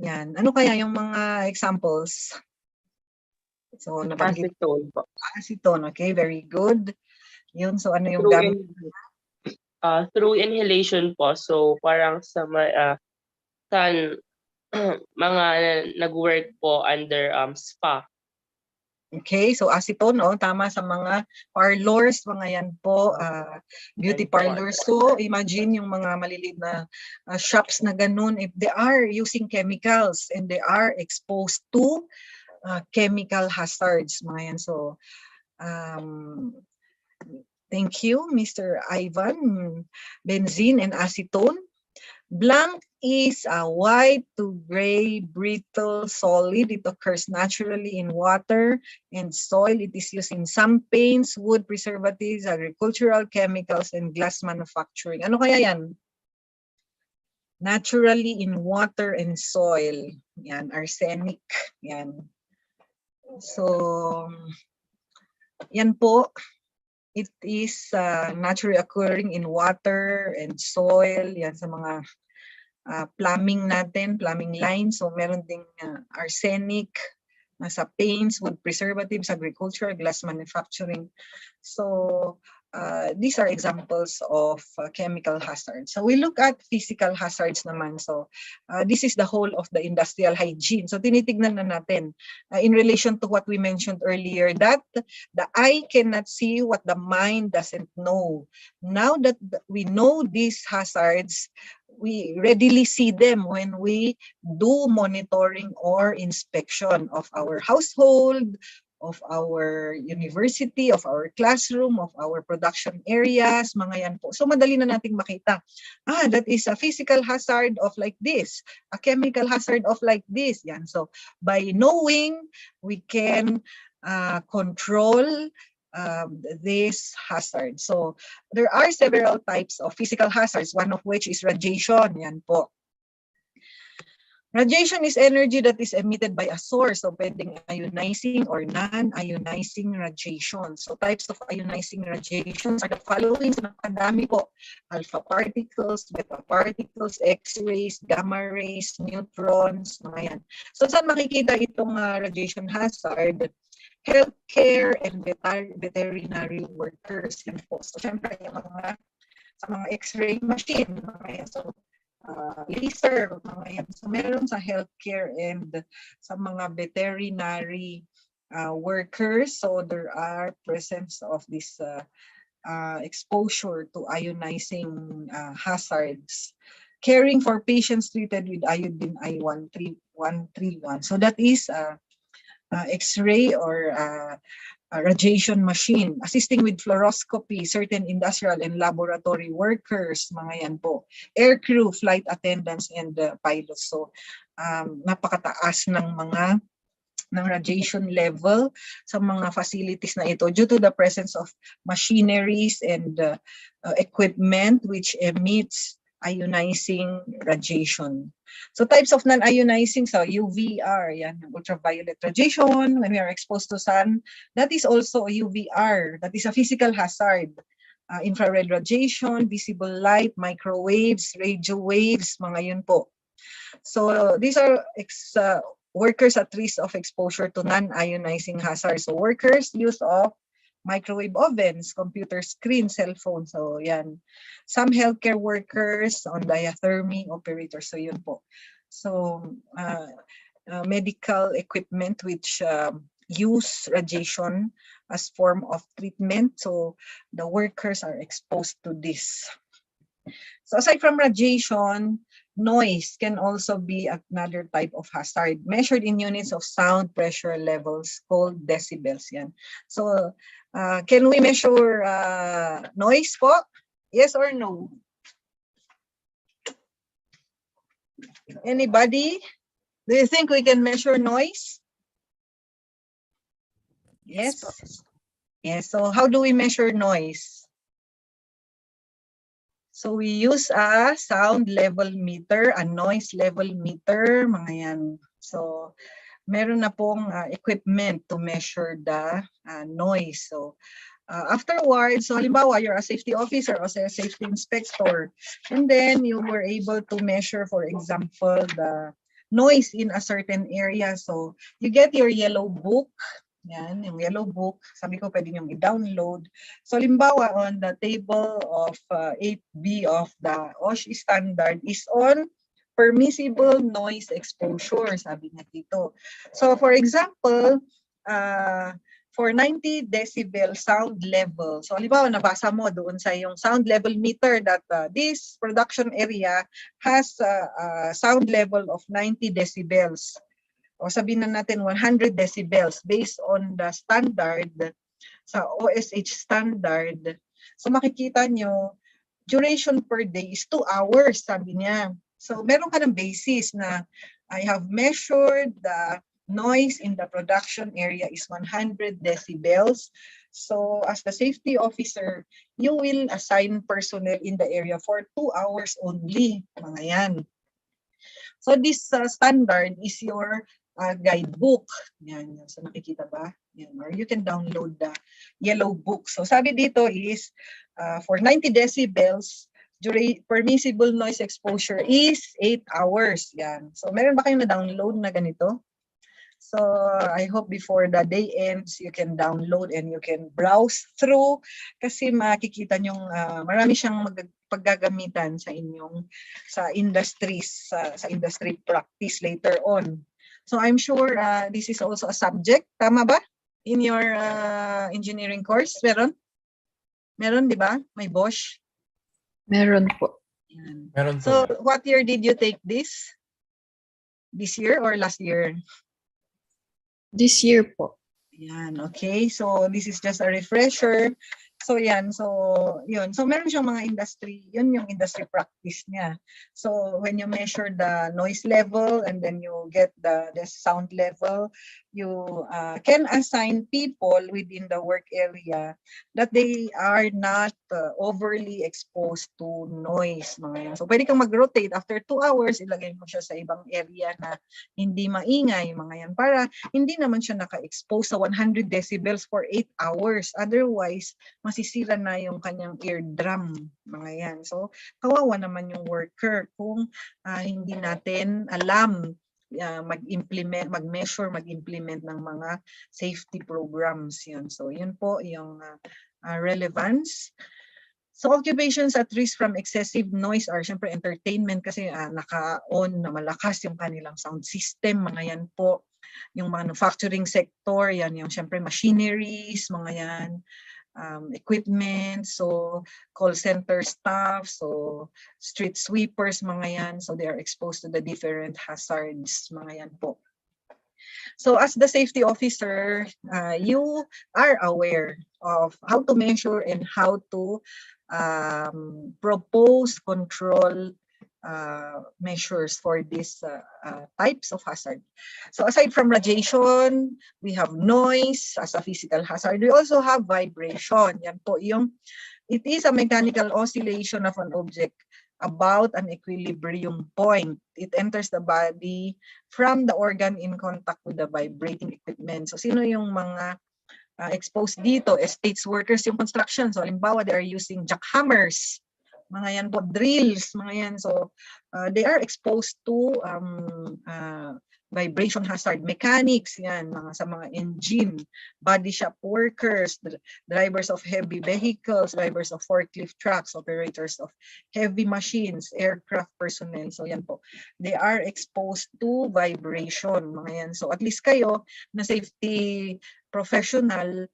Yan. Ano kaya yung mga examples? So, nabanggit. Acetone po. Acetone, okay. Very good. Yun, so ano yung gamit? Through inhalation po. So, parang sa mga nag-work po under spa. Okay, so acetone, tama sa mga parlors, mga yan po, beauty parlors. So imagine yung mga maliliit na shops na ganun, if they are using chemicals and they are exposed to chemical hazards, mga yan. So thank you, Mr. Ivan. Benzene and acetone. Blank is a white to gray brittle solid. It occurs naturally in water and soil. It is used in some paints, wood preservatives, agricultural chemicals, and glass manufacturing. Ano kaya yan? Naturally in water and soil. Yan, arsenic. Yan. So, yan po. It is naturally occurring in water and soil. Yan sa mga plumbing natin, plumbing lines. So meron ding arsenic sa paints, wood preservatives, agriculture, glass manufacturing. So these are examples of chemical hazards. So we look at physical hazards naman. So this is the whole of the industrial hygiene. So tinitignan na natin in relation to what we mentioned earlier, that the eye cannot see what the mind doesn't know. Now that we know these hazards, we readily see them when we do monitoring or inspection of our household, of our university, of our classroom, of our production areas, mga yan po. So madali na nating makita. That is a physical hazard of like this, a chemical hazard of like this. Yan. So by knowing, we can control this hazard. So there are several types of physical hazards, one of which is radiation. Yan po. Radiation is energy that is emitted by a source. So pwedeng ionizing or non-ionizing radiation. So types of ionizing radiations are the following. So nakadami po. Alpha particles, beta particles, X-rays, gamma rays, neutrons, mga yan. So saan makikita itong radiation hazard? Healthcare and veterinary workers. Yan po. So syempre yung sa mga X-ray machine. Mga yan. So laser, mga yan. So meron sa healthcare and sa mga veterinary workers. So there are presence of this exposure to ionizing hazards. Caring for patients treated with iodine I-131. So that is X-ray or radiation machine, assisting with fluoroscopy, certain industrial and laboratory workers, mga yan po. Air crew, flight attendants, and pilots. So, napakataas ng radiation level sa mga facilities na ito due to the presence of machineries and equipment which emits ionizing radiation. So types of non-ionizing, so UVR, yan, ultraviolet radiation, when we are exposed to sun, that is also a UVR, that is a physical hazard. Infrared radiation, visible light, microwaves, radio waves, mga yun po. So these are workers at risk of exposure to non-ionizing hazards. So workers, use of microwave ovens, computer screens, cell phones. So yan. Some healthcare workers on diathermy operators. So yun po. So medical equipment which use radiation as form of treatment. So the workers are exposed to this. So aside from radiation, noise can also be another type of hazard measured in units of sound pressure levels called decibels. Yan. So can we measure noise po? Yes or no? Anybody? Do you think we can measure noise? Yes. Yes. So how do we measure noise? So we use a sound level meter, a noise level meter, mga yan. So meron na pong equipment to measure the noise. So afterwards, so halimbawa, you're a safety officer or a safety inspector, and then you were able to measure, for example, the noise in a certain area. So you get your yellow book. Yan, yung yellow book, sabi ko pwede nyo i-download. So halimbawa, on the table of 8B of the BOSH standard is on permissible noise exposure, sabi nga dito. So for example, for 90 decibel sound level, so halimbawa nabasa mo doon sa yung sound level meter that this production area has a sound level of 90 decibels. O sabihin na natin 100 decibels based on the standard, sa OSH standard. So makikita nyo, duration per day is 2 hours, sabi niya. So meron ka ng basis na I have measured the noise in the production area is 100 decibels. So as the safety officer, you will assign personnel in the area for 2 hours only, mga yan. So this standard is your guidebook. Yan. So nakikita ba? Yan. Or you can download the yellow book. So sabi dito is for 90 decibels, permissible noise exposure is 8 hours. Yan. So meron ba kayong na-download na ganito? So I hope before the day ends, you can download and you can browse through kasi makikita nyong marami siyang paggagamitan sa inyong sa industries, sa industry practice later on. So I'm sure this is also a subject, tama ba? In your engineering course, meron? Meron, di ba? May BOSH? Meron po. Meron po. So what year did you take this? This year or last year? This year po. Yan, okay. So this is just a refresher. So yan, so yun. So meron siyang mga industry, yun yung industry practice niya. So when you measure the noise level and then you get the sound level, you can assign people within the work area that they are not overly exposed to noise. Mga yan. So pwede kang mag-rotate after 2 hours, ilagay mo siya sa ibang area na hindi maingay, mga yan, para hindi naman siya naka-expose sa 100 decibels for 8 hours. Otherwise, masisira na yung kanyang eardrum, mga yan. So, kawawa naman yung worker kung hindi natin alam mag-implement, mag-measure, mag-implement ng mga safety programs. Yan. So, yun po yung relevance. So, occupations at risk from excessive noise are syempre entertainment kasi naka-on na malakas yung kanilang sound system, mga yan po. Yung manufacturing sector, yan yung syempre machineries, mga yan. Equipment, so call center staff, so street sweepers, mga yan. So they are exposed to the different hazards, mga yan po. So as the safety officer, you are aware of how to measure and how to propose control measures for these types of hazard. So aside from radiation, we have noise as a physical hazard. We also have vibration. Yan po yung, it is a mechanical oscillation of an object about an equilibrium point. It enters the body from the organ in contact with the vibrating equipment. So sino yung mga exposed dito? Estates workers, yung construction. So halimbawa, they are using jackhammers, mga yan po, drills, mga yan. So they are exposed to vibration hazard. Mechanics, yan, sa mga engine, body shop workers, drivers of heavy vehicles, drivers of forklift trucks, operators of heavy machines, aircraft personnel. So yan po, they are exposed to vibration, mga yan. So at least kayo na safety professional,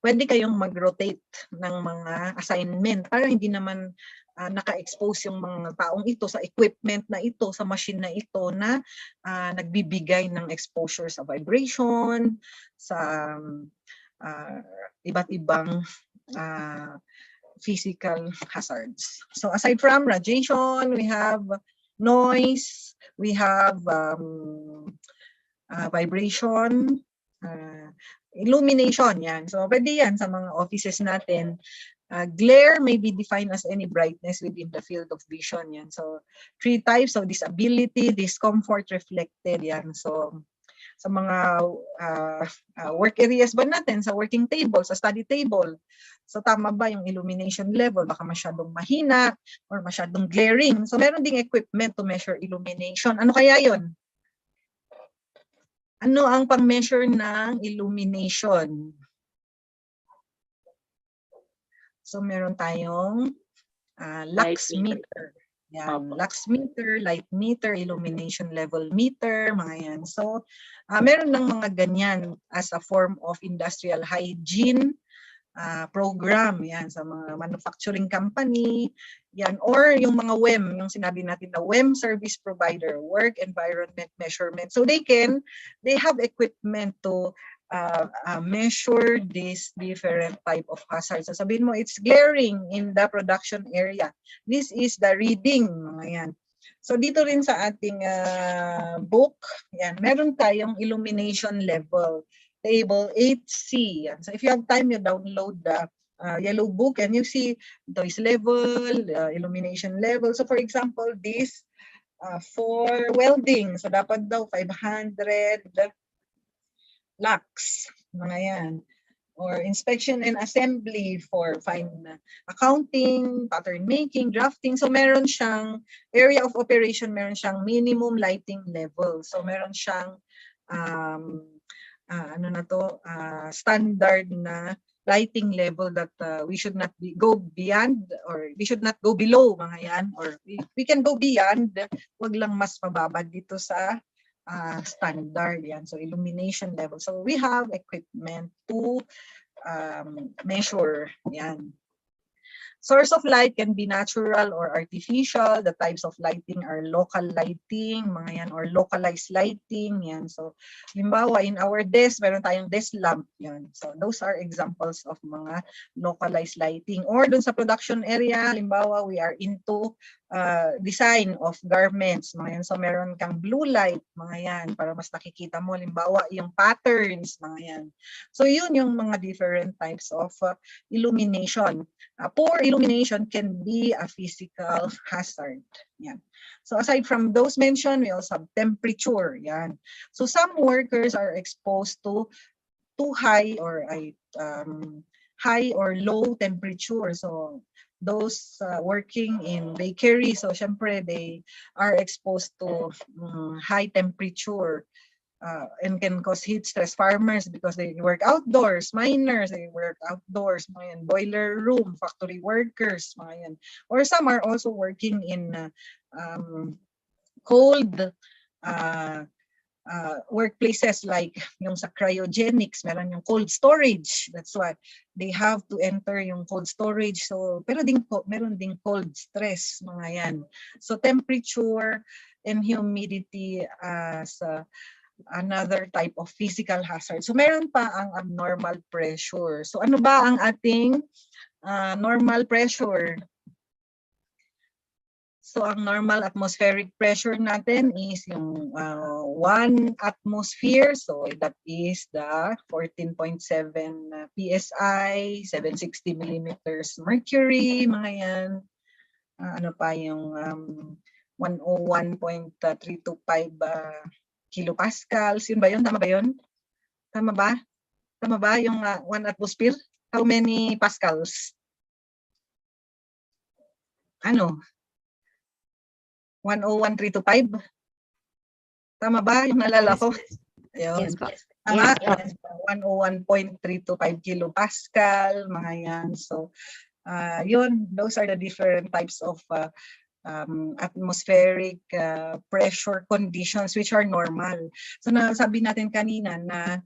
pwede kayong mag-rotate ng mga assignment para hindi naman naka-expose yung mga taong ito sa equipment na ito, sa machine na ito na nagbibigay ng exposure sa vibration, sa iba't ibang physical hazards. So aside from radiation, we have noise, we have vibration, illumination, yan. So, pwede yan sa mga offices natin. Glare may be defined as any brightness within the field of vision, yan. So, 3 types of disability, discomfort, reflected, yan. So, sa mga work areas ba natin, sa working table, sa study table, so tama ba yung illumination level? Baka masyadong mahina or masyadong glaring. So, meron ding equipment to measure illumination. Ano kaya yon? Ano ang pang-measure ng illumination? So, meron tayong lux meter. Yan, lux meter, light meter, illumination level meter, mga yan. So, meron ng mga ganyan as a form of industrial hygiene program, yan, sa mga manufacturing company, yan, or yung mga WEM, yung sinabi natin na WEM service provider, work environment measurement. So they have equipment to measure this different type of hazards. So sabihin mo, it's glaring in the production area. This is the reading, mga yan. So dito rin sa ating book, yan, meron tayong illumination level. Table 8C. So if you have time, you download the yellow book and you see noise level, illumination level. So for example, this for welding. So dapat daw 500 lux. Mga yan. or inspection and assembly for fine accounting, pattern making, drafting. So meron siyang area of operation, meron siyang minimum lighting level. So meron siyang standard na lighting level that we should not go beyond, or we should not go below, mga yan, or we can go beyond, wag lang mas mababa dito sa standard yan. So illumination level. So we have equipment to measure yan. Source of light can be natural or artificial. The types of lighting are local lighting, mga yan, or localized lighting, yan. So, limbawa, in our desk, meron tayong desk lamp, yan. So, those are examples of mga localized lighting. Or dun sa production area, limbawa, we are into design of garments, mga yan. So, meron kang blue light, mga yan, para mas nakikita mo, limbawa, yung patterns, mga yan. So, yun yung mga different types of illumination. Poor illumination can be a physical hazard. Yan. So aside from those mentioned, we also have temperature. Yan. So some workers are exposed to too high or high or low temperature. So those working in bakery, so syempre they are exposed to high temperature. And can cause heat stress. Farmers, because they work outdoors. Miners, they work outdoors. Mga yan. Boiler room, factory workers, mga yan. Or some are also working in cold workplaces, like yung sa cryogenics, meron yung cold storage. That's why they have to enter yung cold storage. So, pero meron ding cold stress, mga yan. So temperature and humidity as another type of physical hazard. So meron pa ang abnormal pressure. So ano ba ang ating normal pressure? So ang normal atmospheric pressure natin is yung 1 atmosphere. So that is the 14.7 PSI, 760 millimeters mercury, mga yan. Ano pa yung 101.325 kilopascals. Yun ba yun? Tama ba yun? Tama ba? Tama ba yung 1 atmosphere? How many pascals? Ano? 101.325? Tama ba yung nalala ko? Ayun. Yes, po. Tama? Yes, 101.325 kilopascal, mga yan. So, yun, those are the different types of atmospheric pressure conditions which are normal. So nasabi natin kanina na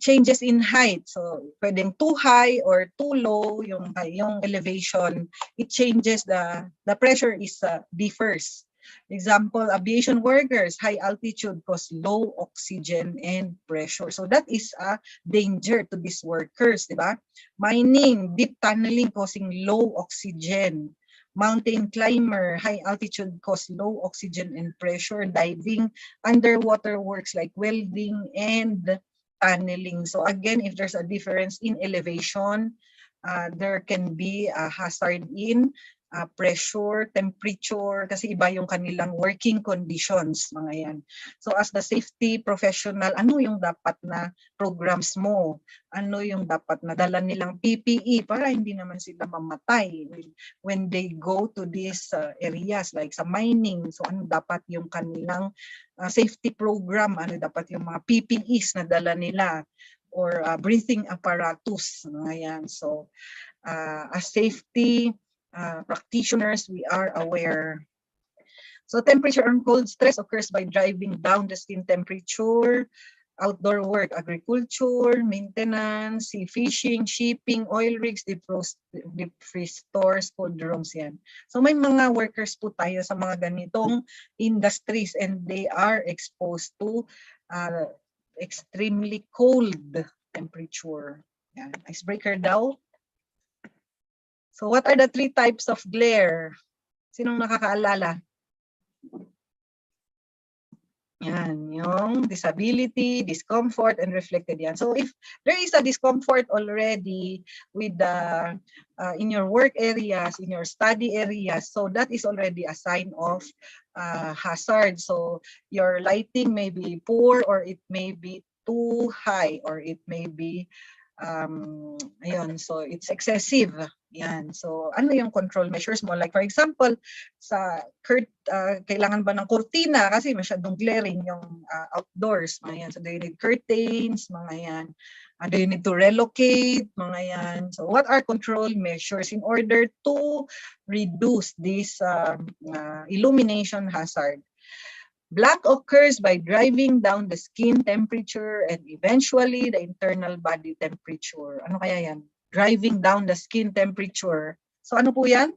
changes in height. So pwedeng too high or too low yung elevation. It changes, the pressure is differs. Example, aviation workers, high altitude cause low oxygen and pressure. So that is a danger to these workers, di ba? Mining, deep tunneling causing low oxygen. Mountain climber, high altitude cause low oxygen and pressure. Diving, underwater works like welding and tunneling. So again, if there's a difference in elevation, there can be a hazard in pressure, temperature, kasi iba yung kanilang working conditions, mga yan. So as the safety professional, ano yung dapat na programs mo? Ano yung dapat na dala nilang PPE para hindi naman sila mamatay when they go to these areas like sa mining? So ano dapat yung kanilang safety program? Ano dapat yung mga PPEs na dala nila? Or breathing apparatus, mga yan. So as safety practitioners, we are aware. So temperature and cold stress occurs by driving down the skin temperature, outdoor work, agriculture, maintenance, sea fishing, shipping, oil rigs, deep freeze stores, cold rooms yan. So may mga workers po tayo sa mga ganitong industries and they are exposed to extremely cold temperature. Yan. Icebreaker daw. So what are the 3 types of glare? Sinong nakakaalala? Yan, yung disability, discomfort, and reflected yan. So if there is a discomfort already with the in your work areas, in your study areas, so that is already a sign of hazard. So your lighting may be poor or it may be too high or it may be ayun, so it's excessive. Yan. So ano yung control measures mo? Like for example, sa kailangan ba ng kurtina kasi masyadong glaring yung outdoors, mga yan. So do you need curtains, mga yan. Do you need to relocate, mga yan. So what are control measures in order to reduce this illumination hazard? Black occurs by driving down the skin temperature and eventually the internal body temperature. Ano kaya yan? Driving down the skin temperature. So ano po yan?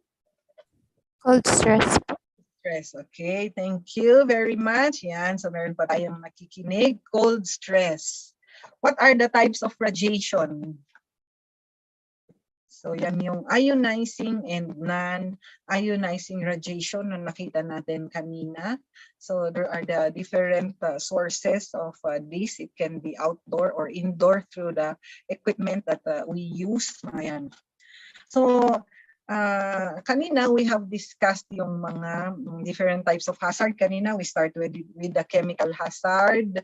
Cold stress. Stress. Okay, thank you very much. Yan, so meron pa tayong nakikinig. Cold stress. What are the types of radiation? So yan yung ionizing and non-ionizing radiation na nakita natin kanina. So there are the different sources of this. It can be outdoor or indoor through the equipment that we use. Ayan. So kanina we have discussed yung mga different types of hazard. Kanina we started with the chemical hazard.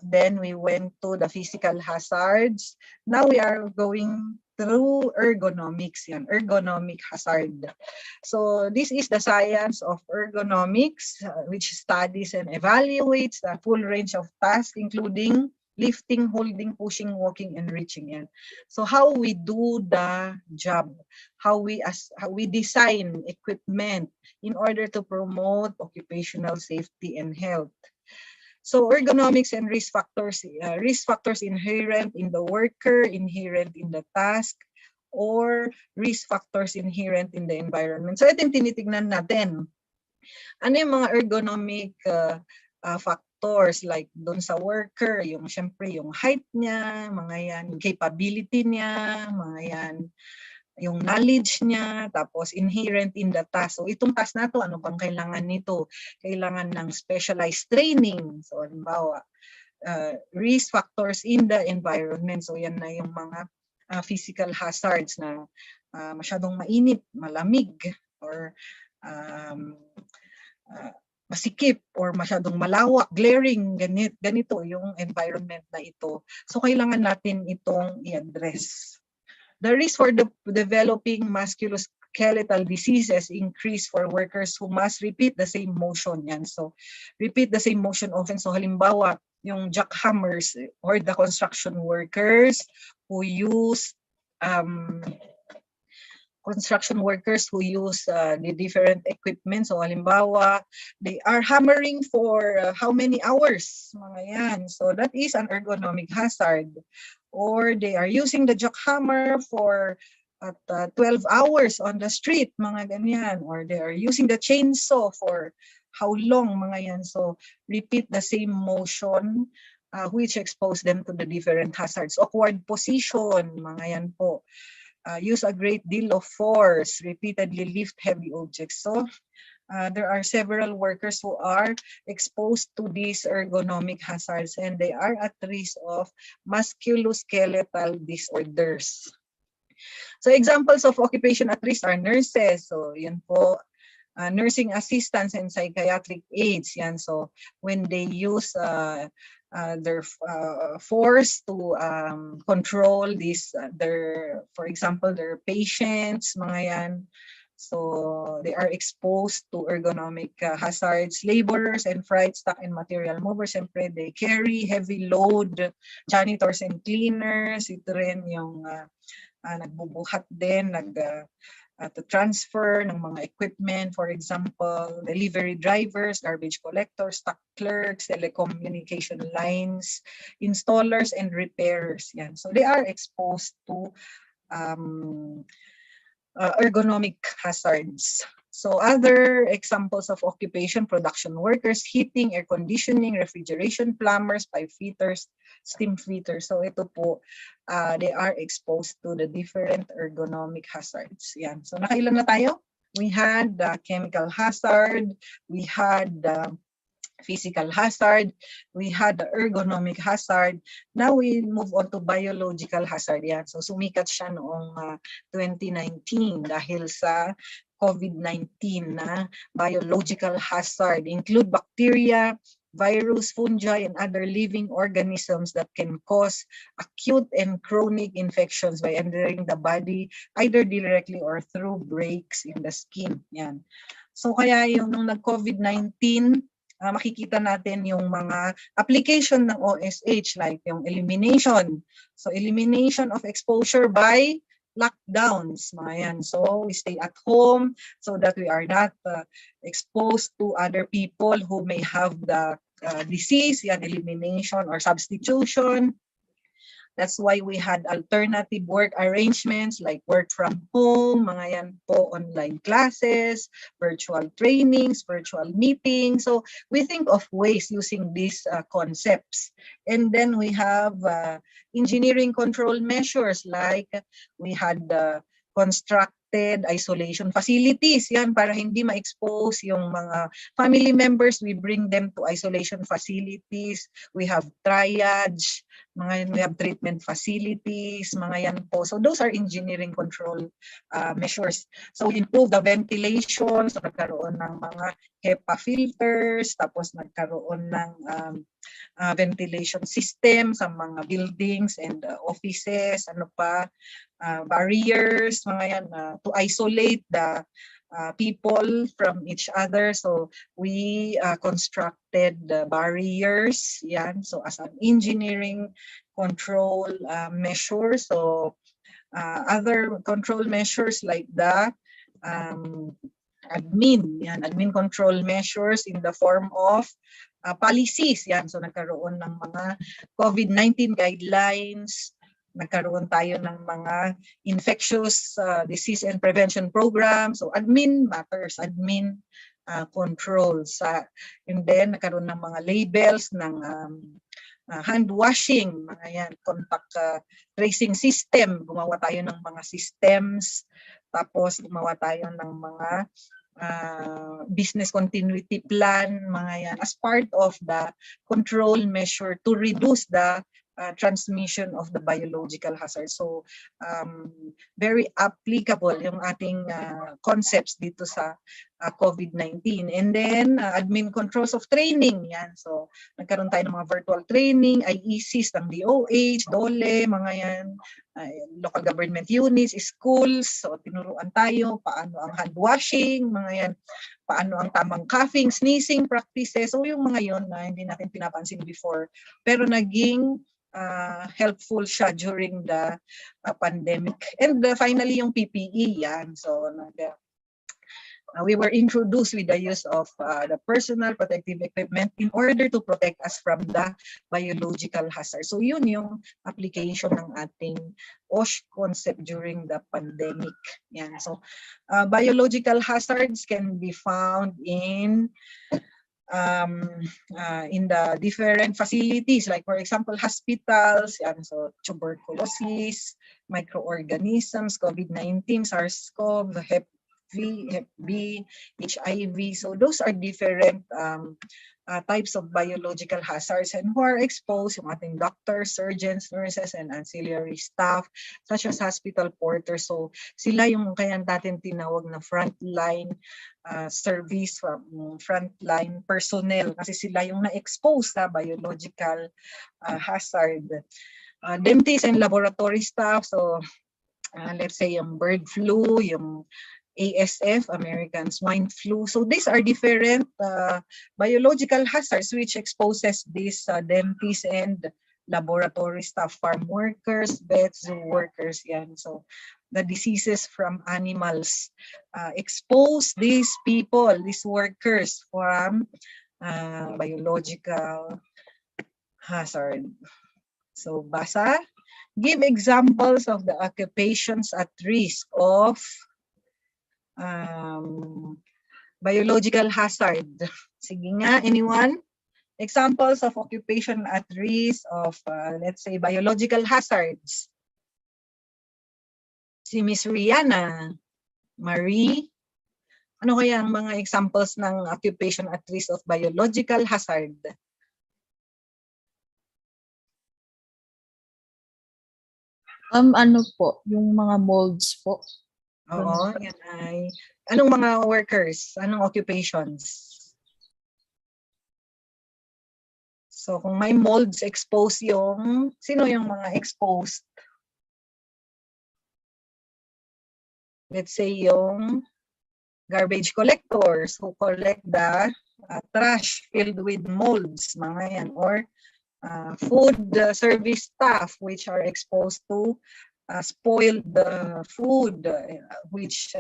Then we went to the physical hazards. Now we are going through ergonomics, yan, ergonomic hazard. So this is the science of ergonomics, which studies and evaluates the full range of tasks, including lifting, holding, pushing, walking, and reaching. Yan. So how we do the job, how we design equipment in order to promote occupational safety and health. So ergonomics and risk factors inherent in the worker, inherent in the task, or risk factors inherent in the environment. So ito yung tinitignan natin. Ano yung mga ergonomic factors like doon sa worker, yung syempre yung height niya, mga yan, yung capability niya, mga yan, yung knowledge niya, tapos inherent in the task. So itong task na to, ano bang kailangan nito? Kailangan ng specialized training. So halimbawa, risk factors in the environment. So yan na yung mga physical hazards na masyadong mainit, malamig, or masikip, or masyadong malawak, glaring, ganito yung environment na ito. So kailangan natin itong i-address. The risk for developing musculoskeletal diseases increase for workers who must repeat the same motion. Yan. So, repeat the same motion often. So, halimbawa, yung jackhammers or the construction workers who use the different equipment. So, halimbawa, they are hammering for how many hours? Mga yan. So, that is an ergonomic hazard. Or they are using the jackhammer for 12 hours on the street, mga ganyan. Or they are using the chainsaw for how long, mga yan. So, repeat the same motion which expose them to the different hazards. Awkward position, mga yan po. Use a great deal of force, repeatedly lift heavy objects. So, there are several workers who are exposed to these ergonomic hazards and they are at risk of musculoskeletal disorders. So examples of occupation at risk are nurses. So yun po, nursing assistants and psychiatric aides. Yan. So when they use their force to control this, for example, their patients, mga yan. So they are exposed to ergonomic hazards. Laborers and freight stock and material movers, siyempre they carry heavy load. Janitors and cleaners, ito rin yung nagbubuhat din, to transfer ng mga equipment, for example, delivery drivers, garbage collectors, stock clerks, telecommunication lines, installers, and repairers. Yan. So they are exposed to ergonomic hazards. So other examples of occupation: production workers, heating, air conditioning, refrigeration, plumbers, pipe fitters, steam fitters. So ito po, they are exposed to the different ergonomic hazards. Yan. So nakailan na tayo? We had the chemical hazard, we had the physical hazard, we had the ergonomic hazard. Now we move on to biological hazard. Yan. So sumikat siya noong 2019 dahil sa COVID-19 na biological hazard. Include bacteria, virus, fungi, and other living organisms that can cause acute and chronic infections by entering the body either directly or through breaks in the skin. Yan. So kaya yung nung nag-COVID-19, makikita natin yung mga application ng OSH like yung elimination. So elimination of exposure by lockdowns, mga yan. So we stay at home so that we are not exposed to other people who may have the disease, yan, elimination or substitution. That's why we had alternative work arrangements like work from home, mga yan po, online classes, virtual trainings, virtual meetings. So we think of ways using these concepts. And then we have engineering control measures like we had constructed isolation facilities, yan, para hindi ma-expose yung mga family members. We bring them to isolation facilities. We have triage, mga yan, we have treatment facilities, mga yan po. So those are engineering control measures. So we improve the ventilation, so nagkaroon ng mga HEPA filters, tapos nagkaroon ng ventilation system sa mga buildings and offices, ano pa, barriers, mga yan, to isolate the people from each other. So we constructed barriers, yan, so as an engineering control measure. So other control measures like the admin control measures in the form of policies, yan. So nagkaroon ng mga COVID-19 guidelines, nagkaroon tayo ng mga infectious disease and prevention programs. So admin matters, admin controls. And then nagkaroon ng mga labels ng hand washing, mga yan, contact tracing system. Gumawa tayo ng mga systems. Tapos gumawa tayo ng mga business continuity plan, mga yan, as part of the control measure to reduce the transmission of the biological hazard. So very applicable yung ating concepts dito sa COVID-19. And then admin controls of training, yan. So nagkaroon tayo ng mga virtual training, IECs ng DOH, DOLE, mga yan, local government units, schools. So tinuruan tayo paano ang hand washing, mga yan, paano ang tamang coughing, sneezing practices. So yung mga yon na hindi natin pinapansin before, pero naging helpful siya during the pandemic. And finally, yung PPE, yan. So we were introduced with the use of the personal protective equipment in order to protect us from the biological hazard. So yun yung application ng ating BOSH concept during the pandemic. Yan. So biological hazards can be found in the different facilities, like for example hospitals, yan, so tuberculosis, microorganisms, COVID-19, SARS-CoV, Hep B, HIV. So those are different types of biological hazards, and who are exposed, yung ating doctors, surgeons, nurses, and ancillary staff such as hospital porters. So sila yung kaya natin tinawag na frontline service, frontline personnel, kasi sila yung na-expose sa biological hazard. Dentists and laboratory staff, so let's say yung bird flu, yung ASF, American swine flu. So these are different biological hazards which exposes these dentists and laboratory staff, farm workers, vets, zoo workers, yan. So the diseases from animals expose these people, these workers from biological hazard. So basa, give examples of the occupations at risk of biological hazard. Sige nga, anyone? Examples of occupation at risk of, let's say, biological hazards. Si Miss Rihanna, Marie, ano kaya ang mga examples ng occupation at risk of biological hazard? Ano po, yung mga molds po. Oo, yan ay. Anong mga workers? Anong occupations? So kung may molds exposed sino yung mga exposed? Let's say yung garbage collectors who collect the trash filled with molds, mga yan. Or food service staff which are exposed to spoiled food which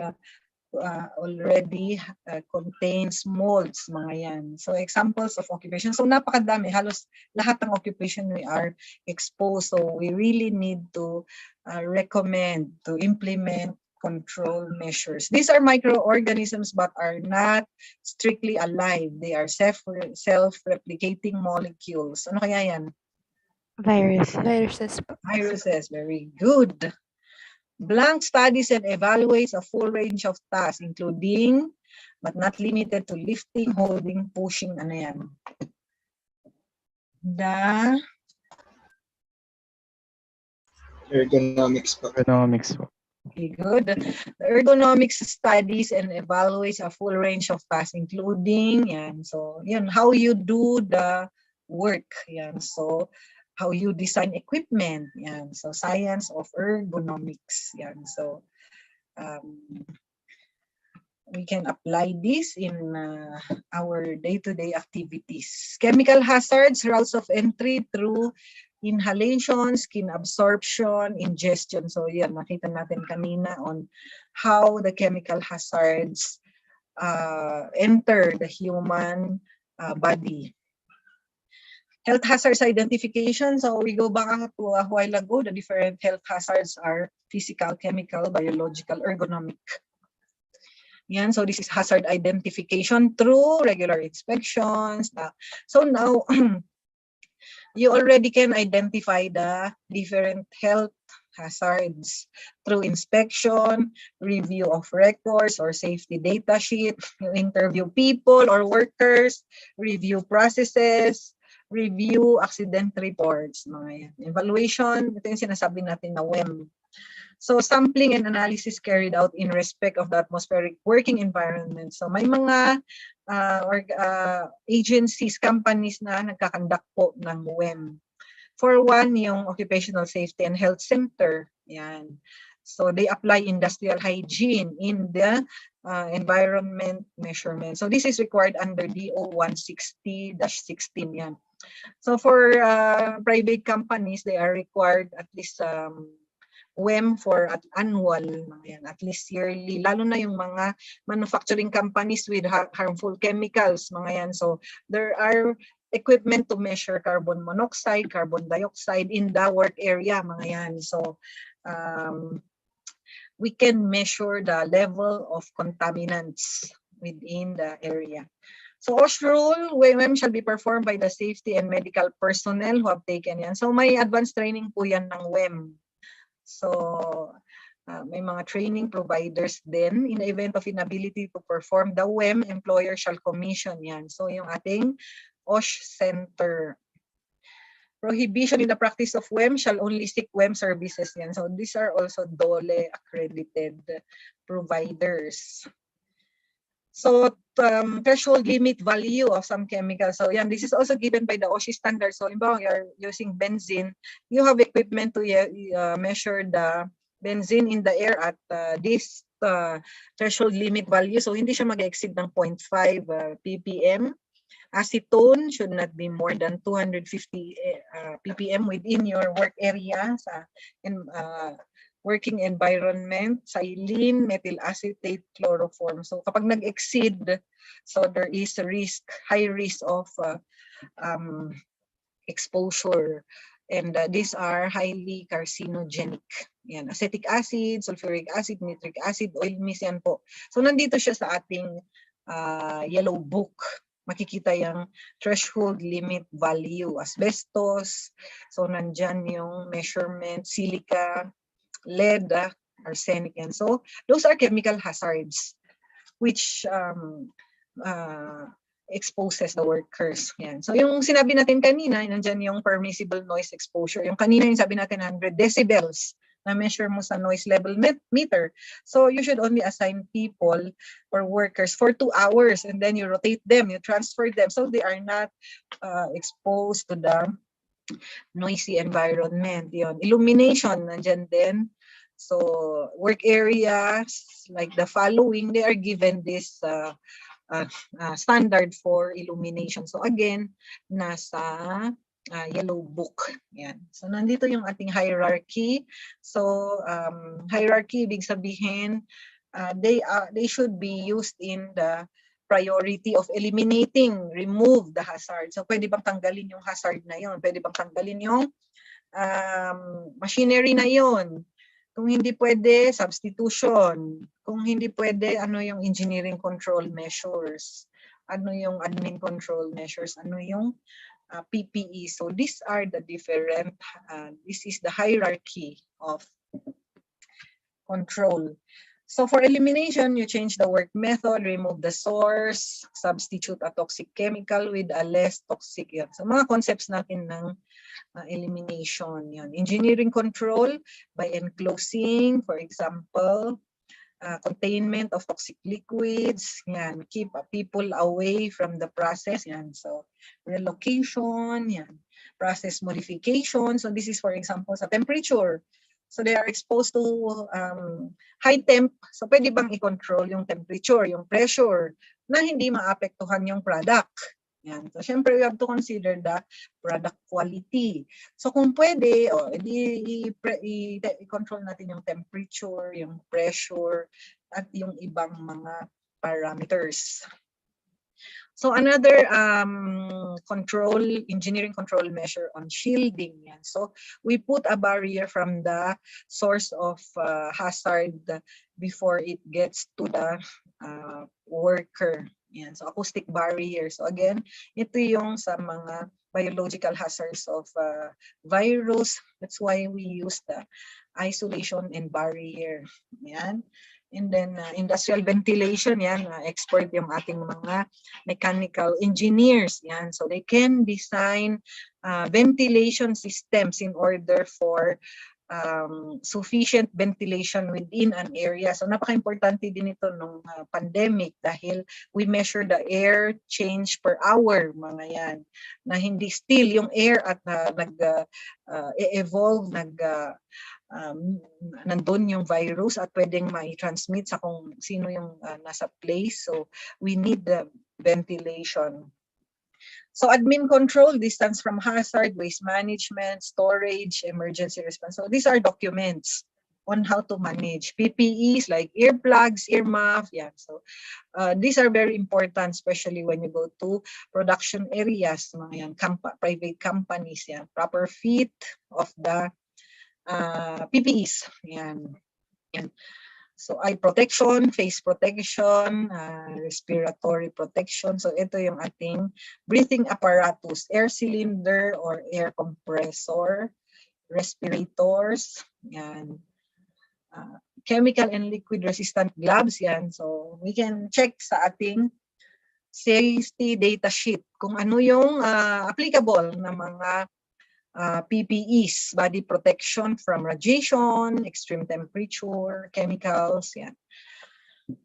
already contains molds, mga yan. So examples of occupation. So napakadami, halos lahat ng occupation we are exposed. So we really need to recommend to implement control measures. These are microorganisms but are not strictly alive. They are self-replicating molecules. Ano kaya yan? Viruses. Viruses, very good. Blank studies and evaluates a full range of tasks, including but not limited to lifting, holding, pushing, ano yan. The Ergonomics po. Ergonomics po. Okay, good. The ergonomics studies and evaluates a full range of tasks, including, yan. So, yan, how you do the work, yan. So, how you design equipment, yan. So, science of ergonomics, yan. So, we can apply this in our day-to-day activities. Chemical hazards, routes of entry through inhalation, skin absorption, ingestion. So yan, nakita natin kanina on how the chemical hazards enter the human body. Health hazards identification. So we go back to a while ago. The different health hazards are physical, chemical, biological, ergonomic. Yan, so this is hazard identification through regular inspections. So now, you already can identify the different health hazards through inspection, review of records or safety data sheet. You interview people or workers, review processes, review accident reports. Mga yan. Evaluation, ito yung sinasabi natin na WEM. So sampling and analysis carried out in respect of the atmospheric working environment. So may mga agencies, companies na nagkakandak po ng WEM. For one, yung Occupational Safety and Health Center. Yan. So they apply industrial hygiene in the environment measurement. So this is required under DO 160-16. Yan. So for private companies, they are required at least WEM for annual, at least yearly, lalo na yung mga manufacturing companies with harmful chemicals, mga yan. So there are equipment to measure carbon monoxide, carbon dioxide in the work area, mga yan. So we can measure the level of contaminants within the area. So OSH rule, WEM shall be performed by the safety and medical personnel who have taken yan. So may advanced training po yan ng WEM. So may mga training providers din. In the event of inability to perform the WEM, employer shall commission yan. So yung ating OSH center. Prohibition in the practice of WEM shall only seek WEM services yan. So these are also DOLE accredited providers. So threshold limit value of some chemicals. So yan, this is also given by the OSHI standard. So limbawa, you're using benzene, you have equipment to measure the benzene in the air at this threshold limit value. So hindi siya mag-exceed ng 0.5 ppm. Acetone should not be more than 250 ppm within your work area sa working environment, xylene, methyl acetate, chloroform. So kapag nag-exceed, so there is a risk, high risk of exposure. And these are highly carcinogenic. Yan, acetic acid, sulfuric acid, nitric acid, oil mist, yan po. So nandito siya sa ating yellow book. Makikita yung threshold limit value, asbestos. So nandyan yung measurement, silica, lead, arsenic, and so those are chemical hazards which exposes the workers. Yan. So yung sinabi natin kanina, nandiyan yung permissible noise exposure. Yung kanina yung sabi natin 100 decibels. na-measure mo sa noise level meter. So you should only assign people or workers for 2 hours and then you rotate them, you transfer them so they are not exposed to the noisy environment. Yun. Illumination, nandyan din. So work areas like the following, they are given this standard for illumination. So again, nasa yellow book. Yan. So nandito yung ating hierarchy. So hierarchy, ibig sabihin, they should be used in the priority of eliminating, remove the hazard. So pwede bang tanggalin yung hazard na yon? Pwede bang tanggalin yung machinery na yon? Kung hindi pwede, substitution. Kung hindi pwede, ano yung engineering control measures? Ano yung admin control measures? Ano yung PPE? So these are the different, this is the hierarchy of control. So for elimination, you change the work method, remove the source, substitute a toxic chemical with a less toxic. Yan. So mga concepts natin ng elimination. Yan. Engineering control by enclosing, for example, containment of toxic liquids. Yan. Keep people away from the process. Yan. So relocation, yan. Process modification. So this is, for example, sa temperature. So they are exposed to high temp. So pwede bang i-control yung temperature, yung pressure na hindi maapektuhan yung product. Yan. So syempre we have to consider the product quality. So kung pwede, i-control natin yung temperature, yung pressure, at yung ibang mga parameters. So another engineering control measure on shielding. Yan. So we put a barrier from the source of hazard before it gets to the worker. Yan. So acoustic barrier. So again, ito yung sa mga biological hazards of virus. That's why we use the isolation and barrier. Yan. And then industrial ventilation, yan, expert yung ating mga mechanical engineers. Yan. So they can design ventilation systems in order for sufficient ventilation within an area. So napaka-importante din ito nung pandemic dahil we measure the air change per hour, mga yan. Na hindi still yung air at nag-evolve, nandun yung virus at pwedeng mai-transmit sa kung sino yung nasa place. So we need the ventilation. So admin control, distance from hazard, waste management, storage, emergency response. So these are documents on how to manage PPEs like earplugs, earmuffs. Yeah. So these are very important, especially when you go to production areas, mga yan, private companies. Yeah. Proper fit of the PPEs. Yan. Yan. So eye protection, face protection, respiratory protection. So ito yung ating breathing apparatus, air cylinder or air compressor, respirators, yan. Chemical and liquid resistant gloves, yan. So we can check sa ating safety data sheet kung ano yung applicable na mga PPEs, body protection from radiation, extreme temperature, chemicals, yan.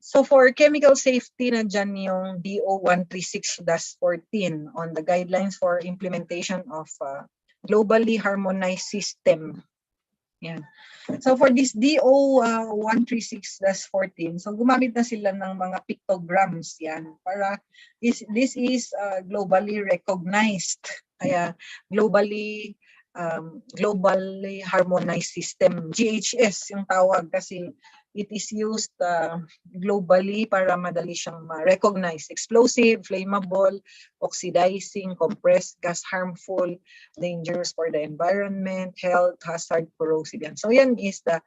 So for chemical safety, nandyan yung DO136-14 on the guidelines for implementation of globally harmonized system. Yan. So for this DO136-14, so gumamit na sila ng mga pictograms yan para this is globally recognized. Kaya globally harmonized system, GHS yung tawag kasi it is used globally para madali siyang ma-recognize. Explosive, flammable, oxidizing, compressed gas, harmful, dangerous for the environment, health, hazard, corrosive. Yan. So yan is the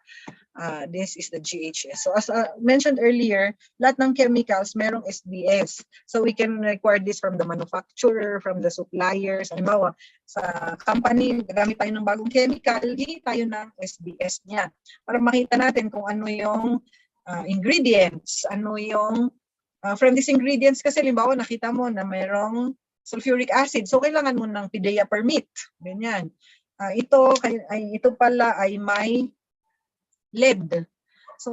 this is the GHS. So as mentioned earlier, lahat ng chemicals merong SDS. So we can require this from the manufacturer, from the suppliers. Halimbawa, sa company, gagamit tayo ng bagong chemical, hindi tayo ng SDS niya. Para makita natin kung ano yung ingredients, ano yung from these ingredients kasi halimbawa nakita mo na merong sulfuric acid. So kailangan mo ng PDEA permit. Ganyan. Ito pala ay may lead. So,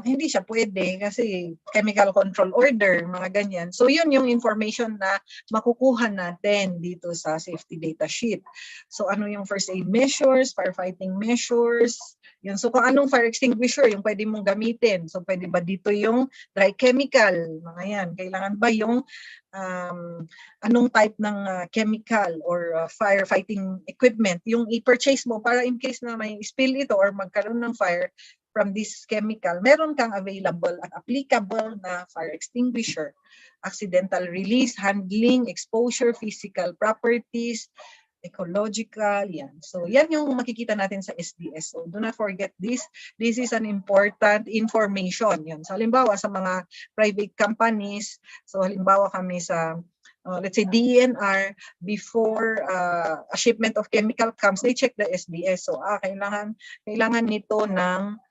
hindi siya pwede kasi chemical control order, mga ganyan. So, yun yung information na makukuha natin dito sa safety data sheet. So, ano yung first aid measures, firefighting measures, yun. So, kung anong fire extinguisher yung pwede mong gamitin. So, pwede ba dito yung dry chemical, mga yan. Kailangan ba yung anong type ng chemical or firefighting equipment yung i-purchase mo para in case na may spill ito or magkaroon ng fire from this chemical, meron kang available at applicable na fire extinguisher. Accidental release, handling, exposure, physical properties, ecological, yan. So, yan yung makikita natin sa SDS. So, do not forget this. This is an important information. Yan. So, halimbawa sa mga private companies, so halimbawa kami sa let's say DENR, before a shipment of chemical comes, they check the SDS. So, kailangan nito ng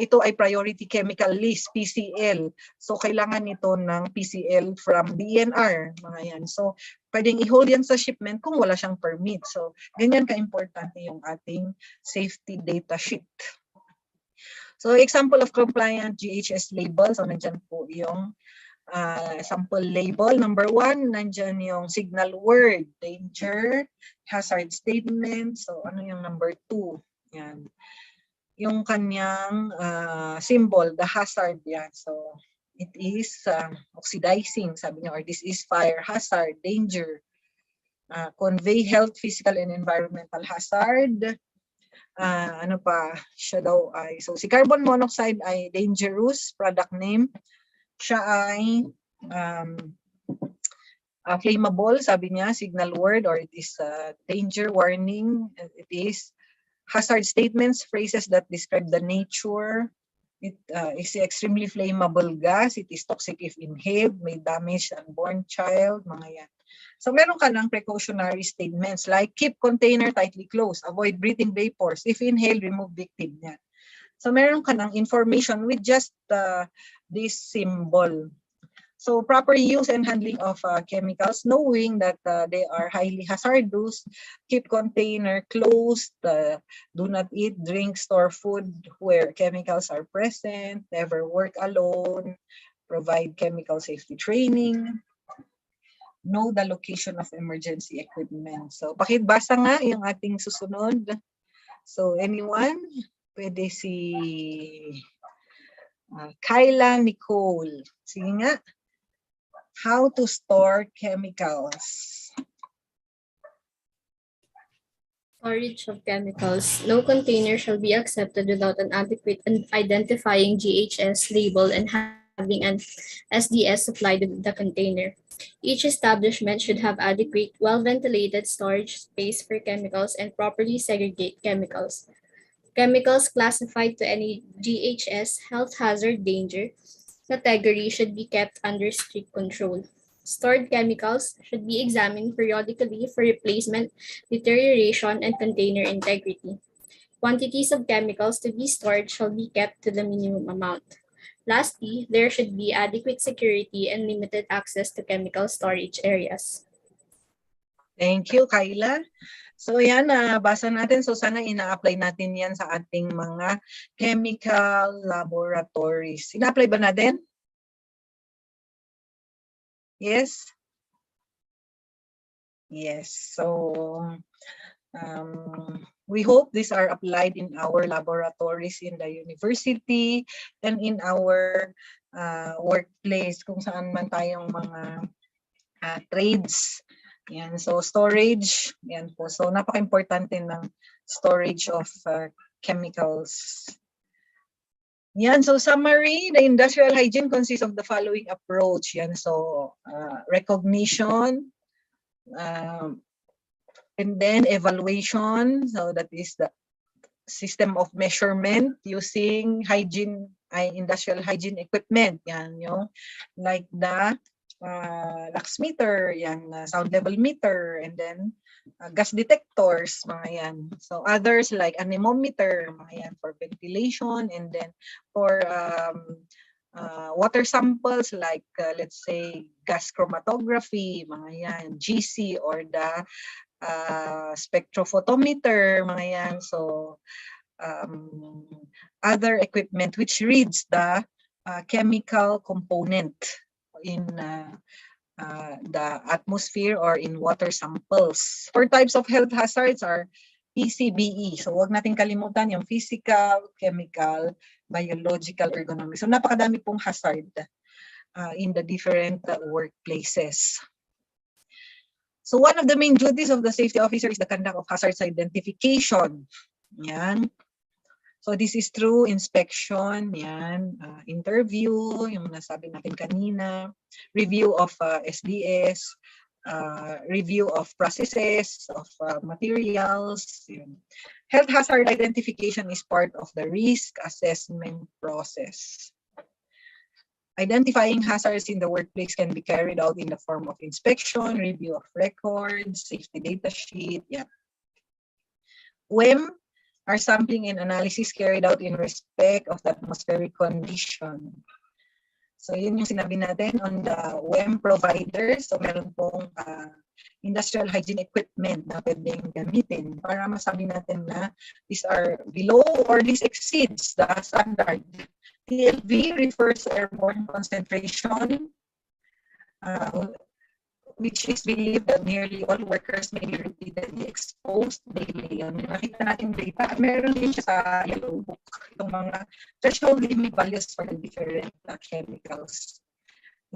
ito ay priority chemical list, PCL. So, kailangan nito ng PCL from DENR, mga yan. So, pwedeng i-hold yan sa shipment kung wala siyang permit. So, ganyan ka-importante yung ating safety data sheet. So, example of compliant GHS label. So, nandyan po yung sample label. Number 1, nandyan yung signal word, danger, hazard statement. So, ano yung number 2? Yan. Yung kanyang symbol, the hazard yan. So, it is oxidizing, sabi niya, or this is fire hazard, danger. Convey health, physical, and environmental hazard. Ano pa, siya daw ay, so si carbon monoxide ay dangerous, product name. Siya ay flammable, sabi niya, signal word, or it is danger warning, it is hazard statements, phrases that describe the nature. It is extremely flammable gas. It is toxic if inhaled, may damage unborn child, mga yan. So meron ka ng precautionary statements like keep container tightly closed, avoid breathing vapors. If inhaled, remove victim yan. So meron ka ng information with just this symbol. So proper use and handling of chemicals, knowing that they are highly hazardous, keep container closed, do not eat, drink, store food where chemicals are present, never work alone, provide chemical safety training, know the location of emergency equipment. So pakibasa nga yung ating susunod. So anyone, pwede si Kyla Nicole. Sige nga. How to store chemicals. Storage of chemicals. No container shall be accepted without an adequate and identifying GHS label and having an SDS supplied with the container. Each establishment should have adequate, well-ventilated storage space for chemicals and properly segregate chemicals. Chemicals classified to any GHS health hazard danger category should be kept under strict control. Stored chemicals should be examined periodically for replacement, deterioration, and container integrity. Quantities of chemicals to be stored shall be kept to the minimum amount. Lastly, there should be adequate security and limited access to chemical storage areas. Thank you, Kyla. So yan, basa natin. So sana ina-apply natin yan sa ating mga chemical laboratories. Ina-apply ba natin? Yes? Yes. So we hope these are applied in our laboratories in the university and in our workplace, kung saan man tayong mga trades. Yan, so storage, yan po. So napaka-importante ng storage of chemicals. Yan, so summary, the industrial hygiene consists of the following approach. Yan, so recognition, and then evaluation. So that is the system of measurement using industrial hygiene equipment. Yan, yung like the lux meter, yan, sound level meter, and then gas detectors, mga yan. So others like anemometer, mga yan, for ventilation, and then for water samples like let's say gas chromatography, mga yan, GC, or the spectrophotometer, mga yan. So other equipment which reads the chemical component in the atmosphere or in water samples. 4 types of health hazards are PCBE. So wag natin kalimutan yung physical, chemical, biological, ergonomic. So napakadami pong hazard in the different workplaces. So one of the main duties of the safety officer is the conduct of hazards identification. Yan. So this is through inspection, yan, interview, yung nasabi natin kanina, review of SDS, review of processes, of materials. Yan. Health hazard identification is part of the risk assessment process. Identifying hazards in the workplace can be carried out in the form of inspection, review of records, safety data sheet. Yeah. WEM are sampling and analysis carried out in respect of the atmospheric condition. So yun yung sinabi natin on the WEM providers. So meron pong industrial hygiene equipment na pwedeng gamitin para masabi natin na these are below or this exceeds the standard. TLV refers to airborne concentration, which is believed that nearly all workers may be repeatedly exposed daily. Nakita natin data, meron din siya sa yellow book, itong mga threshold limit values for the different chemicals.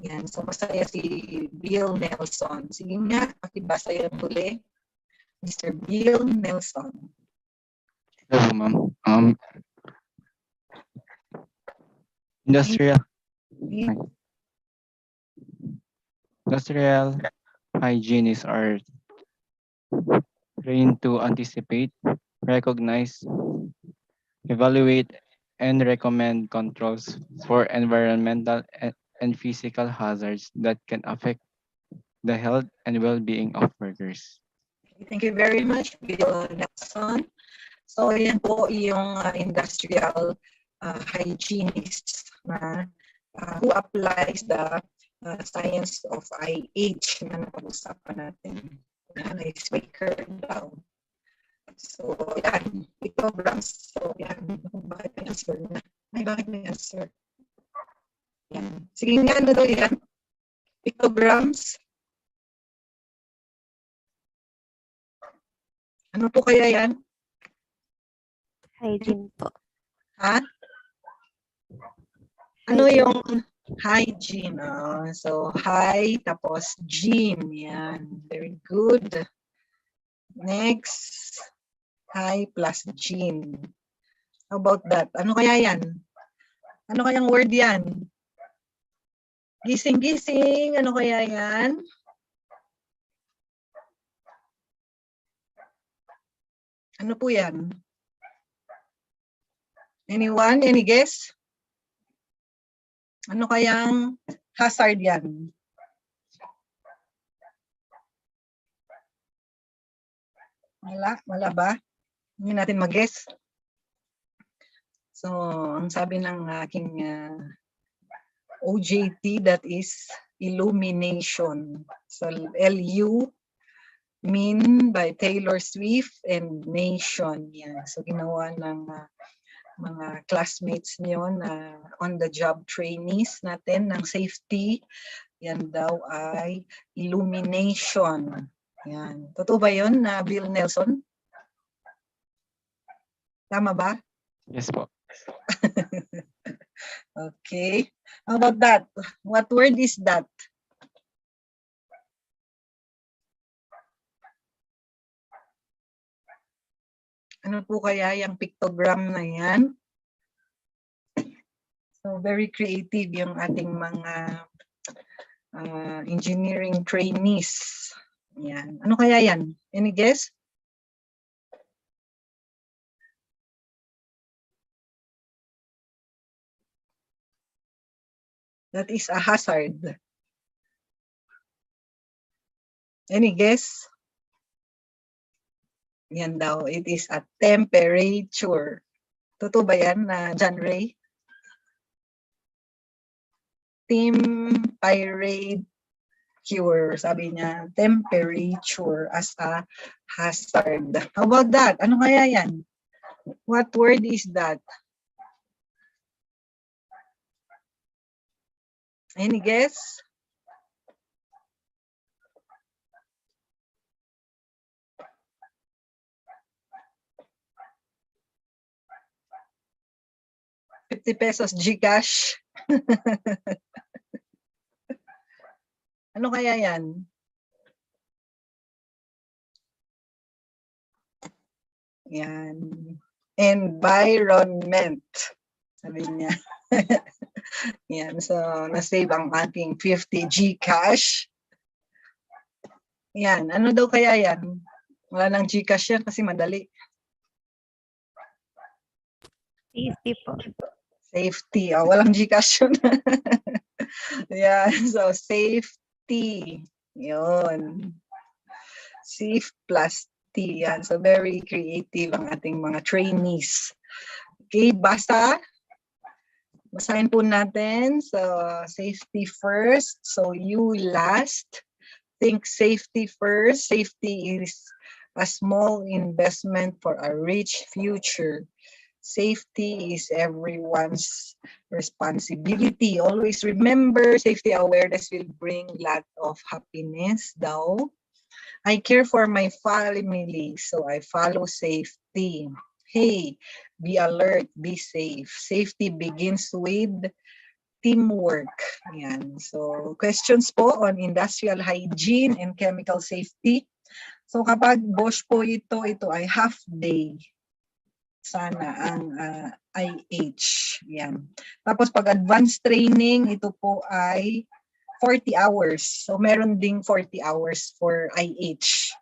Yan, so masaya si Bill Nelson. Sige nga, pakibasa yan uli. Mr. Bill Nelson. Hello, ma'am. Industrial hygienists are trained to anticipate, recognize, evaluate, and recommend controls for environmental and physical hazards that can affect the health and well-being of workers. Thank you very much, Bill Nelson. So yan po yung industrial hygienists na who applies the science of IH na napag-usapan natin. Yan, icebreaker daw. So yan, pictograms. So yan, bakit may answer na? Bakit may answer? Yan. Sige nga, ano daw yan? Pictograms. Ano po kaya yan? Hygiene po. Ha? Ano yung hygiene? So, hi, tapos gene. Yan. Very good. Next. Hi plus gene. How about that? Ano kaya yan? Ano kayang word yan? Gising-gising. Ano kaya yan? Ano po yan? Anyone? Any guess? Ano kayang hazard yan? Wala ba? Hindi natin mag-guess. So, ang sabi ng aking OJT, that is illumination. So, LU mean by Taylor Swift and nation. Yan. So, ginawa ng mga classmates niyo na on-the-job trainees natin ng safety. Yan daw ay illumination. Yan. Totoo ba yun na Bill Nelson? Tama ba? Yes po. Okay. How about that? What word is that? Ano po kaya yung pictogram na yan? So, very creative yung ating mga engineering trainees. Yan. Ano kaya yan? Any guess? That is a hazard. Any guess? Yan daw, it is a temperature. Totoo ba yan, John Ray? Temperature, sabi niya, temperature as a hazard. How about that? Ano kaya yan? What word is that? Any guess? ₱50 GCash. Ano kaya yan? Yan. Environment. Sabi niya. Yan. So, na-save ang ating 50 GCash. Yan. Ano daw kaya yan? Wala nang GCash yan kasi madali. Safety po. Safety. Oh, walang GCash yun. Yan. So, safety. Yun. Safe plus T. Yan. So, very creative ang ating mga trainees. Okay, basta. Basahin po natin. So, safety first. So, you last. Think safety first. Safety is a small investment for a rich future. Safety is everyone's responsibility. Always remember, safety awareness will bring lot of happiness daw. I care for my family, so I follow safety. Hey, be alert, be safe. Safety begins with teamwork. Yan. So, questions po on industrial hygiene and chemical safety. So, kapag BOSH po ito ay half day. Sana ang IH. Yan. Tapos pag advanced training, ito po ay 40 hours. So meron ding 40 hours for IH.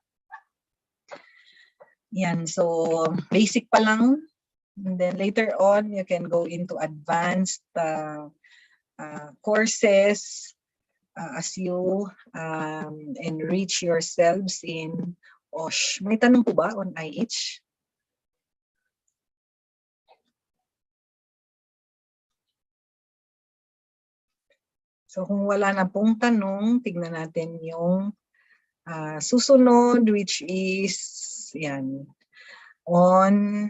Yan. So basic pa lang. And then later on, you can go into advanced courses as you enrich yourselves in BOSH. May tanong po ba on IH? So kung wala na pong tanong, tignan natin yung susunod, which is yan, on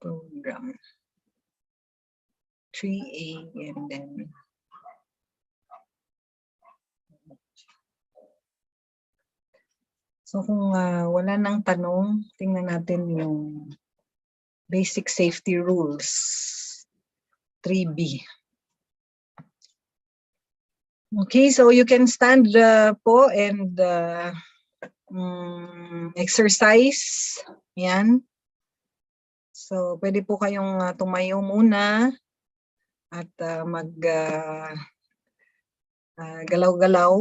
program 3A and then so kung wala nang tanong, tingnan natin yung basic safety rules 3B. Okay, so you can stand po and exercise. Yan. So pwede po kayong tumayo muna at galaw-galaw.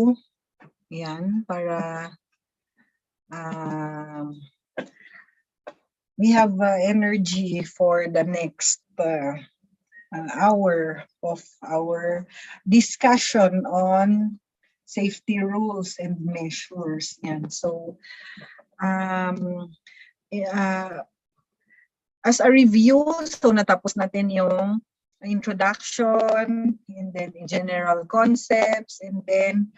Yan, para we have energy for the next hour of our discussion on safety rules and measures. Yan. So, as a review, so natapos natin yung introduction, and then general concepts, and then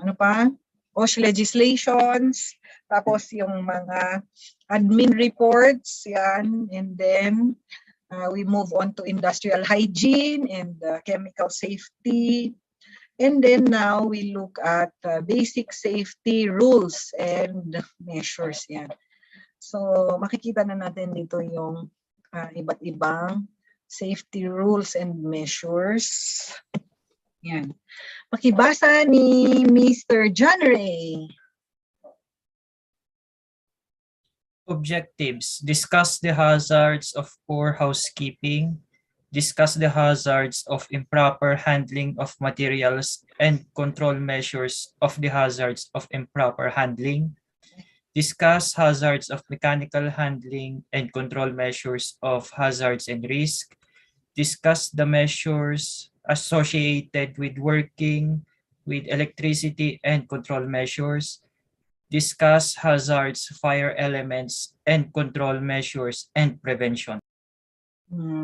ano pa? BOSH legislations, tapos yung mga admin reports, yan, and then we move on to industrial hygiene and chemical safety. And then now we look at basic safety rules and measures. Yan. So makikita na natin dito yung iba't ibang safety rules and measures. Yan. Makibasa ni Mr. John Ray. Objectives. Discuss the hazards of poor housekeeping. Discuss the hazards of improper handling of materials and control measures of the hazards of improper handling. Discuss hazards of mechanical handling and control measures of hazards and risk. Discuss the measures associated with working with electricity and control measures. Discuss hazards, fire elements, and control measures and prevention.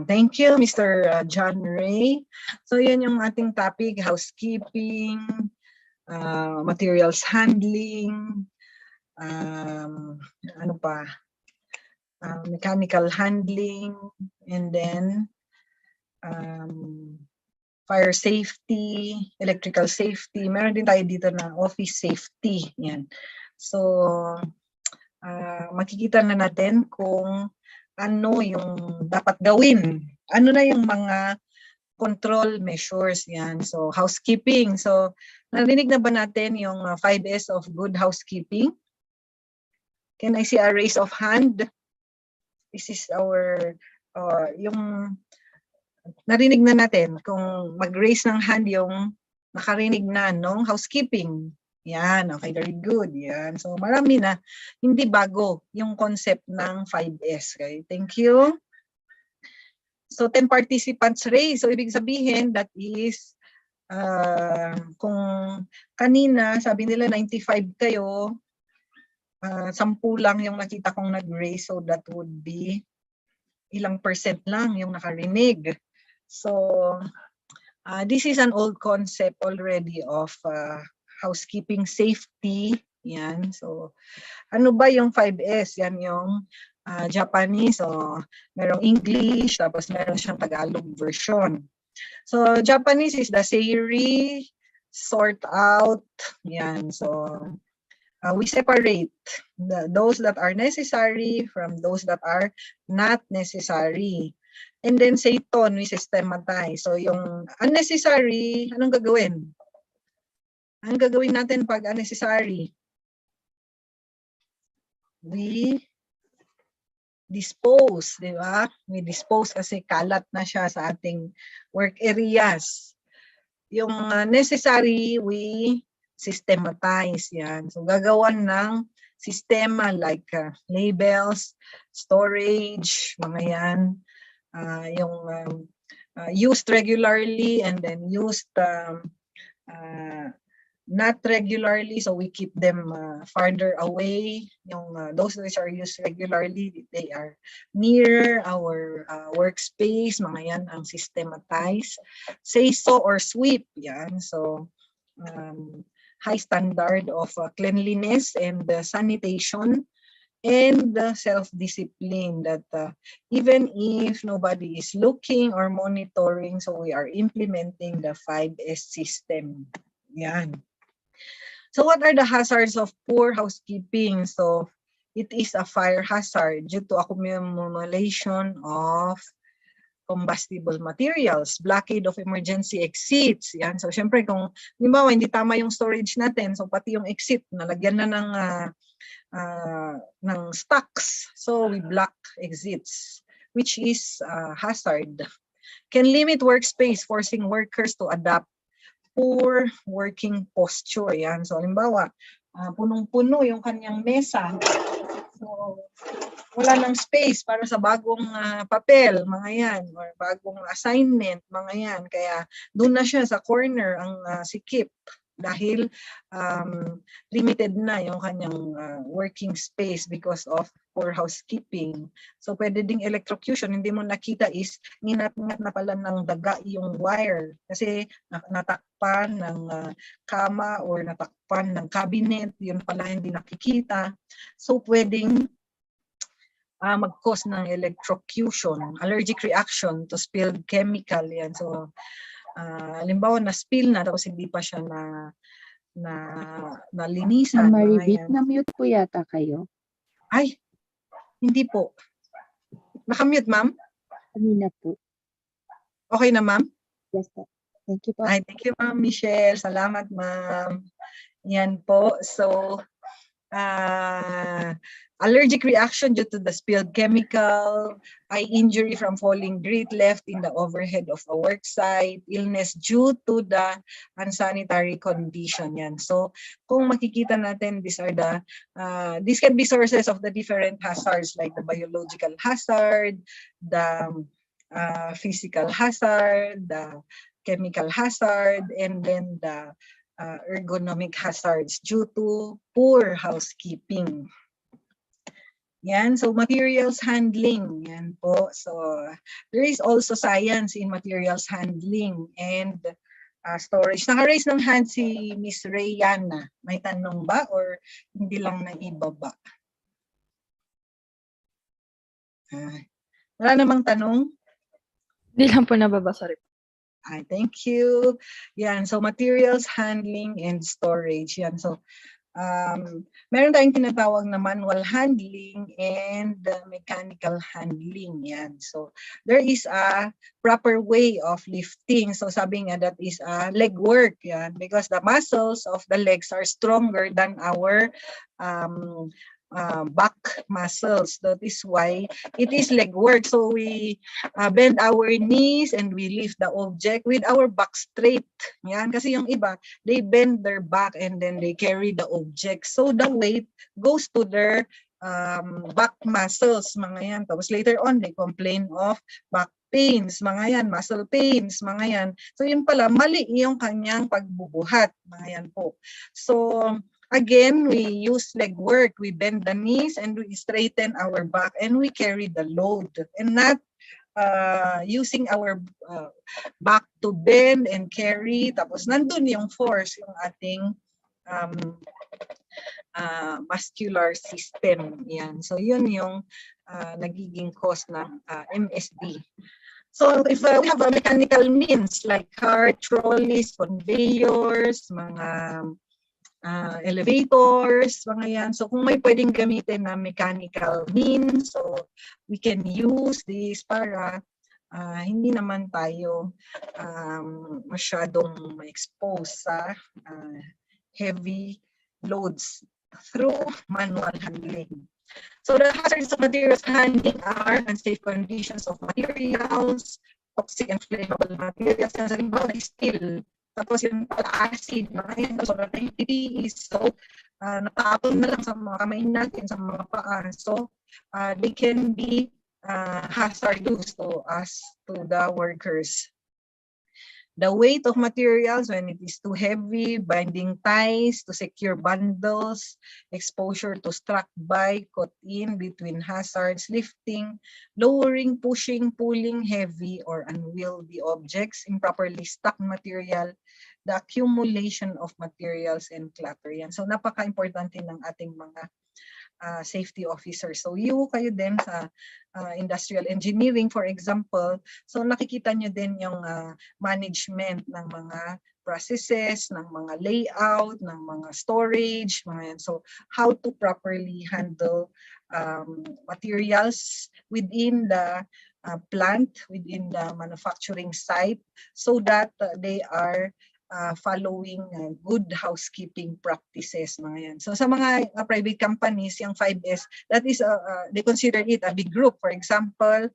Thank you, Mr. John Ray. So yan yung ating topic, housekeeping, materials handling, ano pa, mechanical handling, and then fire safety, electrical safety. Meron din tayo dito na office safety. Yan. So, makikita na natin kung ano yung dapat gawin. Ano na yung mga control measures. Yan. So, housekeeping. So, narinig na ba natin yung 5S of good housekeeping? Can I see a raise of hand? This is our, yung narinig na natin kung mag-raise ng hand yung nakarinig na nung housekeeping. Yan, okay, very good. Yan. So marami na, hindi bago yung concept ng 5S. Okay, thank you. So 10 participants raise. So ibig sabihin, that is, kung kanina, sabi nila 95 kayo, 10 lang yung nakita kong nag-raise. So that would be ilang percent lang yung nakarinig. So, this is an old concept already of housekeeping safety. Yan. So, ano ba yung 5S? Yan yung Japanese. So, merong English, tapos meron siyang Tagalog version. So, Japanese is the seiri, sort out. Yan. So, we separate those that are necessary from those that are not necessary. And then Seiton, we systematize. So yung unnecessary, anong gagawin? Anong gagawin natin pag unnecessary? We dispose, di ba? We dispose kasi kalat na siya sa ating work areas. Yung necessary, we systematize yan. So gagawan ng sistema like labels, storage, mga yan. Yung used regularly and then used not regularly, so we keep them farther away. Yung those which are used regularly, they are near our workspace. Mga yan ang systematize. Say so or sweep. Yan. So high standard of cleanliness and sanitation and self-discipline that even if nobody is looking or monitoring, so we are implementing the 5S system. Yan. So what are the hazards of poor housekeeping? So it is a fire hazard due to accumulation of combustible materials, blockade of emergency exits. Yan. So syempre kung halimbawa hindi tama yung storage natin, so pati yung exit nalagyan na ng stocks. So we block exits, which is hazard. Can limit workspace, forcing workers to adapt poor working posture. Yan. So halimbawa, punong-puno yung kanyang mesa. So wala nang space para sa bagong papel, mga yan, or bagong assignment, mga yan. Kaya doon na siya sa corner ang sikip dahil limited na yung kanyang working space because of poor housekeeping. So pwede ding electrocution, hindi mo nakita is ninat-ngat na pala ng daga yung wire kasi natakpan ng kama or natakpan ng cabinet, yun pala hindi nakikita. So pwedeng mag-cause ng electrocution, allergic reaction to spilled chemical. Yan. So, halimbawa na-spill na tapos hindi pa siya nalinisan. Maribit, na-mute po yata kayo. Ay, hindi po. Nakamute, ma'am? Kanina po. Okay na, ma'am? Yes, po. Thank you po. Ay, thank you, ma'am Michelle. Salamat, ma'am. Yan po. So, allergic reaction due to the spilled chemical, eye injury from falling grit left in the overhead of a work site, illness due to the unsanitary condition. Yan. So, kung makikita natin, these can be sources of the different hazards like the biological hazard, the physical hazard, the chemical hazard, and then the ergonomic hazards due to poor housekeeping. Yan, so materials handling, yan po. So there is also science in materials handling and storage. Naka-raise ng hand si Miss Rayana. May tanong ba or hindi lang na ibaba? Wala namang tanong? Hindi lang po nababasa rin. Thank you. Yan, so materials handling and storage. Yan, so meron tayong tinatawag na manual handling and mechanical handling. Yan. So there is a proper way of lifting. So sabi nga that is leg work. Yan. Because the muscles of the legs are stronger than our back muscles. That is why it is leg work. So we bend our knees and we lift the object with our back straight. Yan. Kasi yung iba, they bend their back and then they carry the object. So the weight goes to their back muscles, mga yan. Tapos later on, they complain of back pains, mga yan, muscle pains, mga yan. So yun pala, mali yung kanyang pagbubuhat, mga yan po. So again, we use leg work. We bend the knees and we straighten our back and we carry the load and not using our back to bend and carry. Tapos nandun yung force, yung ating muscular system. Yan. So yun yung nagiging cause ng MSD. So if we have a mechanical means like cart, trolleys, conveyors, mga elevators, mga yan. So kung may pwedeng gamitin na mechanical means, so we can use this para hindi naman tayo masyadong ma-expose sa heavy loads through manual handling. So the hazards of materials handling are unsafe conditions of materials, toxic and flammable materials, yan sa limbawa na steel. Tapos yung acid, mga yan, sobrang PPE, so natapon na lang sa mga kamay natin, sa mga paa. So they can be hazardous to us, to the workers. The weight of materials when it is too heavy, binding ties to secure bundles, exposure to struck by, caught in between hazards, lifting, lowering, pushing, pulling heavy or unwieldy objects, improperly stacked material, the accumulation of materials and clutter. Yan. So napaka-importante ng ating mga safety officers. So kayo din sa industrial engineering, for example, so nakikita nyo din yung management ng mga processes, ng mga layout, ng mga storage, mga yan. So how to properly handle materials within the plant, within the manufacturing site, so that they are following good housekeeping practices, mga yan. So sa mga private companies, yung 5S, that is they consider it a big group. For example,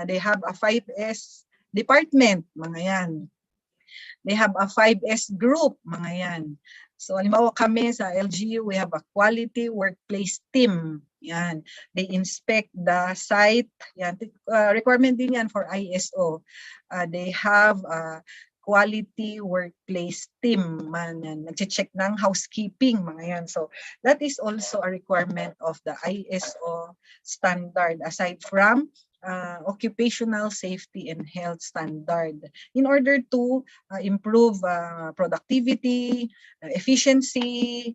they have a 5S department, mga yan. They have a 5S group, mga yan. So halimbawa kami sa LGU, we have a quality workplace team. Yan. They inspect the site. Yan. Requirement din yan for ISO. They have quality workplace team, nag-check ng housekeeping, mga yan. So that is also a requirement of the ISO standard aside from occupational safety and health standard in order to improve productivity, efficiency,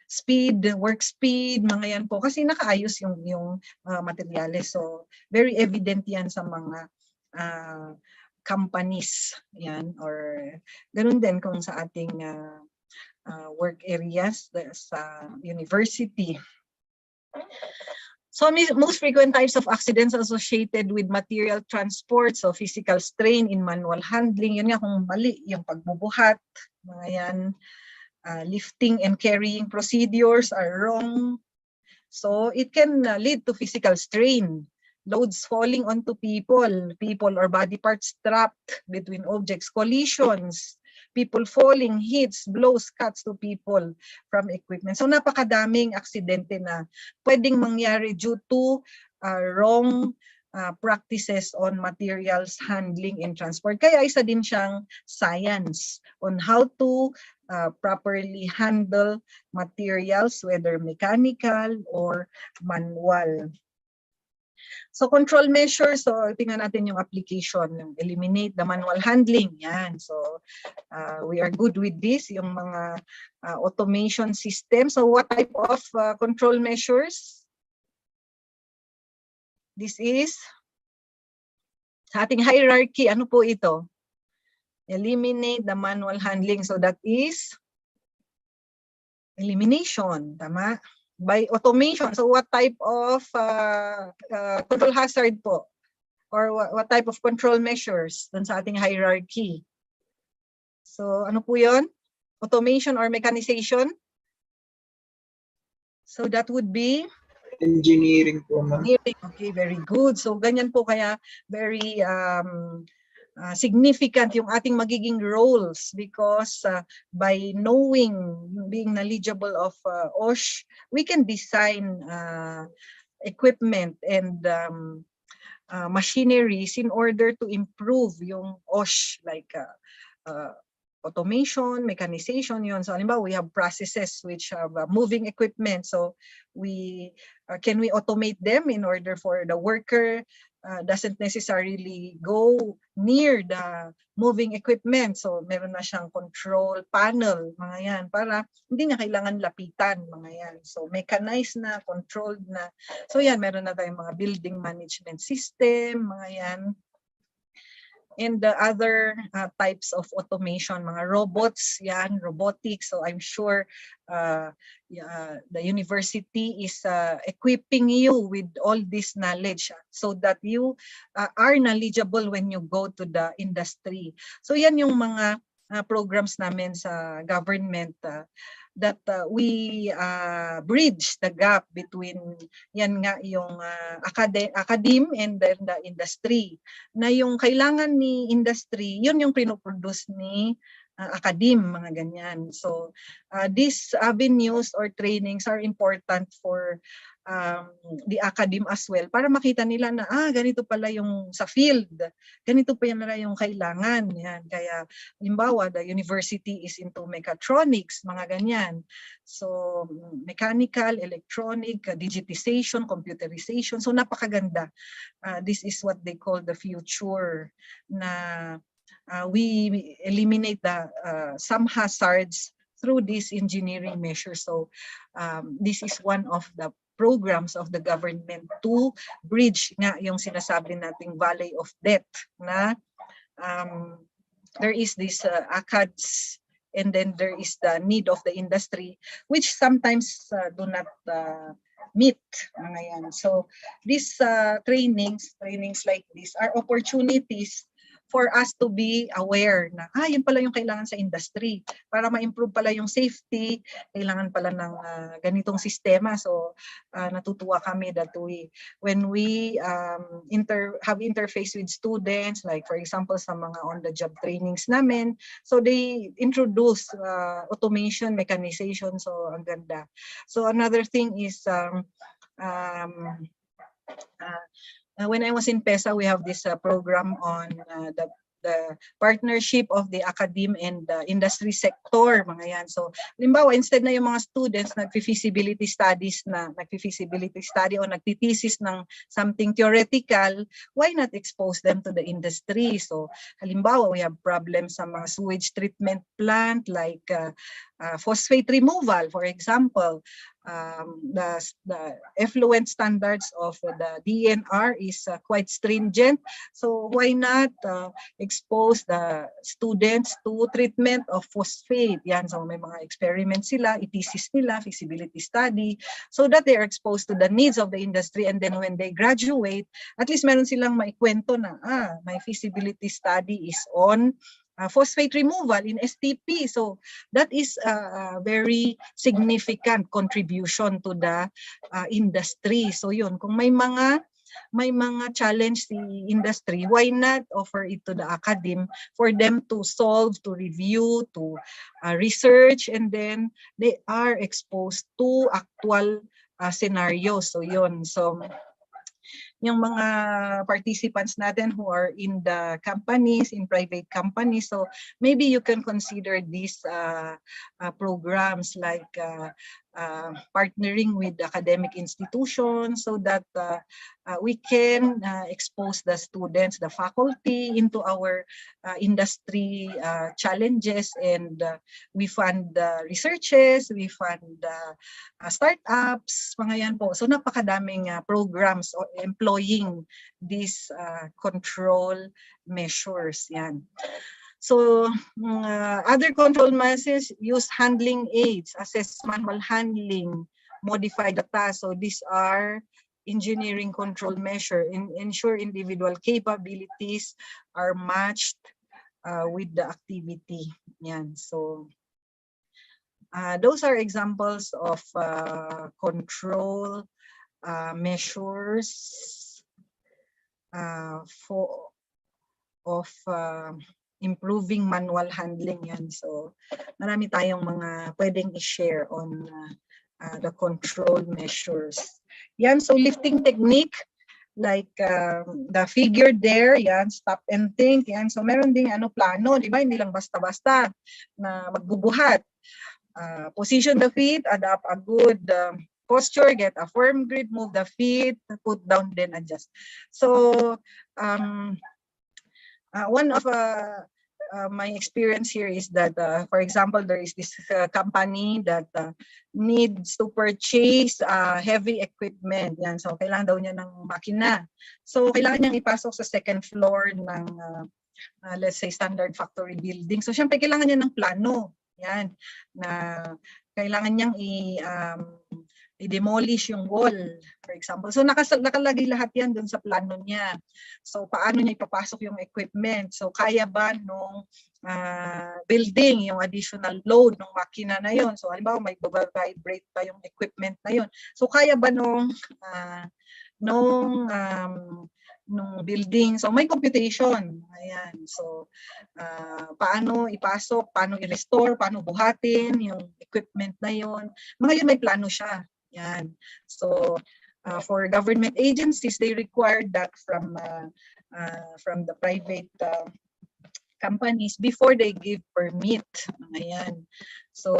speed, work speed, mga yan po. Kasi nakaayos yung materyales. So very evident yan sa mga companies, yan, or ganun din kung sa ating work areas sa university. So most frequent types of accidents associated with material transport, so physical strain in manual handling, yun nga kung mali yung pagbubuhat, mga yan, lifting and carrying procedures are wrong. So it can lead to physical strain. Loads falling onto people or body parts trapped between objects, collisions, people falling, hits, blows, cuts to people from equipment. So napakadaming aksidente na pwedeng mangyari due to wrong practices on materials handling and transport. Kaya isa din siyang science on how to properly handle materials, whether mechanical or manual. So control measures, so tingnan natin yung application, yung eliminate the manual handling. Yan. So we are good with this, yung mga automation system. So what type of control measures? This is sa ating hierarchy. Ano po ito? Eliminate the manual handling. So that is elimination. Tama? By automation. So what type of control hazard po? Or what type of control measures dun sa ating hierarchy? So ano po yun? Automation or mechanization? So that would be? Engineering po, ma'am. Okay, very good. So ganyan po kaya very significant yung ating magiging roles because by knowing, being knowledgeable of OSH, we can design equipment and machineries in order to improve yung OSH, like automation, mechanization, yun. So halimbawa, we have processes which have moving equipment. So can we automate them in order for the worker doesn't necessarily go near the moving equipment. So meron na siyang control panel, mga yan, para hindi niya kailangan lapitan, mga yan. So mechanized na, controlled na. So yan, meron na tayong mga building management system, mga yan. And the other types of automation, mga robots, yan, robotics. So I'm sure the university is equipping you with all this knowledge so that you are knowledgeable when you go to the industry. So yan yung mga programs namin sa government that we bridge the gap between yan nga yung academe and then the industry. Na yung kailangan ni industry, yun yung pinoproduce ni academe, mga ganyan. So these avenues or trainings are important for the academe as well para makita nila na ganito pala yung sa field, ganito pa pala yung kailangan. Yan. Kaya halimbawa the university is into mechatronics, mga ganyan. So mechanical, electronic, digitization, computerization. So napakaganda. This is what they call the future na we eliminate the some hazards through these engineering measures. So this is one of the programs of the government to bridge nga yung sinasabi nating valley of death na there is this ACADS and then there is the need of the industry which sometimes do not meet, mga yan. So these trainings like this are opportunities for us to be aware na yun pala yung kailangan sa industry. Para ma-improve pala yung safety, kailangan pala ng ganitong sistema. So natutuwa kami that when we have interface with students, like for example sa mga on-the-job trainings namin, so they introduce automation, mechanization, so ang ganda. So another thing is when I was in PESA, we have this program on the partnership of the academe and the industry sector, mga yan. So, halimbawa, instead na yung mga students nag-feasibility study o nagtitesis ng something theoretical, why not expose them to the industry? So, halimbawa, we have problems sa mga sewage treatment plant like phosphate removal, for example. The effluent standards of the DNR is quite stringent. So why not expose the students to treatment of phosphate? Yan, so may mga experiments sila, thesis nila, feasibility study, so that they are exposed to the needs of the industry, and then when they graduate, at least meron silang maikwento na, my feasibility study is on phosphate removal in STP. So that is a very significant contribution to the industry. So yun, kung may mga challenge si industry, why not offer it to the academe for them to solve, to review, to research, and then they are exposed to actual scenarios. So yun. So yung mga participants natin who are in the companies, in private companies. So maybe you can consider these programs like partnering with academic institutions so that we can expose the students, the faculty into our industry challenges, and we fund researches, we fund startups, mga yan po. So napakadaming programs employing these control measures yan. So other control measures use handling aids, assess manual handling, modify the task. So these are engineering control measure, ensure individual capabilities are matched with the activity. Yan. So those are examples of control measures improving manual handling yan. So marami tayong mga pwedeng i-share on the control measures. Yan, so lifting technique, like the figure there, yan, stop and think, yan. So meron ding plano, di ba? Hindi lang basta-basta na magbubuhat. Position the feet, adapt a good posture, get a firm grip, move the feet, put down, then adjust. So one of my experience here is that, for example, there is this company that needs to purchase heavy equipment. Yan. So, kailangan daw niya ng makina. So, kailangan niyang ipasok sa second floor ng, let's say, standard factory building. So, syempre, kailangan niya ng plano. Yan. Na kailangan niyang i-demolish yung wall, for example. So nakalagay lahat yan dun sa plano niya. So paano niya ipapasok yung equipment? So kaya ba nung building yung additional load ng makina na yon? So halimbawa may vibrate pa yung equipment na yon. So kaya ba nung building? So may computation. Ayan. So paano ipasok, paano i-restore, paano buhatin yung equipment na yon. Mga yun may plano siya. Yan. So for government agencies, they require that from the private companies before they give permit. Ayan. So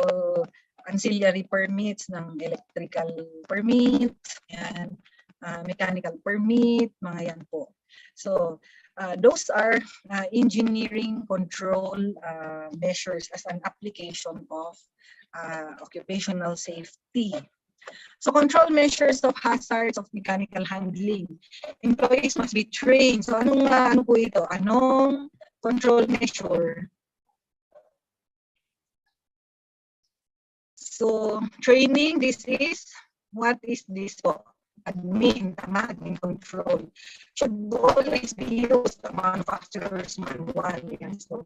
ancillary permits ng electrical permit, yan, mechanical permit, mga yan po. So those are engineering control measures as an application of occupational safety. So control measures of hazards of mechanical handling. Employees must be trained. So ano po ito? Anong control measure? So training, this is, what is this po? Admin, tama, admin control. Should always be used the manufacturer's manual. Yan. So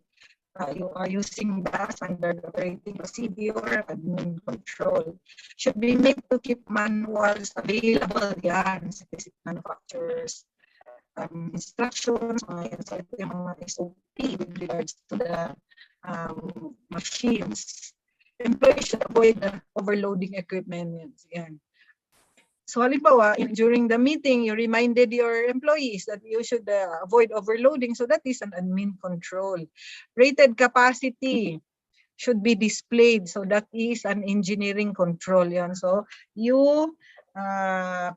you are using the standard operating procedure, admin control. Should be made to keep manuals available. Yan, specific manufacturers. Instructions, so ito yung mga SOP with regards to the machines. Employees should avoid the overloading equipment. Yan. So halimbawa, during the meeting, you reminded your employees that you should avoid overloading. So that is an admin control. Rated capacity should be displayed. So that is an engineering control. Yan. So you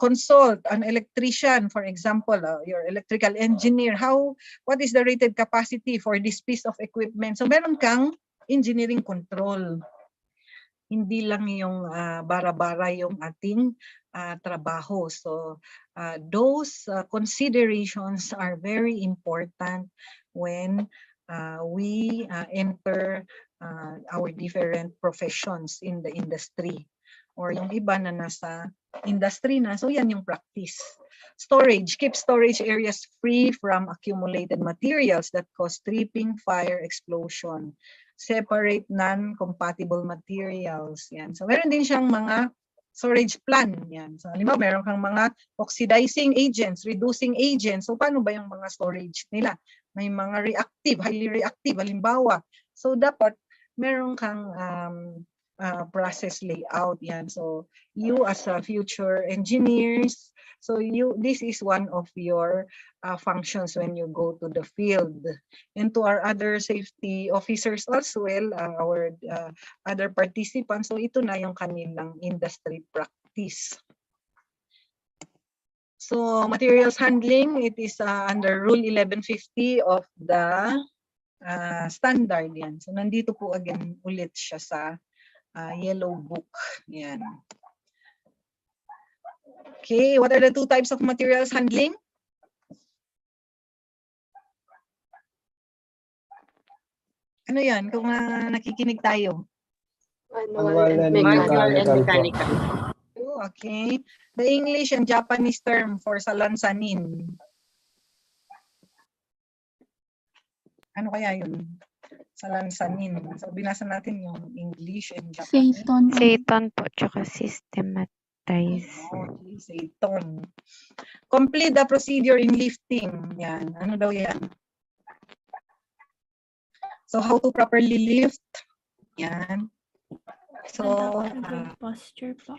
consult an electrician, for example, your electrical engineer. What is the rated capacity for this piece of equipment? So meron kang engineering control. Hindi lang yung bara-bara yung ating trabaho. So those considerations are very important when we enter our different professions in the industry. Or yung iba na nasa industry na, so yan yung practice. Storage, keep storage areas free from accumulated materials that cause tripping, fire, explosion. Separate non-compatible materials. Yan. So meron din siyang mga storage plan. Yan. So halimbawa meron kang mga oxidizing agents, reducing agents. So paano ba yung mga storage nila? May mga reactive, highly reactive, halimbawa. So dapat meron kang process layout. Yan. So you as a future engineers, so this is one of your functions when you go to the field. And to our other safety officers as well, our other participants, so ito na yung kanilang industry practice. So materials handling, it is under Rule 1150 of the standard yan. So nandito po again ulit siya sa yellow book. Yan. Okay, what are the two types of materials handling? Ano yan? Kung nakikinig tayo. Manual and mechanical. Okay. The English and Japanese term for salansanin. Ano kaya yun? Salansanin. So binasa natin yung English and Japanese. Seton po, tsaka systematize. Okay, seton. Complete the procedure in lifting. Yan. Ano daw yan? So how to properly lift. Yan. So, posture po.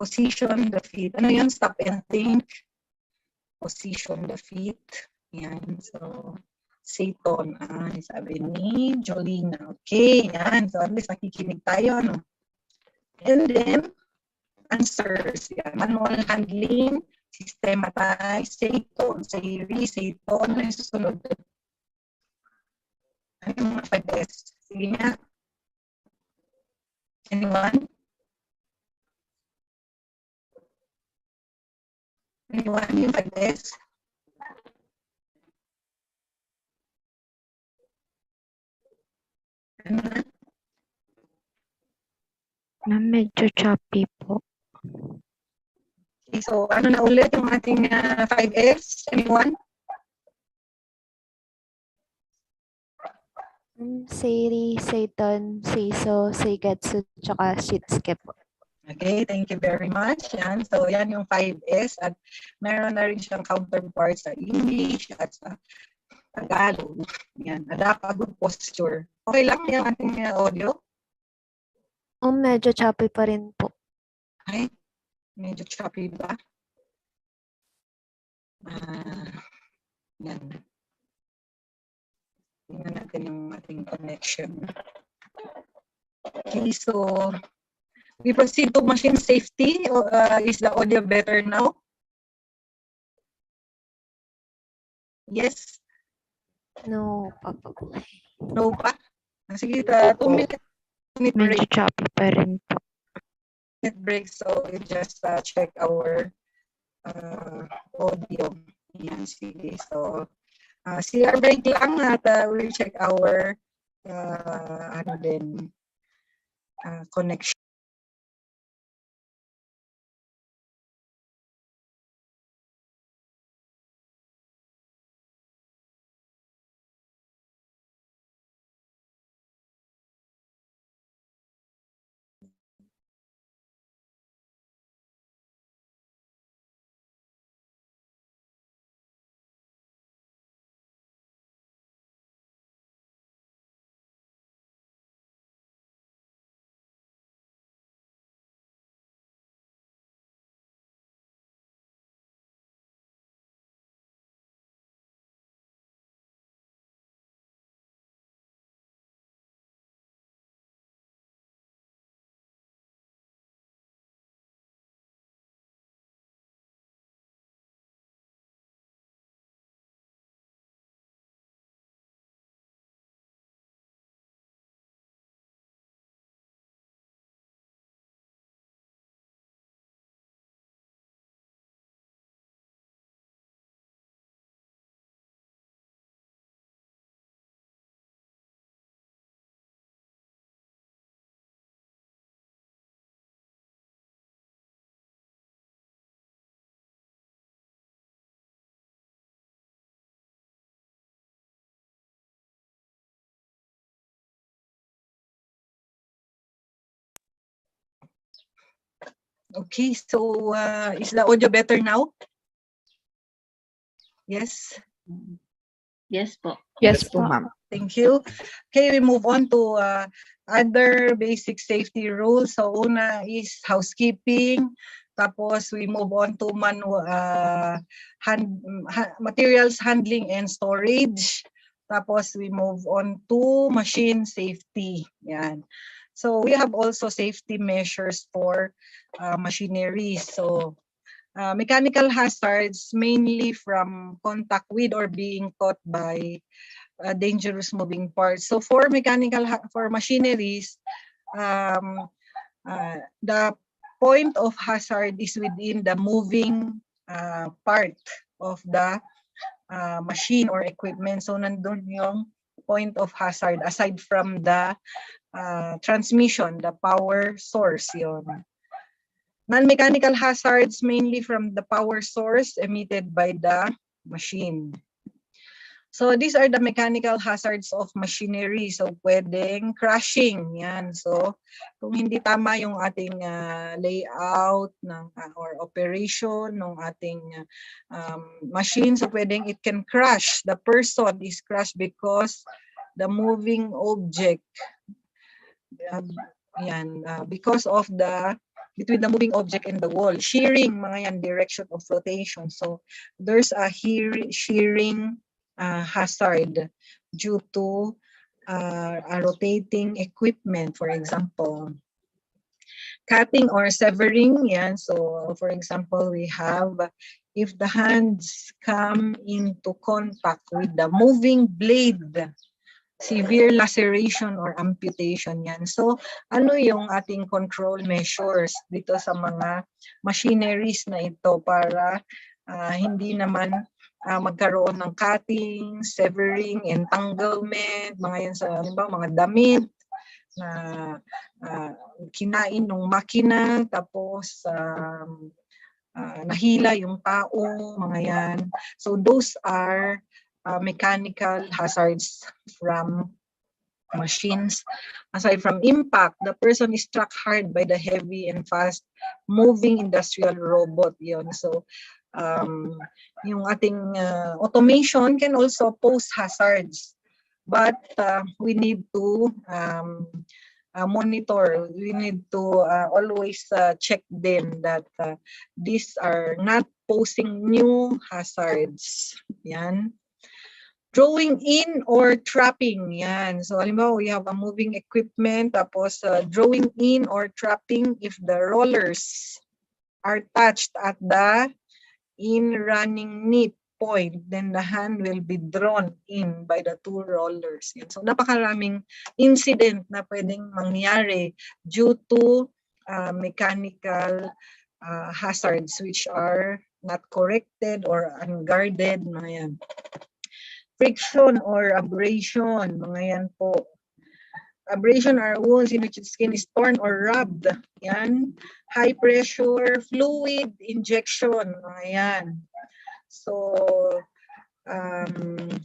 Position the feet. Ano yun? Stop and think. Position the feet. Yan. So, seton. Sabi ni Jolina. Okay. Yan. So, at least nakikinig tayo. Ano? And then, answers. Yan. Manual handling. Systematize. Seton. Series. Seton. Ano yung susunod? Ano yung mga 5S? Sige nga. Anyone? Anyone yung 5S? Ma'am, medyo choppy po. Okay, so ano na ulit yung ating 5S? Anyone? Seiri, Seiton, Seiso, Seigetsu, tsaka Shitsuke po. Okay, thank you very much. Yan. So yan yung 5S at meron na rin siyang counterpart sa English at sa Tagalog. Yan, adapt a good posture. Okay lang yung ating audio? Medyo choppy pa rin po. Ay, medyo choppy ba? Yan. Tingnan natin yung ating connection. Okay, so we proceed to machine safety. Is the audio better now? Yes? No pa po. No pa? Sige, 2 minute break. Medyo choppy pa rin po. Minute break, so we just check our audio. Yan, sige. So, CR break lang at we'll check our connection. Okay, so is the audio better now? Yes? Yes po. Yes po, ma'am. Thank you. Okay, we move on to other basic safety rules. So una is housekeeping. Tapos we move on to materials handling and storage. Tapos we move on to machine safety. Yan. So we have also safety measures for machinery. So mechanical hazards mainly from contact with or being caught by dangerous moving parts. So for machineries, the point of hazard is within the moving part of the machine or equipment. So nandun yung point of hazard aside from the transmission, the power source yon. Non-mechanical hazards mainly from the power source emitted by the machine. So these are the mechanical hazards of machinery. So pwedeng crashing, yan. So kung hindi tama yung ating layout ng or operation ng ating machine, so pwedeng it can crash. The person is crushed because the moving object, because of the between the moving object and the wall, shearing, mga yan, direction of flotation. So there's a shearing hazard due to a rotating equipment, for example. Cutting or severing, yan. So for example, we have if the hands come into contact with the moving blade, severe laceration or amputation yan. So ano yung ating control measures dito sa mga machineries na ito para hindi naman magkaroon ng cutting, severing, entanglement, mga yan sa mga damit na kinain ng makina, tapos nahila yung tao, mga yan. So those are mechanical hazards from machines. Aside from impact, the person is struck hard by the heavy and fast moving industrial robot yon. So yung ating automation can also pose hazards, but we need to monitor. We need to always check them that these are not posing new hazards. Yan. Drawing in or trapping, yan. So halimbawa, we have a moving equipment, tapos drawing in or trapping if the rollers are touched at the in-running knit point, then the hand will be drawn in by the two rollers. Yan. So napakaraming incident na pwedeng mangyari due to mechanical hazards which are not corrected or unguarded, mga yan. Friction or abrasion, mga yan po. Abrasion are wounds in which the skin is torn or rubbed. Yan. High pressure fluid injection, mga yan. So,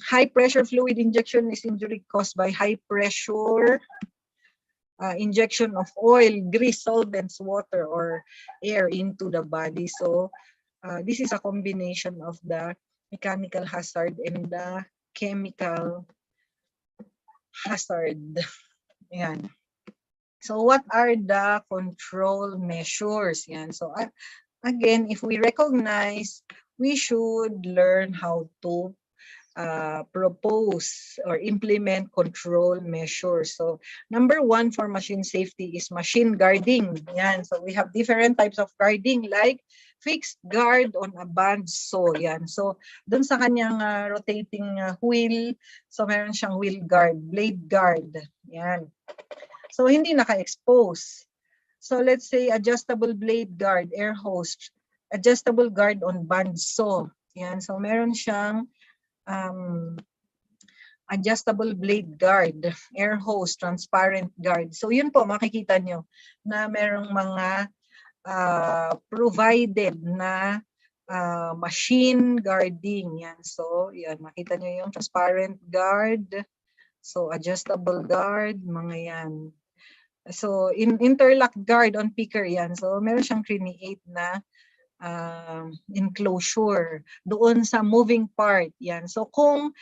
high pressure fluid injection is injury caused by high pressure injection of oil, grease, solvents, water, or air into the body. So, this is a combination of the mechanical hazard and the chemical hazard. Yan. So what are the control measures? Yan. So again, if we recognize, we should learn how to propose or implement control measures. So number one for machine safety is machine guarding. Yan. So we have different types of guarding like fixed guard on a bandsaw. Yan. So dun sa kanyang rotating wheel, so meron siyang wheel guard, blade guard. Yan. So hindi naka-expose. So let's say adjustable blade guard, air hose, adjustable guard on bandsaw. Yan. So meron siyang adjustable blade guard, air hose, transparent guard. So yun po, makikita nyo na merong mga provided na machine guarding. Yan. So yan, makita nyo yung transparent guard, so adjustable guard, mga yan. So in interlock guard on picker yan. So meron siyang create na enclosure doon sa moving part. Yan. So kung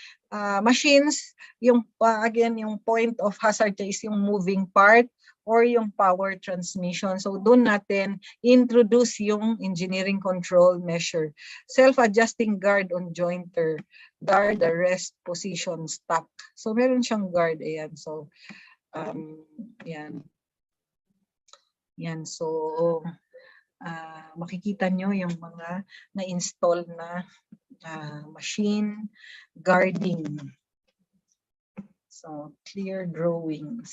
machines, yung again, yung point of hazard is yung moving part or yung power transmission. So doon natin introduce yung engineering control measure. Self-adjusting guard on jointer, guard, the rest position, stop. So meron siyang guard. Ayan. So yan. Yan. So makikita nyo yung mga na-install na machine guarding. So clear drawings.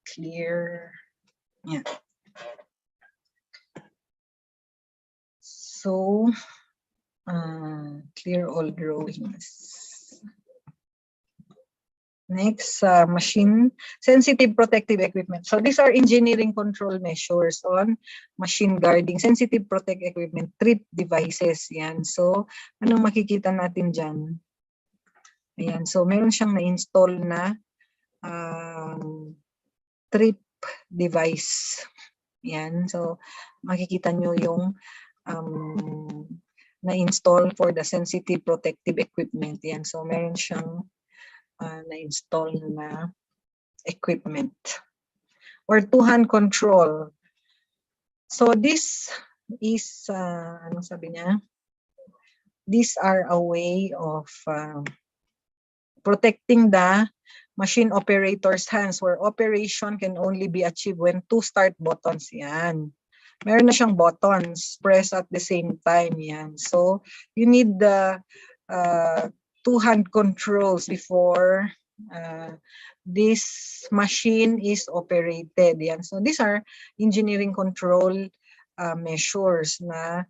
Clear. Yeah. So clear all drawings. Next, machine sensitive protective equipment. So these are engineering control measures on machine guarding, sensitive protective equipment, trip devices. Yan. So anong makikita natin dyan? Ayan. So meron siyang na-install na trip device. Yan. So makikita nyo yung na-install for the sensitive protective equipment. Yan. So meron siyang na-install na equipment or two-hand control. So this is, anong sabi niya? These are a way of protecting the machine operator's hands where operation can only be achieved when two start buttons. Yan. Meron na siyang buttons, press at the same time. Yan. So you need the two-hand controls before this machine is operated. Yan. So these are engineering control measures na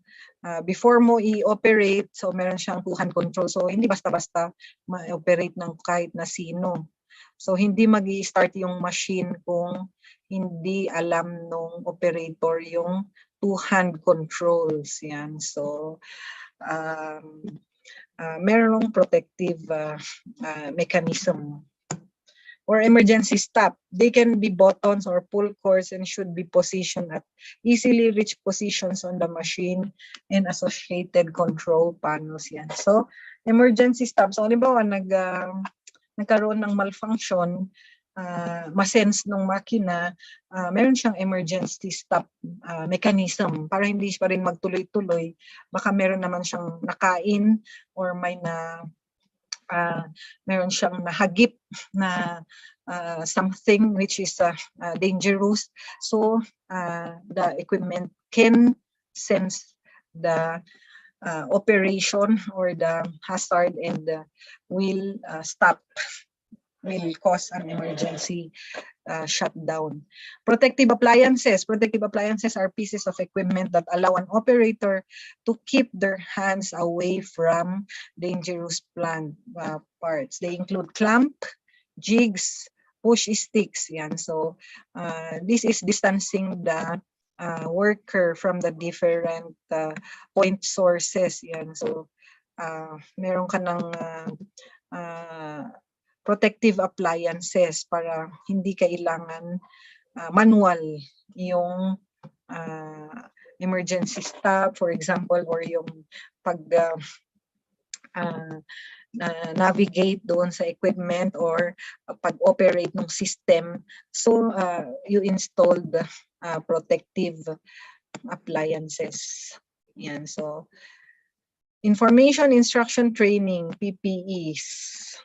before mo i-operate, so meron siyang two-hand control. So hindi basta-basta ma-operate ng kahit na sino. So hindi mag-i-start yung machine kung hindi alam nung operator yung two-hand controls. Yan. So merong protective mechanism. Or emergency stop. They can be buttons or pull cords and should be positioned at easily reach positions on the machine and associated control panels. Yan. So, emergency stop. So, halimbawa, nagkaroon ng malfunction, masense ng makina, meron siyang emergency stop mechanism para hindi pa rin magtuloy-tuloy. Baka meron naman siyang nakain or may meron siyang nahagip na something which is dangerous. So the equipment can sense the operation or the hazard and will stop, will cause an emergency shutdown. Protective appliances. Protective appliances are pieces of equipment that allow an operator to keep their hands away from dangerous parts. They include clamp, jigs, push sticks. Yan. So this is distancing the worker from the different point sources. Yan. So meron ka ng protective appliances para hindi kailangan manual yung emergency stop, for example, or yung pag navigate doon sa equipment or pag-operate ng system. So you installed protective appliances. Yan. So information instruction training, PPEs.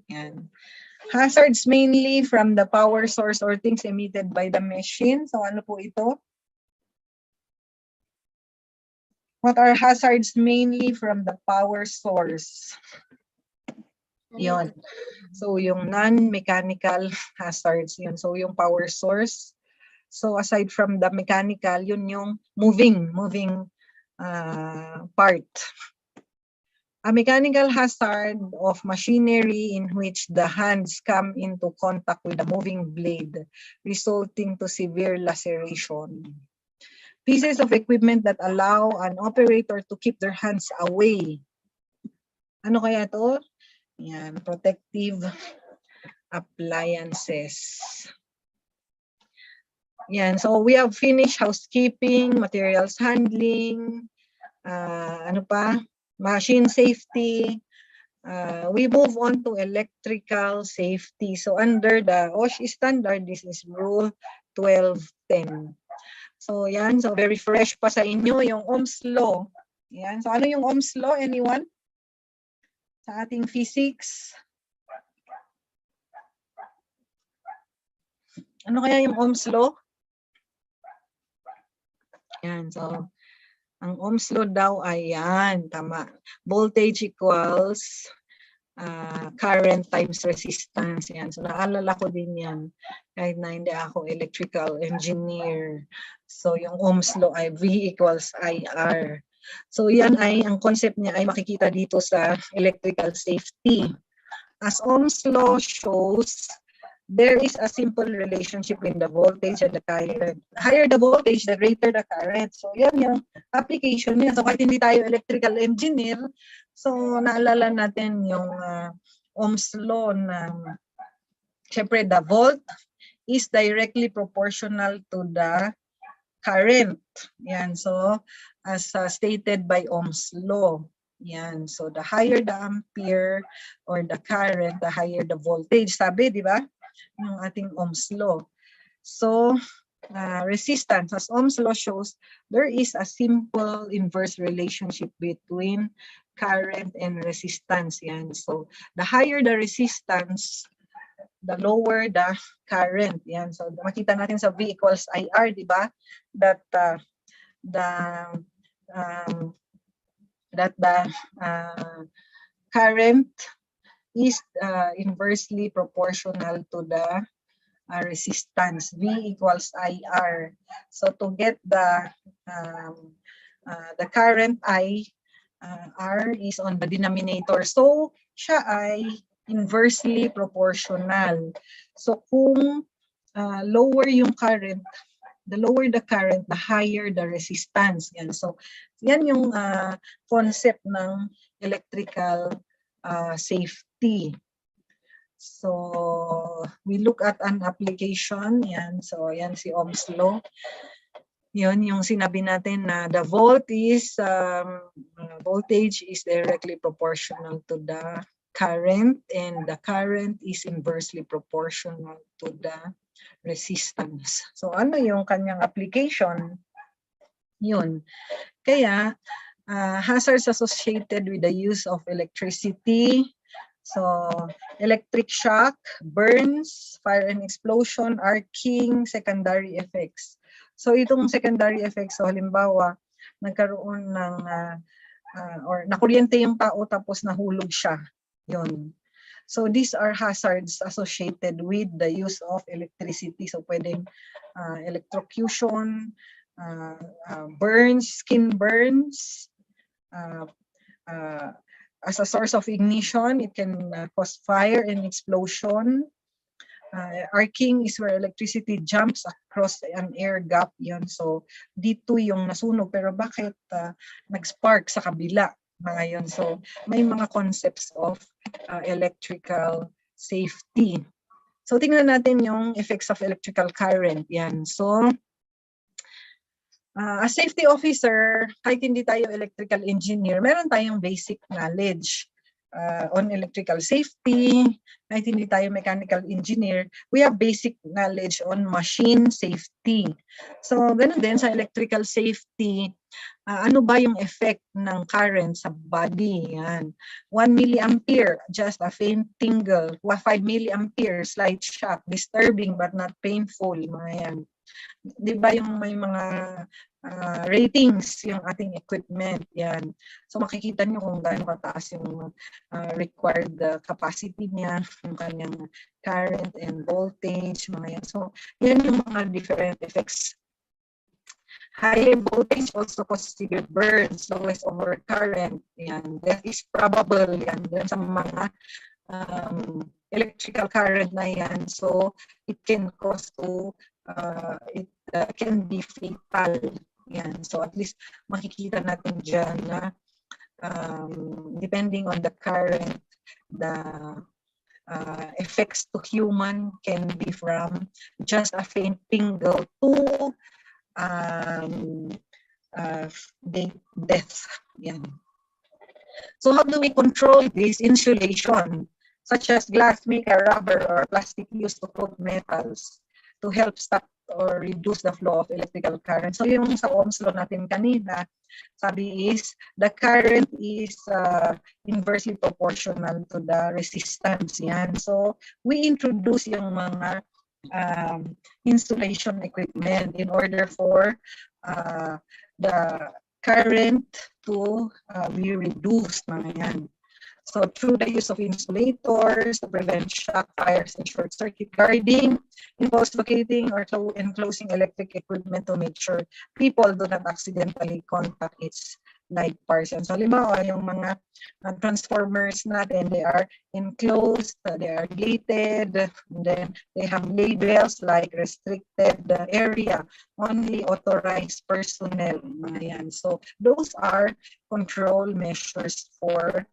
Yan. Hazards mainly from the power source or things emitted by the machine. So ano po ito? What are hazards mainly from the power source? Yon. So yung non-mechanical hazards yun. So yung power source. So aside from the mechanical, yun yung moving part. A mechanical hazard of machinery in which the hands come into contact with a moving blade, resulting to severe laceration. Pieces of equipment that allow an operator to keep their hands away. Ano kaya to? Yan, protective appliances. Yan. So we have finished housekeeping, materials handling, ano pa? Machine safety. We move on to electrical safety. So under the OSH standard, this is rule 1210. So yan, so very fresh pa sa inyo yung Ohm's law. Yan. So ano yung Ohm's law, anyone? Sa ating physics. Ano kaya yung Ohm's law? Yan, so ang Ohm's law daw ay yan, tama. Voltage equals current times resistance. Yan. So naalala ko din yan kahit na hindi ako electrical engineer. So yung Ohm's law ay V equals IR. So yan ay, ang concept niya ay makikita dito sa electrical safety. As Ohm's law shows, there is a simple relationship in the voltage and the current. The higher the voltage, the greater the current. So yan yung application niya. So kahit hindi tayo electrical engineer, so naalala natin yung Ohm's law na syempre the volt is directly proportional to the current. Yan. So as stated by Ohm's law. Yan. So the higher the ampere or the current, the higher the voltage. Sabi, di ba? Yung ating Ohm's law. So, resistance, as Ohm's law shows, there is a simple inverse relationship between current and resistance. Yan. So, the higher the resistance, the lower the current. Yan. So, makita natin sa V equals IR, di ba? That the current is inversely proportional to the resistance. V equals IR. So to get the current I, R is on the denominator. So siya ay inversely proportional. So kung lower yung current, the lower the current, the higher the resistance. Yan. So yan yung concept ng electrical safety. So we look at an application. Yan. So yan si Ohm's law. Yun yung sinabi natin na the voltage is directly proportional to the current and the current is inversely proportional to the resistance. So ano yung kanyang application? Yun. Kaya hazards associated with the use of electricity. So electric shock, burns, fire and explosion, arcing, secondary effects. So itong secondary effects, so halimbawa nagkaroon ng or nakuryente yung tao tapos nahulog siya. Yun. So these are hazards associated with the use of electricity. So pwedeng electrocution, burns, skin burns, as a source of ignition, it can cause fire and explosion. Arcing is where electricity jumps across an air gap. Yun. So dito yung nasunog, pero bakit nag-spark sa kabila? Mga yun. So may mga concepts of electrical safety. So tingnan natin yung effects of electrical current. Yan. So as safety officer, kahit hindi tayo electrical engineer, meron tayong basic knowledge on electrical safety. Kahit hindi tayo mechanical engineer, we have basic knowledge on machine safety. So ganun din sa electrical safety, ano ba yung effect ng current sa body? Yan. 1 milliampere, just a faint tingle. 5 milliampere, slight shock, disturbing but not painful. Mga yan. Di ba yung may mga ratings yung ating equipment, yan. So makikita niyo kung gaano kataas yung required capacity niya, yung kanyang current and voltage, mga yan. So yan yung mga different effects. High voltage also causes severe burns, lowest over current, yan. That is probable yan dun sa mga electrical current na yan. So it can cause to it can be fatal. Yan. So at least makikita natin dyan na depending on the current, effects to human can be from just a faint tingle to death. Yan. So how do we control this insulation, such as glass maker, rubber, or plastic used to coat metals to help stop or reduce the flow of electrical current? So yung sa Ohm's law natin kanina, sabi is the current is inversely proportional to the resistance. Yan. So we introduce yung mga insulation equipment in order for the current to be reduced. Mga yan. So through the use of insulators to prevent shock, fires, and short circuit guarding, involves locating or enclosing electric equipment to make sure people do not accidentally contact its light parts. And so halimbawa, yung mga transformers natin, they are enclosed, they are gated, and then they have labels like restricted area, only authorized personnel. Mga yan. So those are control measures for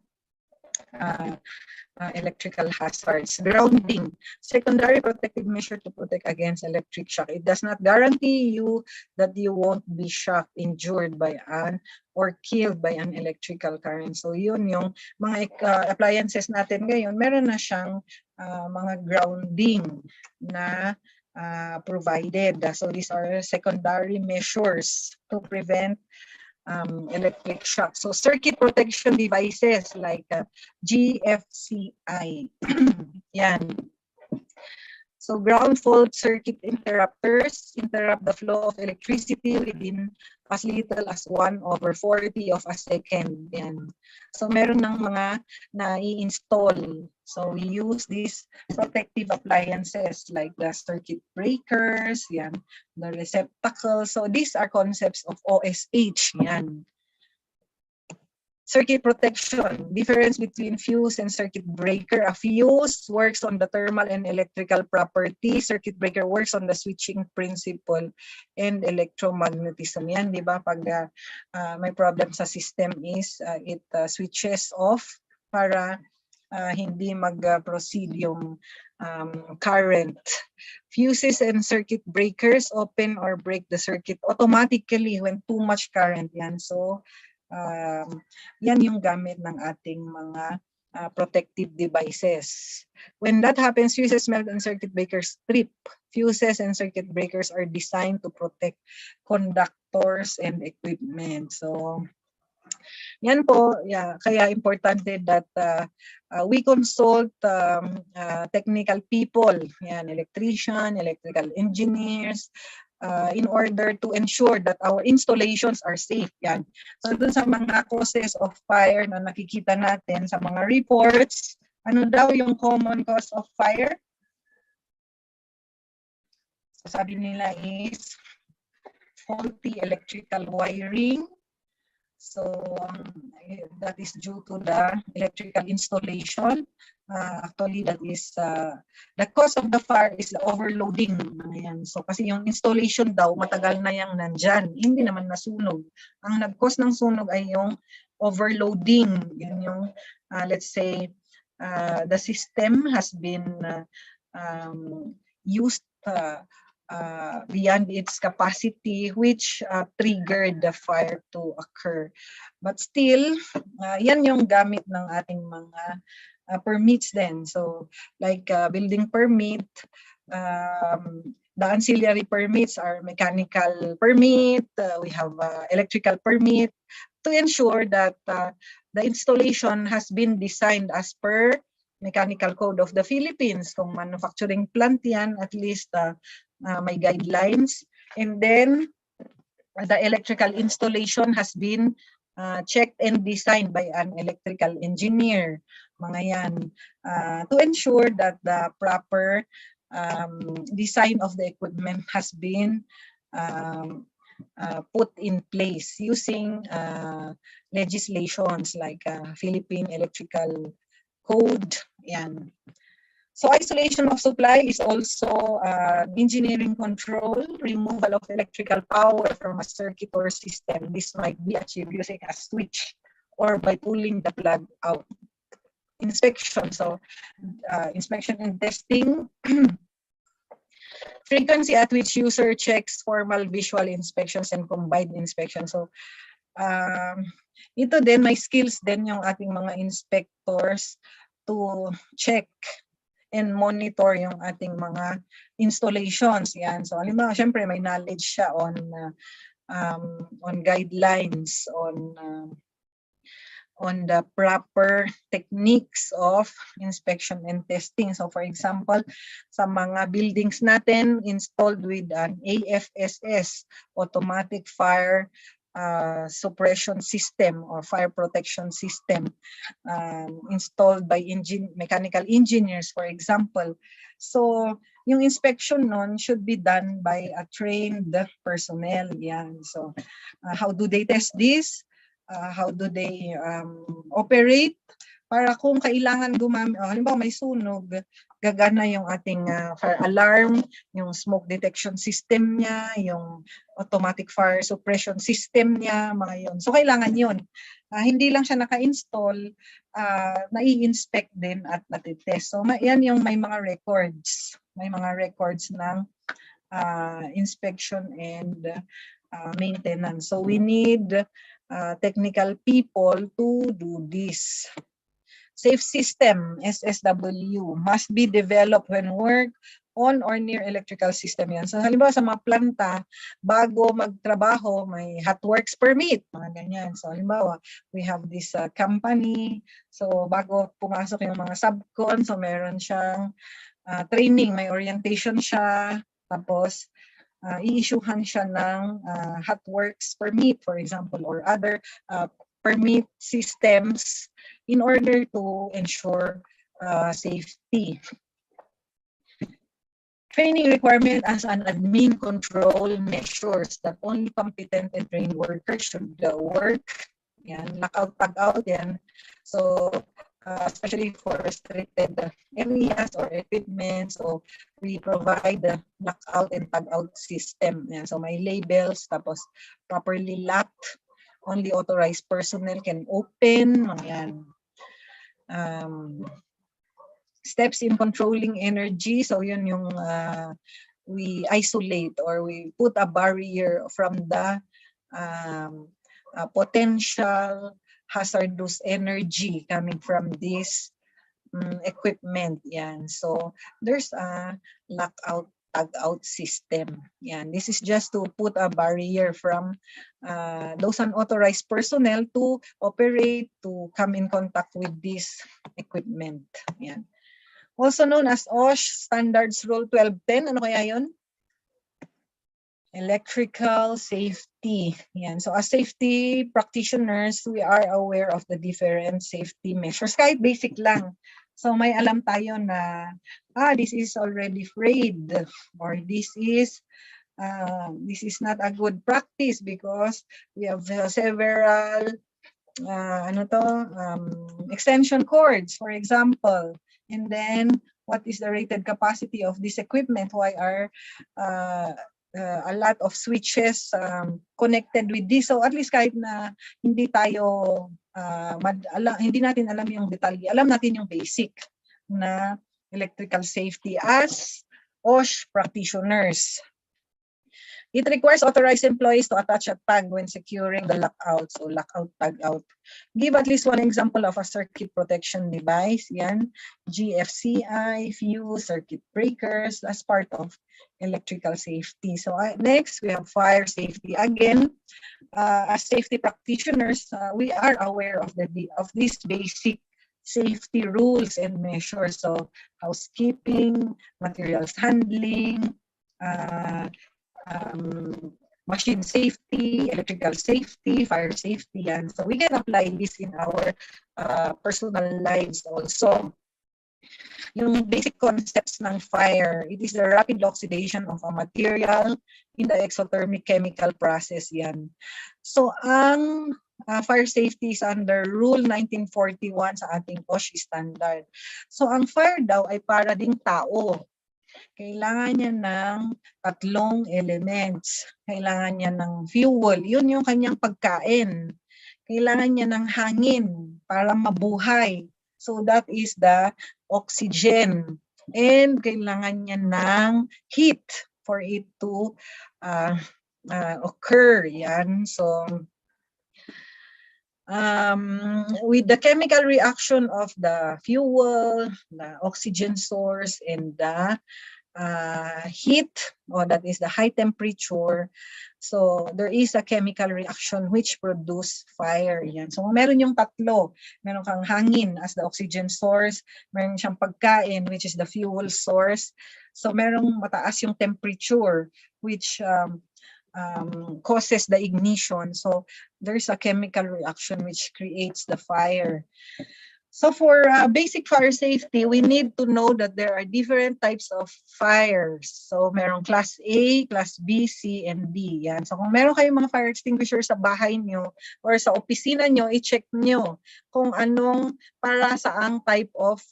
electrical hazards. Grounding, secondary protective measure to protect against electric shock. It does not guarantee you that you won't be shocked, injured by an or killed by an electrical current. So yun yung mga appliances natin ngayon, meron na siyang mga grounding na provided. So these are secondary measures to prevent electric shock. So circuit protection devices like GFCI. Yan. So ground fault circuit interrupters interrupt the flow of electricity within as little as 1/40 of a second. Yan. So meron ng mga na-i-install. So we use these protective appliances like the circuit breakers, yan, the receptacles. So these are concepts of OSH. Yan. Circuit protection, difference between fuse and circuit breaker. A fuse works on the thermal and electrical property. Circuit breaker works on the switching principle and electromagnetism. Yan, di ba? Pag may problem sa system is it switches off para hindi mag-proceed yung current. Fuses and circuit breakers open or break the circuit automatically when too much current. Yan. So, yan yung gamit ng ating mga protective devices. When that happens, fuses melt and circuit breakers trip. Fuses and circuit breakers are designed to protect conductors and equipment. So, yan po, yeah, kaya importante that we consult technical people, yan, electrician, electrical engineers, in order to ensure that our installations are safe. Yan. So dun sa mga causes of fire na nakikita natin sa mga reports, ano daw yung common cause of fire? So sabi nila is faulty electrical wiring. So that is due to the electrical installation. Actually, that is the cause of the fire is the overloading. Ayan. So kasi yung installation daw matagal na yang nandyan, hindi naman nasunog. Ang nag-cause ng sunog ay yung overloading. Yun yung let's say the system has been used beyond its capacity, which triggered the fire to occur. But still, yan yung gamit ng ating mga permits then. So like building permit, the ancillary permits are mechanical permit, we have electrical permit, to ensure that the installation has been designed as per Mechanical Code of the Philippines. Kung manufacturing plant yan, at least may guidelines. And then the electrical installation has been checked and designed by an electrical engineer. Mga yan. To ensure that the proper design of the equipment has been put in place using legislations like Philippine Electrical Code. Yan. So isolation of supply is also engineering control, removal of electrical power from a circuit or system. This might be achieved using a switch or by pulling the plug out. inspection. So inspection and testing, frequency at which user checks formal visual inspections and combined inspection. So ito din, may skills din yung ating mga inspectors to check and monitor yung ating mga installations. Yan. So halimbawa, syempre may knowledge siya on guidelines, on the proper techniques of inspection and testing. So for example, sa mga buildings natin installed with an AFSS, automatic fire suppression system or fire protection system, installed by mechanical engineers, for example. So yung inspection nun should be done by a trained personnel. Yan. So how do they test this? How do they operate? Para kung kailangan gumamit, halimbawa may sunog, gagana yung ating fire alarm, yung smoke detection system niya, yung automatic fire suppression system niya, mga yun. So kailangan yun. Hindi lang siya naka-install, nai-inspect din at natitest. So yan yung may mga records. May mga records ng inspection and maintenance. So we need technical people to do this. Safe system, SSW, must be developed when work on or near electrical system. Yan. So halimbawa sa mga planta, bago magtrabaho, may hot works permit, mga ganyan. So halimbawa, we have this company, so bago pumasok yung mga subcon, so meron siyang training, may orientation siya, tapos i-issuehan siya ng hot works permit, for example, or other permit systems in order to ensure safety. Training requirement as an admin control measures that only competent and trained workers should work. Yan, lockout, tag-out yan. So, especially for restricted areas or equipment. So we provide the lockout and tag-out system. Yan. So may labels, tapos properly locked. Only authorized personnel can open. Yan. Steps in controlling energy. So yun yung we isolate or we put a barrier from the potential hazardous energy coming from this equipment. Yan. So there's a lockout tag-out system. Yan. This is just to put a barrier from those unauthorized personnel to operate, to come in contact with this equipment. Yan. Also known as OSH Standards Rule 1210. Ano kaya yun? Electrical safety. Yan. So as safety practitioners, we are aware of the different safety measures. Kahit basic lang. So may alam tayo na, this is already frayed, or this is not a good practice because we have several extension cords, for example. And then, what is the rated capacity of this equipment? Why are a lot of switches connected with this? So at least kahit na hindi tayo hindi natin alam yung detalye, alam natin yung basic na electrical safety as OSH practitioners. It requires authorized employees to attach a tag when securing the lockout. So lockout, tag out. Give at least one example of a circuit protection device. Yan, GFCI, fuse, circuit breakers as part of electrical safety. So next, we have fire safety. Again, as safety practitioners, we are aware of these basic safety rules and measures. So housekeeping, materials handling, machine safety, electrical safety, fire safety, and so we can apply this in our personal lives also. Yung basic concepts ng fire, it is the rapid oxidation of a material in the exothermic chemical process. Yan. So ang fire safety is under Rule 1941 sa ating BOSH standard. So ang fire daw ay para ding tao. Kailangan niya ng tatlong elements. Kailangan niya ng fuel. Yun yung kanyang pagkain. Kailangan niya ng hangin para mabuhay. So that is the oxygen. And kailangan niya ng heat for it to occur. Yan. So with the chemical reaction of the fuel, the oxygen source, and the heat, or that is the high temperature, so there is a chemical reaction which produce fire. Yan. So meron yung tatlo. Meron kang hangin as the oxygen source, meron siyang pagkain which is the fuel source. So merong mataas yung temperature which causes the ignition. So there's a chemical reaction which creates the fire. So for basic fire safety, we need to know that there are different types of fires. So merong class A, class B, C, and D. Yan. So kung meron kayong mga fire extinguisher sa bahay nyo or sa opisina nyo, i-check nyo kung anong para saang type of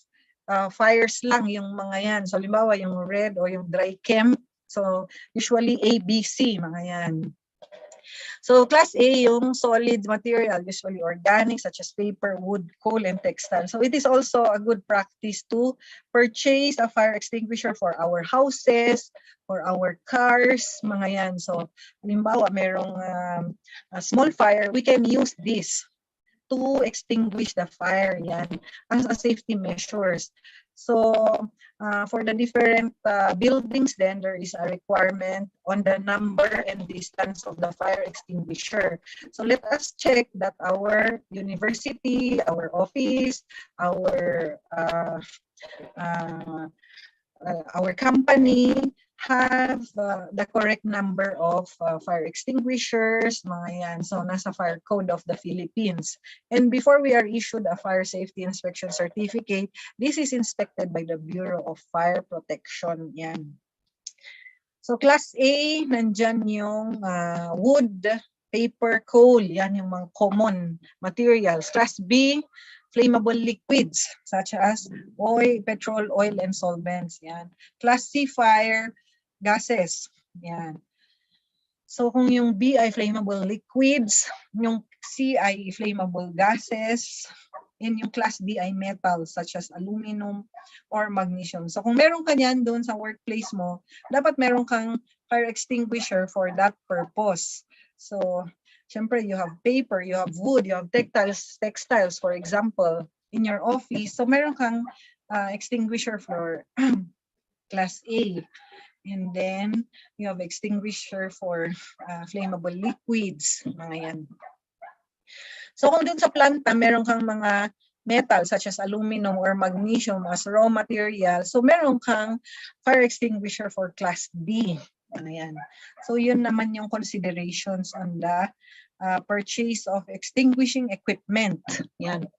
fires lang yung mga yan. So halimbawa yung red o yung dry chem. So usually A, B, C, mga yan. So class A, yung solid material, usually organic, such as paper, wood, coal, and textile. So it is also a good practice to purchase a fire extinguisher for our houses, for our cars, mga yan. So halimbawa, merong a small fire, we can use this to extinguish the fire, yan, as a safety measures. So for the different buildings, then there is a requirement on the number and distance of the fire extinguisher. So let us check that our university, our office, our company have the correct number of fire extinguishers, mga yan. So nasa Fire Code of the Philippines. And before we are issued a fire safety inspection certificate, this is inspected by the Bureau of Fire Protection. Yan. So class A, nandyan yung wood, paper, coal. Yan yung mga common materials. Class B, flammable liquids such as oil, petrol, oil, and solvents. Yan. Class C, fire gases. Yan. So kung yung B ay flammable liquids, yung C ay flammable gases, and yung class D ay metals such as aluminum or magnesium. So kung meron ka yan doon sa workplace mo, dapat meron kang fire extinguisher for that purpose. So syempre, you have paper, you have wood, you have textiles, for example, in your office. So meron kang extinguisher for class A. And then you have extinguisher for flammable liquids. Mga yan. So kung dun sa planta, meron kang mga metal such as aluminum or magnesium as raw material. So meron kang fire extinguisher for class D. Ano yan. So yun naman yung considerations on the purchase of extinguishing equipment. Yan.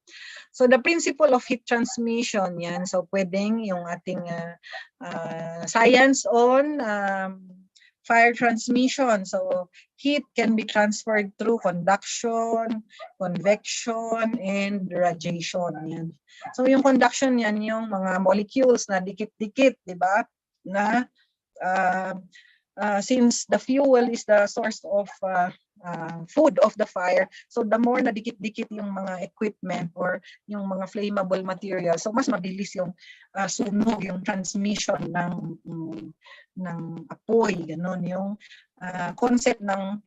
So the principle of heat transmission, yan. So pwedeng yung ating science on fire transmission. So heat can be transferred through conduction, convection, and radiation. Yan. So yung conduction, yan yung mga molecules na dikit-dikit, di ba? Na since the fuel is the source of food of the fire, so the more na dikit-dikit yung mga equipment or yung mga flammable material, so mas mabilis yung sunog, yung transmission ng apoy, ganun yung concept ng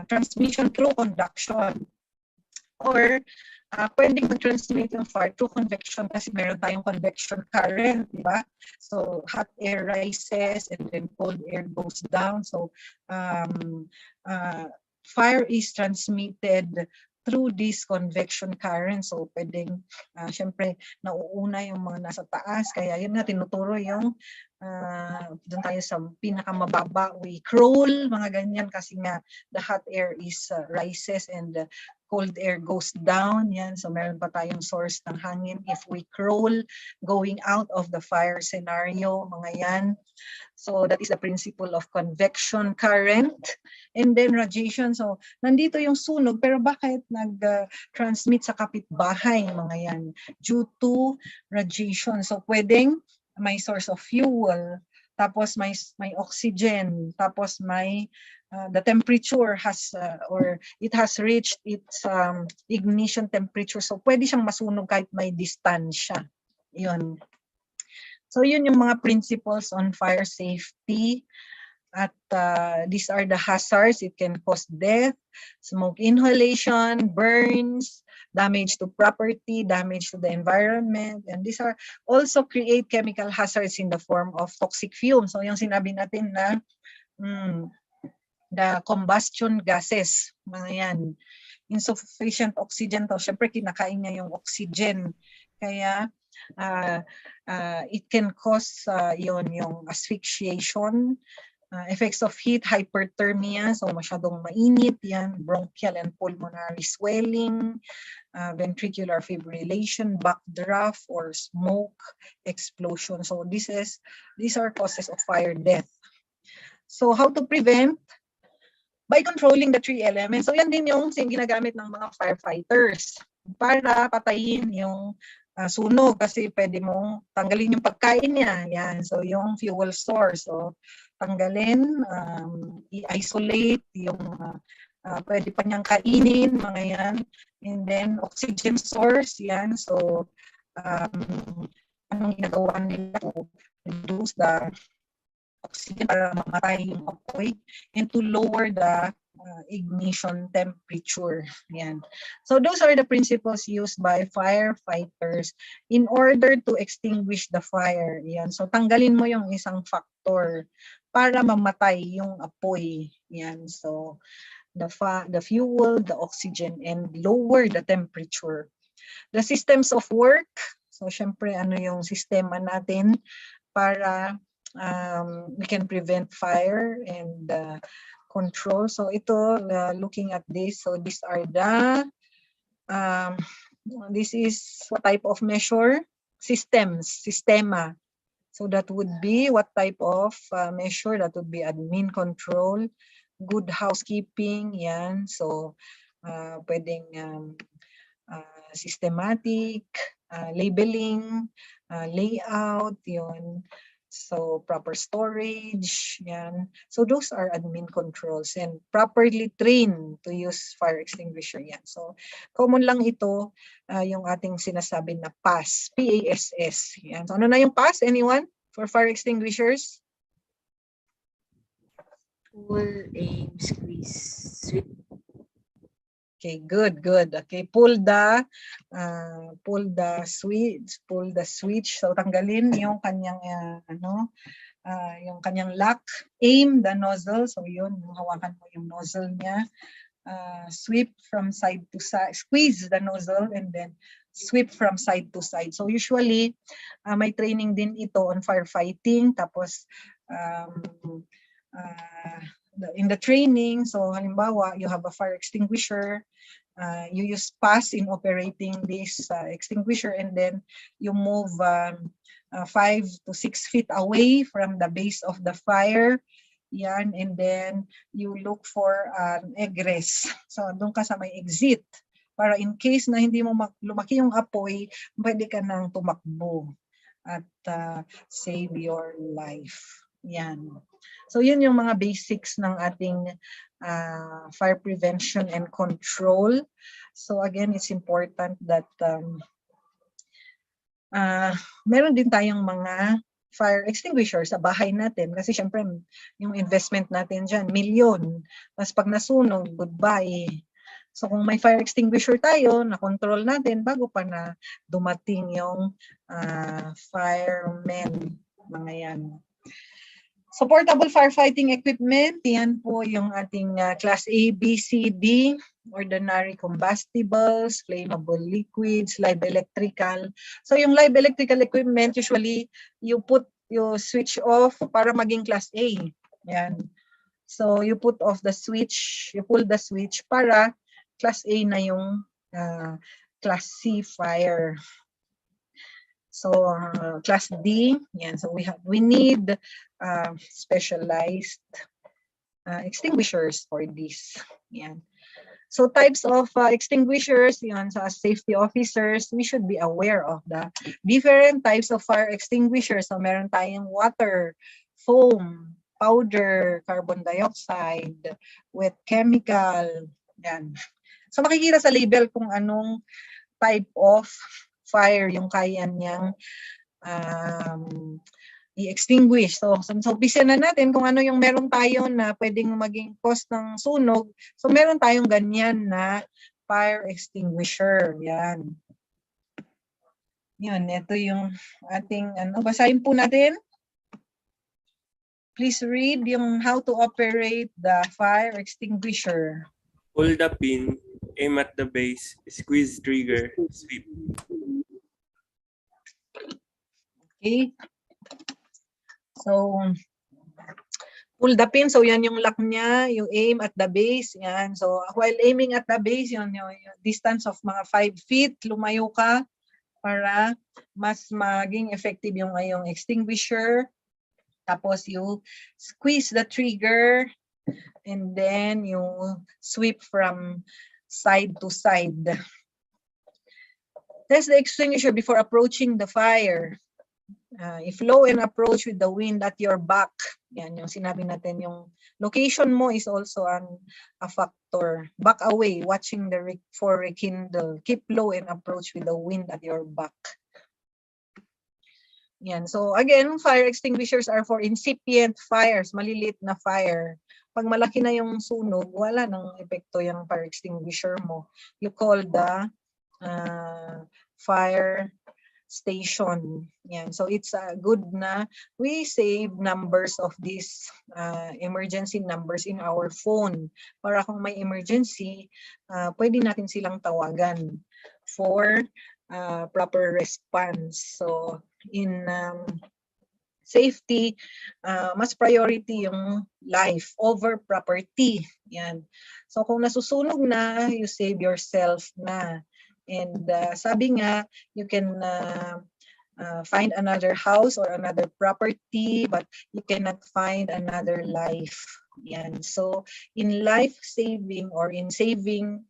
transmission through conduction. Or pwedeng mag-transmit yung fire through convection kasi meron tayong convection current, di ba? So hot air rises and then cold air goes down. So fire is transmitted through this convection current. So pwedeng syempre nauuna yung mga nasa taas, kaya yun nga tinuturo yung doon tayo sa pinakamababa, we crawl, mga ganyan, kasi nga the hot air is rises and the cold air goes down. Yan. So meron pa tayong source ng hangin if we crawl going out of the fire scenario, mga yan. So that is the principle of convection current. And then radiation. So nandito yung sunog, pero bakit nag-transmit sa kapitbahay, mga yan? Due to radiation. So pwedeng may source of fuel, tapos may oxygen, tapos may the temperature has or it has reached its ignition temperature. So pwede siyang masunog kahit may distansya. Yun. So yun yung mga principles on fire safety. At these are the hazards. It can cause death, smoke inhalation, burns, damage to property, damage to the environment. And these are also create chemical hazards in the form of toxic fumes. So yung sinabi natin na the combustion gases, mga yan. Insufficient oxygen to. Siyempre kinakain niya yung oxygen. Kaya it can cause yung asphyxiation, effects of heat, hyperthermia, so masyadong mainit yan, bronchial and pulmonary swelling, ventricular fibrillation, backdraft, or smoke explosion. So these are causes of fire death. So how to prevent? By controlling the 3 elements. So yan din yung ginagamit ng mga firefighters para patayin yung sunog, kasi pwede mong tanggalin yung pagkain niya. Yan. So yung fuel source. So tanggalin, i-isolate yung pwede pa niyang kainin, mga yan. And then oxygen source, yan. So anong ginagawa nila to reduce the oxygen para mamatay yung apoy and to lower the ignition temperature. Yan. So those are the principles used by firefighters in order to extinguish the fire. Yan. So tanggalin mo yung isang factor para mamatay yung apoy. Yan. So the fuel, the oxygen, and lower the temperature. The systems of work. So syempre ano yung sistema natin para we can prevent fire and control. So ito, looking at this, so these are the, this is what type of measure? Sistema. So that would be what type of measure? That would be admin control, good housekeeping, yan. So pwedeng systematic, labeling, layout, yun. So proper storage, yan. So those are admin controls and properly trained to use fire extinguisher, yan. So common lang ito, yung ating sinasabi na PASS, P-A-S-S. Yan. So ano na yung PASS? Anyone for fire extinguishers? Pull, aim, squeeze, sweep. Okay, good. Okay, pull the switch. So tanggalin yung kanyang yung kanyang lock. Aim the nozzle. So yun, hawakan mo yung nozzle niya. Sweep from side to side. Squeeze the nozzle and then sweep from side to side. So usually may training din ito on firefighting. Tapos in the training, so halimbawa, you have a fire extinguisher, you use PASS in operating this extinguisher, and then you move 5 to 6 feet away from the base of the fire. Yan, and then you look for an egress. So doon ka sa may exit para in case na hindi mo lumaki yung apoy, pwede ka nang tumakbo at save your life. Yan. So yun yung mga basics ng ating fire prevention and control. So again, it's important that meron din tayong mga fire extinguisher sa bahay natin kasi syempre yung investment natin dyan, milyon. Tapos pag nasunog, goodbye. So kung may fire extinguisher tayo, na-control natin bago pa na dumating yung firemen, mga yan. So portable firefighting equipment, yan po yung ating class A, B, C, D, ordinary combustibles, flammable liquids, live electrical. So yung live electrical equipment, usually you switch off para maging class A. Yan. So you put off the switch, you pull the switch para class A na yung class C fire. So class D, yan. So we need specialized extinguishers for this. Yan. So types of extinguishers, yan, so as safety officers, we should be aware of the different types of fire extinguishers. So meron tayong water, foam, powder, carbon dioxide, wet chemical. Yan. So makikita sa label kung anong type of fire yung kaya niyang i-extinguish. So umpisa na natin kung ano yung meron tayo na pwedeng maging cause ng sunog. So meron tayong ganyan na fire extinguisher. Yan. Yun, ito yung ating basahin po natin. Please read yung how to operate the fire extinguisher. Pull the pin, aim at the base, squeeze trigger, sweep. Okay. So, pull the pin. So, yan yung lock niya. Yung aim at the base. Yan. So, while aiming at the base, yung distance of mga 5 feet, lumayo ka para mas maging effective yung extinguisher. Tapos, you squeeze the trigger and then you sweep from side to side. Test the extinguisher before approaching the fire. If low and approach with the wind at your back, yan yung sinabi natin, yung location mo is also a factor. Back away, watching for rekindle. Keep low and approach with the wind at your back. Yan. So again, fire extinguishers are for incipient fires, malilit na fire. Pag malaki na yung sunog, wala nang epekto yung fire extinguisher mo. You call the fire station. Yan. So it's good na we save numbers of these emergency numbers in our phone para kung may emergency, pwede natin silang tawagan for proper response. So in safety, mas priority yung life over property. Yan. So kung nasusunog na, you save yourself na. And sabi nga, you can find another house or another property, but you cannot find another life. Yan. So in life saving or in saving,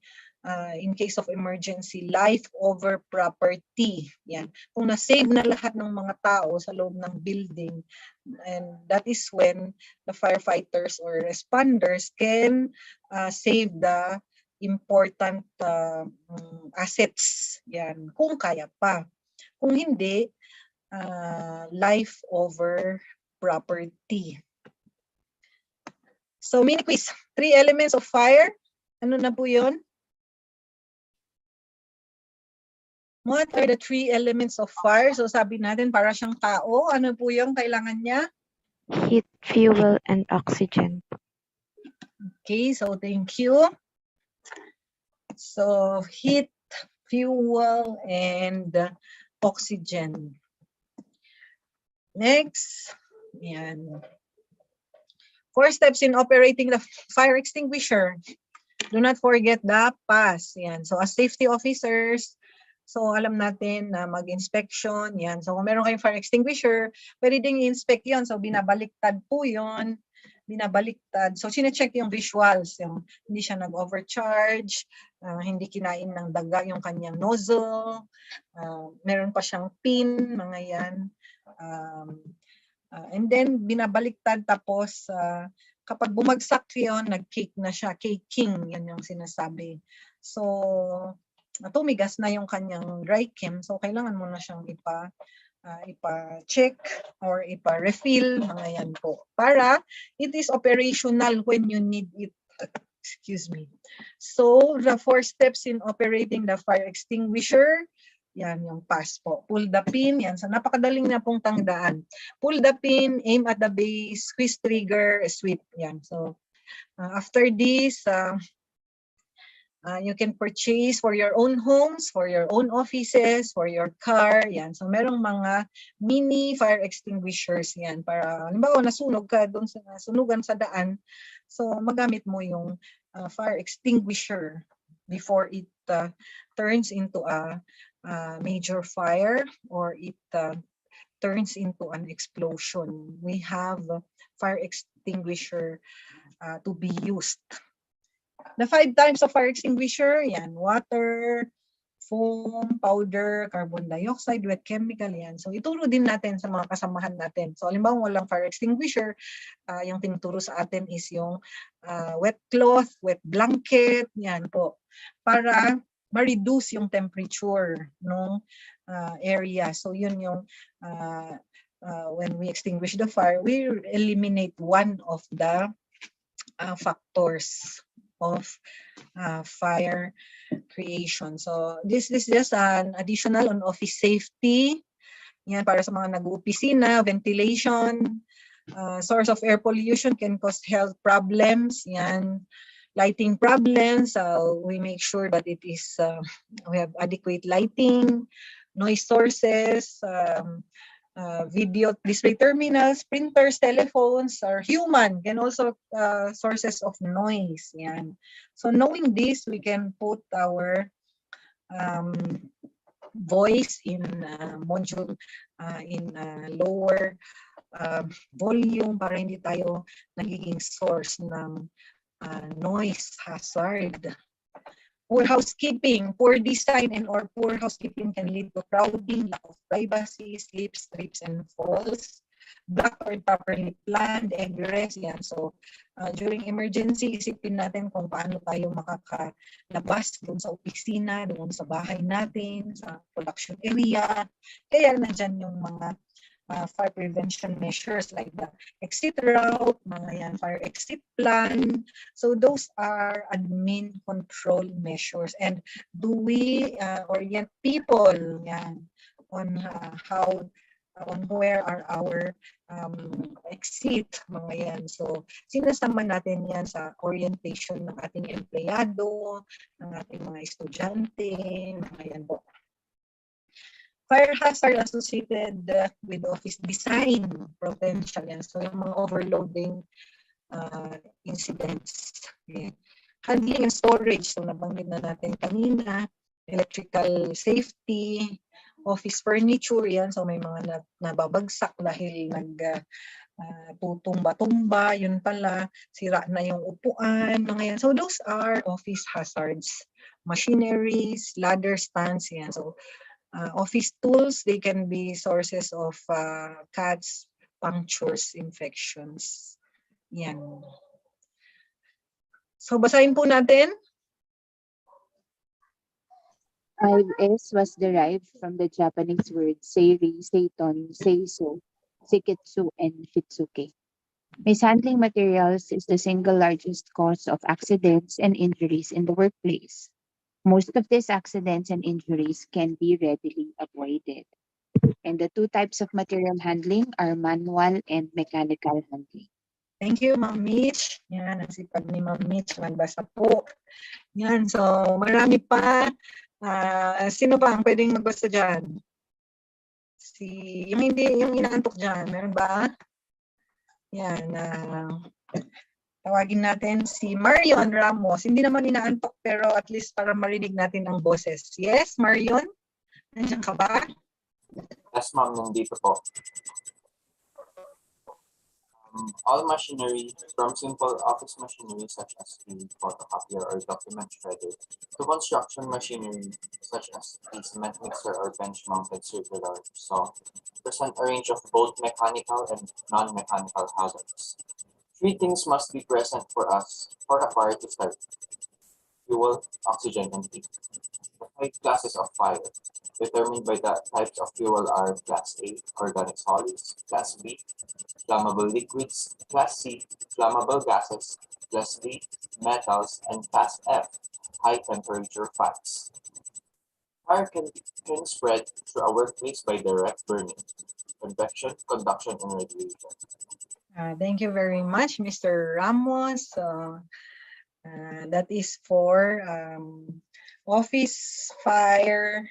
in case of emergency, life over property. Yan. Kung na-save na lahat ng mga tao sa loob ng building, and that is when the firefighters or responders can save the important assets. Yan. Kung kaya pa. Kung hindi, life over property. So, mini quiz. 3 elements of fire. Ano na po yun? What are the 3 elements of fire? So sabi natin para siyang tao. Ano po yung kailangan niya? Heat, fuel, and oxygen. Okay, so thank you. So heat, fuel, and oxygen. Next. Yan. 4 steps in operating the fire extinguisher. Do not forget the pass. Yan. So as safety officers, so alam natin na mag-inspection, yan. So kung meron kayong fire extinguisher, pwede ding i-inspect yun. So binabaliktad po yun. Binabaliktad. So sinecheck yung visuals. Yung hindi siya nag-overcharge, hindi kinain ng daga yung kanyang nozzle, meron pa siyang pin, mga yan. And then binabaliktad tapos kapag bumagsak yun, nag-cake na siya. Caking, yan yung sinasabi. So tumigas na yung kanyang dry chem, so kailangan mo na siyang ipa-check or ipa-refill, mga yan po. Para it is operational when you need it. Excuse me. So the 4 steps in operating the fire extinguisher, yan yung pass po. Pull the pin, yan. So napakadaling na pong tandaan. Pull the pin, aim at the base, squeeze trigger, sweep. Yan. So after this, you can purchase for your own homes, for your own offices, for your car. Yan. So merong mga mini fire extinguishers yan para halimbawa nasunog ka doon sa sunugan sa daan. So magamit mo yung fire extinguisher before it turns into a major fire or it turns into an explosion. We have fire extinguisher to be used. The 5 types of fire extinguisher, yan, water, foam, powder, carbon dioxide, wet chemical yan. So ituro din natin sa mga kasamahan natin. So halimbawa walang fire extinguisher, yung tinuturo sa atin is yung wet cloth, wet blanket, yan po. Para ma-reduce yung temperature ng area. So yun yung when we extinguish the fire, we eliminate one of the factors of fire creation. So this is just an additional on office safety. Yan, para sa mga nag-opisina, ventilation, source of air pollution can cause health problems. Yan, lighting problems. We make sure that it is we have adequate lighting, noise sources, video display terminals, printers, telephones, or human can also sources of noise. Yan. So knowing this, we can put our voice in module in lower volume para hindi tayo nagiging source ng noise hazard. Poor housekeeping, poor design, and or poor housekeeping can lead to crowding, lack of privacy, slips, trips, and falls. Black or properly planned egress. Yan. So, during emergency, isipin natin kung paano tayo makakalabas doon sa opisina, doon sa bahay natin, sa production area. Kaya nandyan yung mga fire prevention measures like the exit route, mga yan, fire exit plan. So those are admin control measures. And do we orient people yan, on on where are our exit, mga yan. So sinasama natin yan sa orientation ng ating empleyado, ng ating mga estudyante, mga yan po. Fire hazard associated with office design potential. Yan. So yung mga overloading incidents. Okay. Handling and storage. So nabanggit na natin kanina. Electrical safety, office furniture. Yan. So may mga nababagsak dahil tutumba-tumba. Yun pala, sira na yung upuan. Mga yan. So those are office hazards. Machineries, ladder stands. Yan. So office tools, they can be sources of cuts, punctures, infections. Yan. So basahin po natin. 5S was derived from the Japanese word seiri, seiton, seiso, seketsu, and shitsuke. Mishandling materials is the single largest cause of accidents and injuries in the workplace. Most of these accidents and injuries can be readily avoided. And the two types of material handling are manual and mechanical handling. Thank you, Ma'am Mitch. Yan, ang sipag ni Ma'am Mitch. Magbasa po. Yan, so marami pa. Sino pa ang pwedeng magbasa dyan? Yung inaantok dyan, meron ba? Yan, tawagin natin si Marion Ramos. Hindi naman inaantok pero at least para marinig natin ang boses. Yes, Marion? Nandiyan ka ba? Yes, ma'am. Nandito po. All machinery, from simple office machinery such as the photocopier or document shredder, to construction machinery such as the cement mixer or bench-mounted circular saw, present a range of both mechanical and non-mechanical hazards. Three things must be present for a fire to start: fuel, oxygen, and heat. The 5 classes of fire, determined by the types of fuel, are Class A, organic solids; Class B, flammable liquids; Class C, flammable gases; Class D, metals; and Class F, high temperature fats. Fire can spread through a workplace by direct burning, convection, conduction, and radiation. Thank you very much, Mr. Ramos. That is for office fire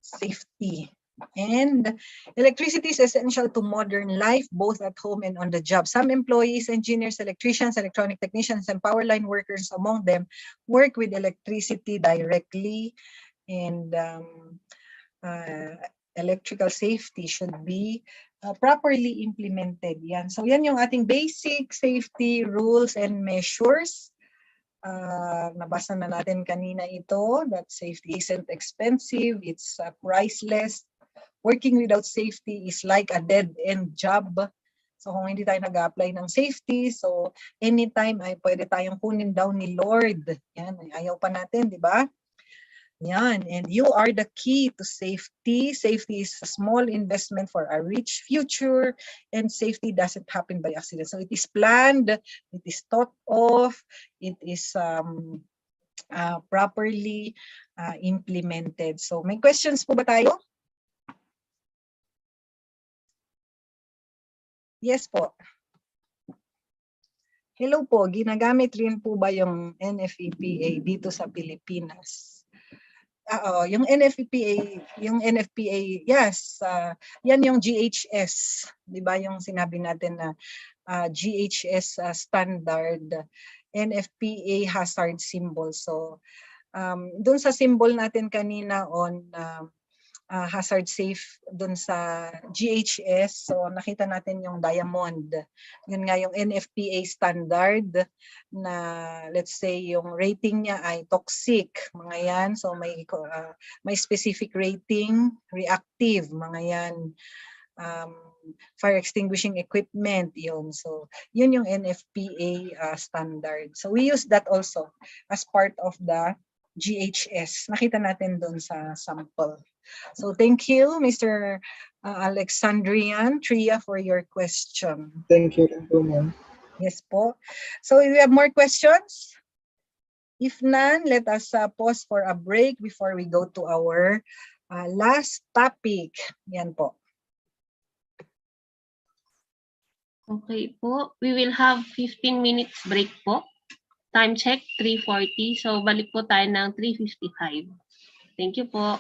safety. And electricity is essential to modern life, both at home and on the job. Some employees, engineers, electricians, electronic technicians, and power line workers among them work with electricity directly. And electrical safety should be properly implemented. Yan. So yan yung ating basic safety rules and measures Nabasa na natin kanina ito, that safety isn't expensive, it's priceless. Working without safety is like a dead-end job. So kung hindi tayo nag-apply ng safety, so anytime ay pwede tayong kunin daw ni Lord. Yan, ayaw pa natin, di ba? Yan, and you are the key to safety. Safety is a small investment for a rich future, and safety doesn't happen by accident. So it is planned, it is thought of, it is properly implemented. So may questions po ba tayo? Yes po. Hello po, ginagamit rin po ba yung NFEPA dito sa Pilipinas? Yung NFPA, yes, yan yung GHS, 'di ba? Yung sinabi natin na GHS standard, NFPA hazard symbol. So, doon sa symbol natin kanina on hazard safe doon sa GHS, so nakita natin yung diamond. Yun nga yung NFPA standard na let's say yung rating niya ay toxic, mga yan. So may specific rating, reactive, mga yan. Fire extinguishing equipment, yun. So yun yung NFPA standard. So we use that also as part of the GHS. Nakita natin doon sa sample. So thank you, Mr. Alexandrian Tria, for your question. Thank you, ma'am. Yes po. So if we have more questions? If none, let us pause for a break before we go to our last topic. Yan po. Okay po. We will have 15 minutes break po. Time check, 3:40. So balik po tayo ng 3:55. Thank you po.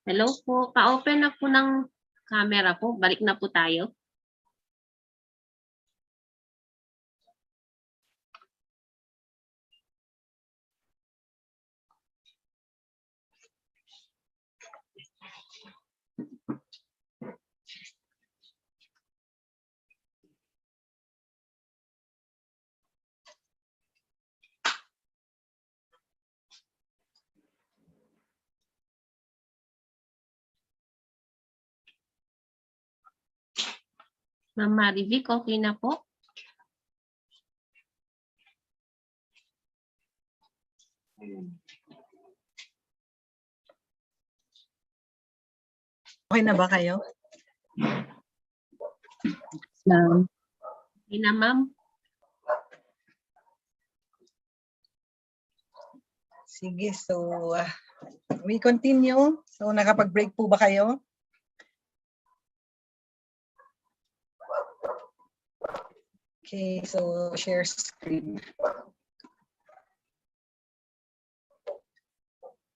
Hello po, ka-open na po ng camera po. Balik na po tayo. Ma'am Marivic, okay na po? Okay na ba kayo? Ma'am. Okay na, ma'am. Sige, so we continue. So nakapag-break po ba kayo? Okay, so share screen.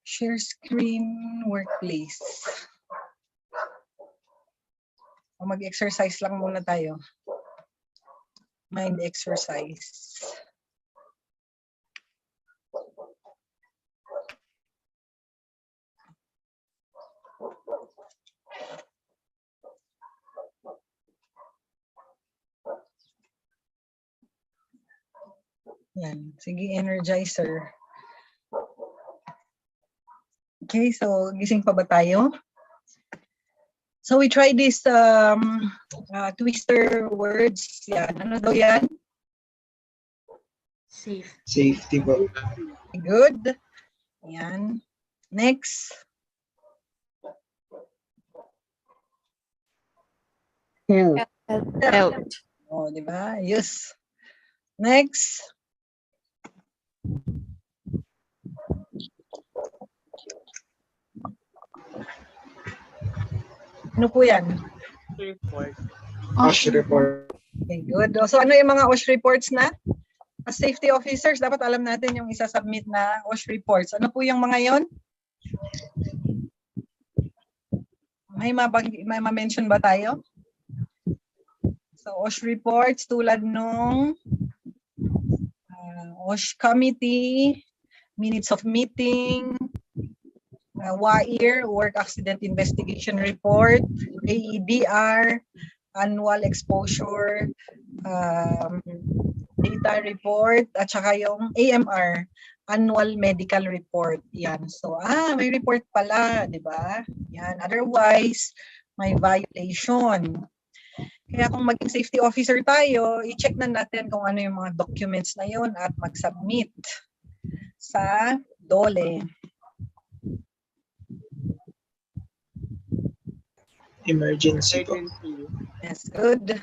Share screen workplace. O mag-exercise lang muna tayo. Mind exercise. Yan. Sige, energizer. Okay, so gising pa ba tayo? So we try this twister words. Yan. Ano daw yan? Safety po. Good. Yan. Next. Health. Health. Oh, di ba? Yes. Next. Ano po yan? Report. OSH report. Okay, good. So ano yung mga OSH reports na? As safety officers, dapat alam natin yung isa-submit na OSH reports. Ano po yung mga yon? May ma-mention ba tayo? So OSH reports tulad nung OSH committee, minutes of meeting, WAIR, Work Accident Investigation Report, AEDR, Annual Exposure Data Report, at saka yung AMR, Annual Medical Report. Yan. So, may report pala, di ba? Yan. Otherwise, may violation. Kaya kung maging safety officer tayo, i-check na natin kung ano yung mga documents na yun at mag-submit sa DOLE. Emergency po. Yes, good.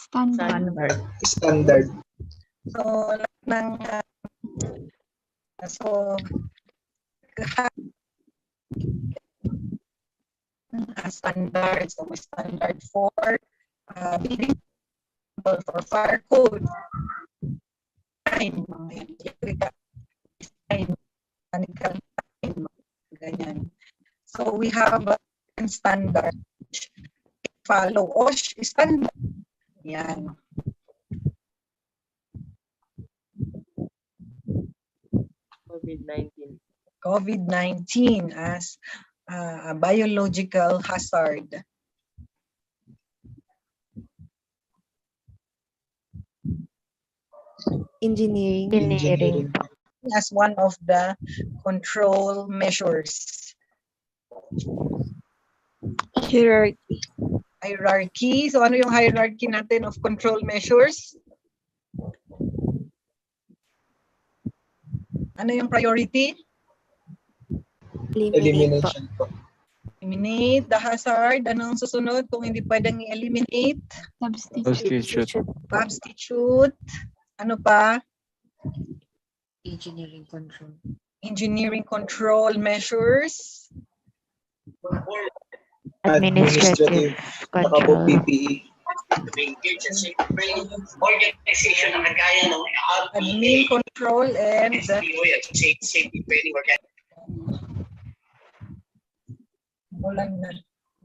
Standard. Standard. So, lahat ng standard. So, may standard for bidding, for fire code, mechanical time, ganyan. So, we have standard. Follow OSH standard. Yan. COVID-19. COVID-19 as a biological hazard. Engineering. As one of the control measures. Hierarchy. So ano yung hierarchy natin of control measures? Ano yung priority? Elimination po. Eliminate the hazard. Anong susunod kung hindi pwedeng i-eliminate? Substitute. Ano pa? Engineering control. Engineering control measures. Administrative control. PPE. Admin control and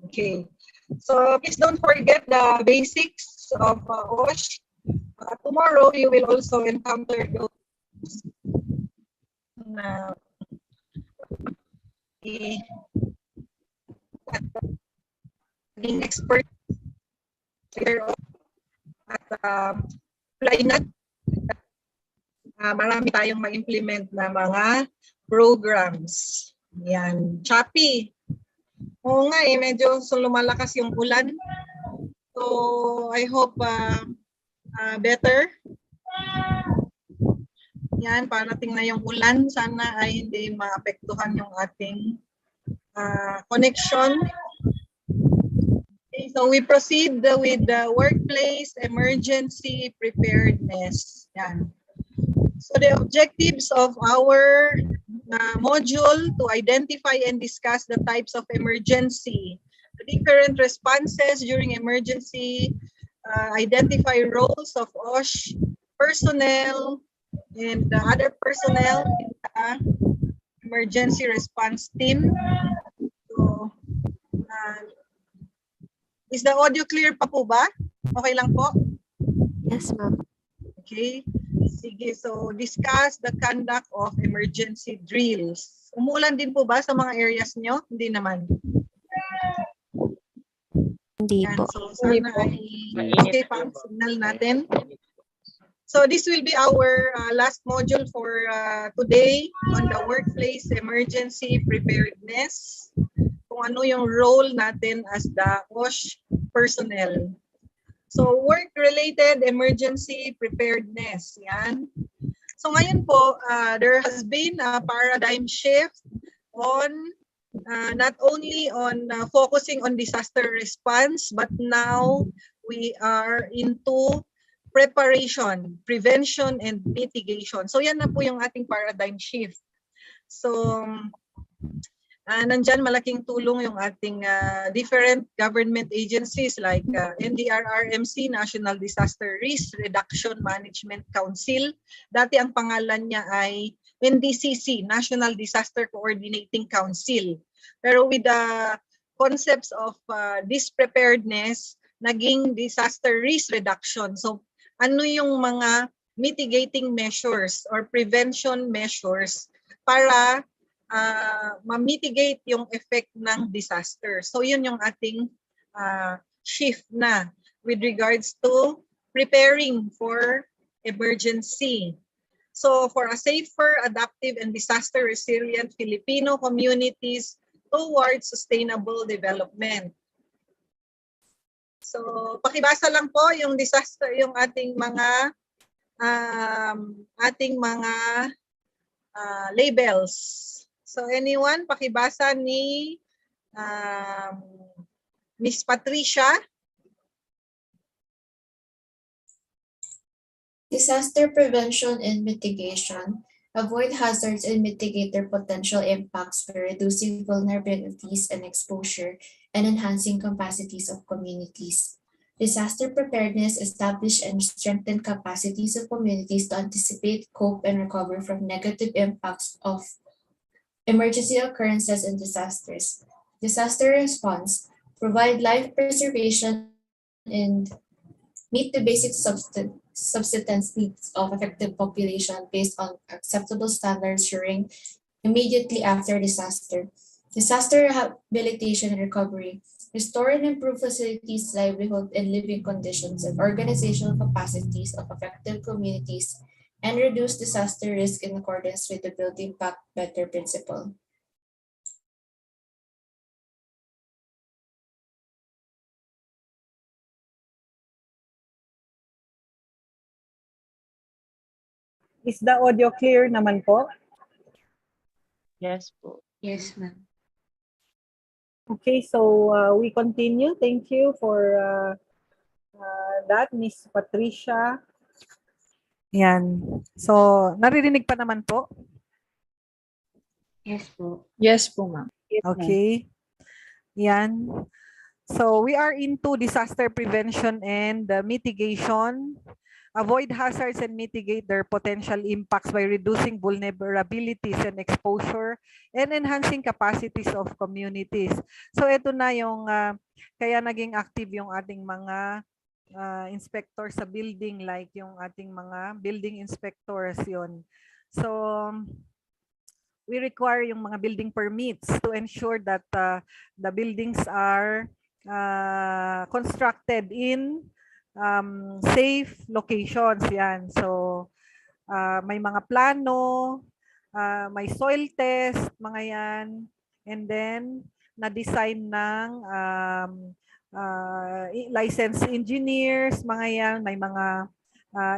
okay. So please don't forget the basics of OSH. Tomorrow you will also encounter those being expert at apply na marami tayong ma-implement na mga programs. Yan. Choppy. Oo nga medyo lumalakas yung ulan. So I hope better. Yan, parating na yung ulan. Sana ay hindi maapektuhan yung ating connection. Okay, so we proceed with the workplace emergency preparedness. Yan. So the objectives of our module to identify and discuss the types of emergency, the different responses during emergency, identify roles of OSH personnel and the other personnel in the emergency response team. So, is the audio clear pa po ba? Okay lang po? Yes, ma'am. Okay. Sige, so discuss the conduct of emergency drills. Umulan din po ba sa mga areas nyo? Hindi naman. Hindi po. So, sana ay okay pa ang signal natin. So So this will be our last module for today on the workplace emergency preparedness. Kung ano yung role natin as the BOSH personnel. So work-related emergency preparedness. Yan. So ngayon po, there has been a paradigm shift on not only on focusing on disaster response, but now we are into preparation, prevention, and mitigation. So yan na po yung ating paradigm shift. So nandyan malaking tulong yung ating different government agencies like NDRRMC, National Disaster Risk Reduction Management Council. Dati ang pangalan niya ay NDCC, National Disaster Coordinating Council. Pero with the concepts of this preparedness, naging disaster risk reduction. So ano yung mga mitigating measures or prevention measures para ma-mitigate yung effect ng disaster. So yun yung ating shift na with regards to preparing for emergency. So for a safer, adaptive, and disaster resilient Filipino communities towards sustainable development. So pakibasa lang po yung disaster, yung ating mga labels. So anyone, pakibasa ni Miss Patricia. Disaster prevention and mitigation. Avoid hazards and mitigate their potential impacts by reducing vulnerabilities and exposure and enhancing capacities of communities. Disaster preparedness establish and strengthen capacities of communities to anticipate, cope, and recover from negative impacts of emergency occurrences and disasters. Disaster response. Provide life preservation and meet the basic subsistence needs of affected population based on acceptable standards during immediately after disaster. Disaster rehabilitation and recovery. Restore and improve facilities, livelihood, and living conditions and organizational capacities of affected communities and reduce disaster risk in accordance with the Building Back Better principle. Is the audio clear naman po? Yes po. Yes, ma'am. Okay, so we continue. Thank you for that, Miss Patricia. Yan. So, naririnig pa naman po? Yes po. Yes po, ma'am. Okay. Yan. So, we are into disaster prevention and mitigation. Avoid hazards and mitigate their potential impacts by reducing vulnerabilities and exposure and enhancing capacities of communities. So ito na yung kaya naging active yung ating mga inspector sa building, like yung ating mga building inspectors yun. So we require yung mga building permits to ensure that the buildings are constructed in safe locations. Yan. So, may mga plano, may soil test, mga yan. And then, na-design ng licensed engineers, mga yan. May mga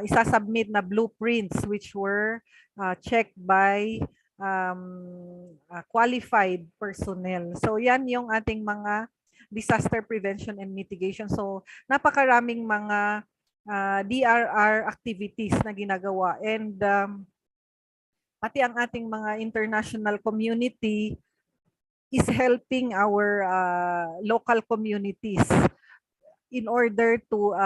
isasubmit na blueprints which were checked by qualified personnel. So, yan yung ating mga disaster prevention and mitigation. So, napakaraming mga DRR activities na ginagawa. And pati ang ating mga international community is helping our local communities in order to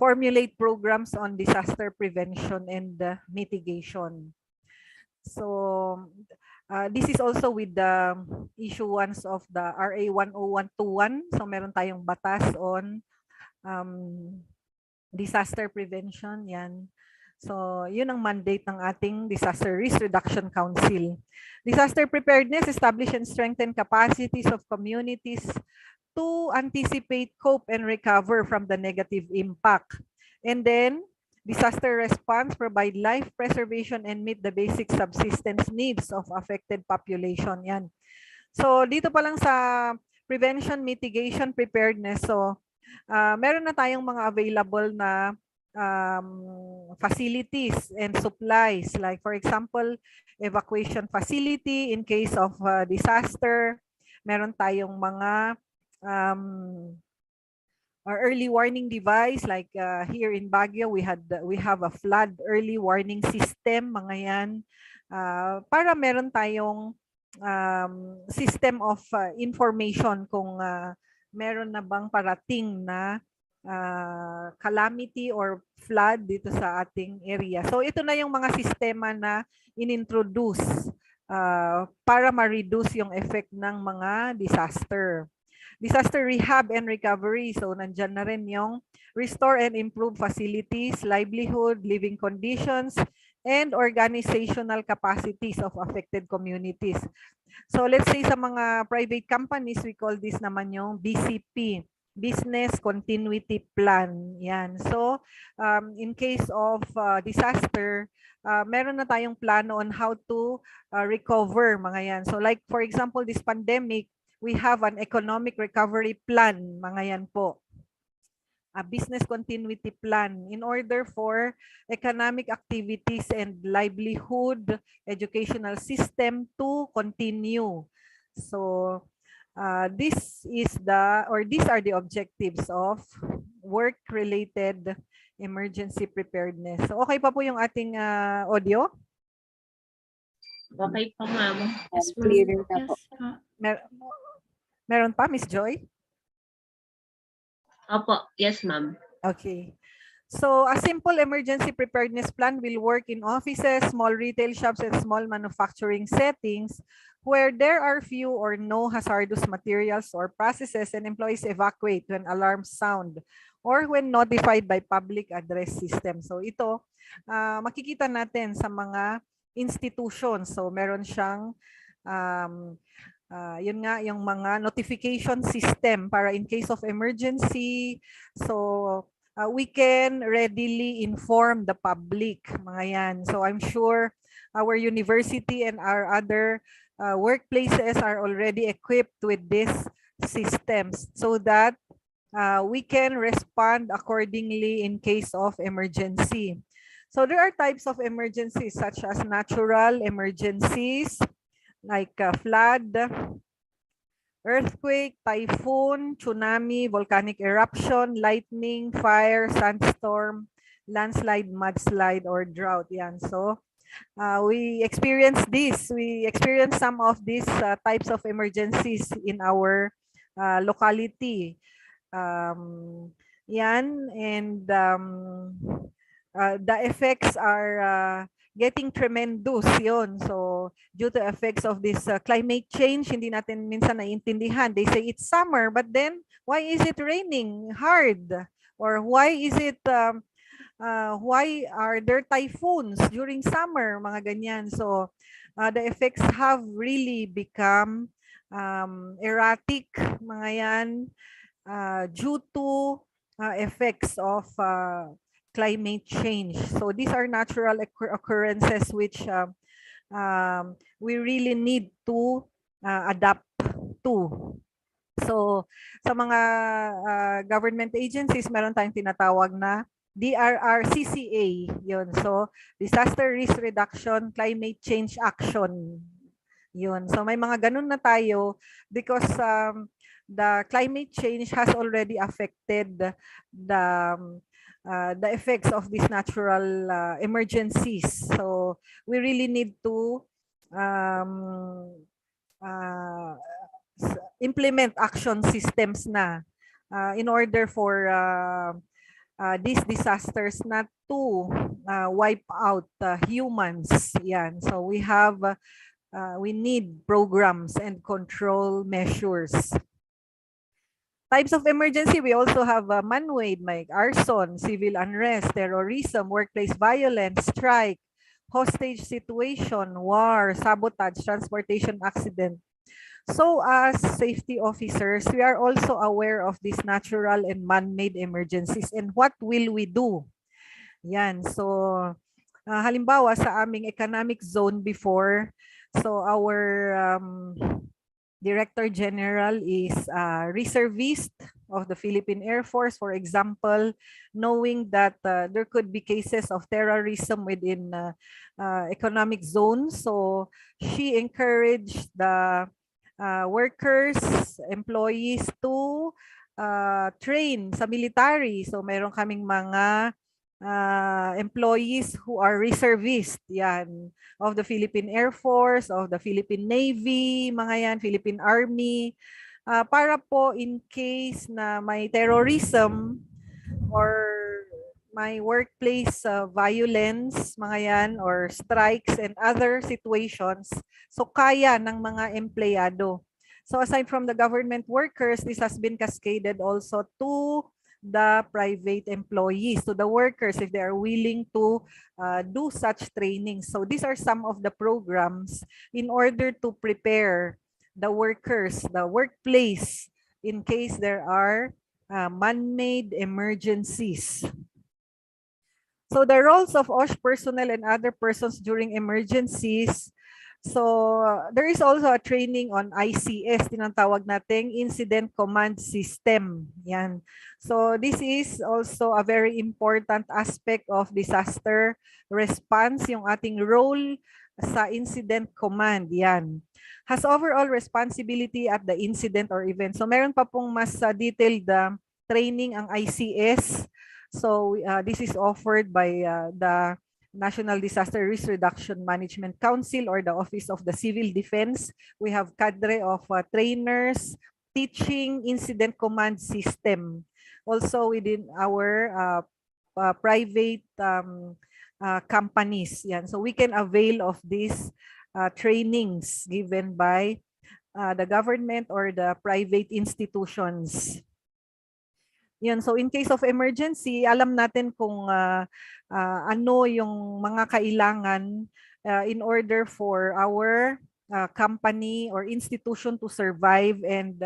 formulate programs on disaster prevention and mitigation. So, this is also with the issuance of the RA 10121. So meron tayong batas on disaster prevention. Yan. So yun ang mandate ng ating Disaster Risk Reduction Council. Disaster preparedness, establish and strengthen capacities of communities to anticipate, cope, and recover from the negative impact. And then, disaster response, provide life preservation, and meet the basic subsistence needs of affected population. Yan. So dito pa lang sa prevention, mitigation, preparedness. So meron na tayong mga available na facilities and supplies. Like for example, evacuation facility in case of disaster. Meron tayong mga early warning device like here in Baguio we have a flood early warning system, mga yan, para meron tayong system of information kung meron na bang parating na calamity or flood dito sa ating area. So ito na yung mga sistema na inintroduce para ma-reduce yung effect ng mga disaster. Disaster rehab and recovery. So nandyan na rin yung restore and improve facilities, livelihood, living conditions, and organizational capacities of affected communities. So let's say sa mga private companies, we call this naman yung BCP, Business Continuity Plan. Yan. So in case of disaster, meron na tayong plano on how to recover, mga yan. So like for example, this pandemic, we have an economic recovery plan, mga yan po. A business continuity plan in order for economic activities and livelihood educational system to continue. So these are the objectives of work-related emergency preparedness. So okay pa po yung ating audio? Okay po, ma'am. Yes, clearer na po. Meron pa, Miss Joy? Opo, yes, ma'am. Okay. So a simple emergency preparedness plan will work in offices, small retail shops, and small manufacturing settings where there are few or no hazardous materials or processes and employees evacuate when alarms sound or when notified by public address system. So ito, makikita natin sa mga institutions. So meron siyang yun nga, yung mga notification system para in case of emergency. So we can readily inform the public, mga yan. So I'm sure our university and our other workplaces are already equipped with these systems so that we can respond accordingly in case of emergency. So there are types of emergencies such as natural emergencies, like flood, earthquake, typhoon, tsunami, volcanic eruption, lightning, fire, sandstorm, landslide, mudslide, or drought. Yan. So we experience this. We experience some of these types of emergencies in our locality. Yan. And the effects are getting tremendous yon. So due to effects of this climate change, hindi natin minsan naiintindihan. They say it's summer, but then why is it raining hard? Or why is it why are there typhoons during summer, mga ganyan. So the effects have really become erratic, mga yan, due to effects of climate change. So these are natural occurrences which we really need to adapt to. So sa mga government agencies, meron tayong tinatawag na DRRCCA. Yun. So Disaster Risk Reduction, Climate Change Action. Yun. So may mga ganun na tayo because the climate change has already affected the effects of these natural emergencies. So we really need to implement action systems na in order for these disasters not to wipe out humans. Yan. So we need programs and control measures. Types of emergency, we also have man-made, like arson, civil unrest, terrorism, workplace violence, strike, hostage situation, war, sabotage, transportation accident. So as safety officers, we are also aware of these natural and man-made emergencies. And what will we do? Yan. So, halimbawa sa aming economic zone before, so our Director General is reservist of the Philippine Air Force, for example, knowing that there could be cases of terrorism within economic zones. So she encouraged the workers, employees to train sa military. So meron kaming mga employees who are reservist, yan, of the Philippine Air Force, of the Philippine Navy, mga yan, Philippine Army, para po in case na may terrorism or may workplace violence, mga yan, or strikes and other situations, so kaya ng mga empleyado. So aside from the government workers, this has been cascaded also to the private employees, to the workers, if they are willing to do such training. So these are some of the programs in order to prepare the workers, the workplace, in case there are man-made emergencies. So the roles of OSH personnel and other persons during emergencies. So there is also a training on ICS, tinatawag nating Incident Command System. Yan. So this is also a very important aspect of disaster response, yung ating role sa incident command. Yan. Has overall responsibility at the incident or event. So meron pa pong mas detailed training ang ICS. So this is offered by the National Disaster Risk Reduction Management Council or the Office of the Civil Defense. We have cadre of trainers teaching incident command system. Also within our private companies. Yan. So we can avail of these trainings given by the government or the private institutions. Yan, so in case of emergency, alam natin kung ano yung mga kailangan in order for our company or institution to survive and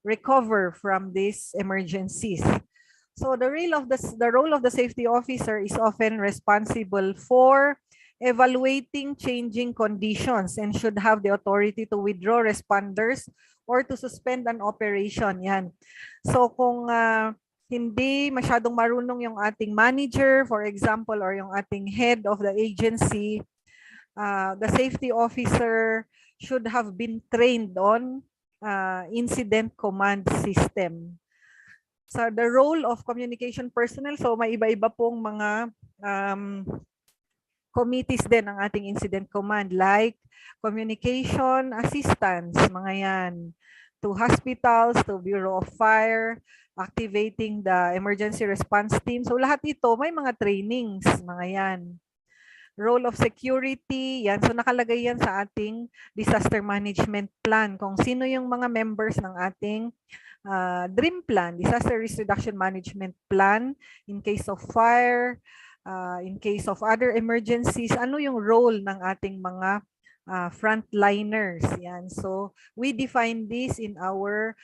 recover from these emergencies. So the role of the safety officer is often responsible for evaluating changing conditions and should have the authority to withdraw responders or to suspend an operation. Yan. So kung hindi masyadong marunong yung ating manager, for example, or yung ating head of the agency, the safety officer should have been trained on incident command system. So the role of communication personnel, so may iba-iba pong mga committees din ang ating incident command, like communication assistance, mga yan, to hospitals, to Bureau of Fire, activating the emergency response team. So lahat ito may mga trainings, mga yan. Role of security, yan. So nakalagay yan sa ating disaster management plan. Kung sino yung mga members ng ating dream plan, disaster risk reduction management plan, in case of fire, in case of other emergencies, ano yung role ng ating mga frontliners. Yan. So we define this in our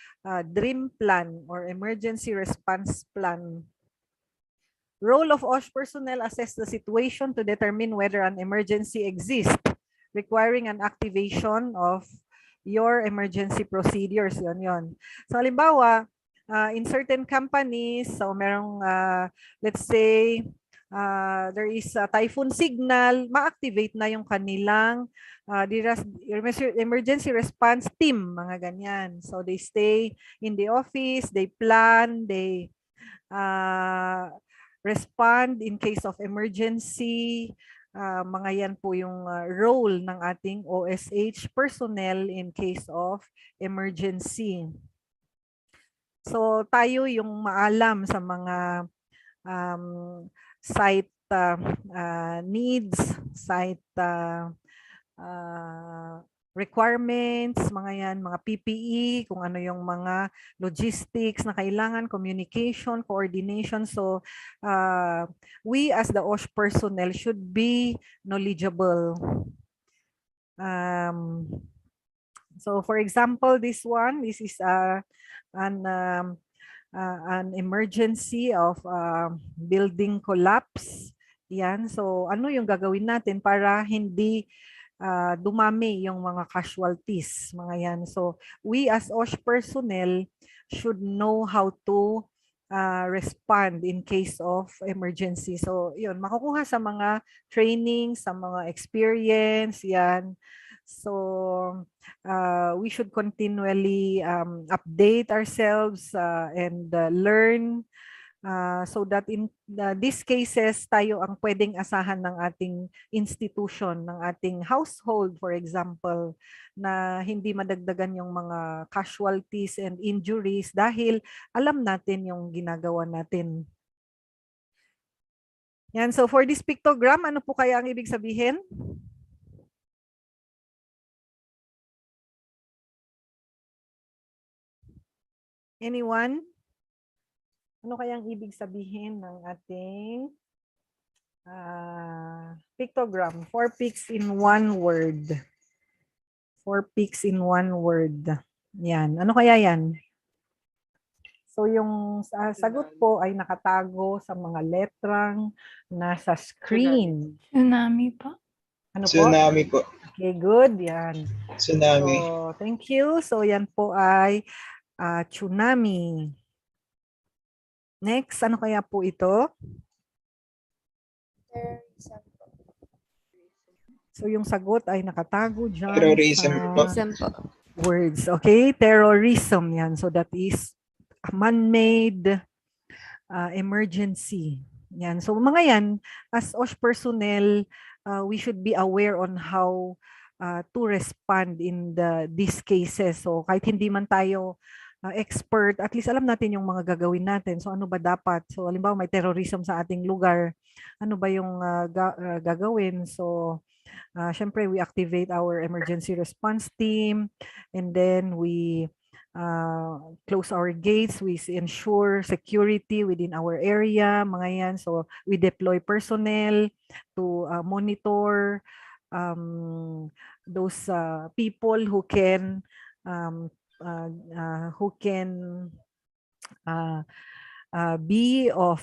dream plan or emergency response plan. Role of OSH personnel: assess the situation to determine whether an emergency exists, requiring an activation of your emergency procedures. Yon. So halimbawa, in certain companies, so merong let's say there is a typhoon signal, ma-activate na yung kanilang emergency response team, mga ganyan. So they stay in the office, they plan, they respond in case of emergency. Mga yan po yung role ng ating OSH personnel in case of emergency. So tayo yung maalam sa mga site needs, site requirements, mga yan, mga PPE, kung ano yung mga logistics na kailangan, communication, coordination. So we as the OSH personnel should be knowledgeable. So for example, this is an emergency of building collapse Yan. So ano yung gagawin natin para hindi dumami yung mga casualties, mga yan. So we as OSH personnel should know how to respond in case of emergency. So yun, makukuha sa mga training, sa mga experience, yan. So we should continually update ourselves and learn so that in these cases tayo ang pwedeng asahan ng ating institution, ng ating household, for example, na hindi madagdagan yung mga casualties and injuries dahil alam natin yung ginagawa natin. Yan, so for this pictogram, ano po kaya ang ibig sabihin? Anyone? Ano kayang ibig sabihin ng ating pictogram? 4 pics in one word. 4 pics in one word. Yan. Ano kaya yan? So yung sagot po ay nakatago sa mga letrang nasa screen. Tsunami po. Ano po? Tsunami po. Okay, good. Yan. Tsunami. So, thank you. So yan po ay tsunami. Next, ano kaya po ito? So yung sagot ay nakatago dyan Terrorism po. sa words. Okay, terrorism yan. So that is a man-made emergency. Yan. So mga yan, as OSH personnel, we should be aware on how to respond in these cases. So kahit hindi man tayo expert, at least alam natin yung mga gagawin natin. So ano ba dapat? So halimbawa may terrorism sa ating lugar, ano ba yung gagawin? So syempre we activate our emergency response team, and then we close our gates, we ensure security within our area, mga yan. So we deploy personnel to monitor those people who can be of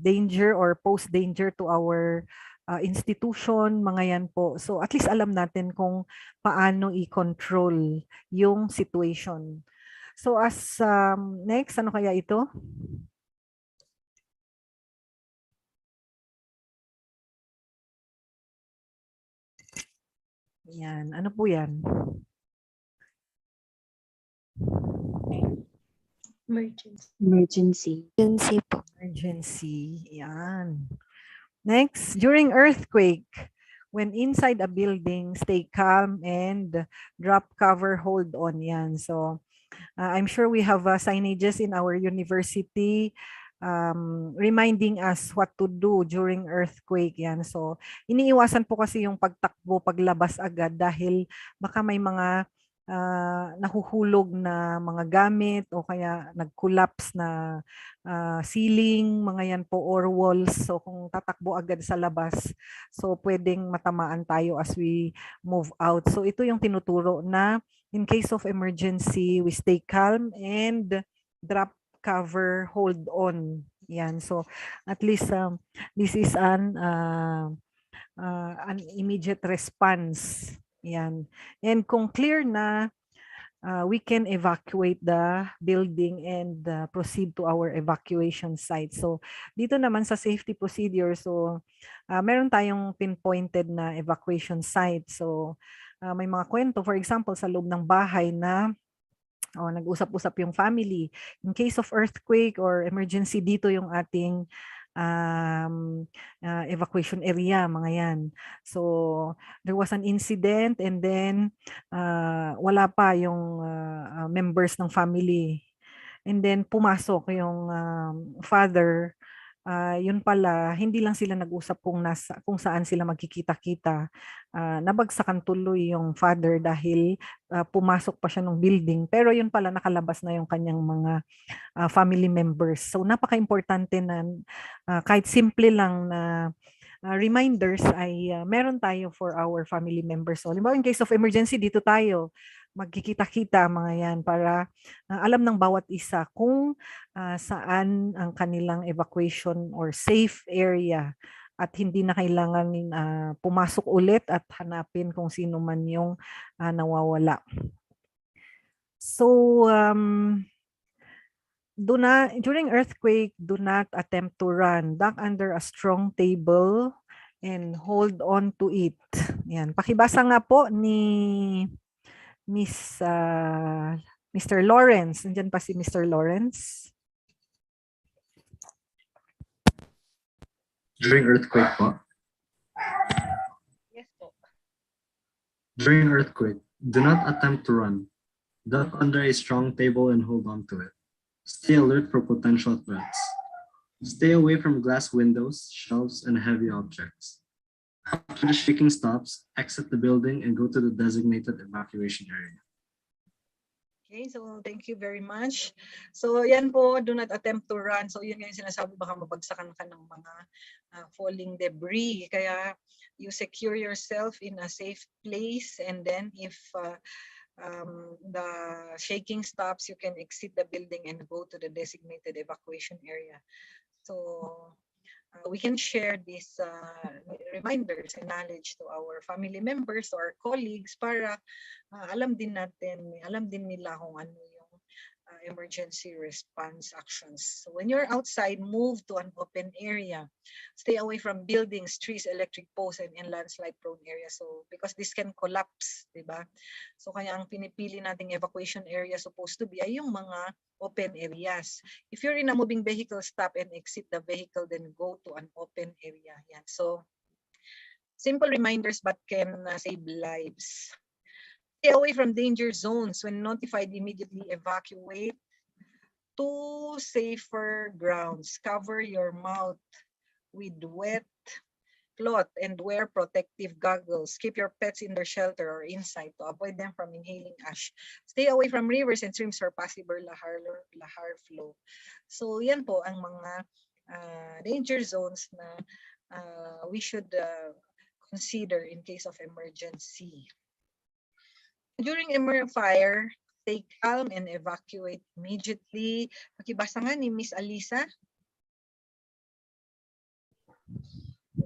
danger or pose danger to our institution, mga yan po. So at least alam natin kung paano i-control yung situation. So as next, ano kaya ito? Yan, ano po yan? Emergency. Emergency po. Emergency. Yan. Next, during earthquake, when inside a building, stay calm and drop, cover, hold on. Yan. So, I'm sure we have signages in our university reminding us what to do during earthquake. Yan. So, iniiwasan po kasi yung pagtakbo, paglabas agad dahil baka may mga nahuhulog na mga gamit o kaya nag-collapse na ceiling, mga yan po, or walls. So kung tatakbo agad sa labas, so pwedeng matamaan tayo as we move out. So ito yung tinuturo na in case of emergency, we stay calm and drop, cover, hold on. Yan. So at least this is an immediate response. Yan. And kung clear na, we can evacuate the building and proceed to our evacuation site. So dito naman sa safety procedure, so meron tayong pinpointed na evacuation site. So may mga kwento, for example, sa loob ng bahay na nag-usap-usap yung family. In case of earthquake or emergency, dito yung ating evacuation area, mga yan. So there was an incident and then wala pa yung members ng family. And then pumasok yung father. Yun pala, hindi lang sila nag-usap kung saan sila magkikita-kita. Nabagsakan tuloy yung father dahil pumasok pa siya ng building. Pero yun pala, nakalabas na yung kanyang mga family members. So napaka-importante na kahit simple lang na reminders ay meron tayo for our family members. So halimbawa in case of emergency, dito tayo magkikita-kita, mga yan, para alam ng bawat isa kung saan ang kanilang evacuation or safe area at hindi na kailangan pumasok ulit at hanapin kung sino man yung nawawala. So, during earthquake, do not attempt to run. Duck under a strong table and hold on to it. Yan. Pakibasa nga po ni Mr. Lawrence. Nandiyan pa si Mr. Lawrence. During earthquake po? Yes po. During earthquake, do not attempt to run. Duck under a strong table and hold on to it. Stay alert for potential threats. Stay away from glass windows, shelves, and heavy objects. After the shaking stops, exit the building and go to the designated evacuation area. Okay, so thank you very much. So yan po, do not attempt to run. So yun yung sinasabi, baka mabagsakan ka ng mga falling debris. Kaya you secure yourself in a safe place, and then if the shaking stops, you can exit the building and go to the designated evacuation area. So we can share these reminders and knowledge to our family members or colleagues para alam din nila kung ano yung emergency response actions. So when you're outside, move to an open area. Stay away from buildings, trees, electric posts, and in landslide-prone areas. So because this can collapse, diba? So kaya ang pinipili nating evacuation area supposed to be ay yung mga open areas. If you're in a moving vehicle, stop and exit the vehicle, then go to an open area. Yan. So simple reminders but can save lives. Stay away from danger zones. When notified, immediately evacuate to safer grounds. Cover your mouth with wet cloth and wear protective goggles. Keep your pets in their shelter or inside to avoid them from inhaling ash. Stay away from rivers and streams or possible lahar flow. So yan po ang mga danger zones na we should consider in case of emergency. During fire, stay calm and evacuate immediately. Pakibasa nga ni Miss Alisa.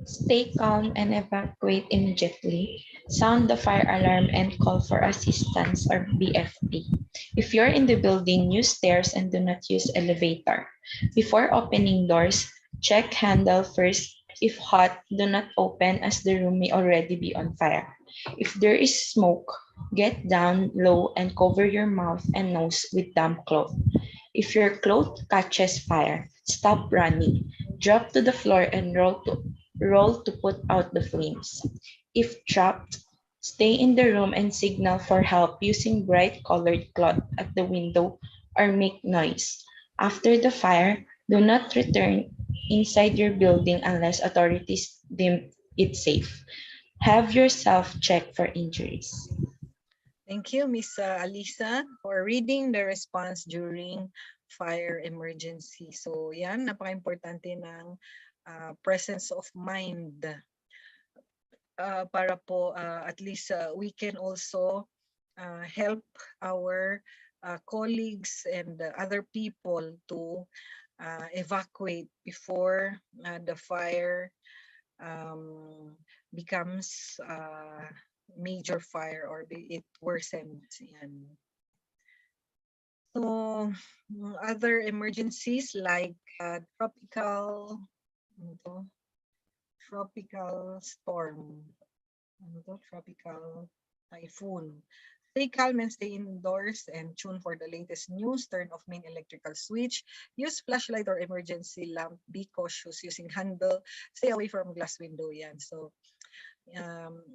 Stay calm and evacuate immediately. Sound the fire alarm and call for assistance or BFP. If you're in the building, use stairs and do not use elevator. Before opening doors, check handle first. If hot, do not open as the room may already be on fire. If there is smoke, get down low and cover your mouth and nose with damp cloth. If your cloth catches fire, stop running. Drop to the floor and roll to put out the flames. If trapped, stay in the room and signal for help using bright colored cloth at the window or make noise. After the fire, do not return inside your building unless authorities deem it safe. Have yourself check for injuries. Thank you, Miss Alisa, for reading the response during fire emergency. So yan, napaka-importante ng presence of mind para po at least we can also help our colleagues and other people to evacuate before the fire becomes major fire or it worsens. Yan. So other emergencies like tropical storm, tropical typhoon. Stay calm and stay indoors and tune for the latest news. Turn off main electrical switch. Use flashlight or emergency lamp. Be cautious using handle. Stay away from glass window. Yan. So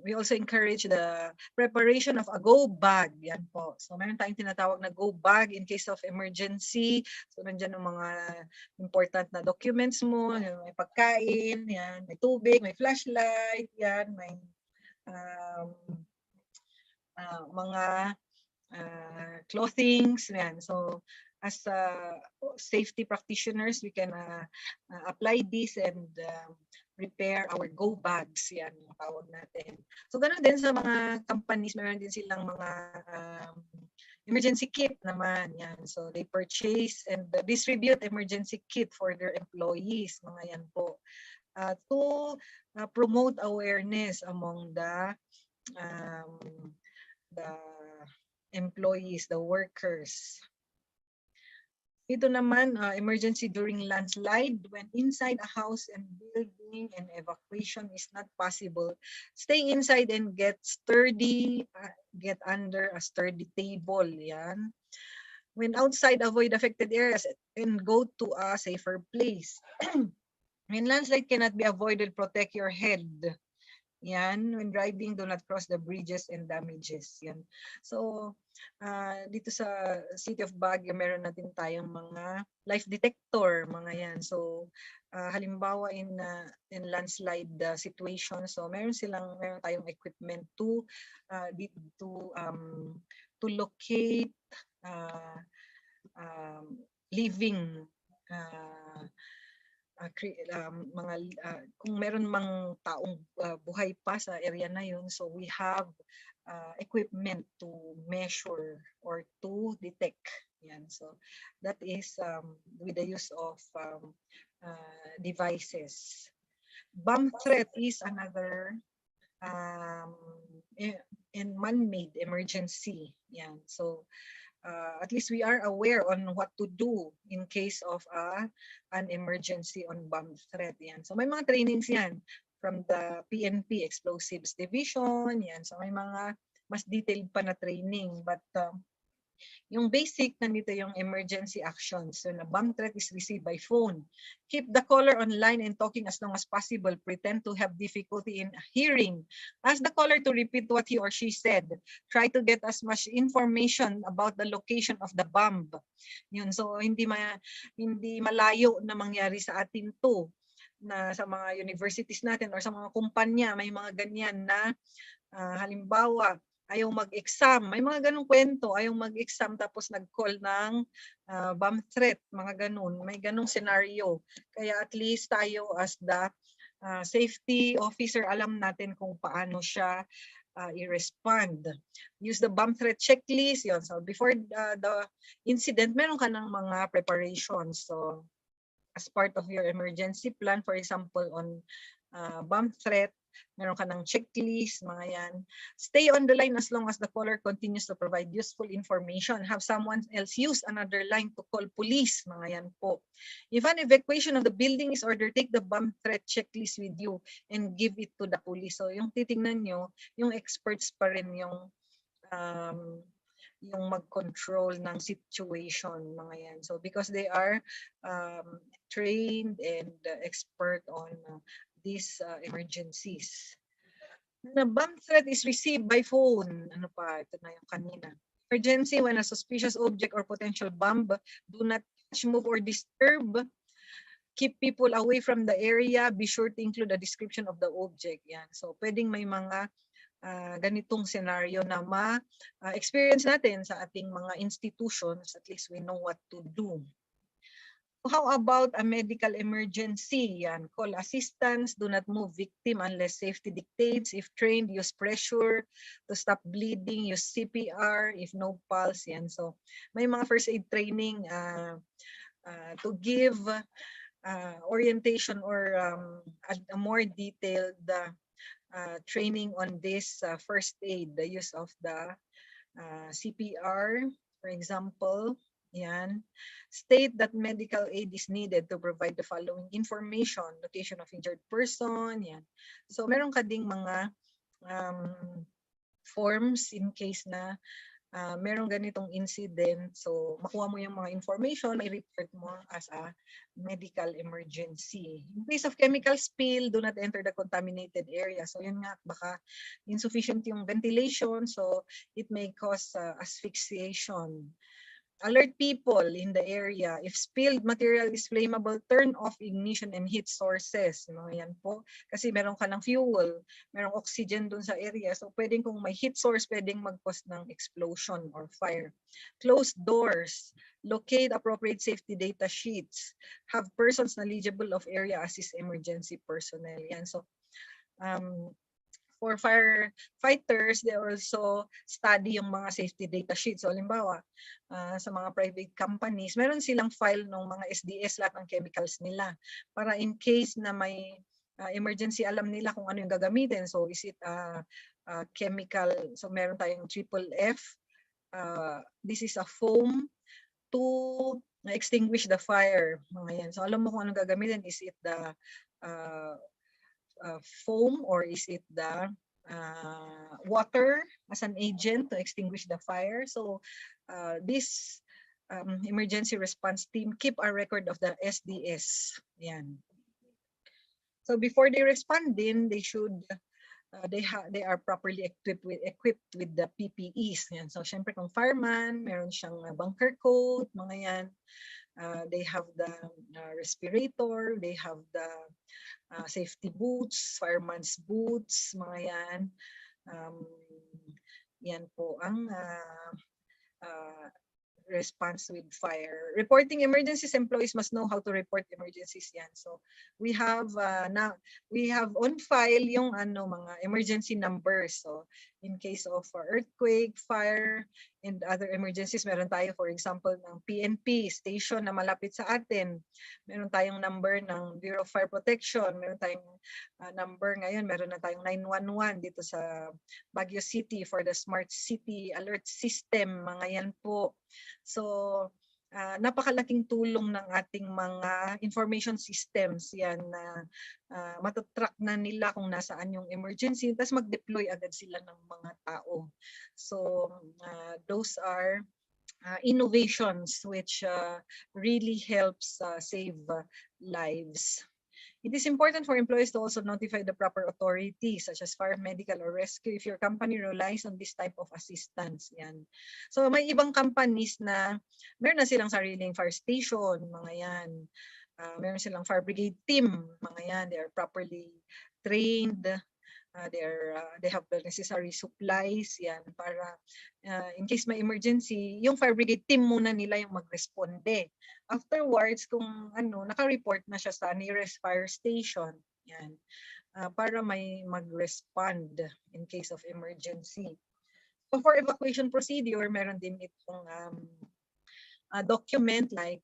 we also encourage the preparation of a go bag. Yan po. So meron tayong tinatawag na go bag in case of emergency. So nandiyan ang mga important na documents mo, may pagkain, yan, may tubig, may flashlight, yan, may mga clothings, yan. So as safety practitioners, we can apply this and prepare our go bags, yan yung tawag natin. So ganoon din sa mga companies, meron din silang mga emergency kit naman, yan. So they purchase and distribute emergency kit for their employees, mga yan po. to promote awareness among um, the employees, the workers. Ito naman, emergency during landslide. When inside a house and building and evacuation is not possible, stay inside and get sturdy, get under a sturdy table. Yan. When outside, avoid affected areas and go to a safer place. When landslide cannot be avoided, protect your head. Yan, when driving, do not cross the bridges and damages. Yan. So, dito sa City of Baguio, meron natin tayong mga life detector, mga yan. So, halimbawa in landslide situation, so meron tayong equipment to locate living kung meron mang taong buhay pa sa area na yun, so we have equipment to measure or to detect. Yan. So that is with the use of devices. Bomb threat is another in man-made emergency. Yan. So at least we are aware on what to do in case of an emergency on bomb threat. Yan. So may mga trainings yan from the PNP Explosives Division. Yan. So may mga mas detailed pa na training. But yung basic, nandito yung emergency actions. So, na bomb threat is received by phone. Keep the caller online and talking as long as possible. Pretend to have difficulty in hearing. Ask the caller to repeat what he or she said. Try to get as much information about the location of the bomb. Yun, so hindi malayo na mangyari sa atin to, na sa mga universities natin or sa mga kumpanya, may mga ganyan na halimbawa, ayaw mag-exam. May mga ganong kwento, ayaw mag-exam tapos nag-call ng bomb threat, mga ganun. May ganong scenario. Kaya at least tayo as the safety officer, alam natin kung paano siya i-respond. Use the bomb threat checklist. Yun. So before the incident, meron ka ng mga preparations. So as part of your emergency plan, for example, on bomb threat, meron ka ng checklist, mga yan. Stay on the line as long as the caller continues to provide useful information. Have someone else use another line to call police, mga yan po. If an evacuation of the building is ordered, take the bomb threat checklist with you and give it to the police. So yung titingnan nyo, yung experts pa rin yung mag-control ng situation, mga yan. So because they are trained and expert on these emergencies. The bomb threat is received by phone. Ano pa? Ito na yung kanina. Emergency when a suspicious object or potential bomb, do not touch, move, or disturb. Keep people away from the area. Be sure to include a description of the object. Yan. So pwedeng may mga ganitong scenario na ma-experience natin sa ating mga institutions. At least we know what to do. How about a medical emergency? Yan. Call assistance. Do not move victim unless safety dictates. If trained, use pressure to stop bleeding. Use CPR if no pulse. Yan. So may mga first aid training to give orientation or a more detailed training on this first aid, the use of the CPR, for example. Yan. State that medical aid is needed to provide the following information: location of injured person. Yan. So meron ka ding mga forms in case na merong ganitong incident. So makuha mo yung mga information, may report mo as a medical emergency. In case of chemical spill, do not enter the contaminated area. So yun nga, baka insufficient yung ventilation, so it may cause asphyxiation. Alert people in the area. If spilled material is flammable, turn off ignition and heat sources. Yan po. Kasi meron ka ng fuel, merong oxygen dun sa area. So pwedeng kung may heat source, pwedeng mag-cause ng explosion or fire. Close doors. Locate appropriate safety data sheets. Have persons knowledgeable of area assist emergency personnel. Yan. So for firefighters, they also study yung mga safety data sheets. So, halimbawa, sa mga private companies, meron silang file ng mga SDS, lahat ng chemicals nila. Para in case na may emergency, alam nila kung ano yung gagamitin. So is it chemical? So meron tayong triple F. This is a foam to extinguish the fire. Mga yan. So alam mo kung anong gagamitin. Is it the foam or is it the water as an agent to extinguish the fire? So this emergency response team keep a record of the SDS. Yan. So before they respond din, they should they are properly equipped with the PPEs. Yan. So syempre kung fireman, meron siyang bunker coat, mga yan. They have the respirator, they have the safety boots, fireman's boots, mga yan. Yan po ang response with fire. Reporting emergencies, employees must know how to report emergencies yan. So we have on file yung mga emergency numbers. So in case of earthquake, fire, and other emergencies, meron tayo for example ng PNP station na malapit sa atin. Meron tayong number ng Bureau of Fire Protection. Meron tayong number ngayon, meron na tayong 911 dito sa Baguio City for the Smart City Alert System. Mga yan po. So, napakalaking tulong ng ating mga information systems yan na matatrack na nila kung nasaan yung emergency, tapos mag-deploy agad sila ng mga tao. So, those are innovations which really helps save lives. It is important for employees to also notify the proper authorities such as fire, medical, or rescue if your company relies on this type of assistance. Yan. So may ibang companies na meron na silang sariling fire station, mga yan. Meron silang fire brigade team, mga yan. They are properly trained. They have the necessary supplies yan para in case may emergency, yung fire brigade team muna nila yung magresponde. Afterwards, kung naka-report na siya sa nearest fire station, yan, para may mag-respond in case of emergency. So for evacuation procedure, meron din itong document like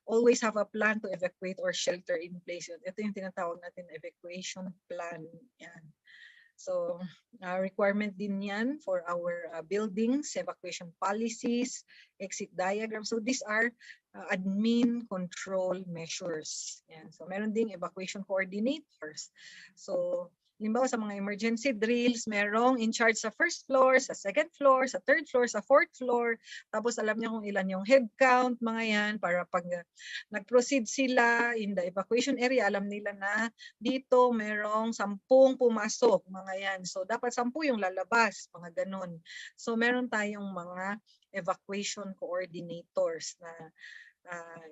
always have a plan to evacuate or shelter in place. Ito yung tinatawag natin evacuation plan. Yan. So requirement din yan for our buildings, evacuation policies, exit diagram. So these are admin control measures. Yan. So meron ding evacuation coordinators. So halimbawa sa mga emergency drills, merong in charge sa first floor, sa second floor, sa third floor, sa fourth floor. Tapos alam niya kung ilan yung head count, mga yan, para pag nag-proceed sila in the evacuation area, alam nila na dito merong 10 pumasok, mga yan. So dapat 10 yung lalabas, mga ganun. So meron tayong mga evacuation coordinators na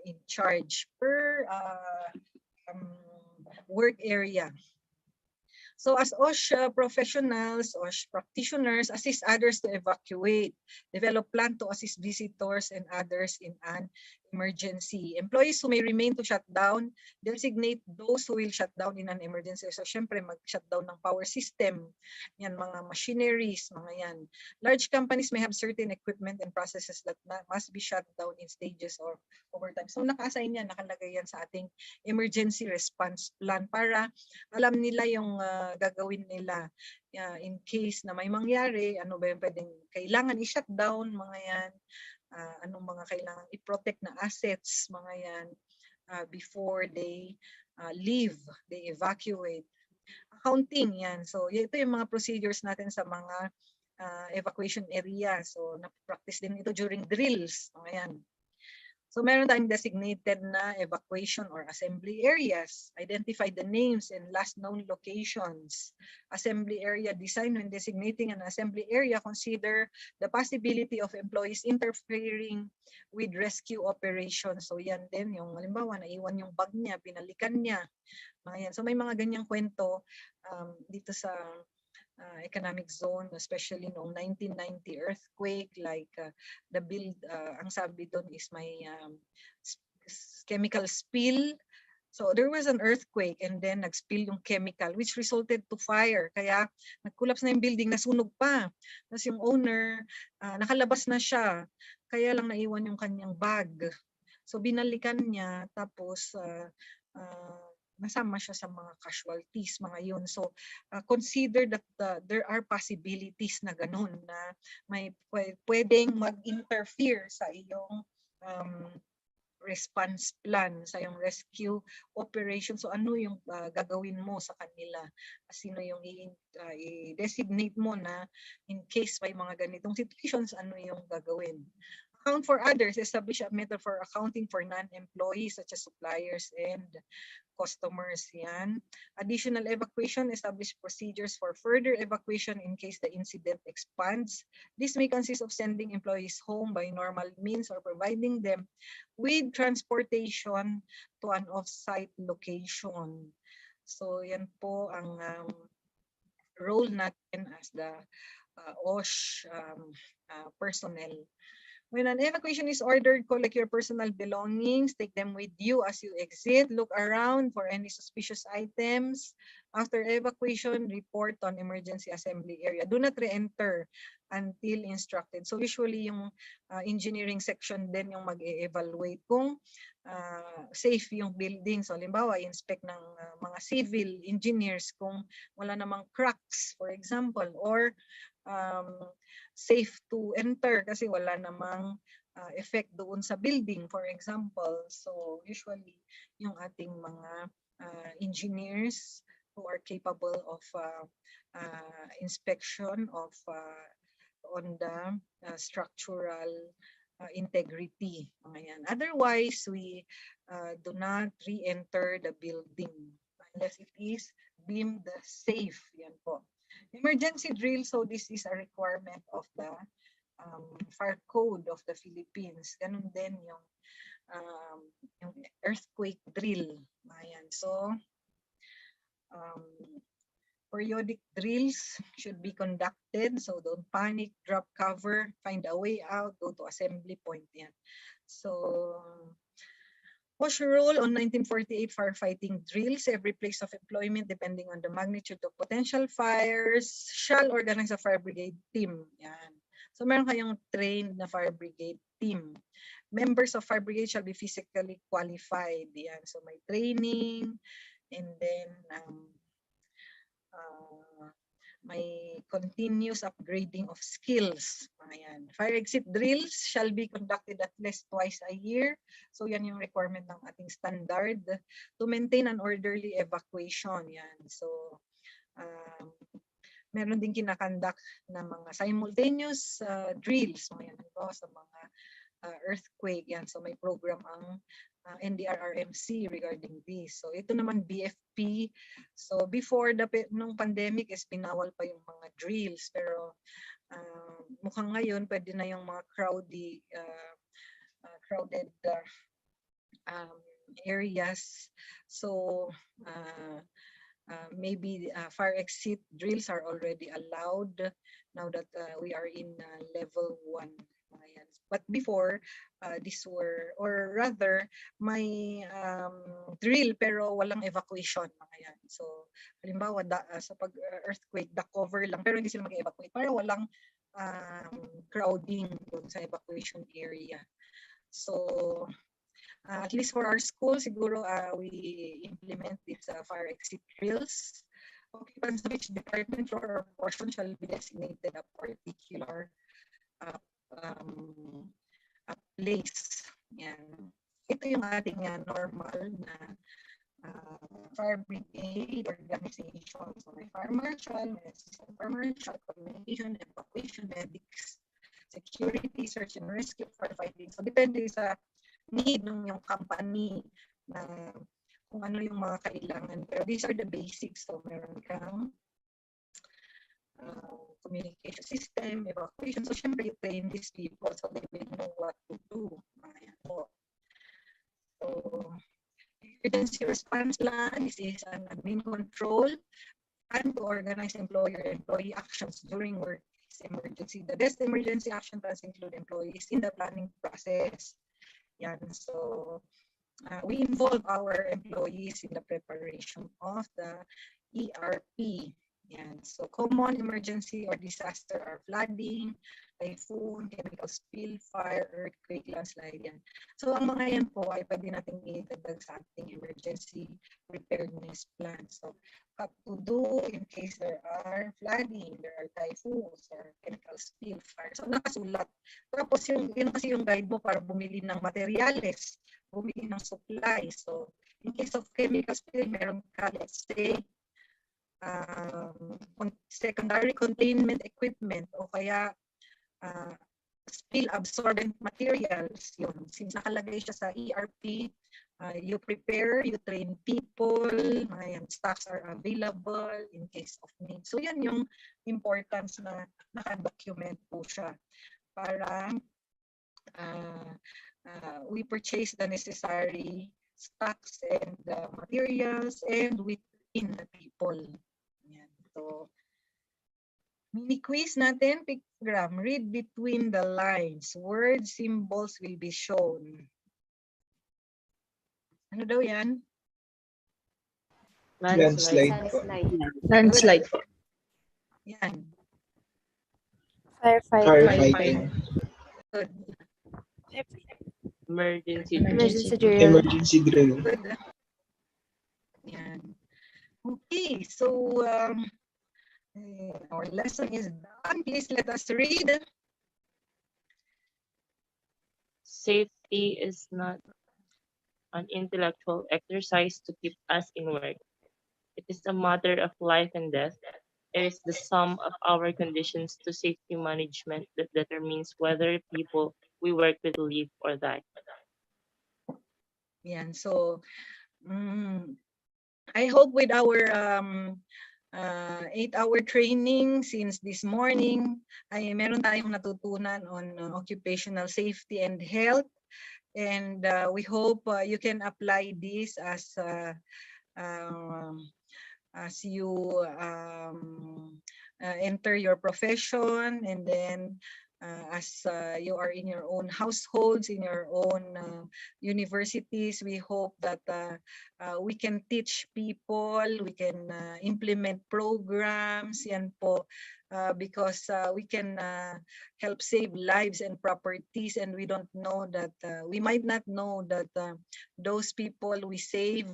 in charge per work area. So as OSH professionals, OSH practitioners, assist others to evacuate, develop plan to assist visitors and others in an emergency. Employees who may remain to shut down, designate those who will shut down in an emergency. So syempre mag-shutdown ng power system, yan mga machineries, mga yan. Large companies may have certain equipment and processes that must be shut down in stages or over time. So naka-assign yan, nakalagay yan sa ating emergency response plan para alam nila yung gagawin nila in case na may mangyari, ano ba yung pwedeng kailangan i-shut down, mga yan, anong mga kailangan i-protect na assets, mga yan, before they leave, they evacuate. Accounting, yan. So ito yung mga procedures natin sa mga evacuation area. So na-practice din ito during drills, mga yan. So meron tayong designated na evacuation or assembly areas. Identify the names and last known locations. Assembly area design. When designating an assembly area, consider the possibility of employees interfering with rescue operations. So yan din, yung halimbawa, naiwan yung bag niya, pinalikan niya. Yan. So may mga ganyang kwento dito sa economic zone, especially noong 1990 earthquake, like ang sabi doon is may chemical spill. So there was an earthquake and then nag-spill yung chemical which resulted to fire. Kaya nag-collapse na yung building, nasunog pa. Tapos yung owner, nakalabas na siya. Kaya lang naiwan yung kanyang bag. So binalikan niya, tapos nasama siya sa mga casualties, mga yun. So, consider that there are possibilities na ganun na may pwedeng mag-interfere sa iyong response plan, sa yung rescue operation. So ano yung gagawin mo sa kanila? Sino yung i-designate mo na in case may mga ganitong situations, ano yung gagawin? Account for others, establish a method for accounting for non-employees such as suppliers and customers. Yan. Additional evacuation, establish procedures for further evacuation in case the incident expands. This may consist of sending employees home by normal means or providing them with transportation to an off-site location. So yan po ang role natin as the OSH personnel. When an evacuation is ordered, collect your personal belongings, take them with you as you exit, look around for any suspicious items. After evacuation, report on emergency assembly area. Do not re-enter until instructed. So usually yung engineering section din yung mag-e-evaluate kung safe yung building. So halimbawa, inspect ng mga civil engineers kung wala namang cracks, for example, or safe to enter kasi wala namang effect doon sa building, for example. So usually yung ating mga engineers who are capable of inspection of on the structural integrity. Otherwise, we do not re-enter the building unless it is deemed safe. Yan po. Emergency drill, so this is a requirement of the fire code of the Philippines. Ganun din yung earthquake drill. Ayan. So, periodic drills should be conducted. So don't panic, drop cover, find a way out, go to assembly point. Yan. So, WASH role on 1948 firefighting drills. Every place of employment, depending on the magnitude of potential fires, shall organize a fire brigade team. Yan. So meron kayong trained na fire brigade team. Members of fire brigade shall be physically qualified. Yan. So may training, and then may continuous upgrading of skills. Ayan. Fire exit drills shall be conducted at least twice a year. So yan yung requirement ng ating standard to maintain an orderly evacuation. Yan. So meron din kinakandak na mga simultaneous drills. Yan. Sa mga earthquake. Yan. So may program ang NDRRMC regarding this. So ito naman BFP. So before nung pandemic is pinawal pa yung mga drills, pero mukhang ngayon pwede na yung mga crowded areas. So maybe fire exit drills are already allowed now that we are in level 1. But before, these were, or rather, may drill pero walang evacuation. So, halimbawa, sa pag-earthquake, the cover lang, pero hindi sila mag-evacuate para walang crowding doon sa evacuation area. So, at least for our school, siguro we implement these fire exit drills. Occupants of each department or portion shall be designated a particular place. Yan. Ito yung ating normal na fire brigade organization. So may fire marshal, may assistant fire marshal, communication, evacuation, medics, security, search and rescue, firefighting. So depende sa need ng yung company na kung ano yung mga kailangan. Pero these are the basics. So meron kang communication system, evacuation. So, syempre, you train these people so they will know what to do. So, emergency response plan, this is an admin control and to organize employer-employee actions during workplace emergency. The best emergency action plans include employees in the planning process. Yan. So, we involve our employees in the preparation of the ERP. Yan. So common emergency or disaster are flooding, typhoon, chemical spill, fire, earthquake, landslide yan. So ang mga yan po ay pwede natin itagdag sa ating emergency preparedness plan. So what to do in case there are flooding, there are typhoons, or chemical spill, fire. So nakasulat. Tapos yun kasi yung guide mo para bumili ng materyales, bumili ng supply. So in case of chemical spill, meron ka, let's say, secondary containment equipment o kaya spill absorbent materials. Yun. Since nakalagay siya sa ERP, you prepare, you train people, stocks are available in case of need. So yan yung importance na naka-document po siya para we purchase the necessary stocks and materials and within the people. Yan. So, mini quiz natin, pictogram. Read between the lines. Word symbols will be shown. Ano daw yan? Landslide. Landslide po. Yan. Firefighting. Good. Emergency drill. Good. Yan. Okay, so our lesson is done. Please let us read. Safety is not an intellectual exercise to keep us in work. It is a matter of life and death. It is the sum of our conditions to safety management that determines whether people we work with live or die. Yan. So, I hope with our 8-hour training since this morning, ay meron tayong natutunan on occupational safety and health. And we hope you can apply this as you enter your profession, and then as you are in your own households, in your own universities. We hope that we can teach people, we can implement programs, yan po, because we can help save lives and properties, and we don't know that, we might not know that those people we save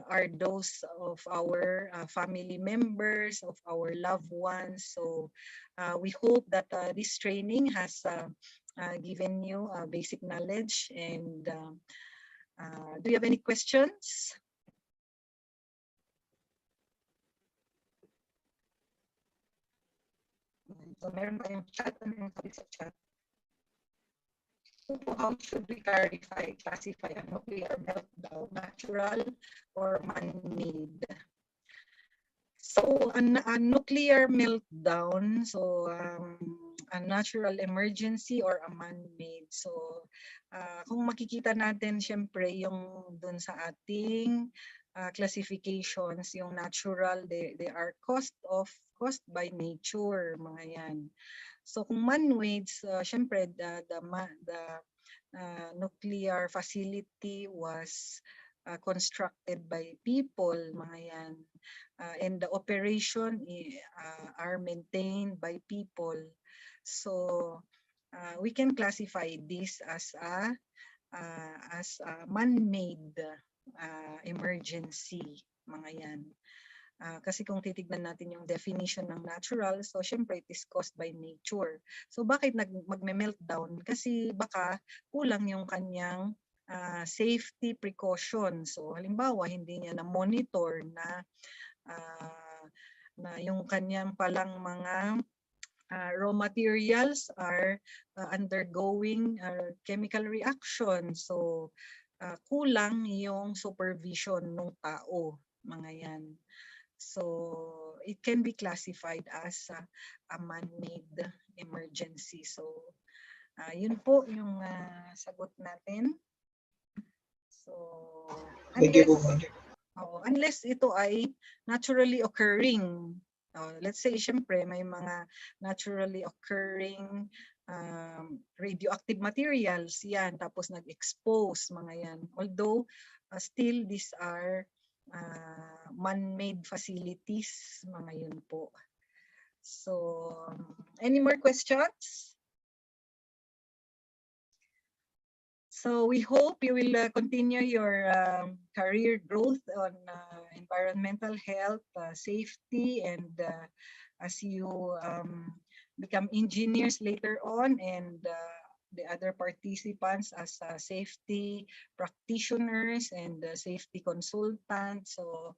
are those of our family members, of our loved ones. So we hope that this training has given you basic knowledge. And do you have any questions? So meron tayong chat, ano yung sabi sa chat? How should we classify a nuclear meltdown, natural or man-made? So a nuclear meltdown, so a natural emergency or a man-made. So kung makikita natin, syempre yung dun sa ating classifications, yung natural, they are caused by nature, mga yan. So kung man-made, syempre the nuclear facility was constructed by people, mga yan. And the operation are maintained by people. So we can classify this as a man-made emergency, mga yan. Kasi kung titignan natin yung definition ng natural, so syempre it is caused by nature. So bakit magme-meltdown? Kasi baka kulang yung kanyang safety precautions. So halimbawa, hindi niya na-monitor na yung kanyang palang mga raw materials are undergoing chemical reaction. So kulang yung supervision ng tao, mga yan. So it can be classified as a man-made emergency. So yun po yung sagot natin. So unless ito ay naturally occurring, let's say syempre may mga naturally occurring radioactive materials yan, tapos nag-expose, mga yan. Although still these are man-made facilities, mga yun po. So, any more questions? So we hope you will continue your career growth on environmental health, safety, and as you become engineers later on, and the other participants as safety practitioners and safety consultants. So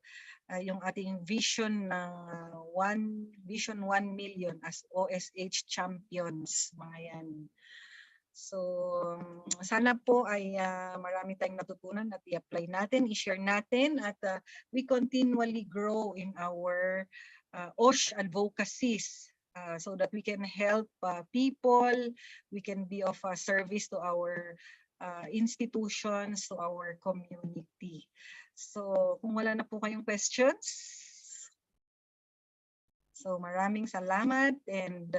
yung ating vision ng Vision 1 million as OSH champions, mga yan. So, sana po ay marami tayong natutunan at i-apply natin, i-share natin, at we continually grow in our OSH advocacies so that we can help people, we can be of service to our institutions, to our community. So, kung wala na po kayong questions, so maraming salamat and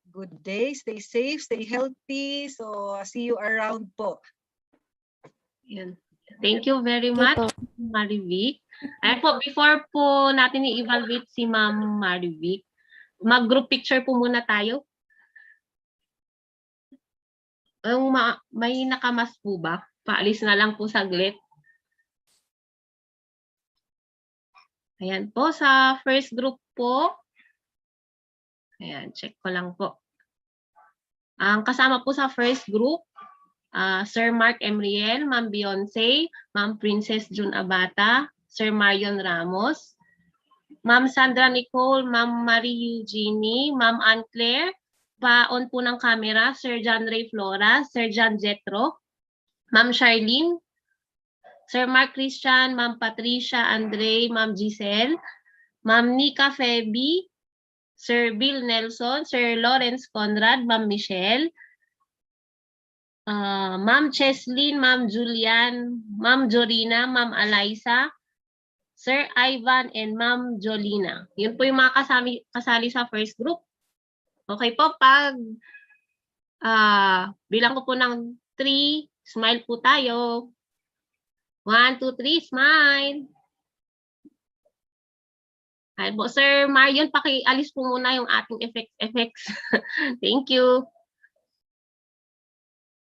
good day, stay safe, stay healthy. So, see you around po. Yan. Thank you very much, Marivic. Ay po, before po natin i-evaluate si Ma'am Marivic, mag-group picture po muna tayo. May nakamas po ba? Paalis na lang po saglit. Ayan po, sa first group po. Ayan, check ko lang po. Ang kasama po sa first group, Sir Mark Emriel, Ma'am Beyonce, Ma'am Princess June Abata, Sir Marion Ramos, Ma'am Sandra Nicole, Ma'am Marie Eugenie, Ma'am Ann Claire, pa-on po ng camera, Sir John Ray Flora, Sir John Jetro, Ma'am Charlene, Sir Mark Christian, Ma'am Patricia Andre, Ma'am Giselle, Ma'am Nika Feby, Sir Bill Nelson, Sir Lawrence Conrad, Ma'am Michelle, Ma'am Cheslyn, Ma'am Julian, Ma'am Jorina, Ma'am Eliza, Sir Ivan, and Ma'am Jolina. Yun po yung mga kasali sa first group. Okay po, pag bilang ko po ng 3, smile po tayo. 1, 2, 3, smile. Ay po, Sir Marion, pakialis po muna yung ating effects. Thank you.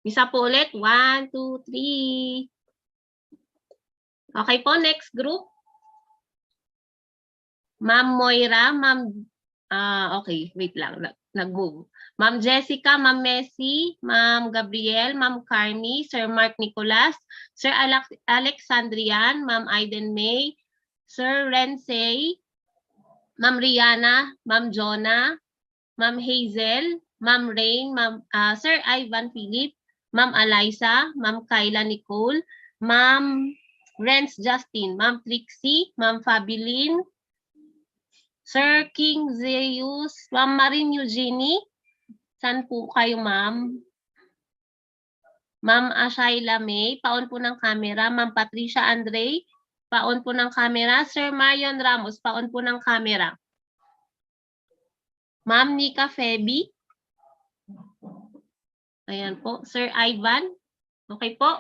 Isa po ulit. 1, 2, 3. Okay po, next group. Ma'am Moira, Ma'am, okay, wait lang, nag-move. Ma'am Jessica, Ma'am Messi, Ma'am Gabriel, Ma'am Carmi, Sir Mark Nicolas, Sir Alexandrian, Ma'am Aiden May, Sir Rensei, Ma'am Rihanna, Ma'am Jonah, Ma'am Hazel, Ma'am Rain, Sir Ivan Philip, Ma'am Eliza, Ma'am Kyla Nicole, Ma'am Renz Justin, Ma'am Trixie, Ma'am Fabilin, Sir King Zeus, Ma'am Marin Eugenie, saan po kayo, Ma'am? Ma'am Ashayla May, paon po ng camera, Ma'am Patricia Andre, paon po ng camera, Sir Marion Ramos, paon po ng camera. Ma'am Nika Feby. Ayan po, Sir Ivan. Okay po.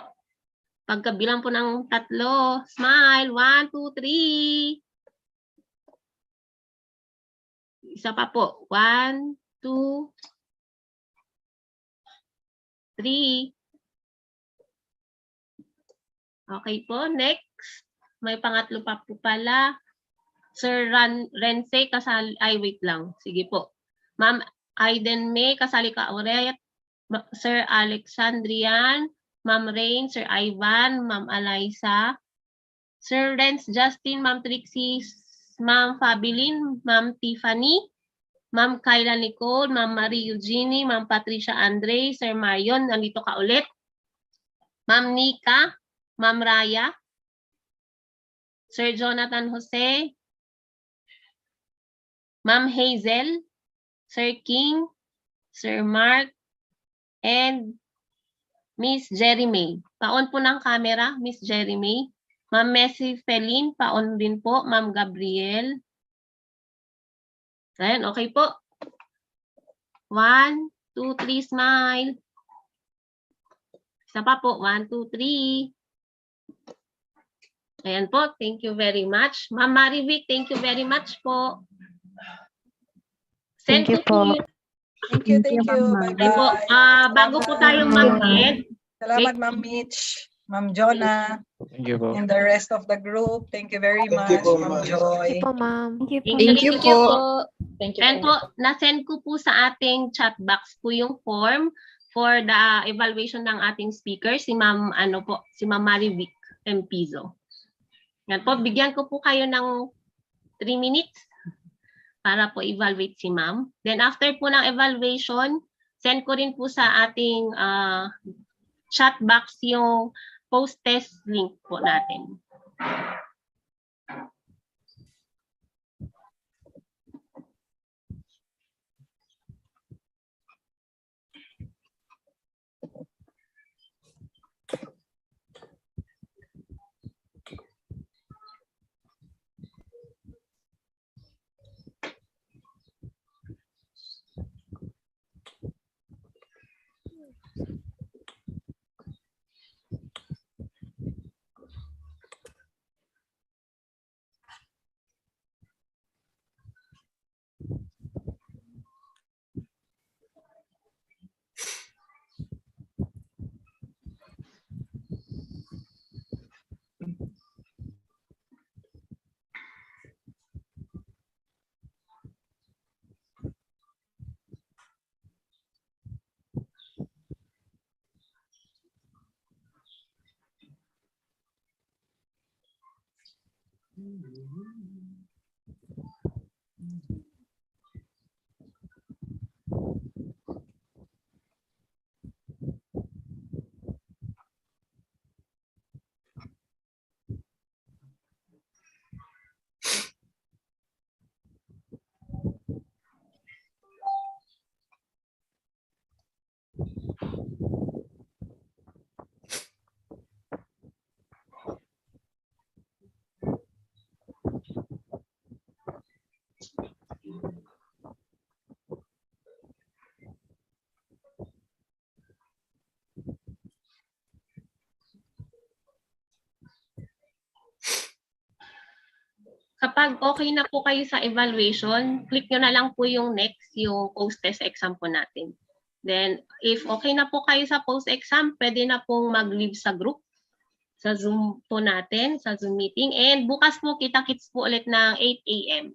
Pagkabilang po ng 3, smile, 1, 2, 3. Isa pa po. 1, 2, 3. Okay po, next. May pangatlo pa po pala. Sir Rense, kasali, wait lang. Sige po. Ma'am Aiden May, kasali ka ulit. Sir Alexandrian, Ma'am Rain, Sir Ivan, Ma'am Eliza, Sir Renz Justin, Ma'am Trixie, Ma'am Fabilin, Ma'am Tiffany, Ma'am Kyla Nicole, Ma'am Marie Eugenie, Ma'am Patricia Andre, Sir Marion, nandito ka ulit. Ma'am Nika, Ma'am Raya, Sir Jonathan Jose, Ma'am Hazel, Sir King, Sir Mark, and Miss Jerry May. Paon po ng camera, Miss Jerry May. Ma'am Messi Felin, paon din po. Ma'am Gabriel. Ayan, okay po. 1, 2, 3, smile. Isa pa po, 1, 2, 3. Ayan po, thank you very much. Ma'am Marivic, thank you very much po. Send Thank you ko po po. yung Thank you, thank you. Bye-bye. bago po tayo mag-end, Salamat, Ma'am Mitch, Ma'am Jonah, Thank you po. and the rest of the group. Thank you very Thank you much, po, Ma'am ma'am. Joy. Thank you po, ma'am. Thank you po. Thank you and po. po, na-send ko po sa ating chat box po yung form for the evaluation ng ating speaker, si Ma'am si Ma'am Marivic Empizo. Yan po, bigyan ko po kayo ng 3 minutes para po evaluate si Ma'am. Then after po ng evaluation, send ko rin po sa ating chat box yung post-test link po natin. Kapag okay na po kayo sa evaluation, click nyo na lang po yung next, yung post-test exam po natin. Then, if okay na po kayo sa post-exam, pwede na pong mag-leave sa group, sa Zoom po natin, sa Zoom meeting. And bukas po, kita-kits po ulit ng 8 a.m.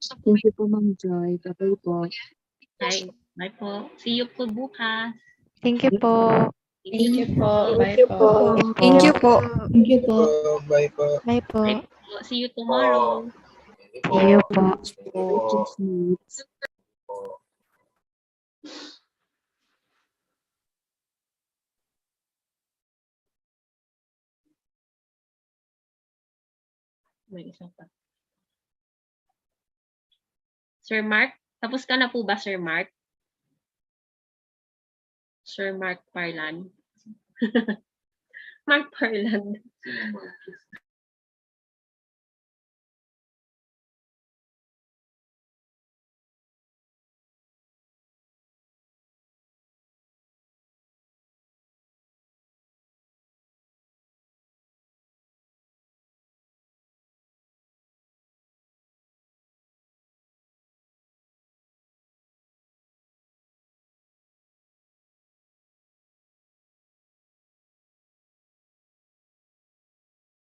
Thank you po, Ma'am Joy. Bye-bye po. Bye. Bye po. See you po bukas. Thank you po. Thank you po. Thank Bye you po. po. Thank you po. Thank you po. Bye po. Bye po. Bye po. See you tomorrow. See you po. May isa pa. Sir Mark? Tapos ka na po ba, Sir Mark? Sir Mark Parlan. Mark Parlan.